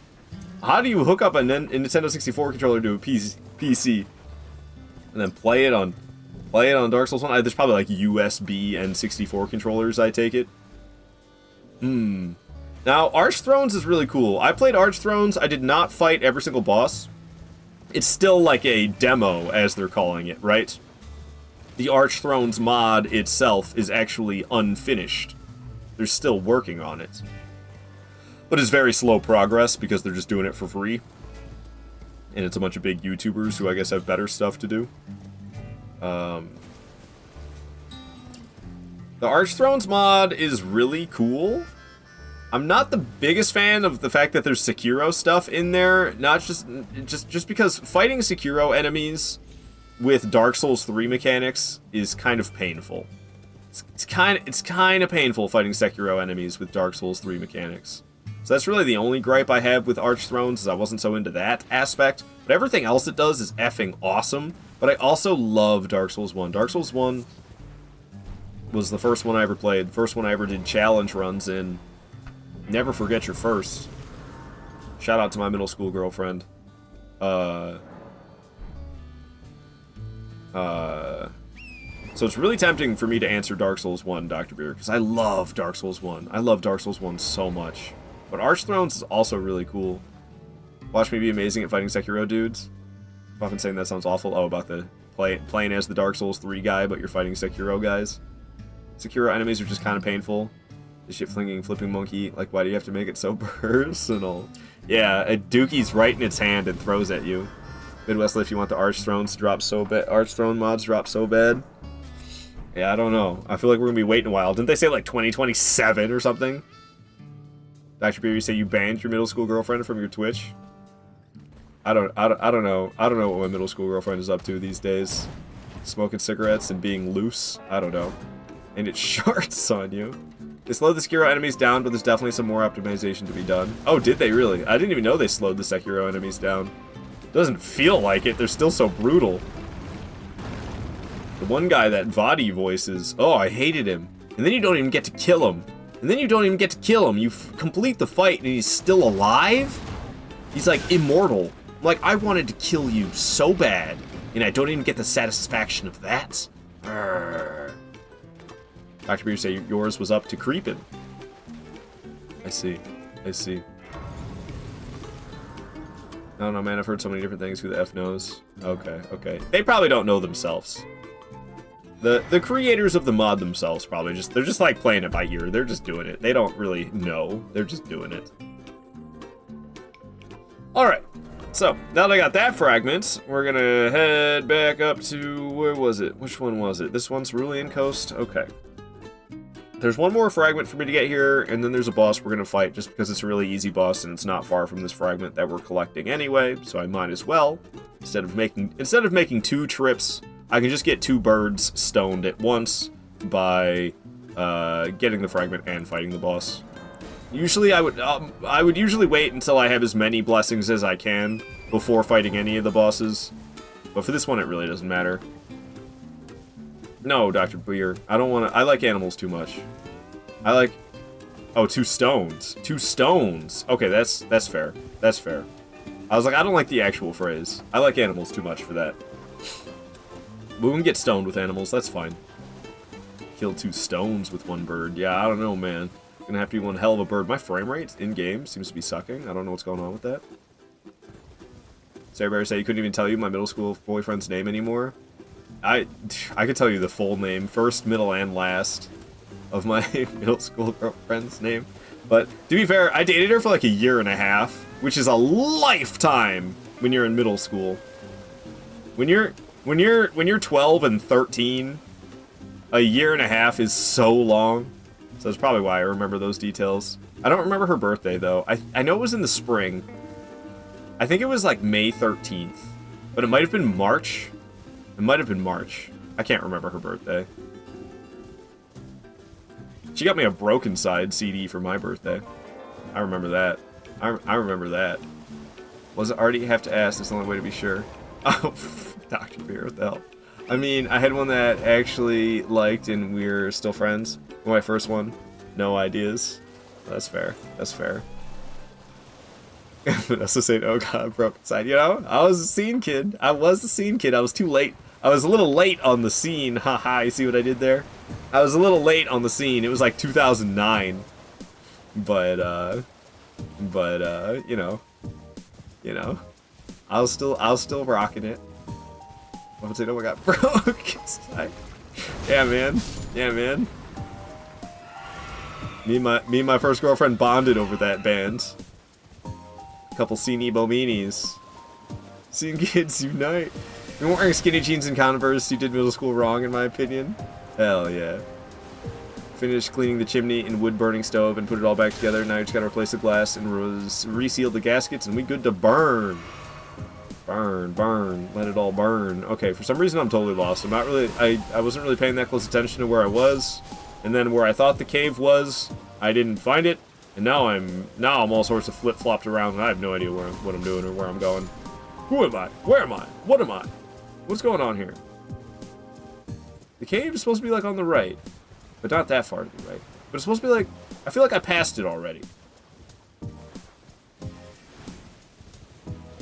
How do you hook up a Nintendo 64 controller to a PC and then play it on Dark Souls 1? There's probably like USB and 64 controllers, I take it. Now, Arch Thrones is really cool. I played Arch Thrones. I did not fight every single boss. It's still like a demo, as they're calling it, right? The Arch Thrones mod itself is actually unfinished. They're still working on it. But it's very slow progress because they're just doing it for free. And it's a bunch of big YouTubers who I guess have better stuff to do. The Arch Thrones mod is really cool. I'm not the biggest fan of the fact that there's Sekiro stuff in there. Not just because fighting Sekiro enemies with Dark Souls 3 mechanics is kind of painful. It's kind of painful fighting Sekiro enemies with Dark Souls 3 mechanics. So that's really the only gripe I have with Arch Thrones, is I wasn't so into that aspect. But everything else it does is effing awesome. But I also love Dark Souls 1. Dark Souls 1 was the first one I ever played. The first one I ever did challenge runs in. Never forget your first. Shout out to my middle school girlfriend. So it's really tempting for me to answer Dark Souls 1, Dr. Beer, because I love Dark Souls 1. I love Dark Souls 1 so much. But Arch Thrones is also really cool. Watch me be amazing at fighting Sekiro dudes. I've often saying that sounds awful. Oh, about the playing as the Dark Souls 3 guy, but you're fighting Sekiro guys. Sekiro enemies are just kind of painful. The shit-flinging flipping monkey, like, why do you have to make it so personal? Yeah, a Dookie's right in its hand and throws at you. Midwest if you want the Arch Thrones to drop so bad. Arch Throne mods drop so bad. Yeah, I don't know. I feel like we're gonna be waiting a while. Didn't they say like 2027 or something? Dr. Beer, you say you banned your middle school girlfriend from your Twitch? I don't know. I don't know what my middle school girlfriend is up to these days. Smoking cigarettes and being loose. I don't know. And it sharts on you. They slowed the Sekiro enemies down, but there's definitely some more optimization to be done. Oh, did they really? I didn't even know they slowed the Sekiro enemies down. Doesn't feel like it. They're still so brutal. The one guy that Vadi voices, oh, I hated him. And then you don't even get to kill him. You complete the fight and he's still alive? He's like immortal. Like, I wanted to kill you so bad, and I don't even get the satisfaction of that. Brrr. Dr. Beer say yours was up to creeping. I see. I don't know, man. I've heard so many different things. Who the F knows? Okay. They probably don't know themselves. The creators of the mod themselves probably they're just like playing it by ear. They're just doing it. They don't really know. They're just doing it. Alright. So, now that I got that fragment, we're gonna head back up to, where was it? Which one was it? This one's Cerulean Coast? Okay. There's one more fragment for me to get here, and then there's a boss we're gonna fight, just because it's a really easy boss, and it's not far from this fragment that we're collecting anyway, so I might as well. Instead of making 2 trips, I can just get 2 birds stoned at once by getting the fragment and fighting the boss. Usually I would usually wait until I have as many blessings as I can before fighting any of the bosses. But for this one, it really doesn't matter. No, Dr. Beer. I don't want to... I like animals too much. I like... Oh, 2 stones. 2 stones. Okay, that's fair. That's fair. I was like, I don't like the actual phrase. I like animals too much for that. But we can get stoned with animals. That's fine. Kill 2 stones with 1 bird. Yeah, I don't know, man. Gonna have to be one hell of a bird. My frame rate in-game seems to be sucking. I don't know what's going on with that. Sarah Bear said you couldn't even tell you my middle school boyfriend's name anymore. I could tell you the full name, first, middle, and last of my middle school girlfriend's name. But to be fair, I dated her for like a year and a half, which is a lifetime when you're in middle school. When you're 12 and 13, a year and a half is so long. So that's probably why I remember those details. I don't remember her birthday, though. I know it was in the spring. I think it was, like, May 13th. But it might have been March. It might have been March. I can't remember her birthday. She got me a Broken Side CD for my birthday. I remember that. I remember that. Was it already? You have to ask. That's the only way to be sure. Oh, Dr. Beer, what the hell? I mean, I had one that I actually liked, and we're still friends. My first one, no ideas. That's fair. That's fair. Vanessa saying, "Oh God, Broken Side." You know, I was a scene kid. I was the scene kid. I was too late. I was a little late on the scene. Haha, you see what I did there? I was a little late on the scene. It was like 2009. But you know, I was still rocking it. I'm saying, oh my God, Broken Side. Yeah, man. Yeah, man. Me and my first girlfriend bonded over that band. A couple Scene Bominis. Scene kids unite. You weren't wearing skinny jeans and Converse, you did middle school wrong, in my opinion. Hell yeah. Finished cleaning the chimney and wood-burning stove and put it all back together. Now you just gotta replace the glass and reseal the gaskets, and we good to burn. Burn, burn, let it all burn. Okay, for some reason I'm totally lost. I'm not really, I wasn't really paying that close attention to where I was. And then where I thought the cave was, I didn't find it. And now I'm all sorts of flip-flopped around, and I have no idea what I'm doing or where I'm going. Who am I? Where am I? What am I? What's going on here? The cave is supposed to be like on the right, but not that far to the right. But it's supposed to be like, I feel like I passed it already.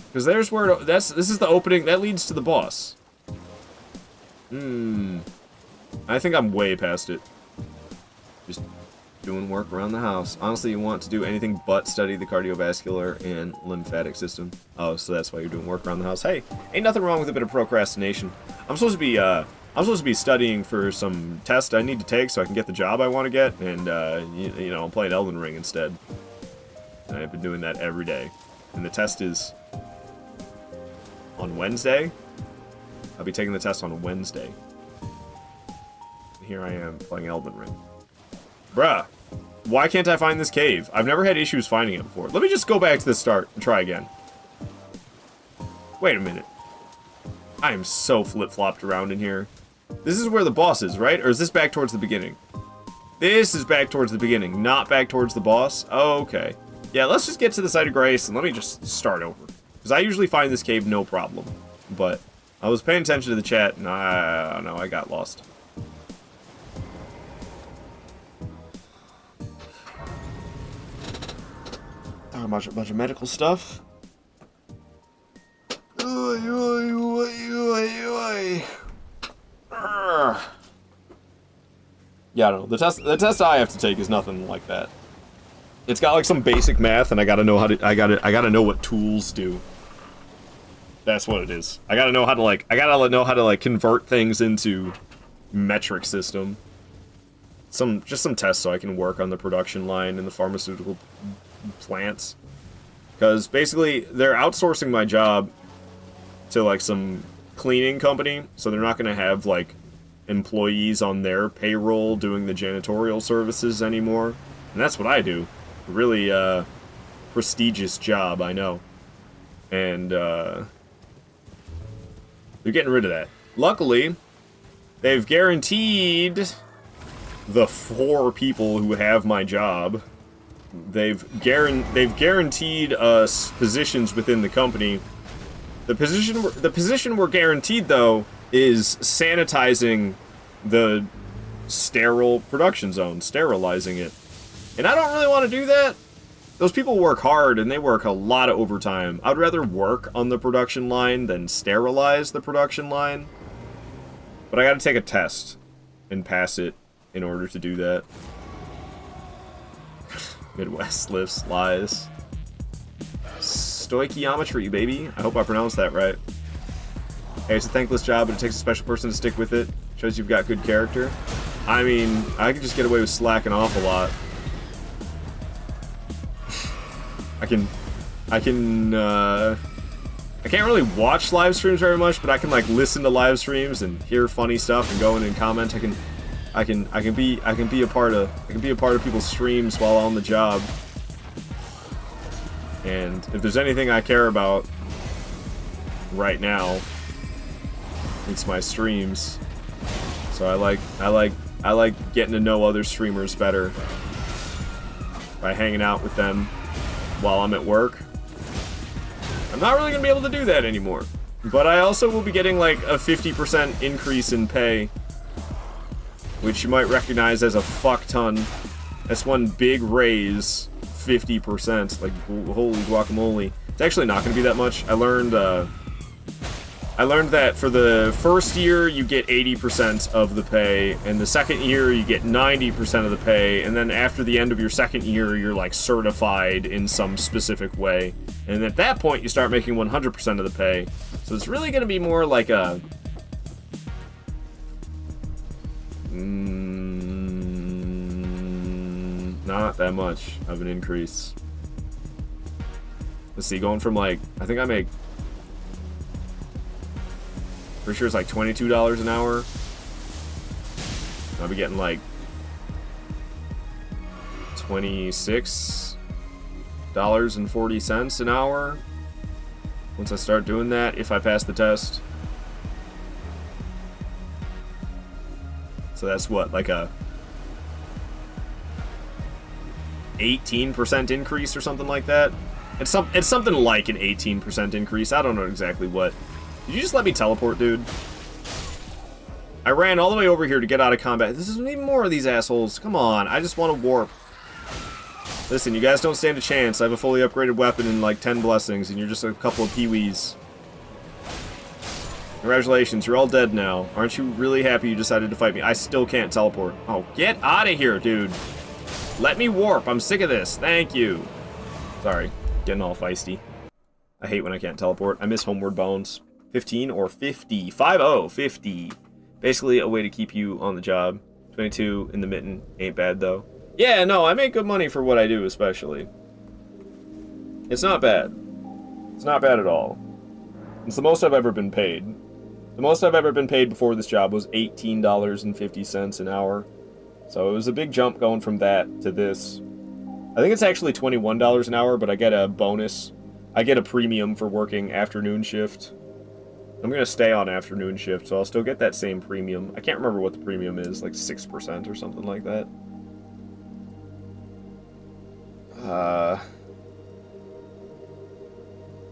Because there's where this is the opening that leads to the boss. I think I'm way past it. Just doing work around the house. Honestly, you want to do anything but study the cardiovascular and lymphatic system. Oh, so that's why you're doing work around the house. Hey, ain't nothing wrong with a bit of procrastination. I'm supposed to be studying for some test I need to take so I can get the job I want to get, and you know, I'm playing Elden Ring instead. And I've been doing that every day. And the test is on Wednesday. I'll be taking the test on Wednesday. And here I am playing Elden Ring. Bruh, why can't I find this cave? I've never had issues finding it before. Let me just go back to the start and try again. Wait a minute. I am so flip-flopped around in here. This is where the boss is, right? Or is this back towards the beginning? This is back towards the beginning, not back towards the boss. Oh, okay. Yeah, let's just get to the site of grace and let me just start over. Because I usually find this cave no problem. But I was paying attention to the chat and I don't know, I got lost. A bunch of medical stuff. Yeah, I don't know. The test I have to take is nothing like that. It's got like some basic math, and I gotta know how to. I gotta know what tools do. That's what it is. I gotta know how to convert things into metric system. Just some tests so I can work on the production line in the pharmaceutical plants. Because basically, they're outsourcing my job to, like, some cleaning company, so they're not going to have, like, employees on their payroll doing the janitorial services anymore. And that's what I do. Really, prestigious job, I know. And, they're getting rid of that. Luckily, they've guaranteed the 4 people who have my job. They've guaranteed us positions within the company. The position we're guaranteed, though, is sanitizing the sterile production zone, sterilizing it. And I don't really want to do that. Those people work hard, and they work a lot of overtime. I'd rather work on the production line than sterilize the production line. But I gotta take a test and pass it in order to do that. Midwest lifts, lies. Stoichiometry, baby. I hope I pronounced that right. Hey, it's a thankless job, but it takes a special person to stick with it. Shows you've got good character. I mean, I could just get away with slacking off a lot. I can't really watch live streams very much, but I can like listen to live streams and hear funny stuff and go in and comment. I can be a part of people's streams while on the job. And if there's anything I care about right now, it's my streams. So I like getting to know other streamers better by hanging out with them while I'm at work. I'm not really gonna be able to do that anymore. But I also will be getting like a 50% increase in pay, which you might recognize as a fuck ton. That's one big raise, 50%. Like, holy guacamole. It's actually not gonna be that much. I learned that for the first year you get 80% of the pay, and the second year you get 90% of the pay, and then after the end of your second year you're like certified in some specific way. And at that point you start making 100% of the pay. So it's really gonna be more like a not that much of an increase. Let's see, going from like, I think I make, pretty sure it's like $22 an hour. I'll be getting like $26.40 an hour once I start doing that, if I pass the test. So that's what, like a 18% increase or something like that? It's something like an 18% increase. I don't know exactly what. Did you just let me teleport, dude? I ran all the way over here to get out of combat. This is even more of these assholes. Come on, I just want to warp. Listen, you guys don't stand a chance. I have a fully upgraded weapon and like 10 blessings, and you're just a couple of peewees. Congratulations, you're all dead now. Aren't you really happy you decided to fight me? I still can't teleport. Oh, get out of here, dude. Let me warp. I'm sick of this. Thank you. Sorry, getting all feisty. I hate when I can't teleport. I miss Homeward Bones. 15 or 50. 5-0, 50. Basically a way to keep you on the job. 22 in the mitten. Ain't bad, though. Yeah, no, I make good money for what I do, especially. It's not bad. It's not bad at all. It's the most I've ever been paid. The most I've ever been paid before this job was $18.50 an hour. So it was a big jump going from that to this. I think it's actually $21 an hour, but I get a bonus. I get a premium for working afternoon shift. I'm going to stay on afternoon shift, so I'll still get that same premium. I can't remember what the premium is, like 6% or something like that.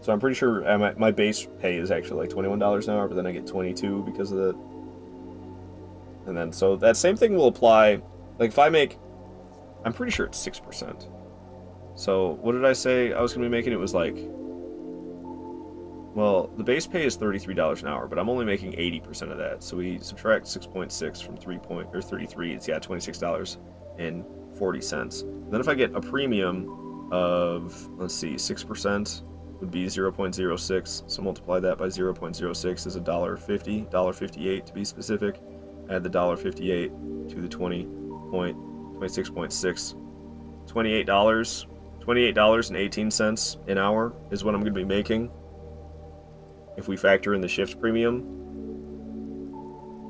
So I'm pretty sure my base pay is actually like $21 an hour, but then I get 22 because of that. And then, so that same thing will apply. Like if I make, I'm pretty sure it's 6%. So what did I say I was going to be making? It was like, well, the base pay is $33 an hour, but I'm only making 80% of that. So we subtract 6.6 from 33, it's, yeah, $26.40. Then if I get a premium of, let's see, 6% would be 0.06. So multiply that by 0.06 is $1.50, $1.58 to be specific. Add the $1.58 to the 26.6, $28. $28.18 an hour is what I'm going to be making if we factor in the shift premium.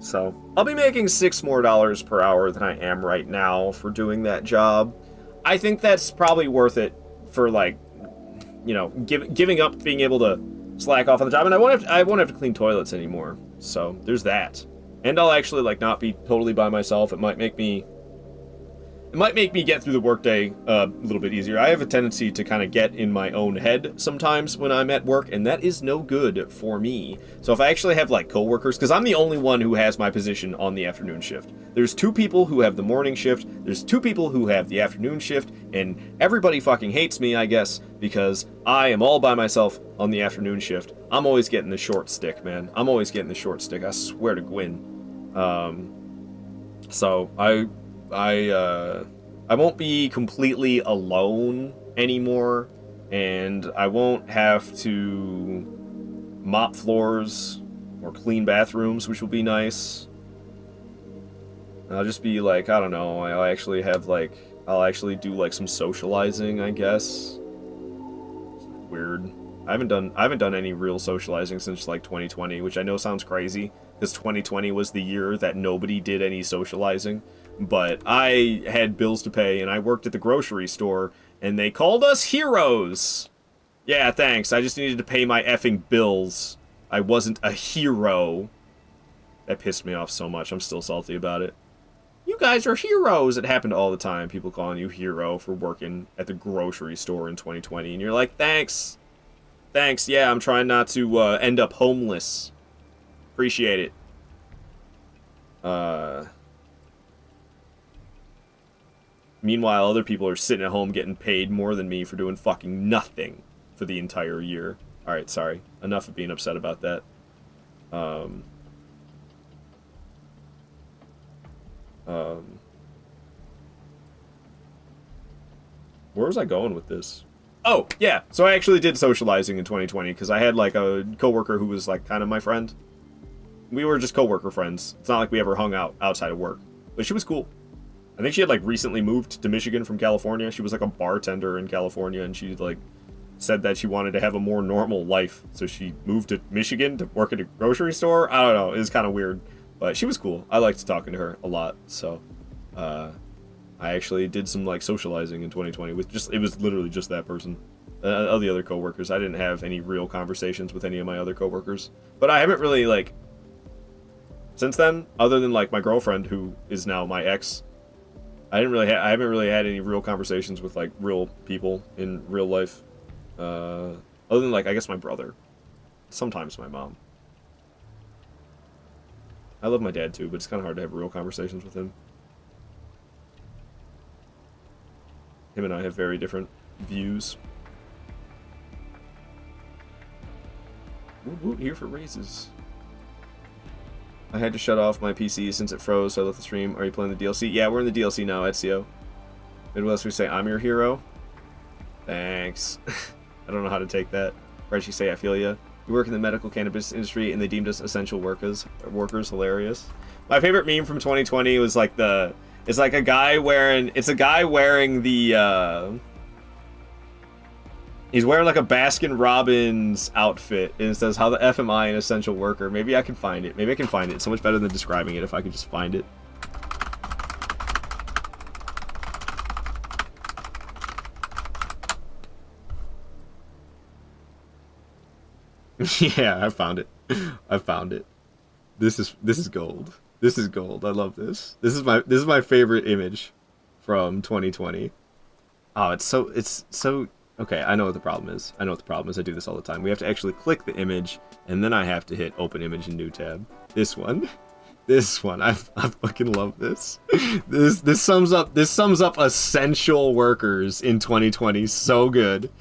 So I'll be making $6 more per hour than I am right now for doing that job. I think that's probably worth it for, like, you know, giving up being able to slack off on the job, and I won't have to clean toilets anymore. So there's that. And I'll actually, like, not be totally by myself. It might make me get through the workday a little bit easier. I have a tendency to kind of get in my own head sometimes when I'm at work, and that is no good for me. So if I actually have, like, coworkers, because I'm the only one who has my position on the afternoon shift. There's 2 people who have the morning shift, there's 2 people who have the afternoon shift, and everybody fucking hates me, I guess, because I am all by myself on the afternoon shift. I'm always getting the short stick, man. I'm always getting the short stick, I swear to Gwyn. So I won't be completely alone anymore, and I won't have to mop floors or clean bathrooms, which will be nice. I'll just be like, I don't know, I'll actually do like some socializing, I guess. Weird. I haven't done any real socializing since like 2020, which I know sounds crazy, because 2020 was the year that nobody did any socializing. But I had bills to pay, and I worked at the grocery store, and they called us heroes. Yeah, thanks. I just needed to pay my effing bills. I wasn't a hero. That pissed me off so much. I'm still salty about it. You guys are heroes. It happened all the time. People calling you hero for working at the grocery store in 2020, and you're like, thanks. Thanks. Yeah, I'm trying not to end up homeless. Appreciate it. Meanwhile, other people are sitting at home getting paid more than me for doing fucking nothing for the entire year. Alright, sorry. Enough of being upset about that. Where was I going with this? Oh, yeah. So I actually did socializing in 2020, because I had, like, a coworker who was, like, kind of my friend. We were just coworker friends. It's not like we ever hung out outside of work. But she was cool. I think she had, like, recently moved to Michigan from California. She was, like, a bartender in California, and she, like, said that she wanted to have a more normal life. So she moved to Michigan to work at a grocery store. I don't know. It was kind of weird. But she was cool. I liked talking to her a lot. So, I actually did some, like, socializing in 2020 with it was literally just that person. Of the other coworkers. I didn't have any real conversations with any of my other coworkers. But I haven't really, like, since then, other than, like, my girlfriend, who is now my ex, I haven't really had any real conversations with, like, real people in real life. Other than, like, I guess my brother. Sometimes my mom. I love my dad too, but it's kind of hard to have real conversations with him. Him and I have very different views. Woot woot, here for raises. I had to shut off my PC since it froze, so I left the stream. Are you playing the DLC? Yeah, we're in the DLC now, Ezio. Midwest, we say, I'm your hero. Thanks. I don't know how to take that. Reggie say, I feel ya. We work in the medical cannabis industry, and they deemed us essential workers. Hilarious. My favorite meme from 2020 was like it's like a guy wearing the he's wearing like a Baskin Robbins outfit, and it says, how the F am I an essential worker? Maybe I can find it. It's so much better than describing it if I could just find it. Yeah, I found it. This is gold. This is gold. I love this. This is my favorite image from 2020. Oh, it's so okay, I know what the problem is. I do this all the time. We have to actually click the image, and then I have to hit open image in new tab. This one. I fucking love this. This sums up essential workers in 2020 so good.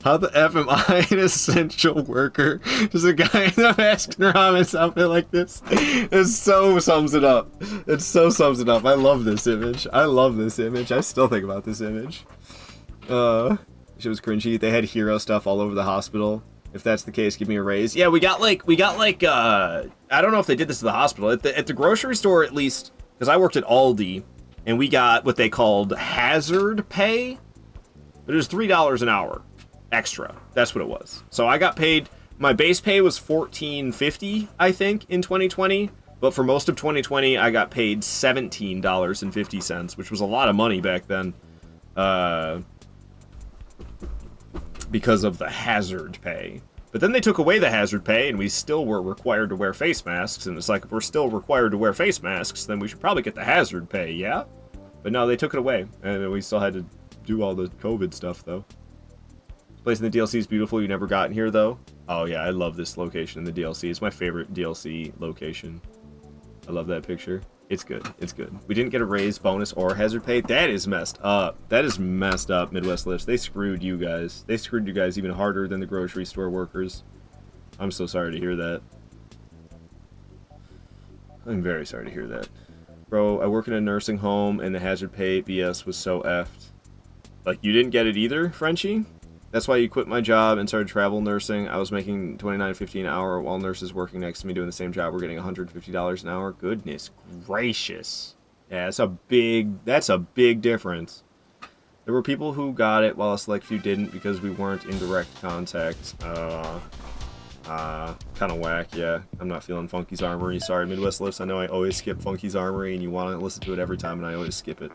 How the F am I an essential worker? Just a guy in a Baskin Robbins outfit like this. It so sums it up. I love this image. I still think about this image. She was cringy. They had hero stuff all over the hospital. If that's the case, give me a raise. Yeah, we got like I don't know if they did this at the hospital. At the grocery store, at least, because I worked at Aldi, and we got what they called hazard pay. But it was $3 an hour extra. That's what it was. So I got paid, my base pay was $14.50, I think, in 2020. But for most of 2020, I got paid $17.50, which was a lot of money back then. Because of the hazard pay. But then they took away the hazard pay, and we still were required to wear face masks. And it's like, if we're still required to wear face masks, then we should probably get the hazard pay, yeah? But no, they took it away, and we still had to do all the COVID stuff, though. This place in the DLC is beautiful. You never gotten here, though. Oh, yeah, I love this location in the DLC. It's my favorite DLC location. I love that picture. It's good. It's good. We didn't get a raise, bonus, or hazard pay. That is messed up. That is messed up, Midwest Lifts. They screwed you guys. They screwed you guys even harder than the grocery store workers. I'm so sorry to hear that. I'm very sorry to hear that. Bro, I work in a nursing home, and the hazard pay BS was so effed. Like, you didn't get it either, Frenchie? That's why you quit my job and started travel nursing. I was making $29.50 an hour while nurses working next to me doing the same job were getting $150 an hour. Goodness gracious. Yeah, that's a big difference. There were people who got it while a select few didn't because we weren't in direct contact. Kind of whack, yeah. I'm not feeling Funky's Armory. Sorry, Midwest Lifts. I know I always skip Funky's Armory and you want to listen to it every time and I always skip it.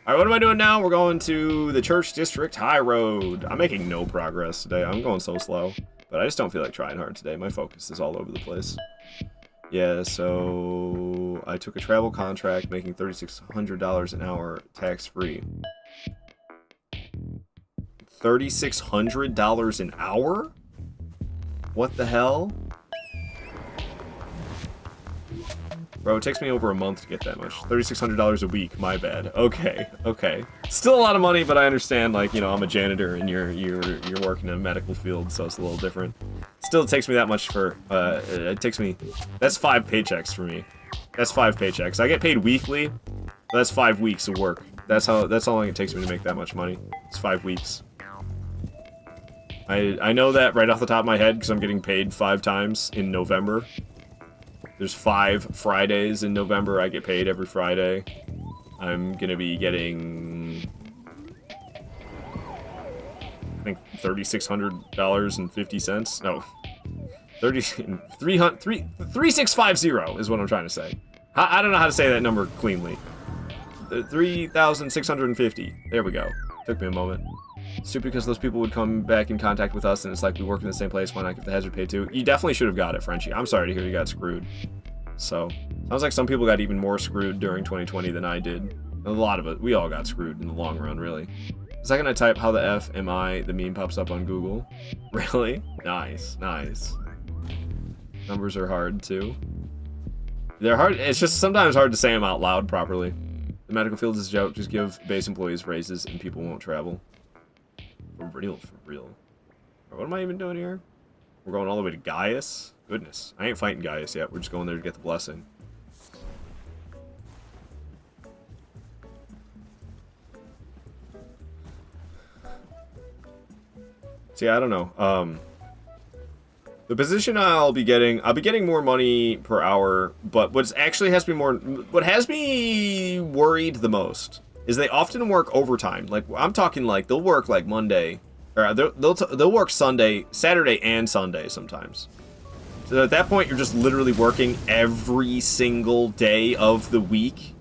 Alright, what am I doing now? We're going to the Church District High Road. I'm making no progress today. I'm going so slow. But I just don't feel like trying hard today. My focus is all over the place. Yeah, so I took a travel contract making $3,600 an hour tax-free. $3,600 an hour? What the hell? Bro, it takes me over a month to get that much. $3,600 a week, my bad. Okay, okay. Still a lot of money, but I understand, like, you know, I'm a janitor and you're working in a medical field, so it's a little different. Still, it takes me that much for, it takes me, that's 5 paychecks for me. That's 5 paychecks. I get paid weekly, but that's 5 weeks of work. That's how long it takes me to make that much money. It's 5 weeks. I know that right off the top of my head, because I'm getting paid 5 times in November. There's 5 Fridays in November. I get paid every Friday. I'm gonna be getting, I think, $3,600.50. No, 3650 is what I'm trying to say. I don't know how to say that number cleanly. 3,650. There we go. Took me a moment. Stupid because those people would come back in contact with us and it's like we work in the same place, why not get the hazard pay too? You definitely should have got it, Frenchie. I'm sorry to hear you got screwed. So, sounds like some people got even more screwed during 2020 than I did. A lot of it, we all got screwed in the long run, really. The second I type how the F am I, the meme pops up on Google. Really? Nice, nice. Numbers are hard too. They're hard, it's just sometimes hard to say them out loud properly. The medical field is a joke, just give base employees raises and people won't travel. For real, for real. What am I even doing here? We're going all the way to Gaius? Goodness, I ain't fighting Gaius yet. We're just going there to get the blessing. See, I don't know. The position I'll be getting more money per hour, but what has me worried the most is they often work overtime. Like, I'm talking like they'll work like Monday, or they'll work Saturday and Sunday sometimes. So at that point, you're just literally working every single day of the week.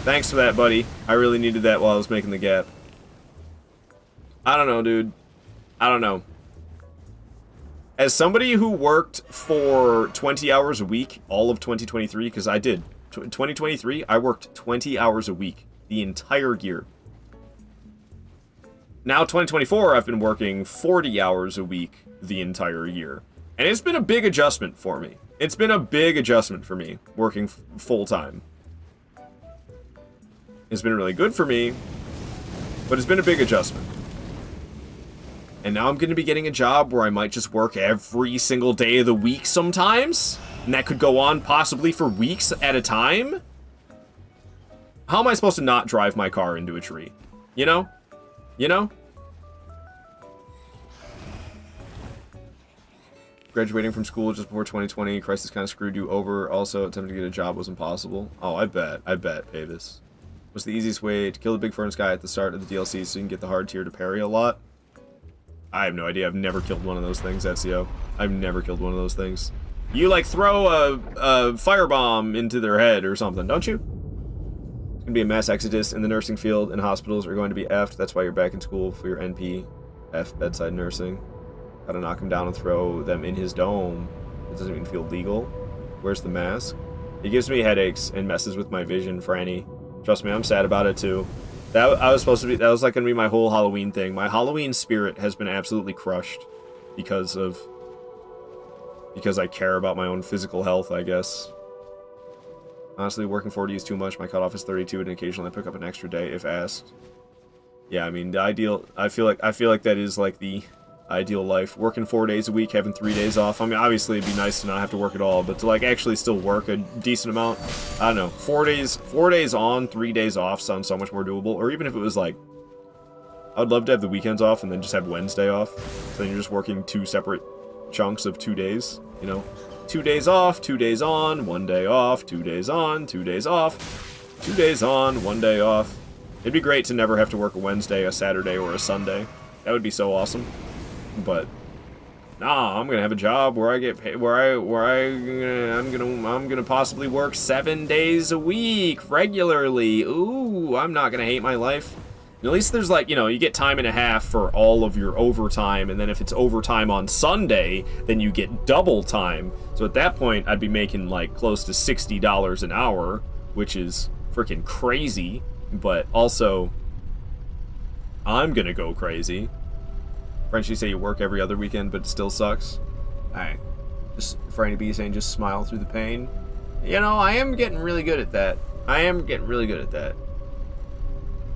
Thanks for that, buddy. I really needed that while I was making the gap. I don't know, dude. I don't know. As somebody who worked for 20 hours a week all of 2023, because I did. 2023, I worked 20 hours a week the entire year. Now 2024, I've been working 40 hours a week the entire year. And it's been a big adjustment for me. It's been a big adjustment for me, working full-time. It's been really good for me, but it's been a big adjustment. And now I'm going to be getting a job where I might just work every single day of the week sometimes. And that could go on possibly for weeks at a time. How am I supposed to not drive my car into a tree? You know? You know? Graduating from school just before 2020, crisis kind of screwed you over. Also, attempting to get a job was impossible. Oh, I bet, Pavis. What's the easiest way to kill the big furnace guy at the start of the DLC so you can get the hard tier to parry a lot? I have no idea. I've never killed one of those things, Ezio. I've never killed one of those things. You, like, throw a firebomb into their head or something, don't you? It's going to be a mass exodus in the nursing field, and hospitals are going to be effed. That's why you're back in school for your NP, F, bedside nursing. Gotta knock him down and throw them in his dome. It doesn't even feel legal. Where's the mask? It gives me headaches and messes with my vision, Franny. Trust me, I'm sad about it too. That was like gonna be my whole Halloween thing. My Halloween spirit has been absolutely crushed because I care about my own physical health, I guess. Honestly, working 40 is too much. My cutoff is 32, and occasionally I pick up an extra day if asked. Yeah, I mean, the ideal. I feel like that is like the ideal life. Working 4 days a week, having 3 days off. I mean, obviously it'd be nice to not have to work at all, but to like actually still work a decent amount. I don't know. 4 days on, 3 days off sounds so much more doable. Or even if it was like, I would love to have the weekends off and then just have Wednesday off. So then you're just working 2 separate chunks of 2 days. You know, 2 days off, 2 days on, 1 day off, 2 days on, 2 days off, 2 days on, 1 day off. It'd be great to never have to work a Wednesday, a Saturday, or a Sunday. That would be so awesome. But nah, I'm gonna have a job where I get paid, I'm gonna possibly work 7 days a week regularly. Ooh, I'm not gonna hate my life. And at least there's like, you know, you get time and a half for all of your overtime, and then if it's overtime on Sunday, then you get double time. So at that point, I'd be making like close to $60 an hour, which is freaking crazy. But also, I'm gonna go crazy. French, you say you work every other weekend, but it still sucks. Alright. Just Franny B saying just smile through the pain. You know, I am getting really good at that.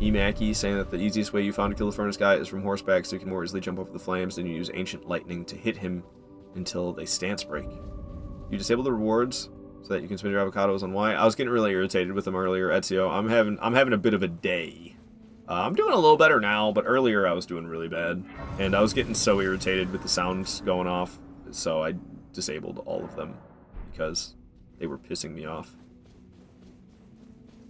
E-Mackie saying that the easiest way you found to kill the furnace guy is from horseback, so you can more easily jump over the flames, and you use ancient lightning to hit him until they stance break. You disable the rewards so that you can spend your avocados on Y. I was getting really irritated with them earlier, Ezio. I'm having a bit of a day. I'm doing a little better now, but earlier I was doing really bad. And I was getting so irritated with the sounds going off, so I disabled all of them because they were pissing me off.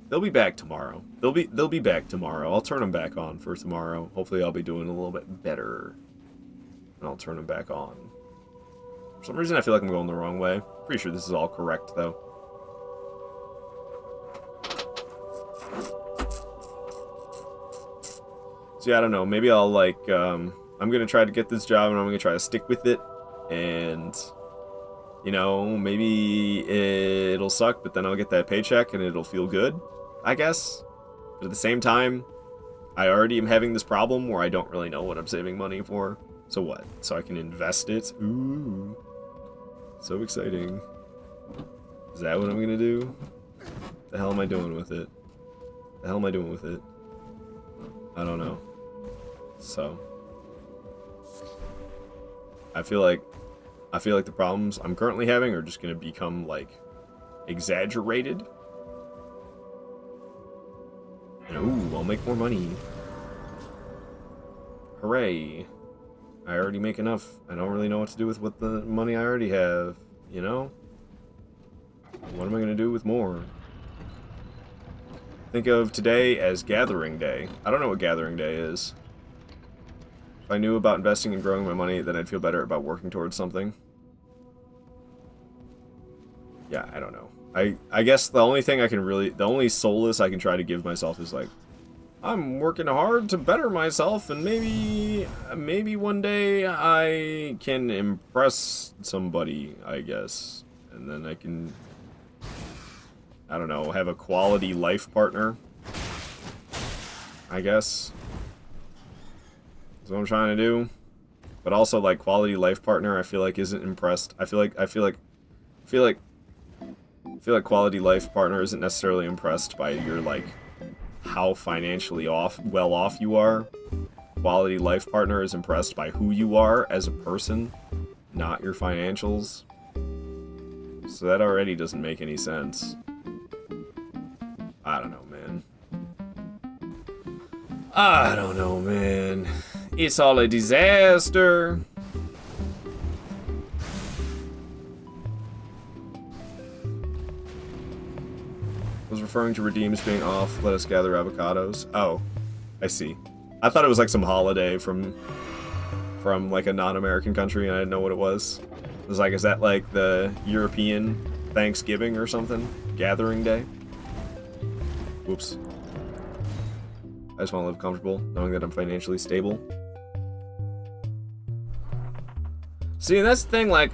They'll be back tomorrow. They'll be back tomorrow. I'll turn them back on for tomorrow. Hopefully I'll be doing a little bit better. And I'll turn them back on. For some reason I feel like I'm going the wrong way. Pretty sure this is all correct though. So yeah, I don't know, maybe I'll like, I'm gonna try to get this job and I'm gonna try to stick with it, and, you know, maybe it'll suck, but then I'll get that paycheck and it'll feel good, I guess. But at the same time, I already am having this problem where I don't really know what I'm saving money for. So what? So I can invest it? Ooh. So exciting. Is that what I'm gonna do? The hell am I doing with it? I don't know. So I feel like the problems I'm currently having are just gonna become like exaggerated. And ooh, I'll make more money. Hooray. I already make enough. I don't really know what to do with what the money I already have, you know? What am I gonna do with more? Think of today as Gathering Day. I don't know what Gathering Day is. If I knew about investing and growing my money, then I'd feel better about working towards something. Yeah, I don't know. I guess the only thing I can really, the only solace I can try to give myself is like, I'm working hard to better myself, and maybe one day I can impress somebody, I guess. And then I can, I don't know, have a quality life partner, I guess. That's what I'm trying to do. But also, like, quality life partner, I feel like isn't impressed. I feel like quality life partner isn't necessarily impressed by your, like, how financially well off you are. Quality life partner is impressed by who you are as a person, not your financials. So that already doesn't make any sense. I don't know, man. It's all a disaster. was referring to redeems being off. Let us gather avocados. Oh, I see. I thought it was like some holiday from like a non-American country, and I didn't know what it was. It was like, is that like the European Thanksgiving or something? Gathering Day? Whoops. I just want to live comfortable, knowing that I'm financially stable. See, and that's the thing, like,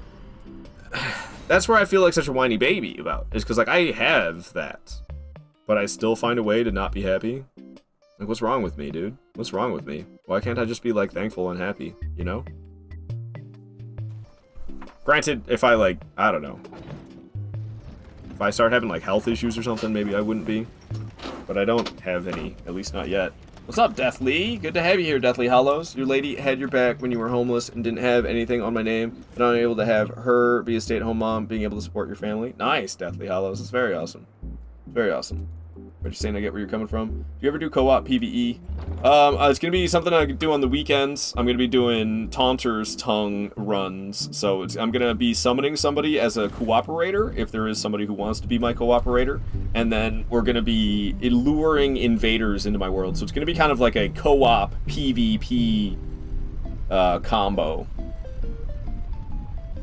that's where I feel like such a whiny baby about, is because, like, I have that, but I still find a way to not be happy. Like, what's wrong with me, dude? What's wrong with me? Why can't I just be, like, thankful and happy, you know? Granted, if I, like, I don't know. If I start having, like, health issues or something, maybe I wouldn't be. But I don't have any, at least not yet. What's up, Deathly? Good to have you here, Deathly Hollows. Your lady had your back when you were homeless and didn't have anything on my name, but I'm able to have her be a stay-at-home mom, being able to support your family. Nice, Deathly Hollows. It's very awesome. Very awesome. But you're saying I get where you're coming from. Do you ever do co-op PvE? It's gonna be something I do on the weekends. I'm gonna be doing Taunter's Tongue runs. So I'm gonna be summoning somebody as a cooperator, if there is somebody who wants to be my cooperator. And then we're gonna be luring invaders into my world. So it's gonna be kind of like a co-op PvP combo.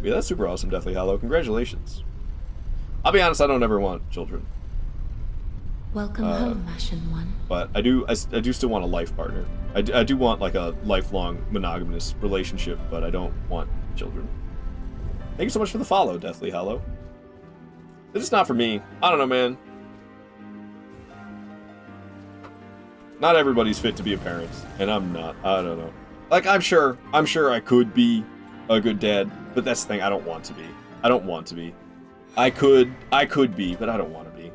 Yeah, that's super awesome, Deathly Hollow. Congratulations. I'll be honest, I don't ever want children. Welcome home, Ashen One. But I do still want a life partner. I do want like a lifelong monogamous relationship, but I don't want children. Thank you so much for the follow, Deathly Hollow. It's just not for me. I don't know, man. Not everybody's fit to be a parent, and I'm not. I don't know. Like, I'm sure I could be a good dad, but that's the thing, I don't want to be. I don't want to be. I could be, but I don't want to be.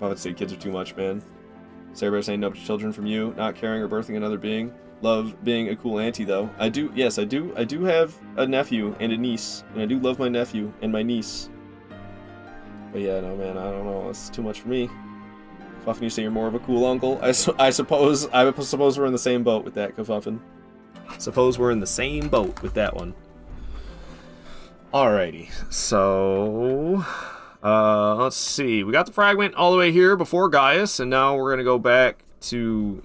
I would say kids are too much, man. Sarah saying no to children from you, not caring or birthing another being. Love being a cool auntie, though. I do have a nephew and a niece, and I do love my nephew and my niece. But yeah, no, man, I don't know. It's too much for me. Kafuffin, you say you're more of a cool uncle. I suppose we're in the same boat with that, Kafuffin. Suppose we're in the same boat with that one. Alrighty, so... let's see. We got the fragment all the way here before Gaius, and now we're gonna go back to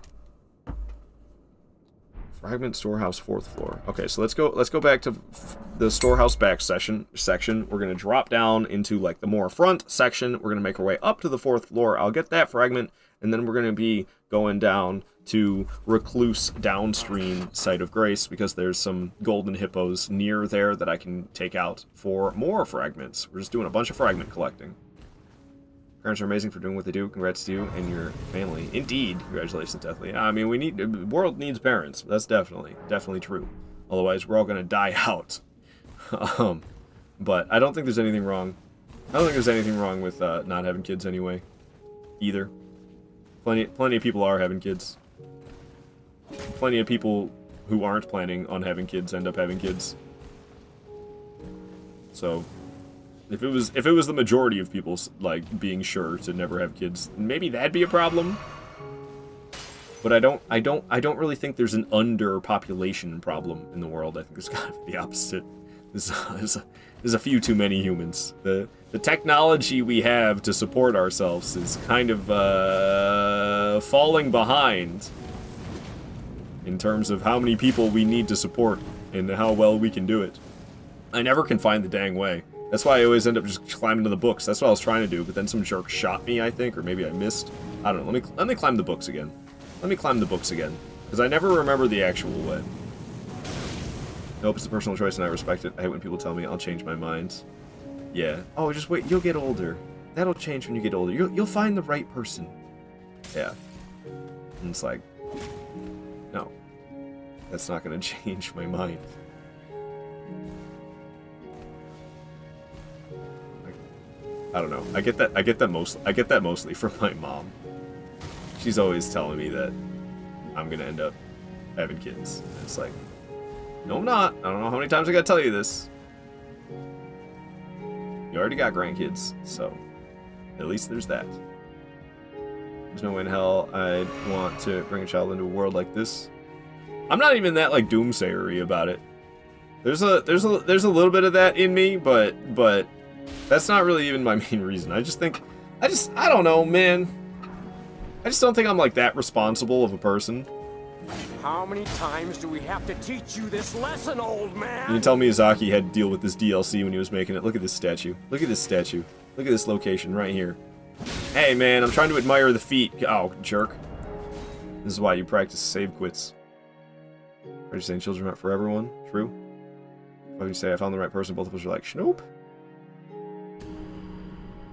fragment storehouse 4th floor. Okay, so let's go back to the storehouse back section. We're gonna drop down into like the more front section. We're gonna make our way up to the 4th floor. I'll get that fragment, and then we're gonna be going down to Recluse downstream Site of Grace, because there's some golden hippos near there that I can take out for more fragments. We're just doing a bunch of fragment collecting. Parents are amazing for doing what they do. Congrats to you and your family. Indeed. Congratulations, Deathly. I mean, the world needs parents. That's definitely true. Otherwise, we're all going to die out. But I don't think there's anything wrong. I don't think there's anything wrong with not having kids anyway, either. Plenty of people are having kids. Plenty of people who aren't planning on having kids end up having kids. So, if it was the majority of people like being sure to never have kids, maybe that'd be a problem. But I don't really think there's an underpopulation problem in the world. I think there's got to be the opposite. There's a few too many humans. The technology we have to support ourselves is kind of falling behind in terms of how many people we need to support and how well we can do it. I never can find the dang way. That's why I always end up just climbing to the books. That's what I was trying to do, but then some jerk shot me, I think, or maybe I missed. I don't know. Let me climb the books again. Let me climb the books again, because I never remember the actual way. Nope, it's a personal choice and I respect it. I hate when people tell me I'll change my mind. Yeah. Oh, just wait. You'll get older. That'll change when you get older. You'll find the right person. Yeah. And it's like, no. That's not going to change my mind. I don't know. I get that mostly from my mom. She's always telling me that I'm going to end up having kids. And it's like, no, I'm not. I don't know how many times I gotta tell you this. You already got grandkids, so at least there's that. There's no way in hell I'd want to bring a child into a world like this. I'm not even that like doomsayery about it. There's a little bit of that in me, but that's not really even my main reason. I just think I don't know, man. I just don't think I'm like that responsible of a person. How many times do we have to teach you this lesson, old man? You can tell Miyazaki had to deal with this DLC when he was making it. Look at this statue. Look at this statue. Look at this location right here. Hey, man, I'm trying to admire the feet. Oh, jerk. This is why you practice save quits. Are you saying children aren't for everyone? True. If you say I found the right person, both of us are like, Schnoop.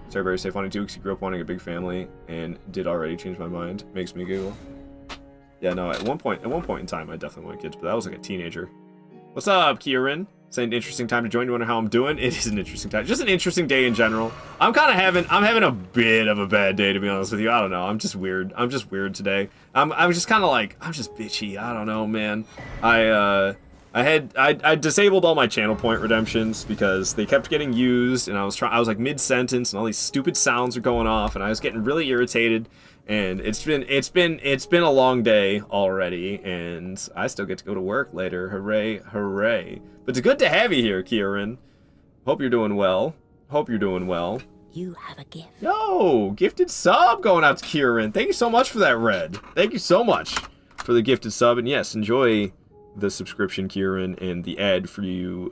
So everybody say funny too, because you grew up wanting a big family and did already change my mind. Makes me giggle. Yeah, no, at one point in time, I definitely wanted kids, but that was like a teenager. What's up, Kieran? Saying interesting time to join. You wonder how I'm doing? It is an interesting time. Just an interesting day in general. I'm having a bit of a bad day, to be honest with you. I don't know. I'm just weird. I'm just weird today. I'm just kind of like, I'm just bitchy. I don't know, man. I disabled all my channel point redemptions because they kept getting used, and I was like mid-sentence, and all these stupid sounds are going off, and I was getting really irritated. And it's been a long day already, and I still get to go to work later. Hooray, hooray. But it's good to have you here, Kieran. Hope you're doing well. Hope you're doing well. You have a gift. Yo, gifted sub going out to Kieran. Thank you so much for that, Red. Thank you so much for the gifted sub. And yes, enjoy the subscription, Kieran, and the ad-free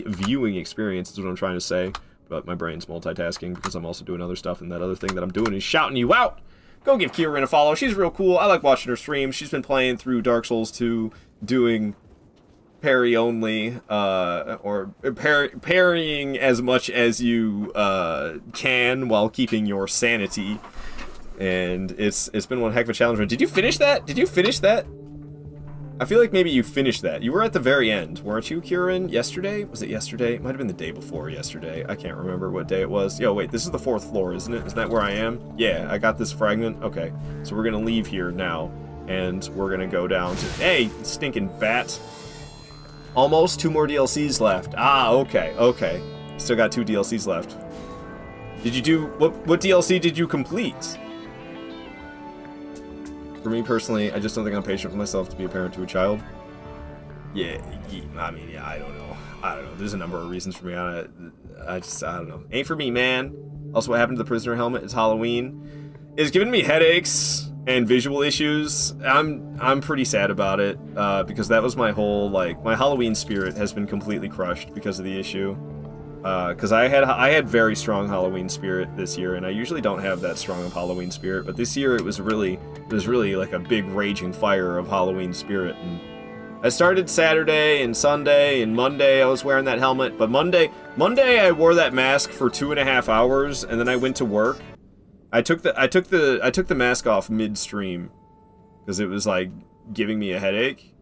viewing experience is what I'm trying to say. But my brain's multitasking because I'm also doing other stuff, and that other thing that I'm doing is shouting you out. Go give Kieran a follow. She's real cool. I like watching her stream. She's been playing through Dark Souls 2, doing parry only, or parrying as much as you can while keeping your sanity. And it's been one heck of a challenge. Did you finish that? Did you finish that? I feel like maybe you finished that. You were at the very end, weren't you, Kieran? Yesterday? Was it yesterday? It might have been the day before yesterday. I can't remember what day it was. Yo, wait, this is the 4th floor, isn't it? Isn't that where I am? Yeah, I got this fragment. Okay, so we're gonna leave here now, and we're gonna go down to... Hey, stinking bat. Almost 2 more DLCs left. Ah, okay, okay. Still got 2 DLCs left. Did you do... What DLC did you complete? For me personally, I just don't think I'm patient with myself to be a parent to a child. Yeah, I mean, yeah, I don't know. There's a number of reasons for me on it. I don't know. Ain't for me, man. Also, what happened to the prisoner helmet is Halloween. It's giving me headaches and visual issues. I'm pretty sad about it because that was my whole, like, my Halloween spirit has been completely crushed because of the issue. Because I had very strong Halloween spirit this year, and I usually don't have that strong of Halloween spirit, but this year it was really like a big raging fire of Halloween spirit. And I started Saturday and Sunday and Monday I was wearing that helmet, but Monday I wore that mask for 2.5 hours, and then I went to work. I took the mask off midstream because it was like giving me a headache.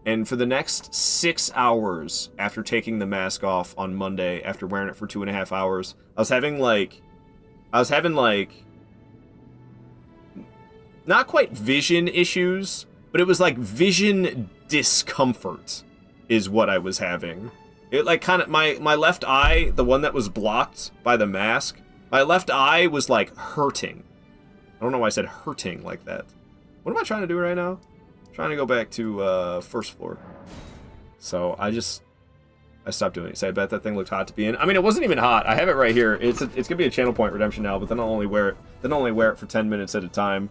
And for the next 6 hours after taking the mask off on Monday, after wearing it for 2.5 hours, I was having not quite vision issues, but it was like vision discomfort is what I was having. It like kind of, my left eye, the one that was blocked by the mask, my left eye was like hurting. I don't know why I said hurting like that. What am I trying to do right now? Trying to go back to 1st floor. So I stopped doing it. So I bet that thing looked hot to be in. I mean, it wasn't even hot. I have it right here. It's gonna be a channel point redemption now, but then I'll only wear it for 10 minutes at a time.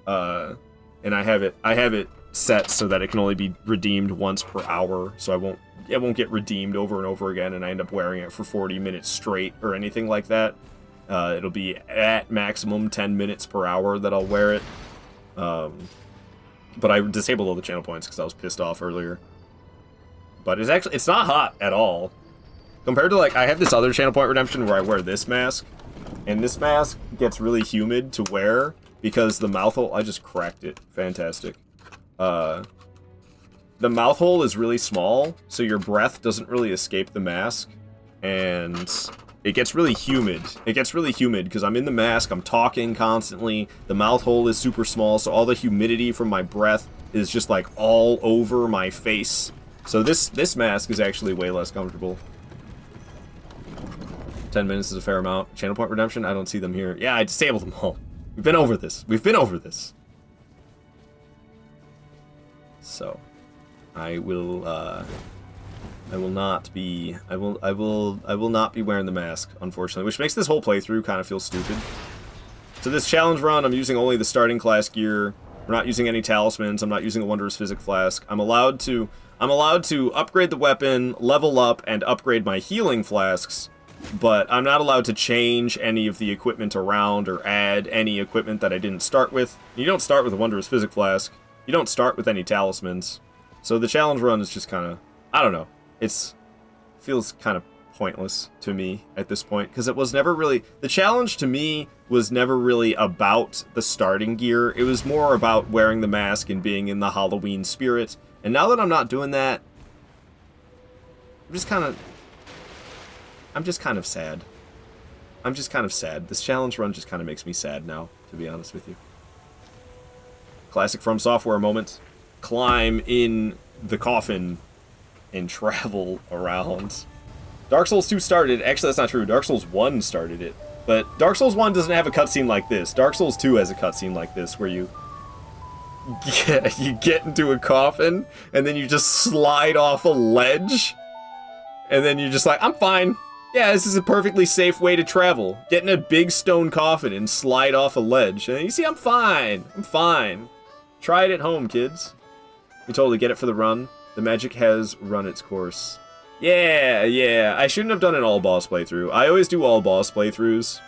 And I have it set so that it can only be redeemed once per hour. So it won't get redeemed over and over again, and I end up wearing it for 40 minutes straight or anything like that. It'll be at maximum 10 minutes per hour that I'll wear it. But I disabled all the channel points because I was pissed off earlier. But it's not hot at all. Compared to, like, I have this other channel point redemption where I wear this mask. And this mask gets really humid to wear because the mouth hole, I just cracked it. Fantastic. The mouth hole is really small, so your breath doesn't really escape the mask. And it gets really humid. It gets really humid because I'm in the mask, I'm talking constantly, the mouth hole is super small, so all the humidity from my breath is just like all over my face. So this mask is actually way less comfortable. 10 minutes is a fair amount. Channel point redemption, I don't see them here. Yeah, I disabled them all. We've been over this. We've been over this. So, I will I will not be wearing the mask, unfortunately, which makes this whole playthrough kind of feel stupid. So this challenge run, I'm using only the starting class gear. We're not using any talismans. I'm not using a Wondrous Physic Flask. I'm allowed to upgrade the weapon, level up, and upgrade my healing flasks, but I'm not allowed to change any of the equipment around or add any equipment that I didn't start with. You don't start with a Wondrous Physic Flask. You don't start with any talismans. So the challenge run is just kind of, I don't know. Feels kind of pointless to me at this point, because it was never really, the challenge to me was never really about the starting gear. It was more about wearing the mask and being in the Halloween spirit. And now that I'm not doing that, I'm just kind of sad. I'm just kind of sad. This challenge run just kind of makes me sad now, to be honest with you. Classic From Software moment. Climb in the coffin and travel around. Dark Souls 2 started, actually that's not true, Dark Souls 1 started it. But Dark Souls 1 doesn't have a cutscene like this. Dark Souls 2 has a cutscene like this, where you get into a coffin, and then you just slide off a ledge, and then you're just like, I'm fine. Yeah, this is a perfectly safe way to travel. Get in a big stone coffin and slide off a ledge. And you see, I'm fine. I'm fine. Try it at home, kids. You totally get it for the run. The magic has run its course. Yeah. I shouldn't have done an all-boss playthrough. I always do all-boss playthroughs.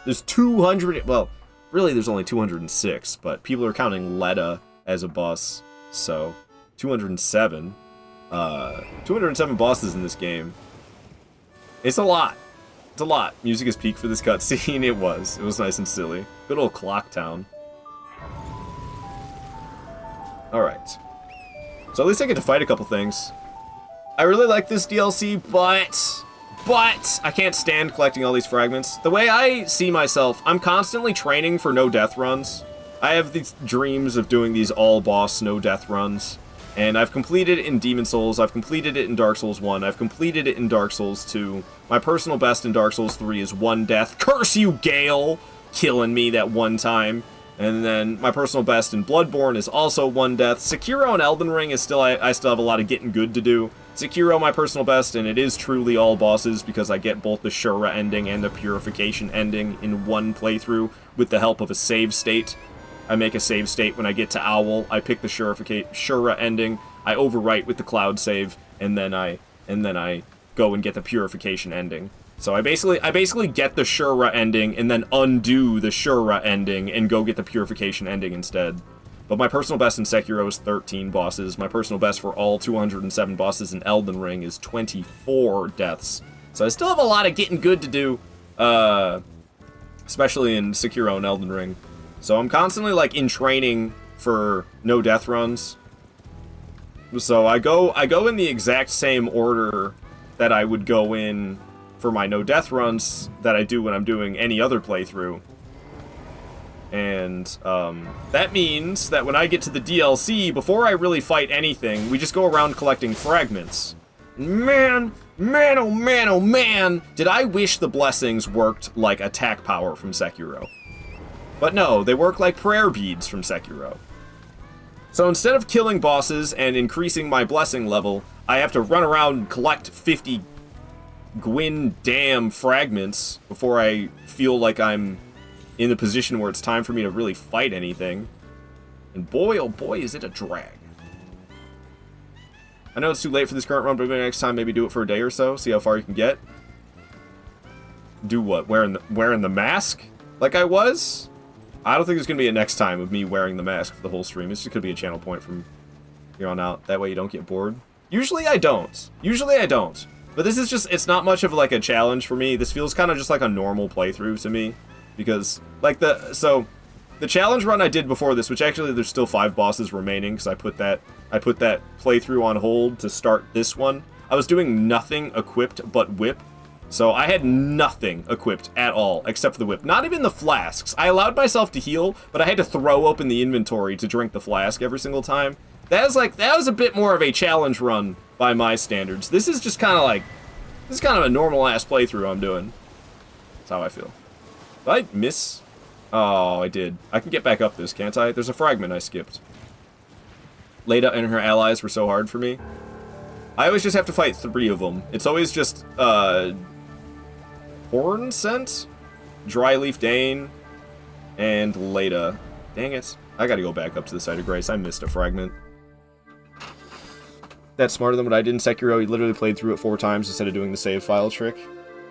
There's 200... Well, really, there's only 206, but people are counting Leda as a boss, so 207. 207 bosses in this game. It's a lot. It's a lot. Music is peak for this cutscene. It was nice and silly. Good old Clock Town. Alright. So at least I get to fight a couple things. I really like this DLC, but I can't stand collecting all these fragments. The way I see myself, I'm constantly training for no-death runs. I have these dreams of doing these all-boss no-death runs. And I've completed it in Demon Souls, I've completed it in Dark Souls 1, I've completed it in Dark Souls 2. My personal best in Dark Souls 3 is 1 death. Curse you, Gale! Killing me that one time. And then my personal best in Bloodborne is also 1 death. Sekiro and Elden Ring is still, I still have a lot of getting good to do. Sekiro, my personal best, and it is truly all bosses because I get both the Shura ending and the Purification ending in one playthrough with the help of a save state. I make a save state when I get to Owl, I pick the Shura ending, I overwrite with the cloud save, and then I go and get the Purification ending. So I basically get the Shura ending and then undo the Shura ending and go get the Purification ending instead. But my personal best in Sekiro is 13 bosses. My personal best for all 207 bosses in Elden Ring is 24 deaths. So I still have a lot of getting good to do, especially in Sekiro and Elden Ring. So I'm constantly like in training for no death runs. So I go in the exact same order that I would go in for my no death runs that I do when I'm doing any other playthrough. And that means that when I get to the DLC, before I really fight anything, we just go around collecting fragments. Man, oh man, did I wish the blessings worked like attack power from Sekiro. But no, they work like prayer beads from Sekiro. So instead of killing bosses and increasing my blessing level, I have to run around and collect 50 Gwyn Dam fragments before I feel like I'm in the position where it's time for me to really fight anything. And boy, oh boy, is it a drag. I know it's too late for this current run, but maybe next time, maybe do it for a day or so, see how far you can get. Do what? Wearing the mask? Like I was? I don't think there's going to be a next time of me wearing the mask for the whole stream. It's just going to be a channel point from here on out. That way you don't get bored. Usually I don't. But this is just, it's not much of like a challenge for me. This feels kind of just like a normal playthrough to me. Because, like the challenge run I did before this, which actually there's still 5 bosses remaining, because I put that playthrough on hold to start this one. I was doing nothing equipped but whip. So I had nothing equipped at all, except for the whip. Not even the flasks. I allowed myself to heal, but I had to throw open the inventory to drink the flask every single time. That was a bit more of a challenge run by my standards. This is just kind of like, this is kind of a normal-ass playthrough I'm doing. That's how I feel. Did I miss? Oh, I did. I can get back up this, can't I? There's a fragment I skipped. Leda and her allies were so hard for me. I always just have to fight 3 of them. It's always just, Horn Scent, Dryleaf Dane, and Leda. Dang it. I gotta go back up to the Site of Grace. I missed a fragment. That's smarter than what I did in Sekiro. He literally played through it 4 times instead of doing the save file trick.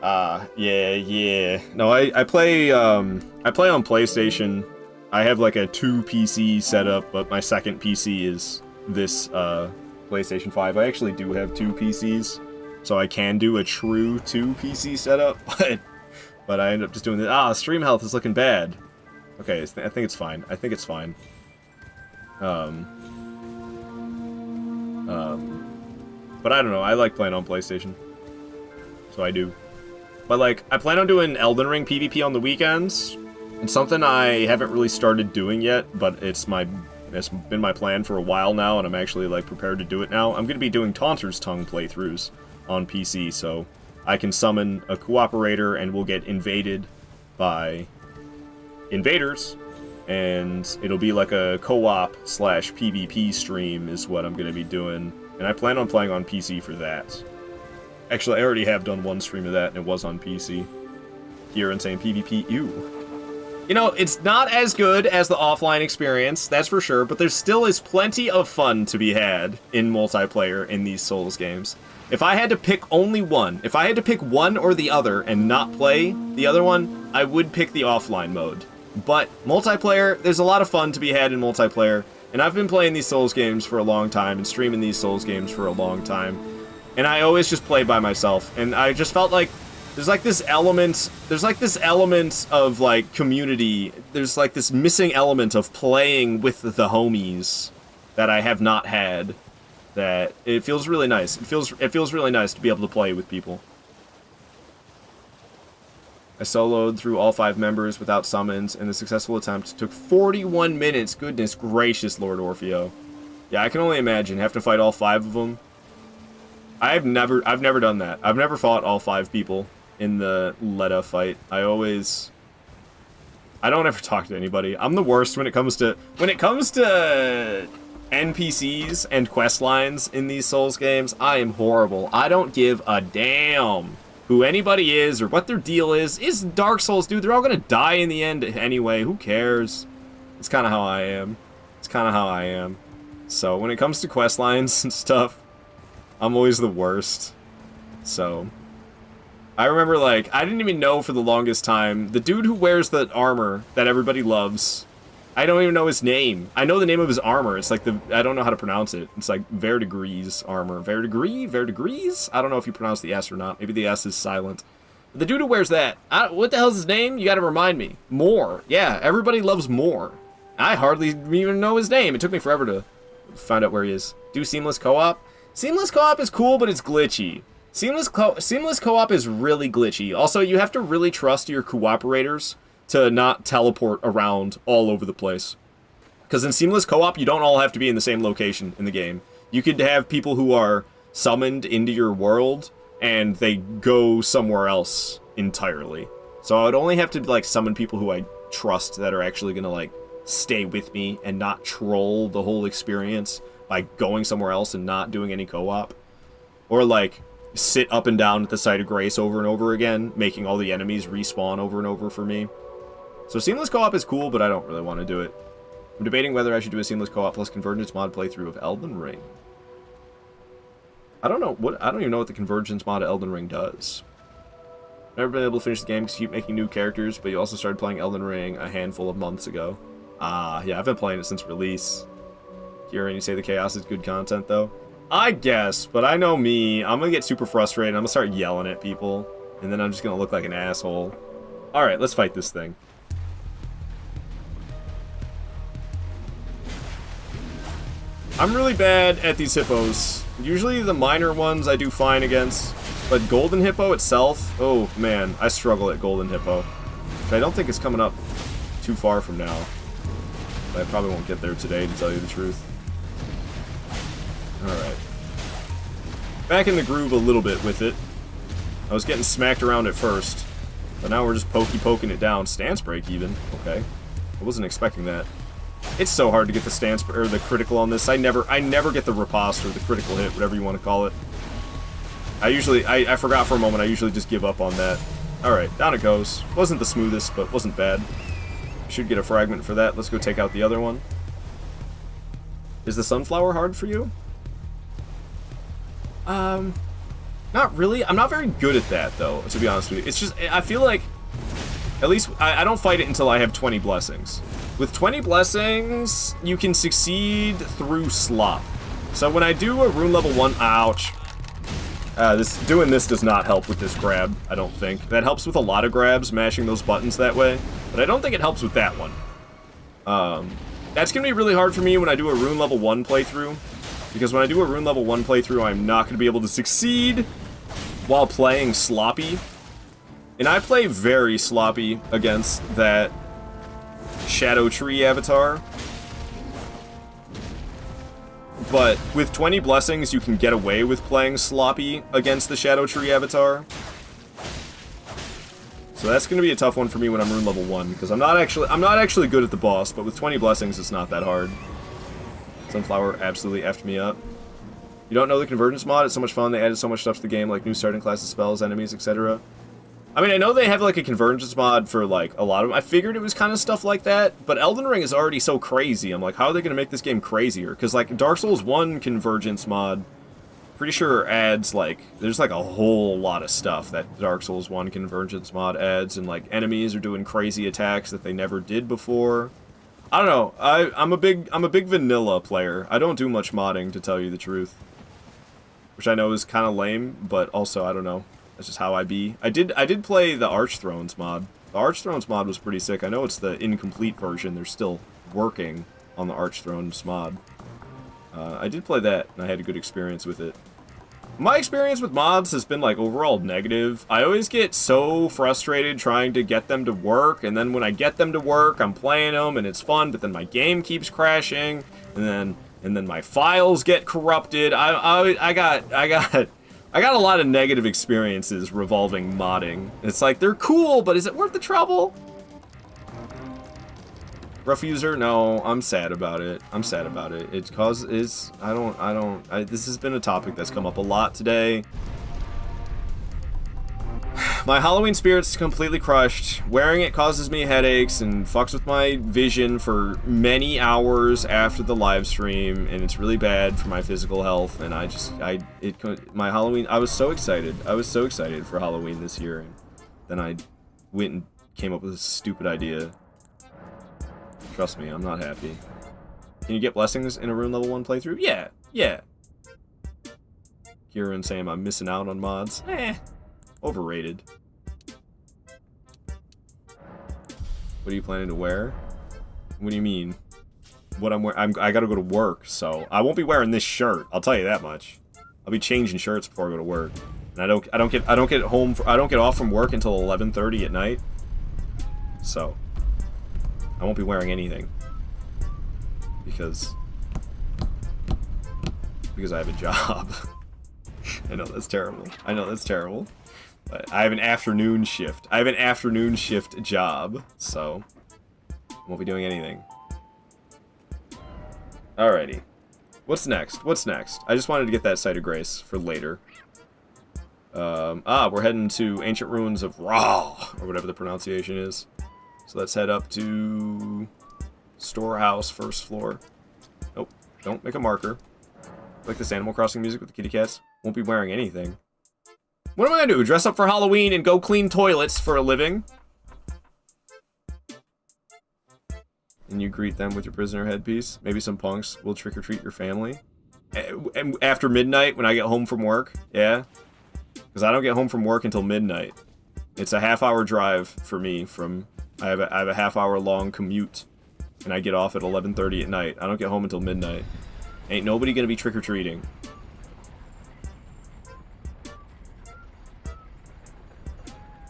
Yeah. No, I play on PlayStation. I have like a 2 PC setup, but my second PC is this, PlayStation 5. I actually do have 2 PCs, so I can do a true 2 PC setup, but I end up just doing this. Stream health is looking bad. Okay, I think it's fine. I think it's fine. But I don't know. I like playing on PlayStation, so I do. But like, I plan on doing Elden Ring PvP on the weekends. It's something I haven't really started doing yet, but it's been my plan for a while now, and I'm actually like prepared to do it now. I'm gonna be doing Taunter's Tongue playthroughs on PC, so I can summon a cooperator and we'll get invaded by invaders, and it'll be like a co-op / PvP stream is what I'm gonna be doing, and I plan on playing on PC for that. Actually, I already have done 1 stream of that, and it was on PC. Here and saying PvP, ew. You know, it's not as good as the offline experience, that's for sure, but there still is plenty of fun to be had in multiplayer in these Souls games. If I had to pick only one, if I had to pick one or the other and not play the other one, I would pick the offline mode. But multiplayer, there's a lot of fun to be had in multiplayer, and I've been playing these Souls games for a long time and streaming these Souls games for a long time, and I always just play by myself, and I just felt like there's like this element of like community, there's like this missing element of playing with the homies that I have not had, that it feels really nice. It feels really nice to be able to play with people. I soloed through all 5 members without summons, and the successful attempt took 41 minutes. Goodness gracious, Lord Orfeo. Yeah, I can only imagine. Have to fight all 5 of them. I've never done that. I've never fought all 5 people in the Leda fight. I don't ever talk to anybody. I'm the worst when it comes to NPCs and quest lines in these Souls games. I am horrible. I don't give a damn who anybody is or what their deal is. It's Dark Souls, dude. They're all gonna die in the end anyway. Who cares? It's kind of how I am. So when it comes to quest lines and stuff, I'm always the worst. So I remember, like, I didn't even know for the longest time, the dude who wears the armor that everybody loves, I don't even know his name. I know the name of his armor. It's like I don't know how to pronounce it. It's like Verdegrees armor. Verdegrees? I don't know if you pronounce the S or not. Maybe the S is silent. But the dude who wears that, what the hell's his name? You gotta remind me. Moore. Yeah, everybody loves Moore. I hardly even know his name. It took me forever to find out where he is. Do Seamless Co-op? Seamless Co-op is cool, but it's glitchy. Seamless Co-op is really glitchy. Also, you have to really trust your cooperators to not teleport around all over the place. Because in Seamless Co-op, you don't all have to be in the same location in the game. You could have people who are summoned into your world, and they go somewhere else entirely. So I would only have to, like, summon people who I trust that are actually gonna, like, stay with me and not troll the whole experience by going somewhere else and not doing any co-op. Or, like, sit up and down at the Site of Grace over and over again, making all the enemies respawn over and over for me. So Seamless Co-op is cool, but I don't really want to do it. I'm debating whether I should do a Seamless Co-op plus Convergence mod playthrough of Elden Ring. I don't even know what the Convergence mod of Elden Ring does. Never been able to finish the game because you keep making new characters, but you also started playing Elden Ring a handful of months ago. Yeah, I've been playing it since release. Kieran, you say the chaos is good content, though? I guess, but I know me. I'm gonna get super frustrated. I'm gonna start yelling at people, and then I'm just gonna look like an asshole. Alright, let's fight this thing. I'm really bad at these hippos. Usually the minor ones I do fine against, but Golden Hippo itself, oh man, I struggle at Golden Hippo. I don't think it's coming up too far from now. But I probably won't get there today, to tell you the truth. Alright. Back in the groove a little bit with it. I was getting smacked around at first, but now we're just poking it down. Stance break even. Okay. I wasn't expecting that. It's so hard to get the stance or the critical on this. I never get the riposte or the critical hit, whatever you want to call it. I forgot for a moment. I usually just give up on that. All right, down it goes. Wasn't the smoothest, but wasn't bad. Should get a fragment for that. Let's go take out the other one. Is the sunflower hard for you? Not really. I'm not very good at that, though, to be honest with you. It's just, I feel like, at least, I don't fight it until I have 20 blessings. With 20 blessings, you can succeed through slop. So when I do a rune level 1, ouch. Doing this does not help with this grab, I don't think. That helps with a lot of grabs, mashing those buttons that way. But I don't think it helps with that one. That's going to be really hard for me when I do a rune level 1 playthrough. Because when I do a rune level 1 playthrough, I'm not going to be able to succeed while playing sloppy. And I play very sloppy against that Shadow Tree avatar. But with 20 blessings, you can get away with playing sloppy against the Shadow Tree avatar. So that's going to be a tough one for me when I'm rune level 1, because I'm not actually good at the boss, but with 20 blessings, it's not that hard. Sunflower absolutely effed me up. You don't know the convergence mod? It's so much fun. They added so much stuff to the game, like new starting classes, spells, enemies, etc. I mean, I know they have like a convergence mod for like a lot of them. I figured it was kind of stuff like that, but Elden Ring is already so crazy. I'm like, how are they going to make this game crazier? Because like Dark Souls 1 convergence mod, pretty sure adds like, there's like a whole lot of stuff that Dark Souls 1 convergence mod adds, and like enemies are doing crazy attacks that they never did before. I don't know. I'm a big vanilla player. I don't do much modding, to tell you the truth, which I know is kind of lame, but also I don't know. That's just how I be. I did play the Archthrones mod. The Archthrones mod was pretty sick. I know it's the incomplete version. They're still working on the Archthrones mod. I did play that, and I had a good experience with it. My experience with mods has been, like, overall negative. I always get so frustrated trying to get them to work, and then when I get them to work, I'm playing them, and it's fun, but then my game keeps crashing, and then my files get corrupted. I got a lot of negative experiences revolving modding. It's like, they're cool, but is it worth the trouble? Rough user? No, I'm sad about it. I'm sad about it. This has been a topic that's come up a lot today. My Halloween spirit's completely crushed. Wearing it causes me headaches and fucks with my vision for many hours after the live stream, and it's really bad for my physical health. And my Halloween, I was so excited. I was so excited for Halloween this year, and then I went and came up with this stupid idea. Trust me, I'm not happy. Can you get blessings in a rune level 1 playthrough? Yeah. Kieran saying I'm missing out on mods. Overrated. What are you planning to wear? What do you mean? What I'm wearing? I gotta go to work, so I won't be wearing this shirt. I'll tell you that much. I'll be changing shirts before I go to work. And I don't get off from work until 11:30 at night. So I won't be wearing anything because I have a job. I know that's terrible. But I have an afternoon shift. I have an afternoon shift job, so I won't be doing anything. Alrighty. What's next? I just wanted to get that Site of Grace for later. We're heading to Ancient Ruins of Ra, or whatever the pronunciation is. So let's head up to Storehouse, first floor. Nope, don't make a marker. Like this Animal Crossing music with the kitty cats. Won't be wearing anything. What am I gonna do? Dress up for Halloween and go clean toilets for a living? And you greet them with your prisoner headpiece. Maybe some punks will trick-or-treat your family. After midnight when I get home from work, yeah? Because I don't get home from work until midnight. It's a half-hour drive for me from... I have a half-hour long commute, and I get off at 11:30 at night. I don't get home until midnight. Ain't nobody gonna be trick-or-treating.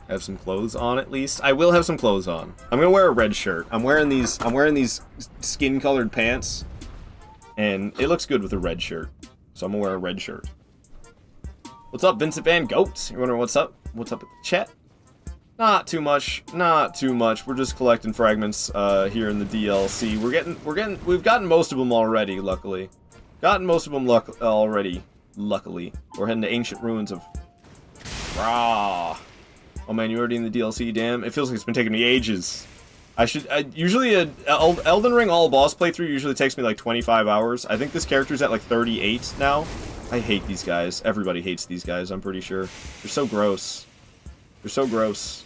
Have some clothes on at least. I will have some clothes on. I'm gonna wear a red shirt. I'm wearing these skin-colored pants, and it looks good with a red shirt. So I'm gonna wear a red shirt. What's up, Vincent Van Goat? You're wondering what's up? What's up at the chat? Not too much. Not too much. We're just collecting fragments here in the DLC. We've gotten most of them already, luckily. Gotten most of them already, luckily. We're heading to ancient ruins of Rah. Oh man, you already in the DLC? Damn, it feels like it's been taking me ages. Usually Elden Ring all boss playthrough usually takes me like 25 hours. I think this character's at like 38 now. I hate these guys. Everybody hates these guys, I'm pretty sure. They're so gross. They're so gross.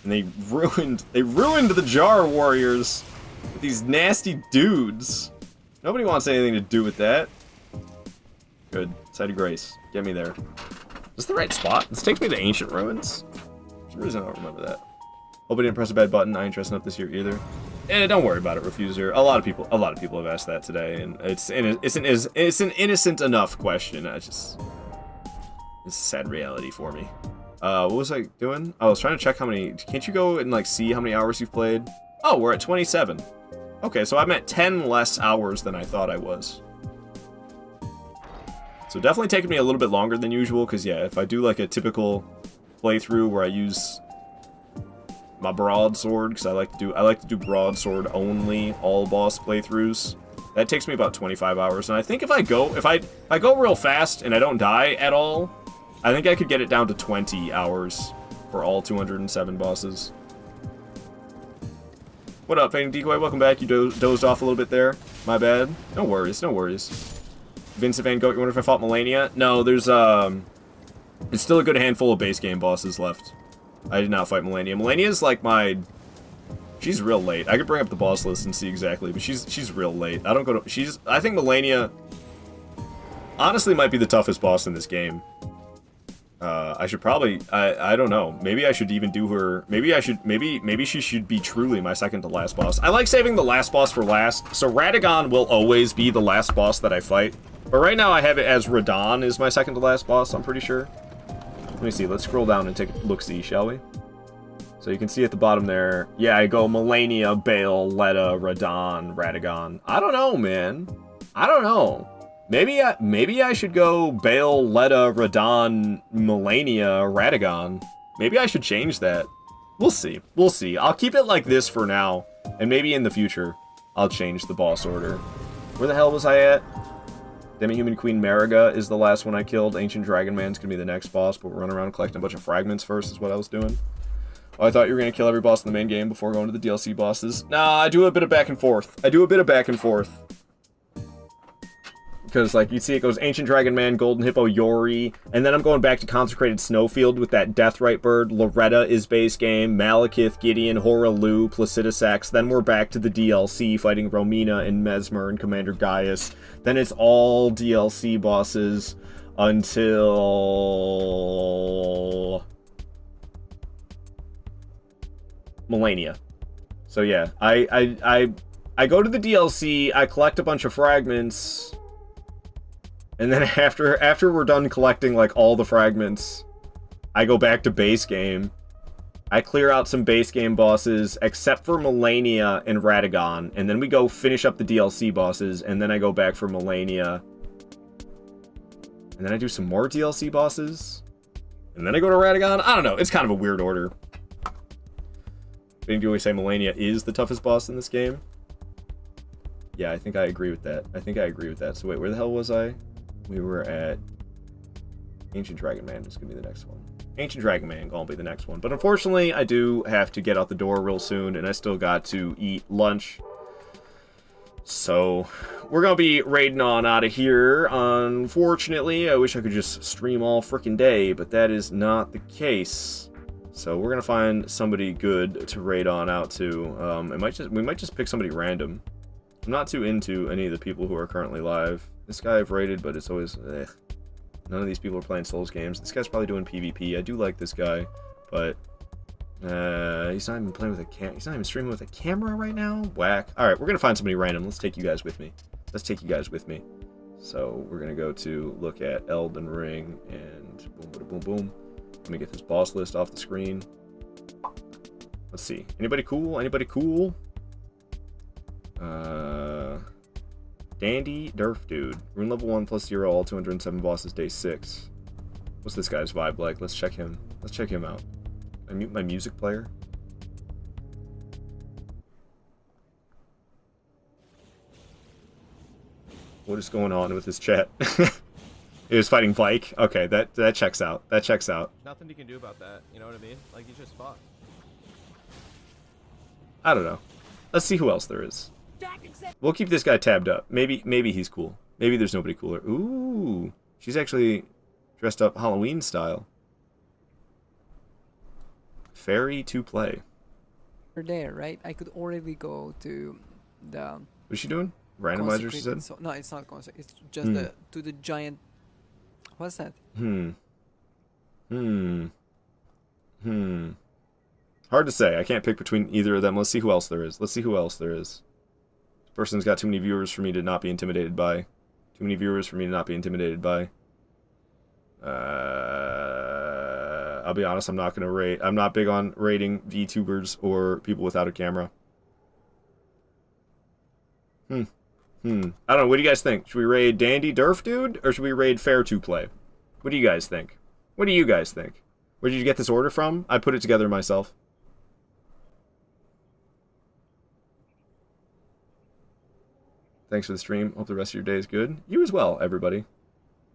And they ruined the Jar Warriors with these nasty dudes. Nobody wants anything to do with that. Good. Site of Grace. Get me there. Is this the right spot? This takes me to Ancient Ruins? For some reason I don't remember that. Hope I didn't press a bad button. I ain't dressing up this year either. Don't worry about it, Refuser. A lot of people have asked that today, and it's an innocent enough question. It's a sad reality for me. What was I doing? I was trying to check how many. Can't you go and like see how many hours you've played? Oh, we're at 27. Okay, so I'm at 10 less hours than I thought I was. So definitely taking me a little bit longer than usual, because yeah, if I do like a typical playthrough where I use my broadsword, because I like to do broadsword only all boss playthroughs, that takes me about 25 hours. And I think if I go real fast and I don't die at all, I think I could get it down to 20 hours for all 207 bosses. What up, Fading Decoy? Welcome back. You dozed off a little bit there. My bad. No worries, no worries. Vincent Van Gogh, you wonder if I fought Melania? No, there's still a good handful of base game bosses left. I did not fight Melania. Melania's like my... She's real late. I could bring up the boss list and see exactly, but she's real late. I don't go to... I think Melania honestly might be the toughest boss in this game. I should probably... I don't know. Maybe I should even do her... Maybe she should be truly my second to last boss. I like saving the last boss for last, so Radagon will always be the last boss that I fight. But right now I have it as Radon is my second to last boss, I'm pretty sure. Let me see, let's scroll down and take a look-see, shall we? So you can see at the bottom there, yeah, I go Melania, Bale, Letta, Radon, Radagon. I don't know, man. I don't know. Maybe I should go Bale, Letta, Radon, Melania, Radagon. Maybe I should change that. We'll see. We'll see. I'll keep it like this for now, and maybe in the future, I'll change the boss order. Where the hell was I at? Demi-Human Queen Mariga is the last one I killed. Ancient Dragon Man's gonna be the next boss, but we're running around collecting a bunch of fragments first is what I was doing. Oh, I thought you were gonna kill every boss in the main game before going to the DLC bosses. Nah, I do a bit of back and forth. Because, like, you see it goes Ancient Dragon Man, Golden Hippo, Yori, and then I'm going back to Consecrated Snowfield with that Deathrite Bird. Loretta is base game, Malekith, Gideon, Horalu, Placidusax. Then we're back to the DLC, fighting Romina and Mesmer and Commander Gaius. Then it's all DLC bosses until Melania. So yeah, I go to the DLC, I collect a bunch of fragments, and then after we're done collecting like all the fragments, I go back to base game. I clear out some base game bosses, except for Melania and Radagon, and then we go finish up the DLC bosses, and then I go back for Melania. And then I do some more DLC bosses, and then I go to Radagon. I don't know, it's kind of a weird order. Maybe we say Melania is the toughest boss in this game. Yeah, I think I agree with that. So wait, where the hell was I? We were at Ancient Dragon Man is gonna be the next one. Ancient Dragon Man gonna be the next one. But unfortunately, I do have to get out the door real soon, and I still got to eat lunch. So we're gonna be raiding on out of here. Unfortunately, I wish I could just stream all freaking day, but that is not the case. So we're gonna find somebody good to raid on out to. We might just pick somebody random. I'm not too into any of the people who are currently live. This guy I've raided, but it's always none of these people are playing Souls games. This guy's probably doing PvP. I do like this guy, but he's not even playing with a he's not even streaming with a camera right now. Whack. All right, we're gonna find somebody random. Let's take you guys with me. So we're gonna go to look at Elden Ring and boom, boom, boom, boom. Let me get this boss list off the screen. Let's see. Anybody cool? Dandy Durf Dude. Rune level 1 plus 0, all 207 bosses, day 6. What's this guy's vibe like? Let's check him out. I mute my music player? What is going on with this chat? He was fighting Vike. Okay, that checks out. That checks out. Nothing you can do about that. You know what I mean? Like, you just fought. I don't know. Let's see who else there is. We'll keep this guy tabbed up. Maybe he's cool. Maybe there's nobody cooler. Ooh, she's actually dressed up Halloween style. Fairy to play. There, right? I could already go to the. What's she doing? Randomizer, she said? So, no, it's not consecrated. It's just to the giant. What's that? Hard to say. I can't pick between either of them. Let's see who else there is. Let's see who else there is. This person's got too many viewers for me to not be intimidated by. Too many viewers for me to not be intimidated by. I'll be honest, I'm not going to rate. I'm not big on rating VTubers or people without a camera. I don't know. What do you guys think? Should we raid Dandy Durf Dude, or should we raid Fair to Play? What do you guys think? What do you guys think? Where did you get this order from? I put it together myself. Thanks for the stream. Hope the rest of your day is good. You as well, everybody.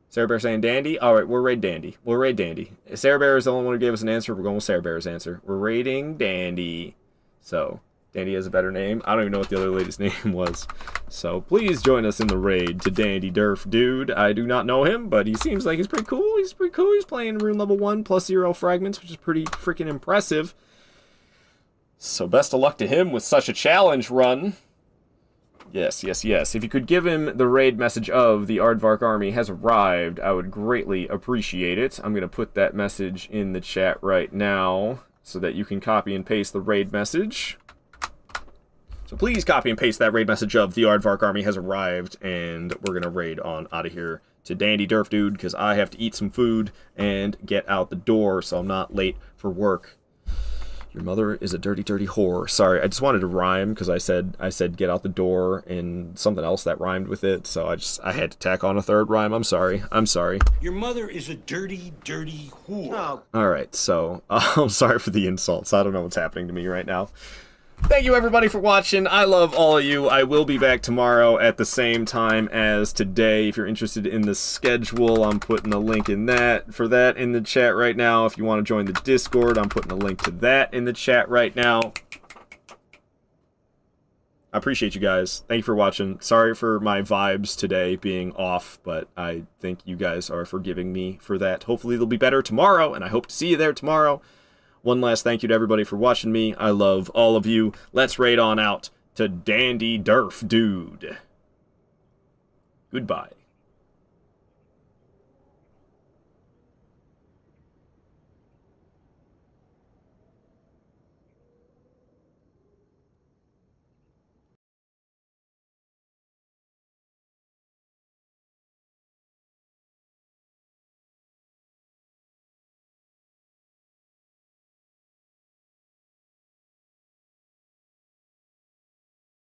Sarah Bear saying Dandy. Alright, we'll raid Dandy. We'll raid Dandy. Sarah Bear is the only one who gave us an answer. We're going with Sarah Bear's answer. We're raiding Dandy. So, Dandy has a better name. I don't even know what the other lady's name was. So, please join us in the raid to Dandy Durf Dude. I do not know him, but he seems like he's pretty cool. He's pretty cool. He's playing rune level 1 plus 0 fragments, which is pretty freaking impressive. So, best of luck to him with such a challenge run. Yes. If you could give him the raid message of the Aardvark army has arrived, I would greatly appreciate it. I'm going to put that message in the chat right now so that you can copy and paste the raid message. So please copy and paste that raid message of the Aardvark army has arrived, and we're going to raid on out of here to Dandy Durf Dude, because I have to eat some food and get out the door so I'm not late for work. Your mother is a dirty, dirty whore. Sorry, I just wanted to rhyme because I said get out the door and something else that rhymed with it. So I had to tack on a third rhyme. I'm sorry. Your mother is a dirty, dirty whore. Oh. All right, so I'm sorry for the insults. I don't know what's happening to me right now. Thank you, everybody, for watching. I love all of you. I will be back tomorrow at the same time as today. If you're interested in the schedule, I'm putting a link in for that in the chat right now. If you want to join the Discord, I'm putting a link to that in the chat right now. I appreciate you guys. Thank you for watching. Sorry for my vibes today being off, but I think you guys are forgiving me for that. Hopefully they'll be better tomorrow, and I hope to see you there tomorrow. One last thank you to everybody for watching me. I love all of you. Let's raid on out to Dandy Durf Dude. Goodbye.